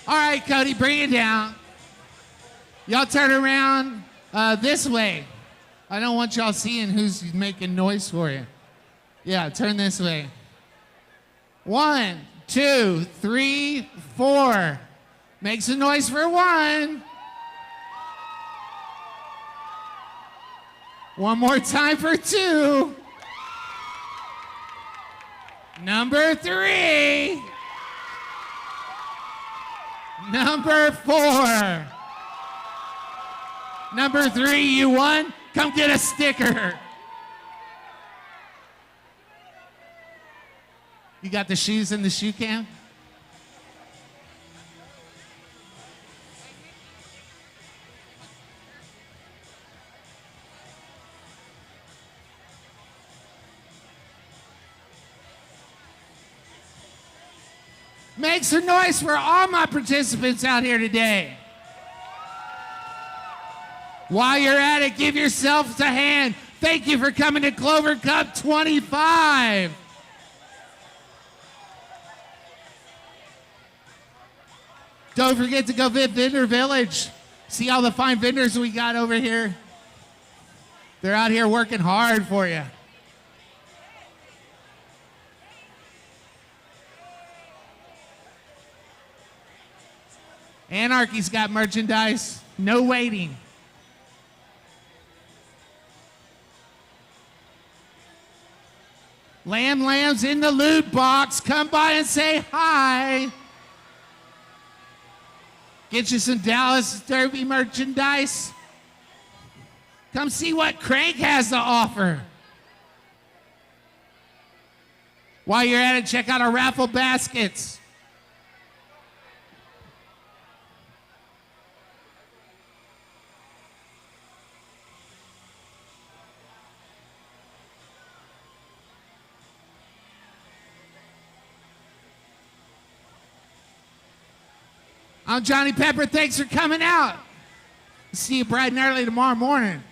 All right, Cody, bring it down. Y'all turn around this way. I don't want y'all seeing who's making noise for you. Yeah, turn this way. 1, 2, 3, 4. Make some noise for 1. One more time for 2. Number 3. Number 4. Number 3, you won. Come get a sticker. You got the shoes in the shoe cam? Make some noise for all my participants out here today. While you're at it, give yourselves a hand. Thank you for coming to Clover Cup 25. Don't forget to go visit Vendor Village. See all the fine vendors we got over here. They're out here working hard for you. Anarchy's got merchandise. No waiting. Lamb's in the loot box. Come by and say hi. Get you some Dallas Derby merchandise. Come see what Crank has to offer. While you're at it, check out our raffle baskets. I'm Johnny Pepper. Thanks for coming out. See you bright and early tomorrow morning.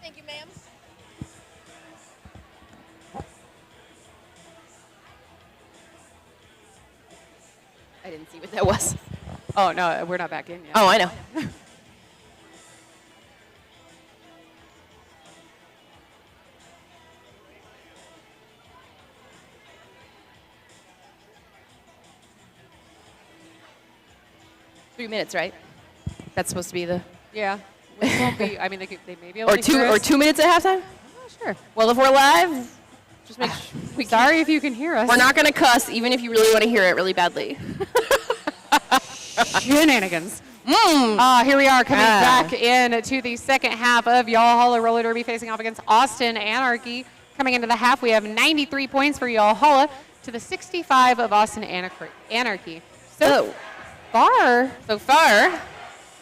Thank you, ma'am. I didn't see what that was. Oh, no, we're not back in yet. Oh, I know. Three minutes, right? That's supposed to be the... Yeah. It won't be, I mean, they may be able to hear Or us. 2 minutes at halftime? Oh, sure. Well, if we're live, just make sure Sorry if you can hear us. We're not going to cuss, even if you really want to hear it really badly. Shenanigans. Here we are coming back in to the second half of Y'all Holla Roller Derby facing off against Austin Anarchy. Coming into the half, we have 93 points for Y'all Holla to the 65 of Austin Anarchy. So far,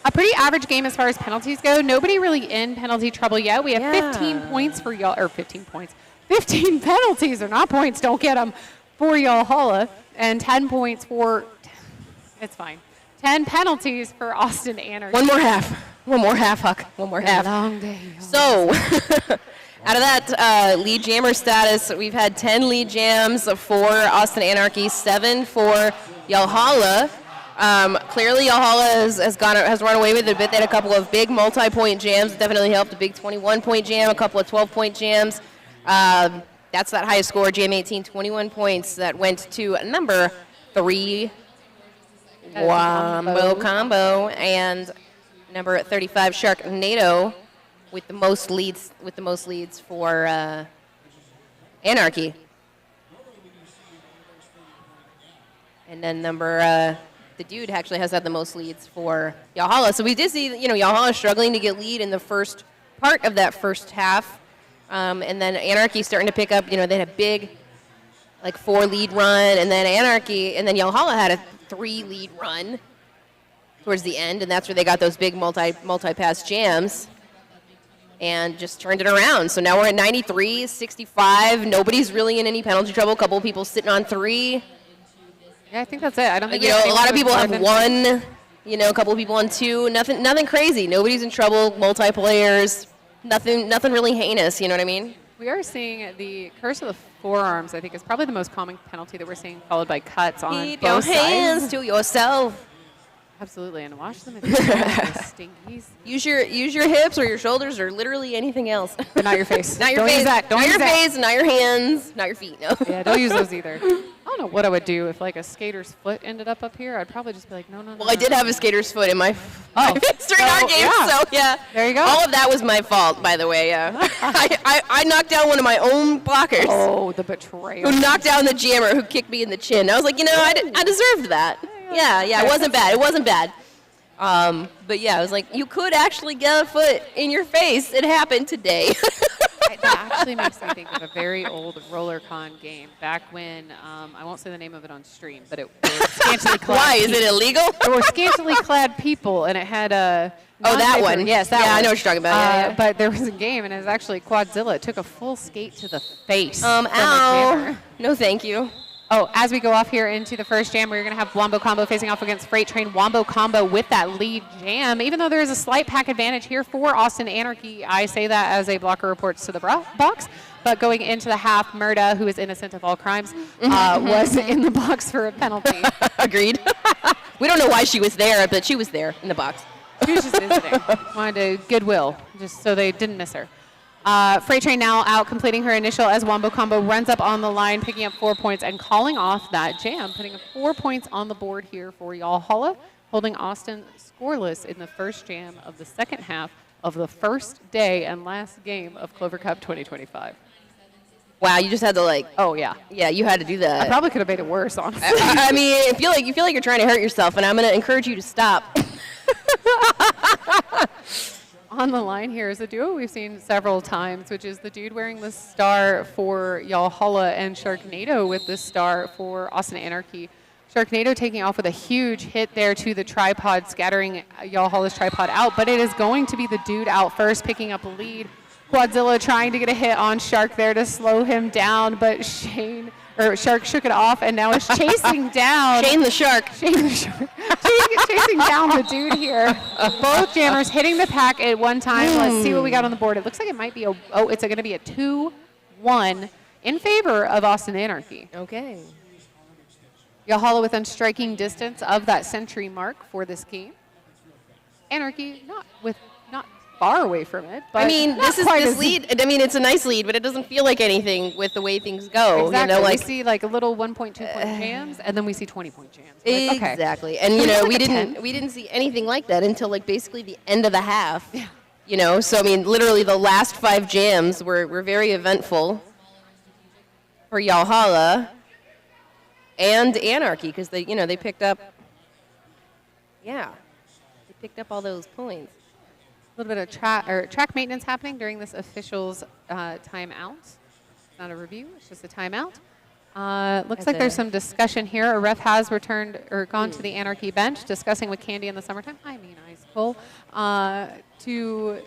a pretty average game as far as penalties go. Nobody really in penalty trouble yet. We have 15 points for y'all, or 15 points. 15 penalties are not points, don't get them, for Y'all Holla, and 10 points for, it's fine. 10 penalties for Austin Anarchy. One more half, Huck. One more half. Long day. So, out of that lead jammer status, we've had 10 lead jams for Austin Anarchy, 7 for Y'all Holla. Clearly, Y'all Holla has run away with it a bit. They had a couple of big multi-point jams that definitely helped. A big 21-point jam, a couple of 12-point jams. That's that highest score, Jam 18, 21 points. That went to number 3, Wombo Combo, and number 35, Sharknado, with the most leads for Anarchy. And then number the dude actually has had the most leads for Y'all Holla. So we did see, Y'all Holla struggling to get lead in the first part of that first half. And then Anarchy starting to pick up. They had a big, 4-lead run. And then Y'all Holla had a 3-lead run towards the end. And that's where they got those big multi-pass jams and just turned it around. So now we're at 93, 65. Nobody's really in any penalty trouble. A couple of people sitting on 3. Yeah, I think that's it. I don't think a lot of people have 1. A couple of people on 2. Nothing crazy. Nobody's in trouble. Multiplayers. Nothing really heinous. You know what I mean? We are seeing the curse of the forearms. I think is probably the most common penalty that we're seeing, followed by cuts on Keep both your hands sides. to yourself. Absolutely, and wash them if you can. Stinkies. Use your hips or your shoulders or literally anything else. But not your face. Not your Don't face. use that. Don't not use your that. face. Not your hands. Not your feet. No. Yeah, don't use those either. I don't know what I would do if like a skater's foot ended up here. I'd probably just be like, no. Well, I did have a skater's foot in my face during our game, so yeah. There you go. All of that was my fault, by the way. I knocked down one of my own blockers. Oh, the betrayal. Who knocked down the jammer who kicked me in the chin. I was like, I deserved that. Yeah, it wasn't bad. It wasn't bad. But yeah, I was like, you could actually get a foot in your face. It happened today. That actually makes me think of a very old RollerCon game back when, I won't say the name of it on stream, but it was scantily clad. Why? Is it illegal? There were scantily clad people, and it had a. Oh, that one. Yes, that one. Yeah, I know what you're talking about. Yeah. But there was a game, and it was actually Quadzilla. It took a full skate to the face. Ow. No, thank you. Oh, as we go off here into the first jam, we're going to have Wombo Combo facing off against Freight Train. Wombo Combo with that lead jam. Even though there is a slight pack advantage here for Austin Anarchy, I say that as a blocker reports to the box. But going into the half, Murda, who is innocent of all crimes, was in the box for a penalty. Agreed. We don't know why she was there, but she was there in the box. She was just visiting. Wanted to goodwill, just so they didn't miss her. Freight Train now out, completing her initial as Wombo Combo runs up on the line, picking up 4 points and calling off that jam, putting 4 points on the board here for Yalhalla, holding Austin scoreless in the first jam of the second half of the first day and last game of Clover Cup 2025. Wow, you just had to Oh yeah. Yeah, you had to do that. I probably could have made it worse, honestly. I mean, you feel like you're trying to hurt yourself, and I'm going to encourage you to stop. On the line here is a duo we've seen several times, which is the dude wearing the star for Yalhalla and Sharknado with the star for Austin Anarchy. Sharknado taking off with a huge hit there to the tripod, scattering Yalhalla's tripod out, but it is going to be the dude out first, picking up a lead. Quadzilla trying to get a hit on Shark there to slow him down, but Shark shook it off and now is chasing down. Shane the Shark. Chasing down the dude here. Both jammers hitting the pack at one time. Let's see what we got on the board. It looks like it might be it's going to be a 2-1 in favor of Austin Anarchy. Okay. Yalhalla within striking distance of that century mark for this game. Anarchy not far away from it, but I mean, this lead. I mean, it's a nice lead, but it doesn't feel like anything with the way things go. Exactly. You know, we see like a little 1.2 point jams, and then we see 20-point jams. Exactly. Okay. And we didn't see anything like that until like basically the end of the half. Yeah. So I mean, literally the last 5 jams were very eventful for Yalhalla and Anarchy because they picked up. Yeah, they picked up all those points. A little bit of track maintenance happening during this official's timeout. It's not a review, it's just a timeout. Looks like there's some discussion here. A ref has returned or gone to the Anarchy bench, discussing with Candy in the summertime, Ice Cold, to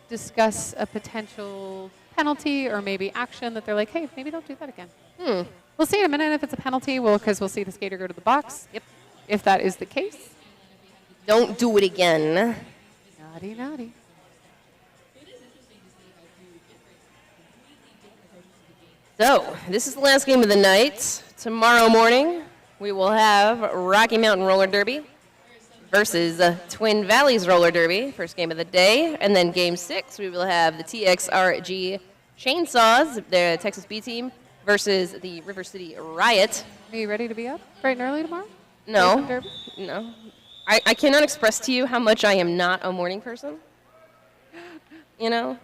discuss a potential penalty or maybe action that they're like, hey, maybe don't do that again. We'll see in a minute if it's a penalty, because we'll see the skater go to the box. Yep. If that is the case. Don't do it again. Naughty. So, this is the last game of the night. Tomorrow morning, we will have Rocky Mountain Roller Derby versus Twin Valleys Roller Derby, first game of the day. And then game 6, we will have the TXRG Chainsaws, the Texas B team, versus the River City Riot. Are you ready to be up bright and early tomorrow? No. I cannot express to you how much I am not a morning person. So.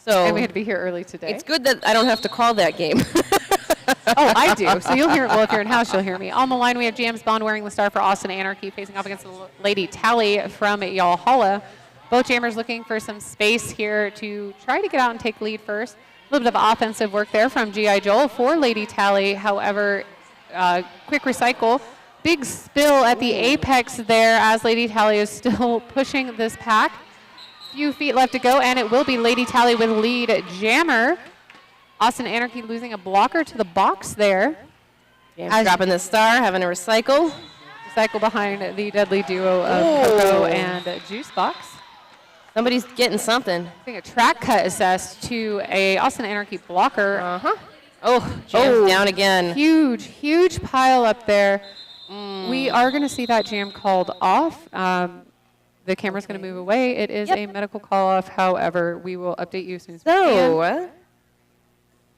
And we had to be here early today. It's good that I don't have to call that game. Oh, I do. So you'll hear, if you're in house, you'll hear me. On the line, we have James Bond wearing the star for Austin Anarchy, facing off against the Lady Tally from Yalhalla. Both jammers looking for some space here to try to get out and take lead first. A little bit of offensive work there from G.I. Joel for Lady Tally. However, quick recycle. Big spill at the apex there as Lady Tally is still pushing this pack. Few feet left to go, and it will be Lady Tally with lead jammer. Austin Anarchy losing a blocker to the box there. James dropping the star, having a recycle. Recycle behind the deadly duo of Coco and Juicebox. Somebody's getting something. I think a track cut assessed to a Austin Anarchy blocker. Oh, James down again. Huge pile up there. We are going to see that jam called off. The camera's going to move away. It is a medical call-off. However, we will update you as soon as we can. So,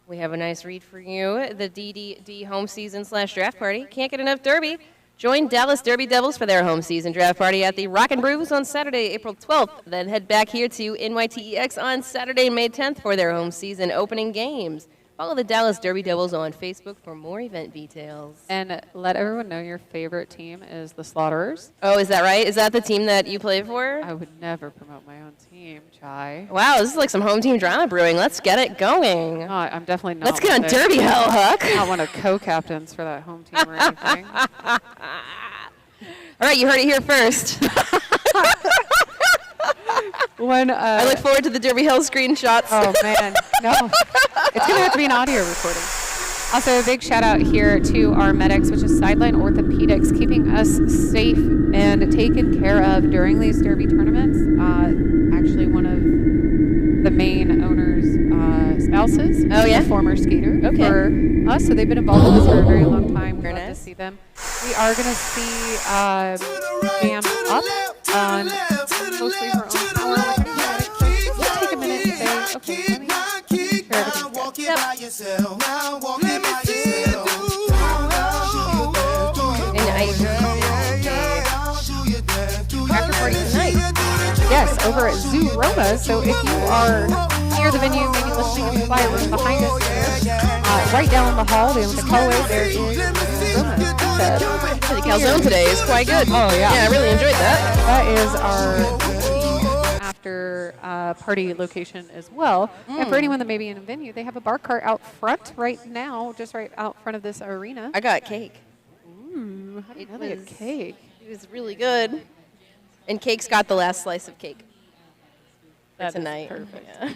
we have a nice read for you. The DDD home season / draft party. Can't get enough Derby. Join Dallas Derby Devils for their home season draft party at the Rock and Brews on Saturday, April 12th. Then head back here to NYTEX on Saturday, May 10th for their home season opening games. Follow the Dallas Derby Devils on Facebook for more event details. And let everyone know your favorite team is the Slaughterers. Oh, is that right? Is that the team that you play for? I would never promote my own team, Chai. Wow, this is like some home team drama brewing. Let's get it going. No, I'm definitely not. Let's get on Derby Hell, Huck. Not one of co-captains for that home team or anything. All right, you heard it here first. I look forward to the Derby Hill screenshots. Oh, man. No. It's going to have to be an audio recording. Also, a big shout out here to our medics, which is Sideline Orthopedics, keeping us safe and taken care of during these Derby tournaments. Actually, one of the main owner's spouses. Oh, yeah? A former skater for us. So they've been involved with us for a very long time. We're glad to see them. We are going to see Jam up on mostly her own power. Let's take a minute to say, okay, let me sure everything's good. After party tonight. Yes, over at Zoo Roma. So if you are near the venue, maybe listening in the quiet room behind us there, right down the hall, the hallway, there is Zoo Roma. The calzone today is quite good. Oh, yeah. Yeah, I really enjoyed that. That is our after party location as well. And for anyone that may be in a venue, they have a bar cart out front right now, just right out front of this arena. I got cake. Ooh, how do you know they have cake? It was really good. And Cake's got the last slice of cake for That is tonight. perfect. Yeah.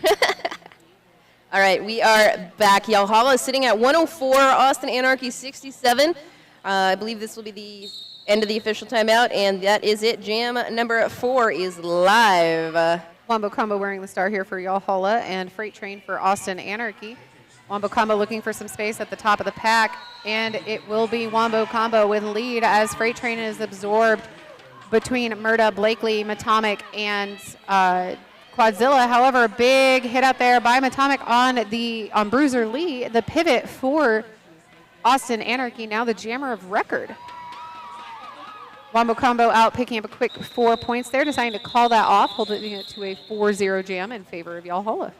All right, we are back. Yalhalla is sitting at 104, Austin Anarchy 67. I believe this will be the end of the official timeout, and that is it. Jam number 4 is live. Wombo Combo wearing the star here for Yalhalla and Freight Train for Austin Anarchy. Wombo Combo looking for some space at the top of the pack, and it will be Wombo Combo with lead as Freight Train is absorbed between Murda, Blakely, Matomic, and Quadzilla. However, a big hit out there by Matomic on Bruiser Lee, the pivot for Austin Anarchy, now the jammer of record. Wombo Combo out picking up a quick 4 points there, deciding to call that off, holding it to a 4-0 jam in favor of Yalhalla.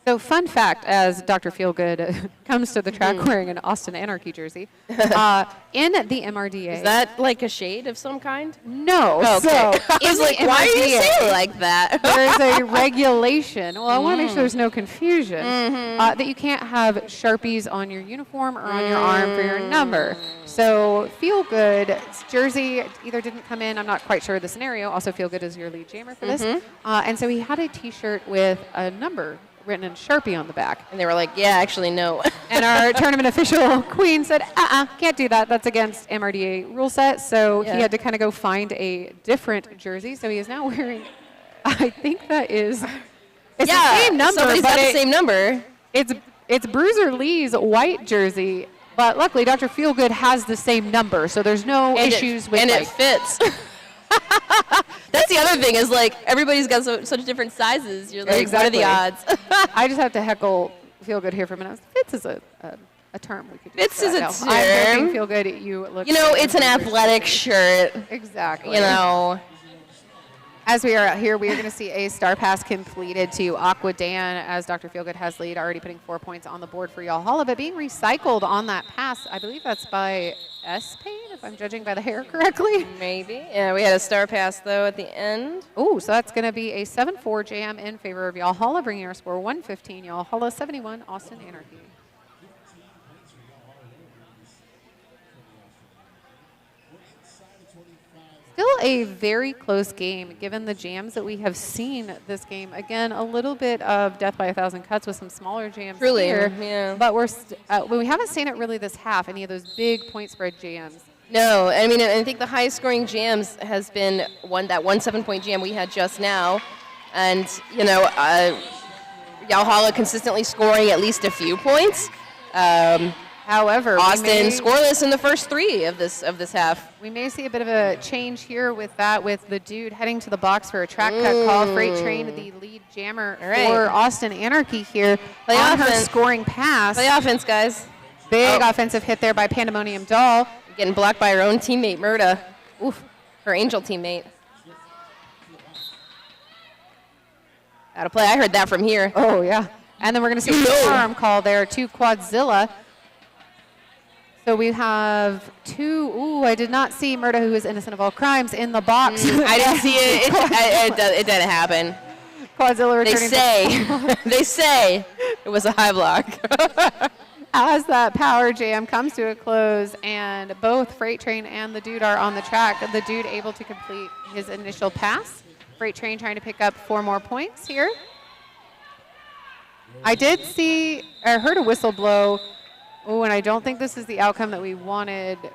So fun fact, as Dr. Feelgood comes to the track wearing an Austin Anarchy jersey, in the MRDA. Is that like a shade of some kind? No. Oh, okay. So I was like, why are you saying like that? There's a regulation. Well, I want to make sure there's no confusion that you can't have Sharpies on your uniform or on your arm for your number. So Feelgood's jersey either didn't come in, I'm not quite sure of the scenario. Also, Feelgood is your lead jammer for this. And so he had a T-shirt with a number written in Sharpie on the back. And they were like, yeah, actually, no. And our tournament official, Queen, said, can't do that. That's against MRDA rule set. So he had to kind of go find a different jersey. So he is now wearing, I think that is, it's the same number. Somebody's got the same number. It's Bruiser Lee's white jersey, but luckily Dr. Feelgood has the same number. So there's no issues with it. And it fits. That's the other thing is like everybody's got such different sizes. You're like, what are the odds? I just have to heckle Feelgood here for a minute. Fits is a term we could use. Fits is a term. I'm hoping Feelgood, you look. You know, it's an athletic shirt. Exactly. You know. As we are out here, we are going to see a star pass completed to Aqua Dan as Dr. Feelgood has lead, already putting 4 points on the board for Yalhalla, but being recycled on that pass. I believe that's by S-Pain, if I'm judging by the hair correctly. Maybe. Yeah, we had a star pass, though, at the end. Oh, so that's going to be a 7-4 jam in favor of Yalhalla, bringing our score 115. Yalhalla 71, Austin Anarchy. Still a very close game, given the jams that we have seen this game. Again, a little bit of death by 1,000 cuts with some smaller jams here. Yeah. But we haven't seen it really this half, any of those big point spread jams. No, I mean, I think the highest scoring jams has been that 1 7-point jam we had just now. And, Valhalla consistently scoring at least a few points. However, Austin scoreless in the first 3 of this half. We may see a bit of a change here with the dude heading to the box for a track cut call. Freight Train, the lead jammer for Austin Anarchy here. Play on her offense. scoring pass. Play offense, guys. Big offensive hit there by Pandemonium Doll. Getting blocked by her own teammate, Murda. Oof, her Angel teammate. Out of play. I heard that from here. Oh, yeah. And then we're going to see a arm call there to Quadzilla. So we have 2. Ooh, I did not see Murda, who is innocent of all crimes, in the box. I didn't see it. It didn't happen. Quadzilla returning. They say it was a high block. As that power jam comes to a close and both Freight Train and the dude are on the track, the dude able to complete his initial pass. Freight Train trying to pick up 4 more points here. I heard a whistle blow. Oh, and I don't think this is the outcome that we wanted that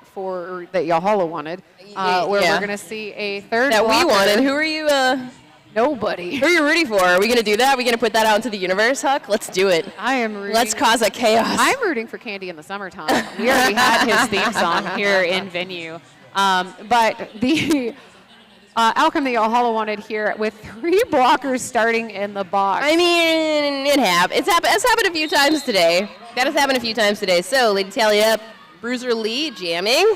Yahala wanted, where we're going to see a third that blocker. we wanted. Who are you? Nobody. Who are you rooting for? Are we going to do that? Are we going to put that out into the universe, Huck? Let's do it. I am rooting. Let's cause a chaos. I'm rooting for Candy in the summertime. We already had his theme song here in venue. But the outcome that Yahala wanted here with 3 blockers starting in the box. I mean, it's happened a few times today. That has happened a few times today. So, Lady Tally up, Bruiser Lee jamming.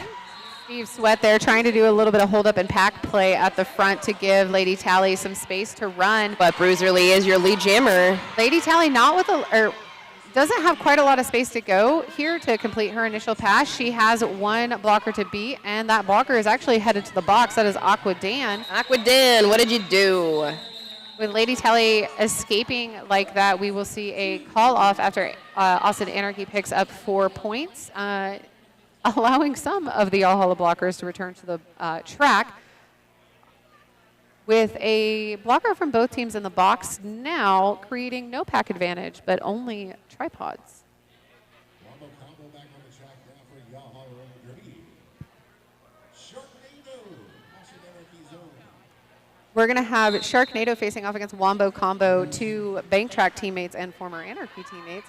Steve Sweat there trying to do a little bit of hold up and pack play at the front to give Lady Tally some space to run. But Bruiser Lee is your lead jammer. Lady Tally doesn't have quite a lot of space to go here to complete her initial pass. She has 1 blocker to beat, and that blocker is actually headed to the box. That is Aqua Dan. Aqua Dan, what did you do? With Lady Tally escaping like that, we will see a call off after Austin Anarchy picks up 4 points, allowing some of the Valhalla blockers to return to the track. With a blocker from both teams in the box now, creating no pack advantage, but only tripods. Combo back on the track now for Valhalla Roller Derby. Sharknado, Austin Anarchy zone. We're going to have Sharknado facing off against Wombo Combo, 2 Bank Track teammates and former Anarchy teammates.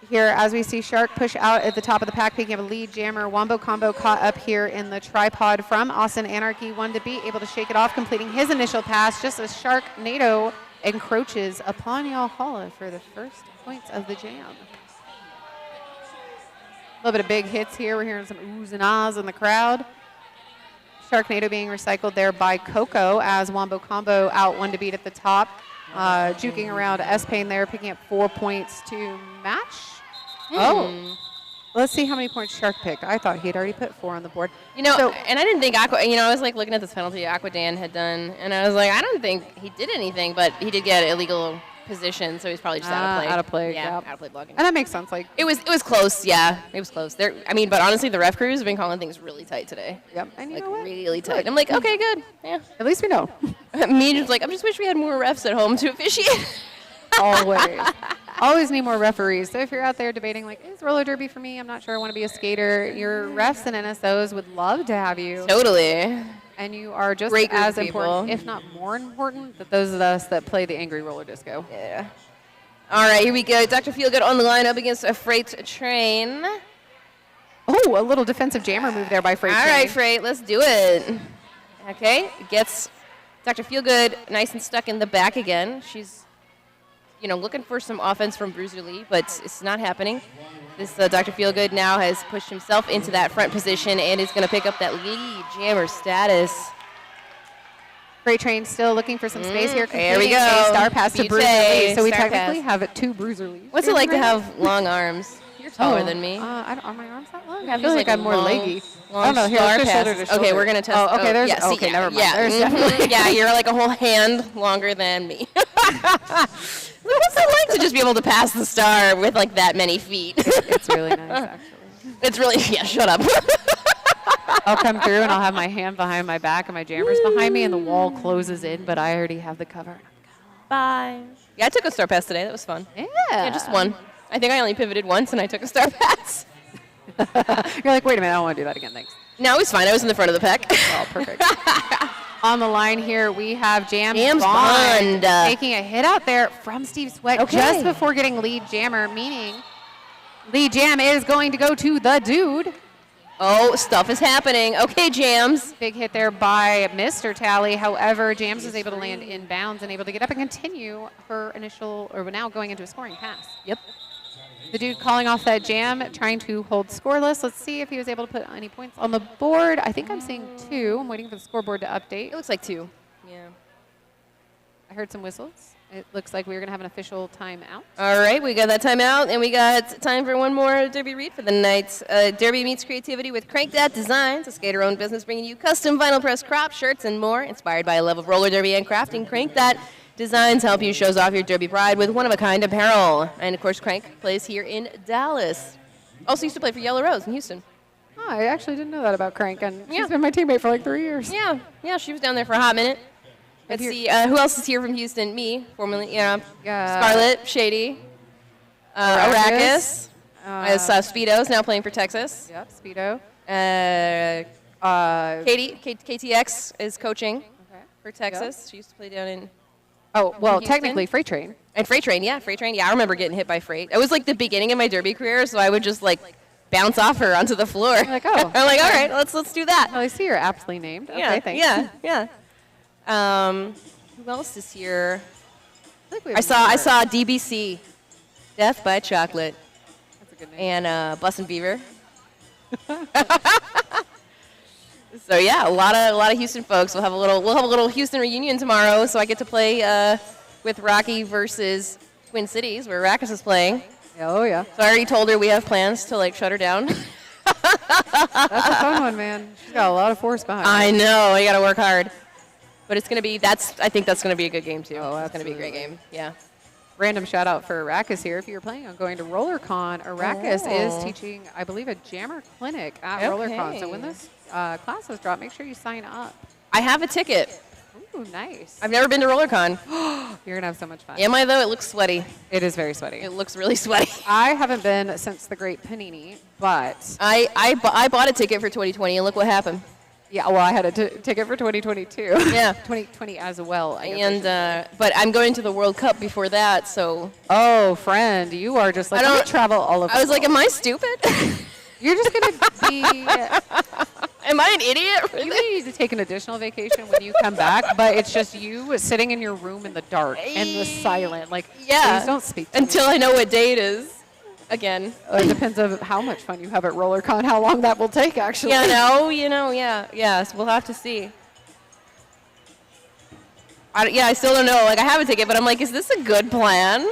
Here, as we see Shark push out at the top of the pack, picking up a lead jammer. Wombo Combo caught up here in the tripod from Austin Anarchy. 1 to beat, able to shake it off, completing his initial pass just as Sharknado encroaches upon Valhalla for the first points of the jam. A little bit of big hits here. We're hearing some oohs and ahs in the crowd. Sharknado being recycled there by Coco as Wombo Combo out 1 to beat at the top. Juking around S-Pain there, picking up 4 points to match. Oh, let's see how many points Shark picked. I thought he'd already put 4 on the board. And I didn't think I was like looking at this penalty Aqua Dan had done, and I was like, I don't think he did anything, but he did get illegal position, so he's probably just out of play. Out of play, yeah. Yep. Out of play blocking. And that makes sense. Like it was close, yeah. It was close. But honestly, the ref crews have been calling things really tight today. Yep. And you know what? Really tight. I'm like, okay, good. Yeah. At least we know. Me just like, I just wish we had more refs at home to officiate. Always. Always need more referees. So if you're out there debating, like, is roller derby for me? I'm not sure I want to be a skater. Your refs and NSOs would love to have you. Totally. And you are just Great group as of important, people. if not more important, than those of us that play the angry roller disco. Yeah. All right, here we go. Dr. Feelgood on the line up against a Freight Train. Oh, a little defensive jammer move there by Freight Train. All right, Freight, let's do it. Okay, gets Dr. Feelgood nice and stuck in the back again. She's, looking for some offense from Bruiser Lee, but it's not happening. This Dr. Feelgood now has pushed himself into that front position and is going to pick up that lead jammer status. Freight Train still looking for some space here. There we go. A star pass to Bruiser Lee. So we Star technically pass. have 2 Bruiser Lees. What's it like to have long arms? You're taller than me. Are my arms that long? I feel like I'm more leggy. Long Here, star let's go shoulder passes. to shoulder. Okay, we're going to test. Oh, okay, there's, yeah, okay, never mind. Yeah, There's definitely. yeah, you're like a whole hand longer than me. What's it like to just be able to pass the star with like that many feet? It's really nice, actually. It's really, shut up. I'll come through and I'll have my hand behind my back and my jammers behind me and the wall closes in, but I already have the cover. Bye. Yeah, I took a star pass today. That was fun. Yeah. Yeah, just one. I think I only pivoted once and I took a star pass. You're like, wait a minute, I don't want to do that again, thanks. No, it's fine. I was in the front of the pack. Oh, perfect. On the line here, we have James Bond. taking a hit out there from Steve Sweat just before getting lead jammer, meaning lead jam is going to go to the dude. Oh, stuff is happening. Okay, Jams. Big hit there by Mr. Tally. However, Jams was able to land in bounds and able to get up and continue her initial, or now going into a scoring pass. Yep. The dude calling off that jam, trying to hold scoreless. Let's see if he was able to put any points on the board. I think I'm seeing 2. I'm waiting for the scoreboard to update. It looks like 2. Yeah. I heard some whistles. It looks like we're going to have an official timeout. All right, we got that timeout, and we got time for one more Derby read for the night. Derby meets creativity with Crank That Designs, a skater-owned business bringing you custom vinyl press crop shirts and more, inspired by a love of roller derby and crafting. Crank That Designs help you shows off your derby pride with one-of-a-kind apparel. And, of course, Crank plays here in Dallas. Also used to play for Yellow Rose in Houston. Oh, I actually didn't know that about Crank, and she's been my teammate for like 3 years. Yeah, she was down there for a hot minute. Let's see, who else is here from Houston? Me, formerly, Scarlett, Shady, Arrakis. I saw Speedo's now playing for Texas. Yep, Speedo. KTX is coaching for Texas. She used to play down in Houston. Technically Freight Train. And Freight Train, yeah, Freight Train. Yeah, I remember getting hit by Freight. It was like the beginning of my derby career, so I would just like bounce off her onto the floor. I'm like, oh. I'm like, all right, let's do that. Well, I see you're aptly named. Yeah, Okay, thanks. yeah. Who else is here? I saw DBC, Death by Chocolate. That's a good name. And Bussin' Beaver. So yeah, a lot of Houston folks. We'll have a little Houston reunion tomorrow. So I get to play with Rocky versus Twin Cities, where Rackus is playing. Oh yeah. So I already told her we have plans to like shut her down. That's a fun one, man. She's got a lot of force behind her. I know. I got to work hard. But it's gonna be. I think that's gonna be a good game too. Oh, it's gonna be a great game. Yeah. Random shout out for Arrakis here. If you're planning on going to RollerCon, Arrakis is teaching, I believe, a jammer clinic at RollerCon. So when this classes drop, make sure you sign up. I have a ticket. Ooh, nice. I've never been to RollerCon. You're gonna have so much fun. Am I though? It looks sweaty. It is very sweaty. It looks really sweaty. I haven't been since the Great Panini, but I bought a ticket for 2020, and look what happened. Yeah, well, I had a ticket for 2022. Yeah. 2020 as well. But I'm going to the World Cup before that, so. Oh, friend, you are just like, I don't travel all over. I was like, am I stupid? You're just going to be. Am I an idiot? You may need to take an additional vacation when you come back, but it's just you sitting in your room in the dark and the silent. Like, please don't speak to until me. I know what day it is. Again. It depends on how much fun you have at RollerCon, how long that will take, actually. Yes, we'll have to see. I still don't know. Like, I have a ticket, but I'm like, is this a good plan?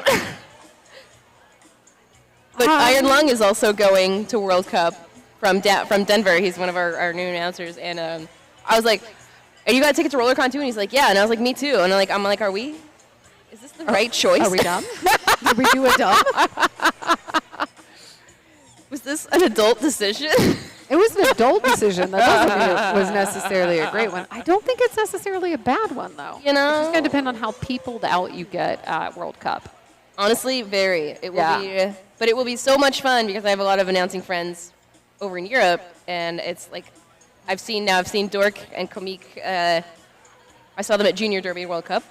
But Iron Lung is also going to World Cup from Denver. He's one of our new announcers, and I was like, "Are you got a ticket to RollerCon too?" And he's like, "Yeah." And I was like, "Me too." And I'm like, "Are we? Is this the right choice? Are we dumb? Did we do a dumb? Was this an adult decision?" It was an adult decision. That doesn't mean it was necessarily a great one. I don't think it's necessarily a bad one, though. You know? It's just going to depend on how peopled out you get at World Cup. Honestly, very. It will be, but it will be so much fun because I have a lot of announcing friends over in Europe, and it's like I've seen Dork and Komik. I saw them at Junior Derby World Cup,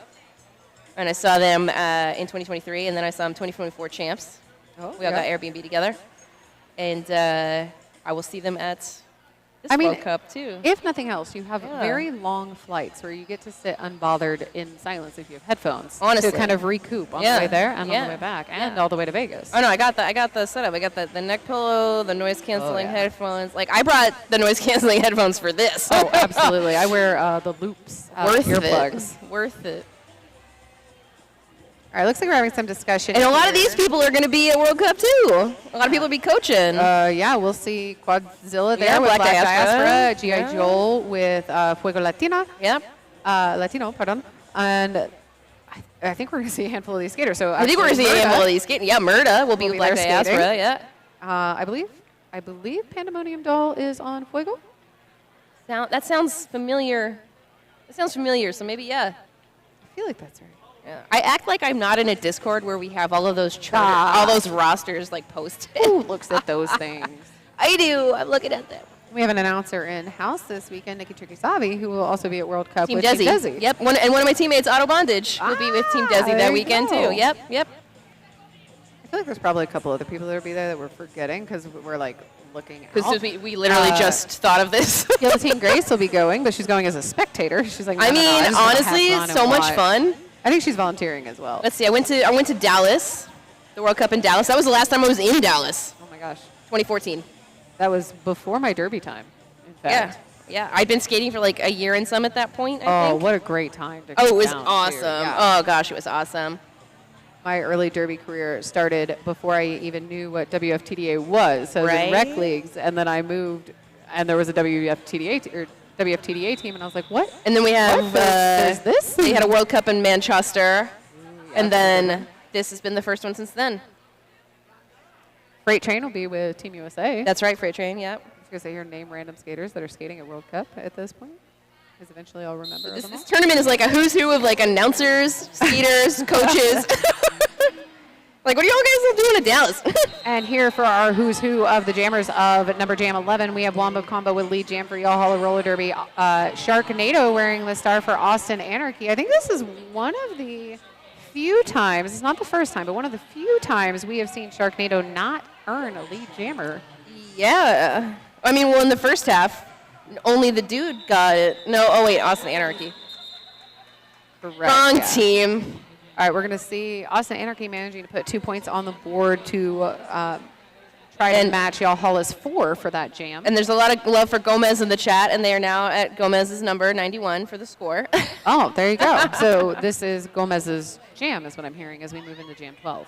and I saw them in 2023, and then I saw them 2024 champs. Oh, we all got Airbnb together, and I will see them at this World Cup too. If nothing else, you have very long flights where you get to sit unbothered in silence if you have headphones. Honestly. To kind of recoup on the way there and on the way back and all the way to Vegas. Oh no, I got the setup. I got the neck pillow, the noise canceling headphones. Like I brought the noise canceling headphones for this. Oh, absolutely. I wear the loops, earplugs. Worth it. All right, looks like we're having some discussion. And a lot of these people are going to be at World Cup too. A lot of people will be coaching. We'll see Quadzilla there with Black Diaspora, G.I. Joel with Fuego Latina. Yep. Latino, pardon. And I think we're going to see a handful of these skaters. So I think we're going to see a handful of these skaters. Yeah, Murda will be with Black Diaspora. Yeah. I believe Pandemonium Doll is on Fuego. That sounds familiar. So maybe I feel like that's right. Yeah. I act like I'm not in a Discord where we have all of those all those rosters like posted. Who looks at those things? I do. I'm looking at them. We have an announcer in-house this weekend, Nikki Trikisavi, who will also be at World Cup Team with Desi. Team Desi. Yep. One of my teammates, Auto Bondage, will be with Team Desi there that you weekend go. too. Yep. Yep. I feel like there's probably a couple other people that will be there that we're forgetting because we're like looking out. Because we literally just thought of this. Guillotine Grace will be going, but she's going as a spectator. She's like, no, I no, no, mean, just wanna have honestly, fun so and much watch. fun. I think she's volunteering as well. Let's see. I went to Dallas, the World Cup in Dallas. That was the last time I was in Dallas. Oh my gosh. 2014. That was before my derby time, in fact. Yeah. I'd been skating for like a year and some at that point, I think. What a great time to Oh, it come was down, too. awesome. Yeah. Oh, gosh, it was awesome. My early derby career started before I even knew what WFTDA was. So I was in Right? rec leagues, and then I moved, and there was a WFTDA team, and I was like, what? And then we have There's this? They had a World Cup in Manchester, and then this has been the first one since then. Freight Train will be with Team USA. That's right, Freight Train. Yep. I was going to say here, name random skaters that are skating at World Cup at this point, because eventually I'll remember them all. This tournament is like a who's who of like announcers, skaters, coaches. Like, what are y'all guys doing in Dallas? And here for our who's who of the jammers of number jam 11, we have Wombo Combo with lead jam for Y'all Holla Roller Derby. Sharknado wearing the star for Austin Anarchy. I think this is one of the few times, it's not the first time, but one of the few times we have seen Sharknado not earn a lead jammer. Yeah. I mean, well, in the first half, only the dude got it. No, oh wait, Austin Anarchy. Correct, Wrong yeah. team. All right, we're going to see Austin Anarchy managing to put 2 points on the board to try to match Y'all Holla's 4 for that jam. And there's a lot of love for Gomez in the chat, and they are now at Gomez's number 91 for the score. Oh, there you go. So this is Gomez's jam, is what I'm hearing as we move into jam 12.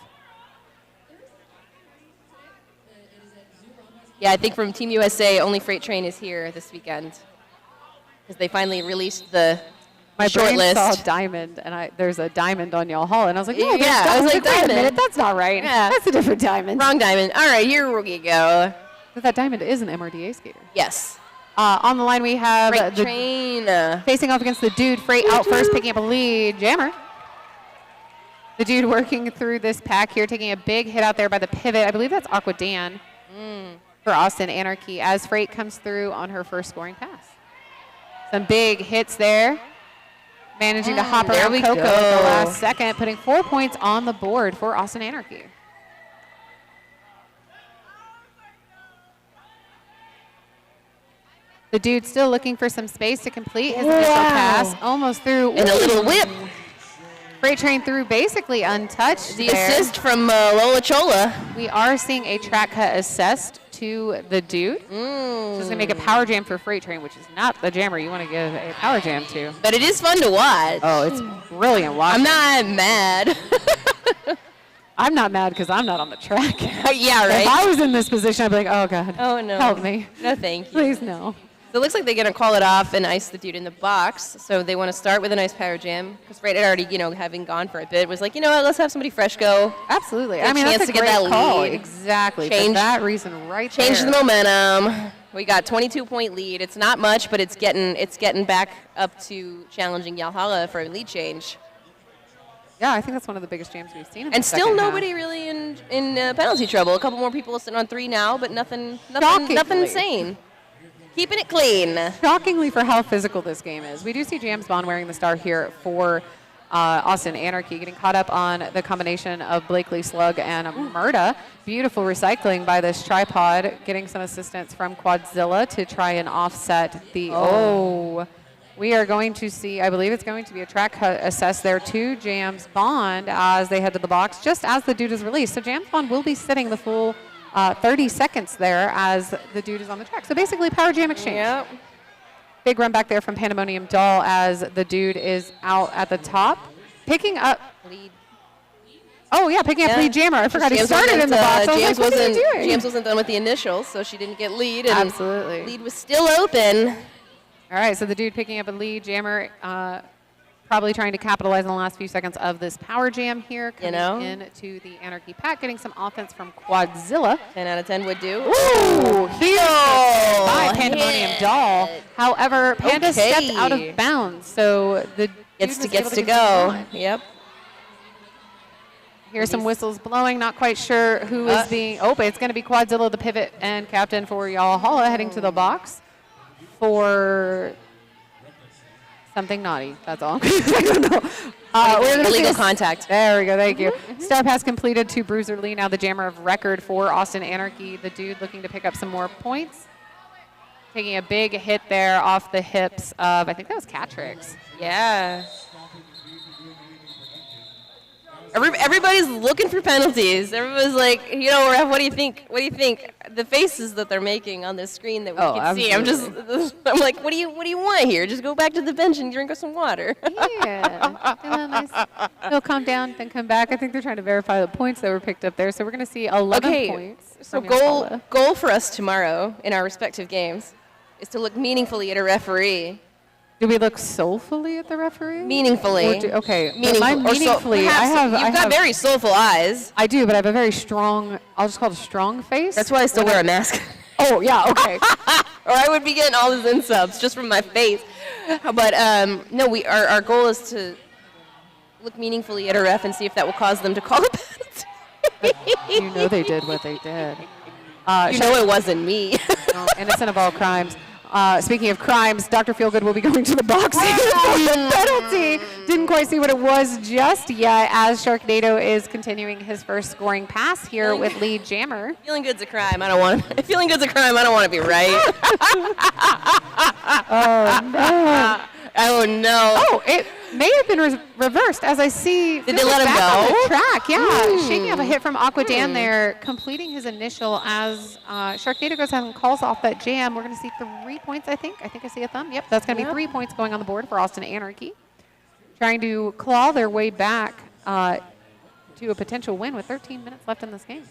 Yeah, I think from Team USA, only Freight Train is here this weekend because they finally released the My short brain list. saw diamond, and there's a diamond on Y'all Hall, and I was like, no, there's Yeah, I was like, wait a diamond. minute, that's not right. Yeah. That's a different diamond. Wrong diamond. All right, here we go. But that diamond is an MRDA skater. Yes. On the line, we have Freight the Train. facing off against the dude. Freight out first, picking up a lead. Jammer. The dude working through this pack here, taking a big hit out there by the pivot. I believe that's Aqua Dan for Austin Anarchy as Freight comes through on her first scoring pass. Some big hits there. Managing to hop there around we Coco go. at the last second, putting 4 points on the board for Austin Anarchy. The dude still looking for some space to complete his initial pass. Almost through. And a little whip. Freight Train through basically untouched The there. assist from Lola Chola. We are seeing a track cut assessed to the dude. So it's going to make a power jam for Freight Train, which is not the jammer you want to give a power jam to. But it is fun to watch. Oh, it's brilliant watching. I'm not mad. I'm not mad because I'm not on the track. Yeah, right. If I was in this position, I'd be like, oh, God. Oh, no. Help me. No, thank you. Please, no. So it looks like they're going to call it off and ice the dude in the box. So they want to start with a nice power jam. Because Freight had already, having gone for a bit, was like, you know what, let's have somebody fresh go. Absolutely. Get I mean, a that's chance a to get great that call. lead. Exactly. Change- For that reason right there. Change the momentum. We got 22-point lead. It's not much, but it's getting back up to challenging Yalhalla for a lead change. Yeah, I think that's one of the biggest jams we've seen in And the still second half. nobody really in penalty trouble. A couple more people sitting on 3 now, but nothing Shockingly. insane. Keeping it clean. Shockingly for how physical this game is. We do see James Bond wearing the star here for Austin Anarchy, getting caught up on the combination of Blakely Slug and Murda. Beautiful recycling by this tripod, getting some assistance from Quadzilla to try and offset the We are going to see, I believe it's going to be a track cut assessed there to James Bond as they head to the box, just as the dude is released. So James Bond will be sitting the full 30 seconds there as the dude is on the track. So basically power jam exchange. Yep. Big run back there from Pandemonium Doll as the dude is out at the top. Picking up. Lead. Oh, yeah, picking up lead jammer. I forgot he James started in the box. I was James like, what are you doing? James wasn't done with the initials, so she didn't get lead. And Absolutely. Lead was still open. All right, so the dude picking up a lead jammer, probably trying to capitalize on the last few seconds of this power jam here. Coming into the Anarchy pack, getting some offense from Quadzilla. 10 out of 10 would do. Ooh, huge by Pandemonium hit. Doll. However, Panda Okay. stepped out of bounds, so the dude was able Gets to get some go. run. Yep. Here's some whistles blowing. Not quite sure who is being. Oh, but it's going to be Quadzilla, the pivot and captain for Yalhalla, heading to the box for something naughty. That's all. I don't know. Illegal contact. There we go. Thank you. Star pass completed to Bruiser Lee, now the jammer of record for Austin Anarchy. The dude looking to pick up some more points. Taking a big hit there off the hips of, I think that was Catrix. Yeah. Everybody's looking for penalties. Everybody's like, you know, Ref, what do you think? What do you think? The faces that they're making on this screen that we can see. I'm like, what do you want here? Just go back to the bench and drink some water. Yeah. They'll calm down, then come back. I think they're trying to verify the points that were picked up there. So we're going to see 11 points. So goal for us tomorrow in our respective games is to look meaningfully at a referee. Do we look soulfully at the referee? Meaningfully. Okay. Meaningfully. You've got very soulful eyes. I do, but I have a very strong, I'll just call it a strong face. That's why I still wear a mask. Oh, yeah, okay. Or I would be getting all these insubs just from my face. But no, our goal is to look meaningfully at a ref and see if that will cause them to call a penalty. You know they did what they did. You know it wasn't me. No, innocent of all crimes. Speaking of crimes, Dr. Feelgood will be going to the box for the penalty. Didn't quite see what it was just yet as Sharknado is continuing his first scoring pass here with lead jammer. Feeling good's a crime. I don't want to. Feeling good's a crime. I don't want to be right. Oh, no. Oh, no. Oh, it may have been reversed as I see. Did they let him back go? on the track, yeah. Shaking off a hit from Aqua Dan there, completing his initial as Sharknado goes ahead and calls off that jam. We're going to see 3 points, I think. I think I see a thumb. Yep, that's going to be 3 points going on the board for Austin Anarchy. Trying to claw their way back to a potential win with 13 minutes left in this game.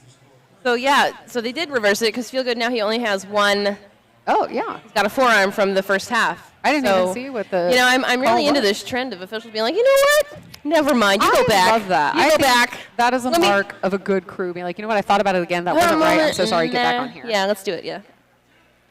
So, yeah, so they did reverse it because Feelgood now he only has one. Oh, yeah. He's got a forearm from the first half. I didn't even see what the. You know, I'm really into this trend of officials being like, you know what? Never mind. You go back. I love that. You go back. That is a mark of a good crew. Being like, you know what? I thought about it again. That wasn't right. I'm so sorry. Get back on here. Yeah, let's do it. Yeah.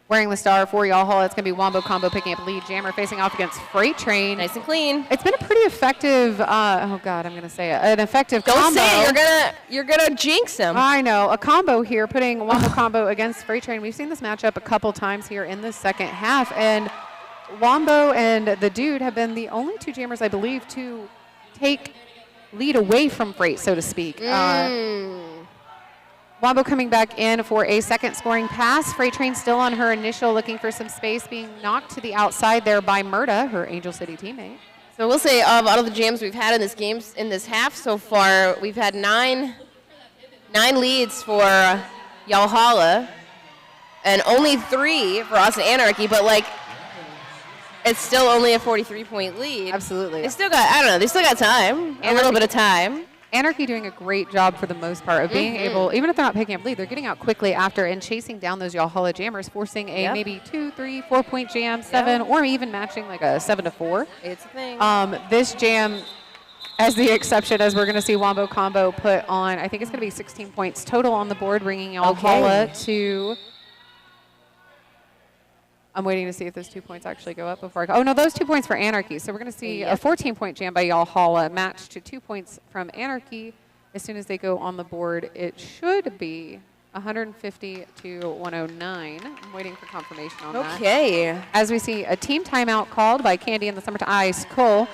Wearing the star for Yalhalla, it's going to be Wombo Combo picking up lead jammer facing off against Freight Train. Nice and clean. It's been a pretty effective, oh God, I'm going to say it, an effective combo. Don't say it. You're gonna jinx him. I know. A combo here, putting Wombo Combo against Freight Train. We've seen this matchup a couple times here in the second half, and Wombo and the Dude have been the only two jammers, I believe, to take lead away from Freight, so to speak. Wombo coming back in for a second scoring pass. Freight Train still on her initial, looking for some space, being knocked to the outside there by Murda, her Angel City teammate. So we'll say of all of the jams we've had in this game, in this half so far, we've had nine leads for Yalhalla, and only 3 for Austin Anarchy. But like, it's still only a 43-point lead. Absolutely. They still got, I don't know, they still got time, a little bit of time. Anarchy doing a great job for the most part of being able, even if they're not picking up lead, they're getting out quickly after and chasing down those Yalhalla jammers, forcing a maybe 2, 3, 4 point jam, 7, or even matching like a 7 to 4. It's a thing. This jam, as the exception, as we're going to see Wombo Combo put on, I think it's going to be 16 points total on the board, bringing Yalhalla to. I'm waiting to see if those 2 points actually go up before I go. Oh, no, those 2 points for Anarchy. So we're going to see a 14-point jam by Yalhalla matched to 2 points from Anarchy. As soon as they go on the board, it should be 150 to 109. I'm waiting for confirmation on that. Okay. As we see a team timeout called by Candy in the Summertime Ice Cole.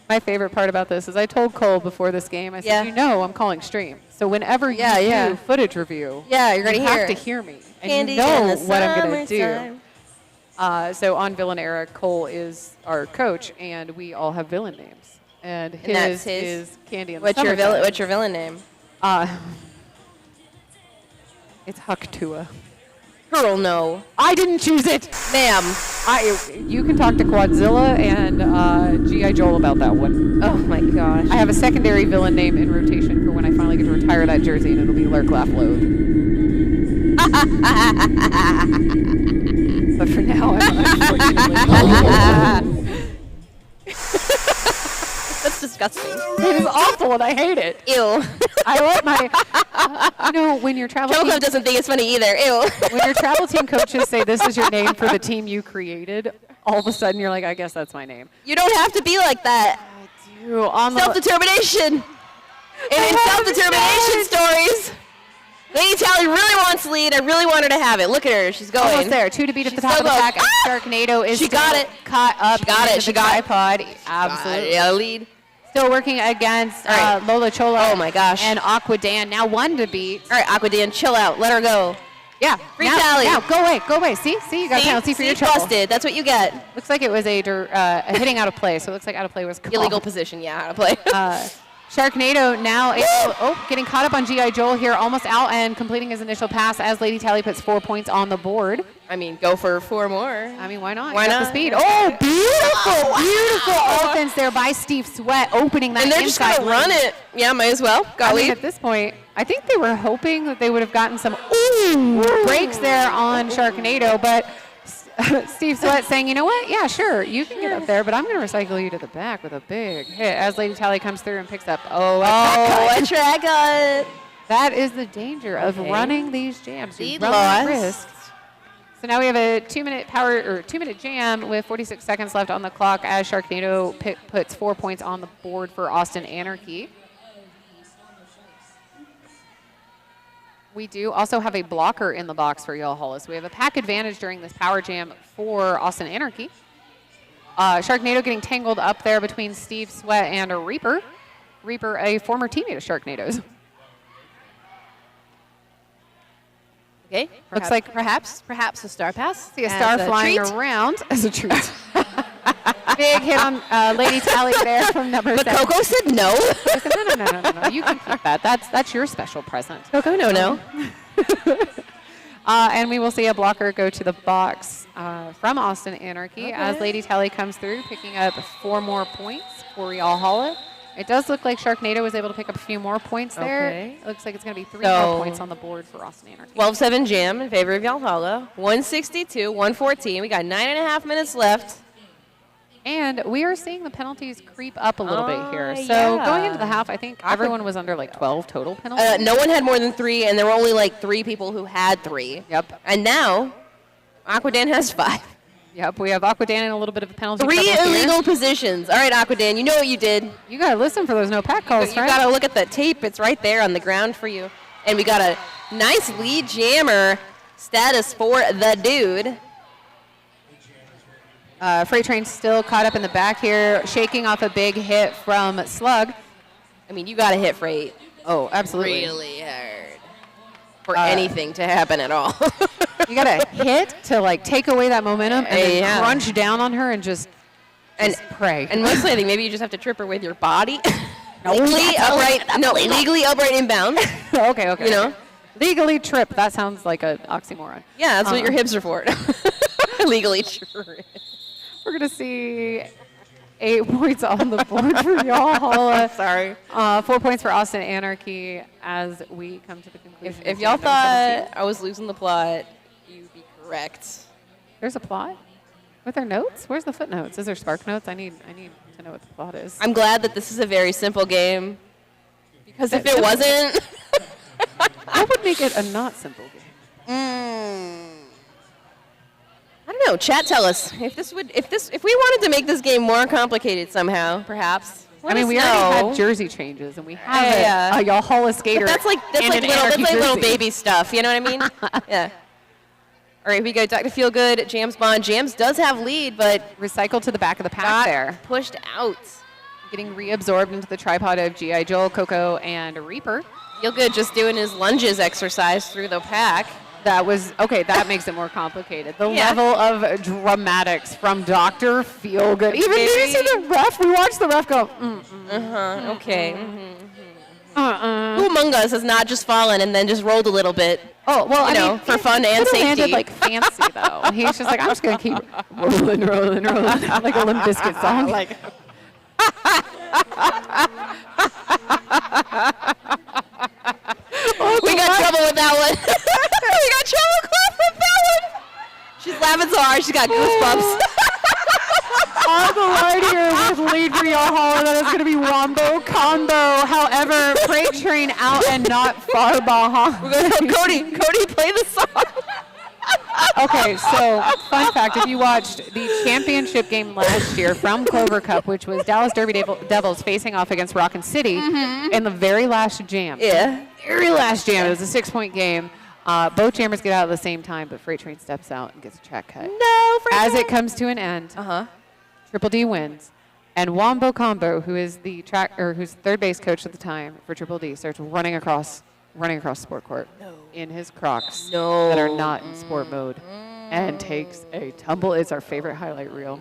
My favorite part about this is I told Cole before this game, I said, you know I'm calling stream. So whenever you do footage review, you're gonna have to hear me. And Candy you know in the what I'm going to summertime. do. So on Villain Era, Cole is our coach, and we all have villain names. And that's his is Candy in the What's Summertime. what's your villain name? It's Hucktua. Girl, no. I didn't choose it. Ma'am. You can talk to Quadzilla and G.I. Joel about that one. Oh, my gosh. I have a secondary villain name in rotation for when I finally get to retire that jersey, and it'll be Lurk, Laugh, Loathe. But for now, I'm unfortunately. That's disgusting. It is awful, and I hate it. Ew. I let my, when your travel team doesn't think it's funny either. Ew. When your travel team coaches say this is your name for the team you created, all of a sudden you're like, I guess that's my name. You don't have to be like that. Ooh, on the self-determination. And in self-determination stories, Lady Tally really wants to lead. I really want her to have it. Look at her. She's going. Almost there. 2 to beat at the top of the pack. And Sharknado is caught up. She got it. She got the tripod. Absolutely. Yeah, lead. Still working against Lola Chola. Oh, my gosh. And Aqua Dan. Now 1 to beat. All right, Aqua Dan, chill out. Let her go. Yeah. Free Tally. Now, go away. See, you got a penalty for your trouble. Busted. That's what you get. Looks like it was a hitting out of play, so it looks like out of play was called. Illegal position, yeah, out of play. Sharknado now getting caught up on G.I. Joel here, almost out and completing his initial pass as Lady Tally puts 4 points on the board. I mean, go for 4 more. I mean, why not? Why You got not? the speed. Oh, beautiful offense there by Steve Sweat, opening that And they're just inside going to run lane. it. Yeah, might as well. Got I mean, lead. at this point, I think they were hoping that they would have gotten some breaks there on Sharknado, but Steve Sweat saying, you know what? Yeah, sure, you can get up there, but I'm going to recycle you to the back with a big hit as Lady Tally comes through and picks up. a track cut. That is the danger of Okay. running these jams. You Lead run loss. the risk. So now we have a 2-minute jam with 46 seconds left on the clock as Sharknado puts 4 points on the board for Austin Anarchy. We do also have a blocker in the box for Y'all Hollis. We have a pack advantage during this power jam for Austin Anarchy. Sharknado getting tangled up there between Steve Sweat and a Reaper. Reaper, a former teammate of Sharknado's. Okay. Looks like perhaps a star pass. See a star flying treat. around as a treat. Big hit on Lady Tally there from number 7. But Coco said no. No. You can keep that. That's your special present. Coco, no. And we will see a blocker go to the box from Austin Anarchy as Lady Tally comes through, picking up 4 more points for Y'all Holla. It does look like Sharknado was able to pick up a few more points there. Okay. It looks like it's going to be 3 more points on the board for Austin Anarchy. 12-7 jam in favor of Y'all Holla. 162, 114. We got 9.5 minutes left. And we are seeing the penalties creep up a little bit here. So going into the half, I think everyone was under like 12 total penalties. No one had more than 3, and there were only like 3 people who had 3. Yep. And now, Aquadan has 5. Yep, we have Aquadan in a little bit of a penalty 3 trouble here. illegal positions. All right, Aquadan, you know what you did. You got to listen for those no pack calls, You right? got to look at the tape. It's right there on the ground for you. And we got a nice lead jammer status for the dude. Freight Train still caught up in the back here, shaking off a big hit from Slug. I mean, you got to hit Freight. Oh, absolutely. Really hard for anything to happen at all. You got to hit to like take away that momentum and then Yeah. crunch down on her and just pray. And mostly, I think maybe you just have to trip her with your body. Legally upright inbound. Okay. You know? Legally trip. That sounds like an oxymoron. Yeah, that's what your hips are for. Legally trip. We're going to see 8 points on the board for Y'all Holla. Sorry. 4 points for Austin Anarchy as we come to the conclusion. If of y'all game number thought I was losing the plot, you'd be correct. 17. There's a plot? With their notes? Where's the footnotes? Is there spark notes? I need to know what the plot is. I'm glad that this is a very simple game. Because if it wasn't... I would make it a not simple game. I don't know. Chat, tell us if we wanted to make this game more complicated somehow, perhaps. I mean, we already had jersey changes, and we have a Y'all Holla skater. But that's like little baby stuff. You know what I mean? Yeah. All right, we go. Dr. Feelgood, Jams Bond. Jams does have lead, but recycled to the back of the pack there. Pushed out. Getting reabsorbed into the tripod of G.I. Joel, Coco, and Reaper. Feelgood just doing his lunges exercise through the pack. That was, okay, that makes it more complicated. The level of dramatics from Dr. Feelgood. Even did you see the ref? We watched the ref go, Okay. Who among us has not just fallen and then just rolled a little bit? Oh, well, you know, for fun and safety. Landed like fancy, though. He's just like, I'm just going to keep rolling, like a Limp Bizkit song. We got trouble with that one. We got trouble with that one. She's laughing so hard, she got goosebumps. On the line here with lead for Y'all Holla, that is going to be Wombo Combo. However, Freight Train out and not far behind. Cody, play the song. Okay, so fun fact, if you watched the championship game last year from Clover Cup, which was Dallas Derby Devils facing off against Rockin' City in the very last jam. Yeah. Very last jam. It was a 6-point game. Both jammers get out at the same time, but Freight Train steps out and gets a track cut. No, Freight As Train. it comes to an end, Triple D wins. And Wombo Combo, who is the who's third base coach at the time for Triple D, starts running across sport court in his Crocs that are not in sport mode, and takes a tumble. It's our favorite highlight reel.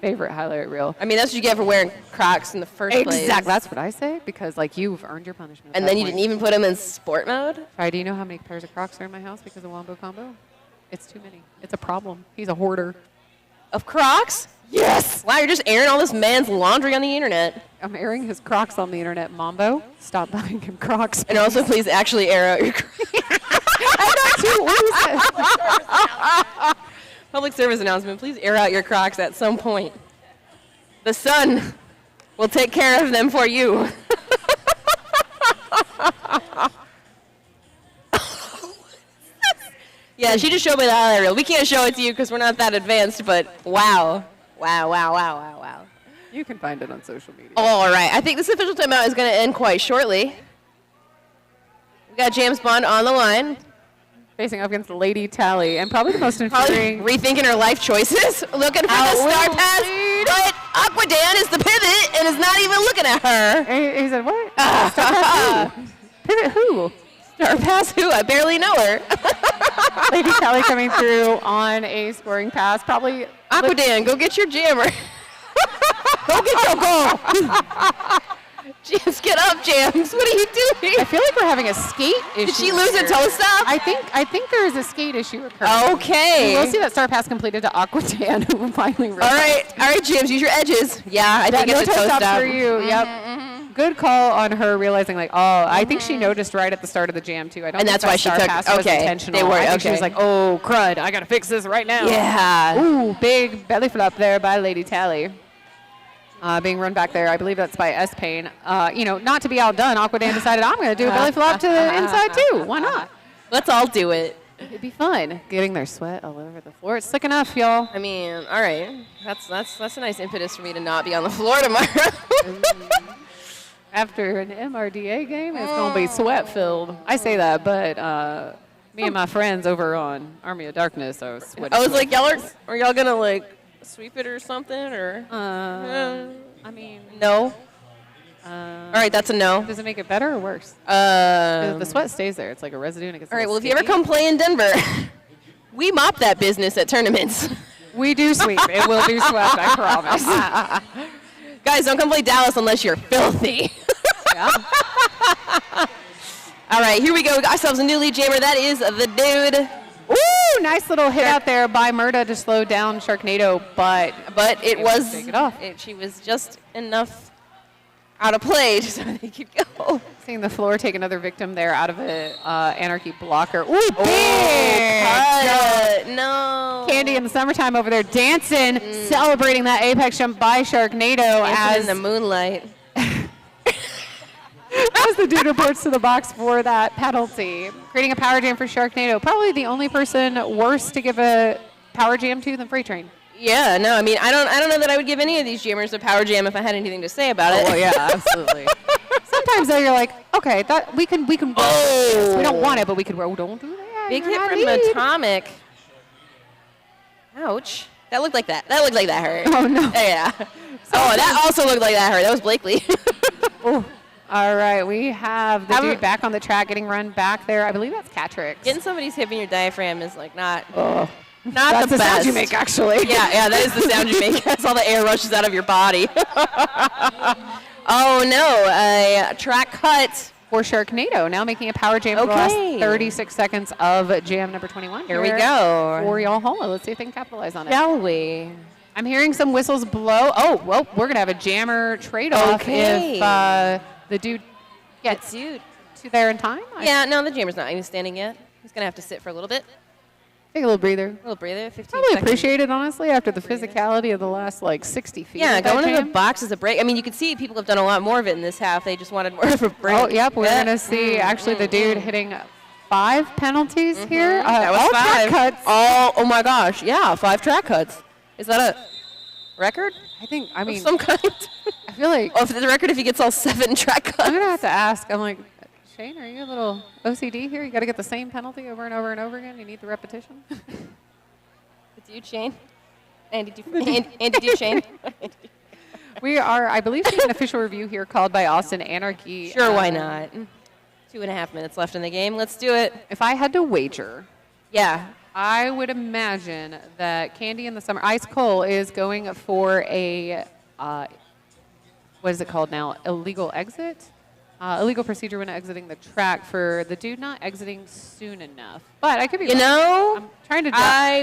Favorite highlight reel. I mean, that's what you get for wearing Crocs in the first place. Exactly. That's what I say, because like you've earned your punishment. And then you didn't even put them in sport mode? Sorry, do you know how many pairs of Crocs are in my house because of Wombo Combo? It's too many. It's a problem. He's a hoarder. Of Crocs? Yes! Wow, you're just airing all this man's laundry on the internet. I'm airing his Crocs on the internet. Mambo, stop buying him Crocs. And also, please actually air out your Crocs. Public service announcement. Please air out your Crocs at some point. The sun will take care of them for you. Yeah, she just showed me the highlight reel. We can't show it to you because we're not that advanced, but wow. Wow, wow, wow, wow, wow. You can find it on social media. All right. I think this official timeout is going to end quite shortly. We got James Bond on the line. Facing up against Lady Tally, and probably the most infuriating. Rethinking her life choices. Looking for the star pass, but Aquadan is the pivot and is not even looking at her. He said, what? Star pass who? Pivot who? Star pass who? I barely know her. Lady Tally coming through on a scoring pass. Probably. Aquadan, go get your jammer. Go get your goal. James, get up, James. What are you doing? I feel like we're having a skate issue. Did she lose a toe stop? I think there is a skate issue occurring. Okay. We'll see that star pass completed to Aquadan, who finally. All right, James, use your edges. Yeah, I think it's a toe stop for you. Yep. Good call on her realizing, like, I think she noticed right at the start of the jam too. I don't. And think that's why she star took. pass was Okay, intentional. they were. I think she okay. was like, oh crud, I gotta fix this right now. Yeah. Ooh, big belly flop there by Lady Tally. Being run back there, I believe that's by S Payne. Not to be outdone, Aquadan decided I'm going to do a belly flop to the inside too. Why not? Let's all do it. It'd be fun. Getting their sweat all over the floor. It's slick enough, y'all. I mean, all right. That's a nice impetus for me to not be on the floor tomorrow. After an MRDA game, it's going to be sweat filled. I say that, but me and my friends over on Army of Darkness are sweating. I was like, are y'all going to like sweep it or something, or? I mean, no. All right, that's a no. Does it make it better or worse? The sweat stays there. It's like a residue. And it gets all right, well, if you ever come play in Denver, we mop that business at tournaments. We do sweep. It will be swept, I promise. Guys, don't come play Dallas unless you're filthy. Yeah. All right, here we go. We got ourselves a new lead jammer. That is the dude. Ooh, nice little hit out there by Murda to slow down Sharknado, but it was take it off. She was just enough out of play so they could go. Seeing the floor take another victim there out of an Anarchy blocker. Ooh, big cut. No. Candy in the summertime over there dancing, celebrating that apex jump by Sharknado Dancing as in the moonlight. as the dude reports to the box for that penalty. Creating a power jam for Sharknado. Probably the only person worse to give a power jam to than Freight Train. Yeah, no, I mean, I don't know that I would give any of these jammers a power jam if I had anything to say about it. Oh, yeah, absolutely. Sometimes though you're like, okay, that we can work with this. We don't want it, but we could work. Don't do that. Big You're hit not from lead. Atomic. Ouch. That looked like that. That looked like that hurt. Oh no. Yeah. That also looked like that hurt. That was Blakely. Oh. All right, we have the dude back on the track getting run back there. I believe that's Catrix. Getting somebody's hip in your diaphragm is like not That's the best. sound you make, actually. Yeah, that is the sound you make as all the air rushes out of your body. Oh no, a track cut for Sharknado. Now making a power jam for the last 36 seconds of jam number 21. Here we go. For y'all Hola. Let's see if they can capitalize on it. Shall we? I'm hearing some whistles blow. Oh, well, we're going to have a jammer trade-off if the dude gets to there in time. Yeah, no, the jammer's not even standing yet. He's going to have to sit for a little bit. Take a little breather. 15 Probably seconds. appreciate it, honestly, after the physicality of the last, 60 feet. Yeah, of that going to the jam. box is a break. I mean, you can see people have done a lot more of it in this half. They just wanted more of a break. Oh, yep, we're going to see actually the dude hitting 5 penalties here. That was all 5. track cuts. Oh my gosh. Yeah, 5 track cuts. Is that a record? I mean, of some kind. I feel like. Oh, if it's a record if he gets all 7 track cuts. I'm going to have to ask. I'm like, Shane, are you a little OCD here? You got to get the same penalty over and over and over again? You need the repetition? It's you, Shane. Andy Duchesne. We are, I believe, seeing an official review here called by Austin Anarchy. Sure, why not? 2.5 minutes left in the game. Let's do it. If I had to wager, yeah, I would imagine that Candy in the Summer Ice Cold is going for a what is it called now? Illegal exit? Illegal procedure when exiting the track for the dude not exiting soon enough. But I could be wrong. I'm trying to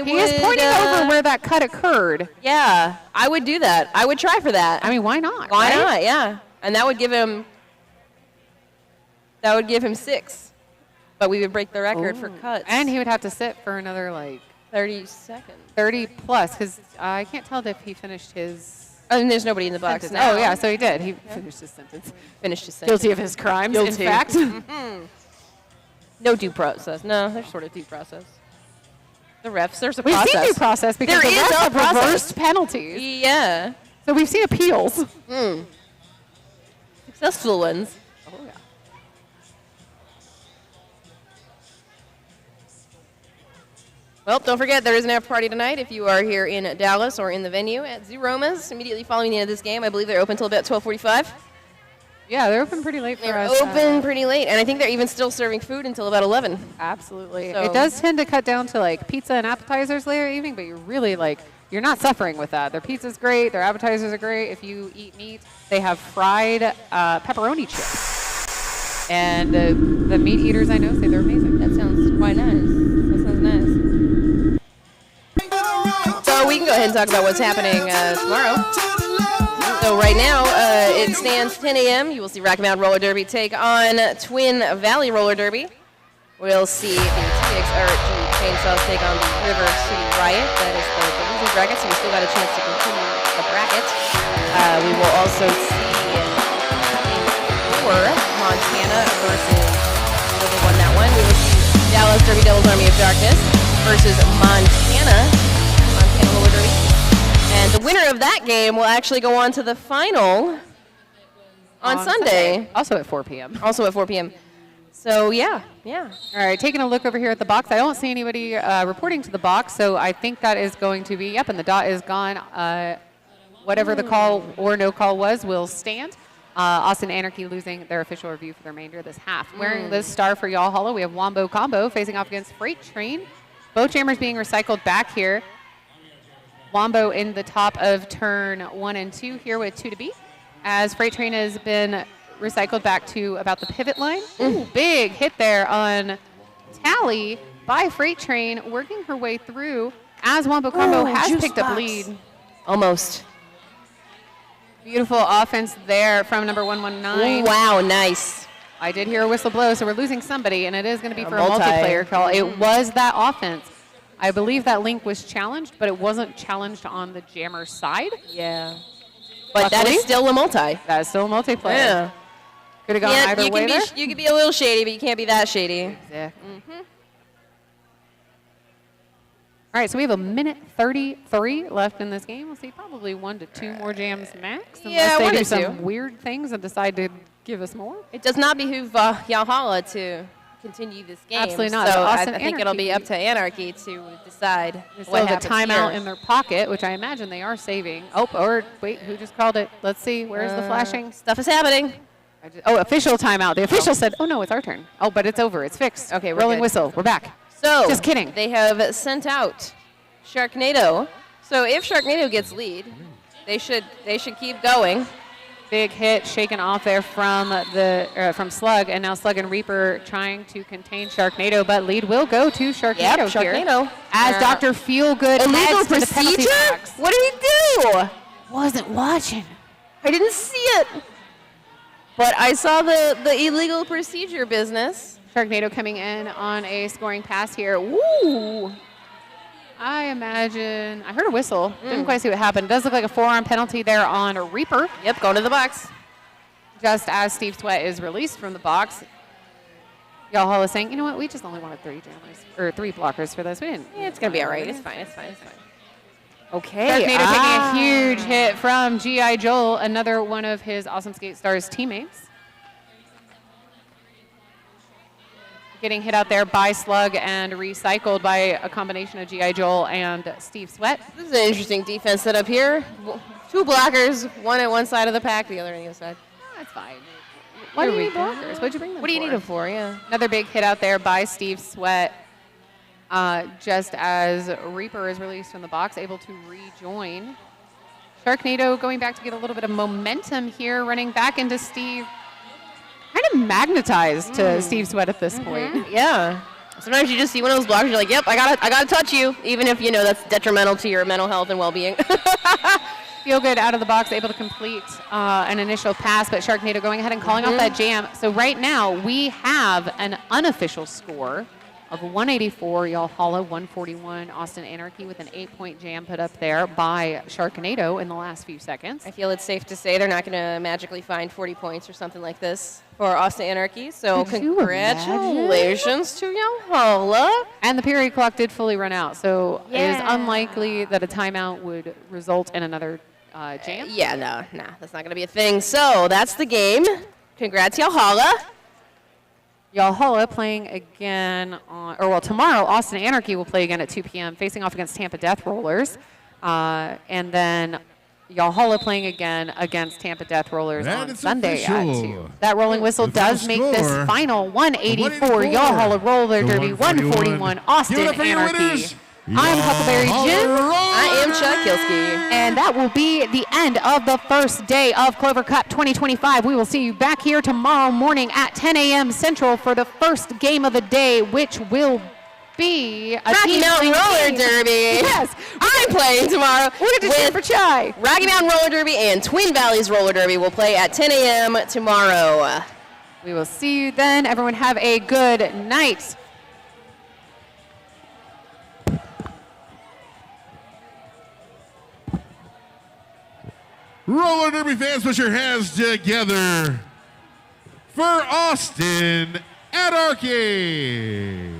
he is pointing over where that cut occurred. Yeah, I would do that. I would try for that. I mean, why not? Why right? not? Yeah. And that would give him 6. But we would break the record for cuts. And he would have to sit for another, like, 30 seconds. 30 plus, because I can't tell if he finished his... I mean, there's nobody in the box sentence. now. Oh, yeah, so he did. He finished his sentence. Finished his sentence. Guilty of his crimes, Guilty. in fact. No due process. No, there's sort of due process. The refs, there's a We've process. seen due process because there the is refs a have process. reversed penalties. Yeah. So we've seen appeals. Successful ones. Oh, yeah. Well, don't forget, there is an after party tonight if you are here in Dallas or in the venue at Zeroma's immediately following the end of this game. I believe they're open until about 12:45. Yeah, they're open pretty late for They're us. open pretty late, and I think they're even still serving food until about 11. Absolutely. So It does tend to cut down to, like, pizza and appetizers later evening, but you're really, like, you're not suffering with that. Their pizza's great. Their appetizers are great. If you eat meat, they have fried pepperoni chips. And the meat eaters I know say they're amazing. That sounds quite nice. That sounds nice. So we can go ahead and talk about what's happening tomorrow. So right now, it stands 10 a.m. You will see Rocky Mountain Roller Derby take on Twin Valley Roller Derby. We'll see the Chainsaws take on the River City Riot. That is the losing bracket, so we still got a chance to continue the bracket. We will also see Montana versus whoever won that one. We will see Dallas Derby Devils Army of Darkness versus Montana Roller Derby. And the winner of that game will actually go on to the final on Sunday. Also at 4 p.m. Also at 4 p.m. So, yeah. All right, taking a look over here at the box. I don't see anybody reporting to the box, so I think that is going to be, and the dot is gone. Whatever the call or no call was will stand. Austin Anarchy losing their official review for the remainder of this half. Wearing the star for Y'all Hollow, we have Wombo Combo facing off against Freight Train. Both jammers being recycled back here. Wombo in the top of turn 1 and 2 here with 2 to beat, as Freight Train has been recycled back to about the pivot line. Ooh, big hit there on Tally by Freight Train, working her way through as Wombo Combo has picked up lead. Almost. Beautiful offense there from number 119. Ooh, wow, nice. I did hear a whistle blow, so we're losing somebody, and it is going to be for a multi. multiplayer call. It was that offense. I believe that link was challenged, but it wasn't challenged on the jammer side. Yeah. But that is still a multi. That is still a multiplayer. Yeah. Could have gone either way there. You can be a little shady, but you can't be that shady. Exactly. All right, so we have 1:33 left in this game. We'll see probably 1 to 2 more jams max, unless they do some weird things and decide to give us more. It does not behoove Yahala to continue this game. Absolutely not. So I Austin think it'll be up to Anarchy to decide There's what still the happens timeout here. in their pocket, which I imagine they are saving. Oh, or wait, who just called it? Let's see. Where's the flashing? Stuff is happening. Official timeout. The official said, oh, no, it's our turn. Oh, but it's over. It's fixed. Okay, we're Rolling good. whistle. We're back. So Just kidding. They have sent out Sharknado. So if Sharknado gets lead, they should keep going. Big hit shaken off there from from Slug, and now Slug and Reaper trying to contain Sharknado, but lead will go to Sharknado Yep, here. Sharknado. As Dr. Feelgood Illegal heads to the penalty procedure? box. What did he do? Wasn't watching. I didn't see it. But I saw the illegal procedure business. Sharknado coming in on a scoring pass here. Woo! I imagine, I heard a whistle. Didn't quite see what happened. Does look like a forearm penalty there on Reaper. Yep, going to the box. Just as Steve Sweat is released from the box. Y'all Hall is saying, you know what, we just only wanted 3 jammers, or 3 blockers for this. We didn't. Yeah, it's going to be all right. It's fine. It's fine. It's fine. Okay. Sharknado taking a huge hit from G.I. Joel, another one of his Awesome Skate Stars teammates. Getting hit out there by Slug and recycled by a combination of G.I. Joel and Steve Sweat. This is an interesting defense setup here. 2 blockers, one at one side of the pack, the other on the other side. Oh, that's fine. Why do you need blockers? What'd you bring them What do you need them for? Yeah. Another big hit out there by Steve Sweat. Just as Reaper is released from the box, able to rejoin. Sharknado going back to get a little bit of momentum here, running back into Steve. Kind of magnetized to Steve Sweat at this point. Yeah. Sometimes you just see one of those blockers, you're like, yep, I gotta touch you, even if you know that's detrimental to your mental health and well-being. Feel good out of the box, able to complete an initial pass, but Sharknado going ahead and calling off that jam. So right now we have an unofficial score of 184, Y'all Holla, 141, Austin Anarchy with an 8-point jam put up there by Sharknado in the last few seconds. I feel it's safe to say they're not going to magically find 40 points or something like this for Austin Anarchy. So congratulations to Y'all Holla. And the period clock did fully run out, so it is unlikely that a timeout would result in another jam. Yeah, nah, that's not going to be a thing. So that's the game. Congrats, Y'all Holla. Y'all Holla playing again tomorrow, Austin Anarchy will play again at 2 p.m., facing off against Tampa Death Rollers. And then Y'all Holla playing again against Tampa Death Rollers on Sunday at 2. That rolling whistle does make this final 184 Y'all Holla Roller Derby, 141 Austin Anarchy. I'm Huckleberry Jim. I am Chuck Kilski. And that will be the end of the first day of Clover Cup 2025. We will see you back here tomorrow morning at 10 a.m. Central for the first game of the day, which will be a Rocky Mountain Roller Derby. Yes. I'm playing tomorrow. We're going to cheer for Chai. Rocky Mountain Roller Derby and Twin Valleys Roller Derby will play at 10 a.m. tomorrow. We will see you then. Everyone have a good night. Roller Derby fans, put your hands together for Austin Anarchy.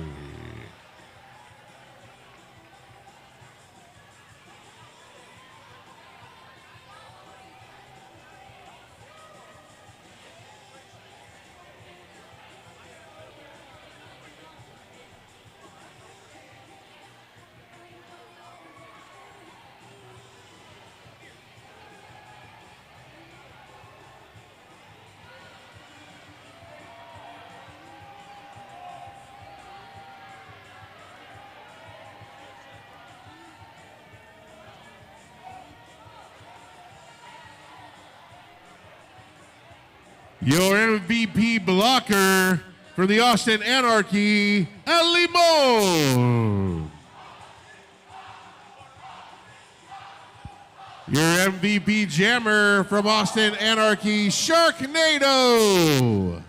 Your MVP blocker for the Austin Anarchy, Elimo. Your MVP jammer from Austin Anarchy, Sharknado.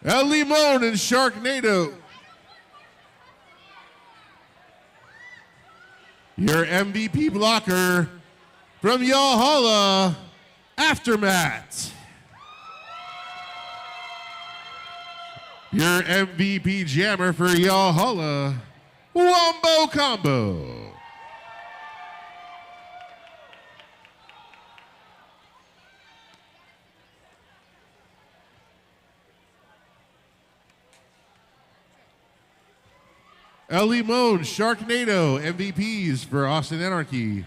Elimo and Sharknado. Your MVP blocker from Y'all Holla, Aftermath. Your MVP jammer for Y'all Holla, Wombo Combo. Elimo, Sharknado, MVPs for Austin Anarchy.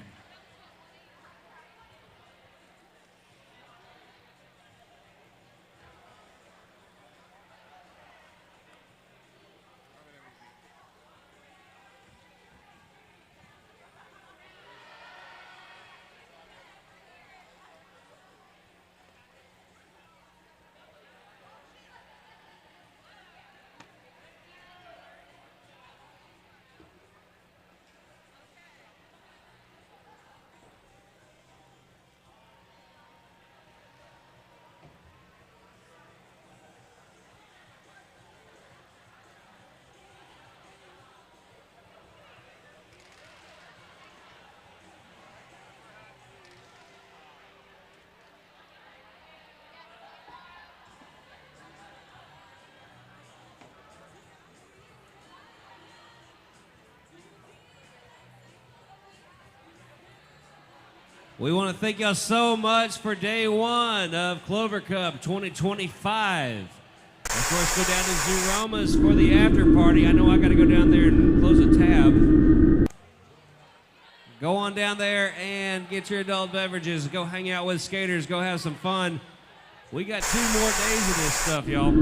We want to thank y'all so much for day one of Clover Cup 2025. Of course, go down to Zeroma's for the after party. I know I got to go down there and close a tab. Go on down there and get your adult beverages. Go hang out with skaters. Go have some fun. We got 2 more days of this stuff, y'all.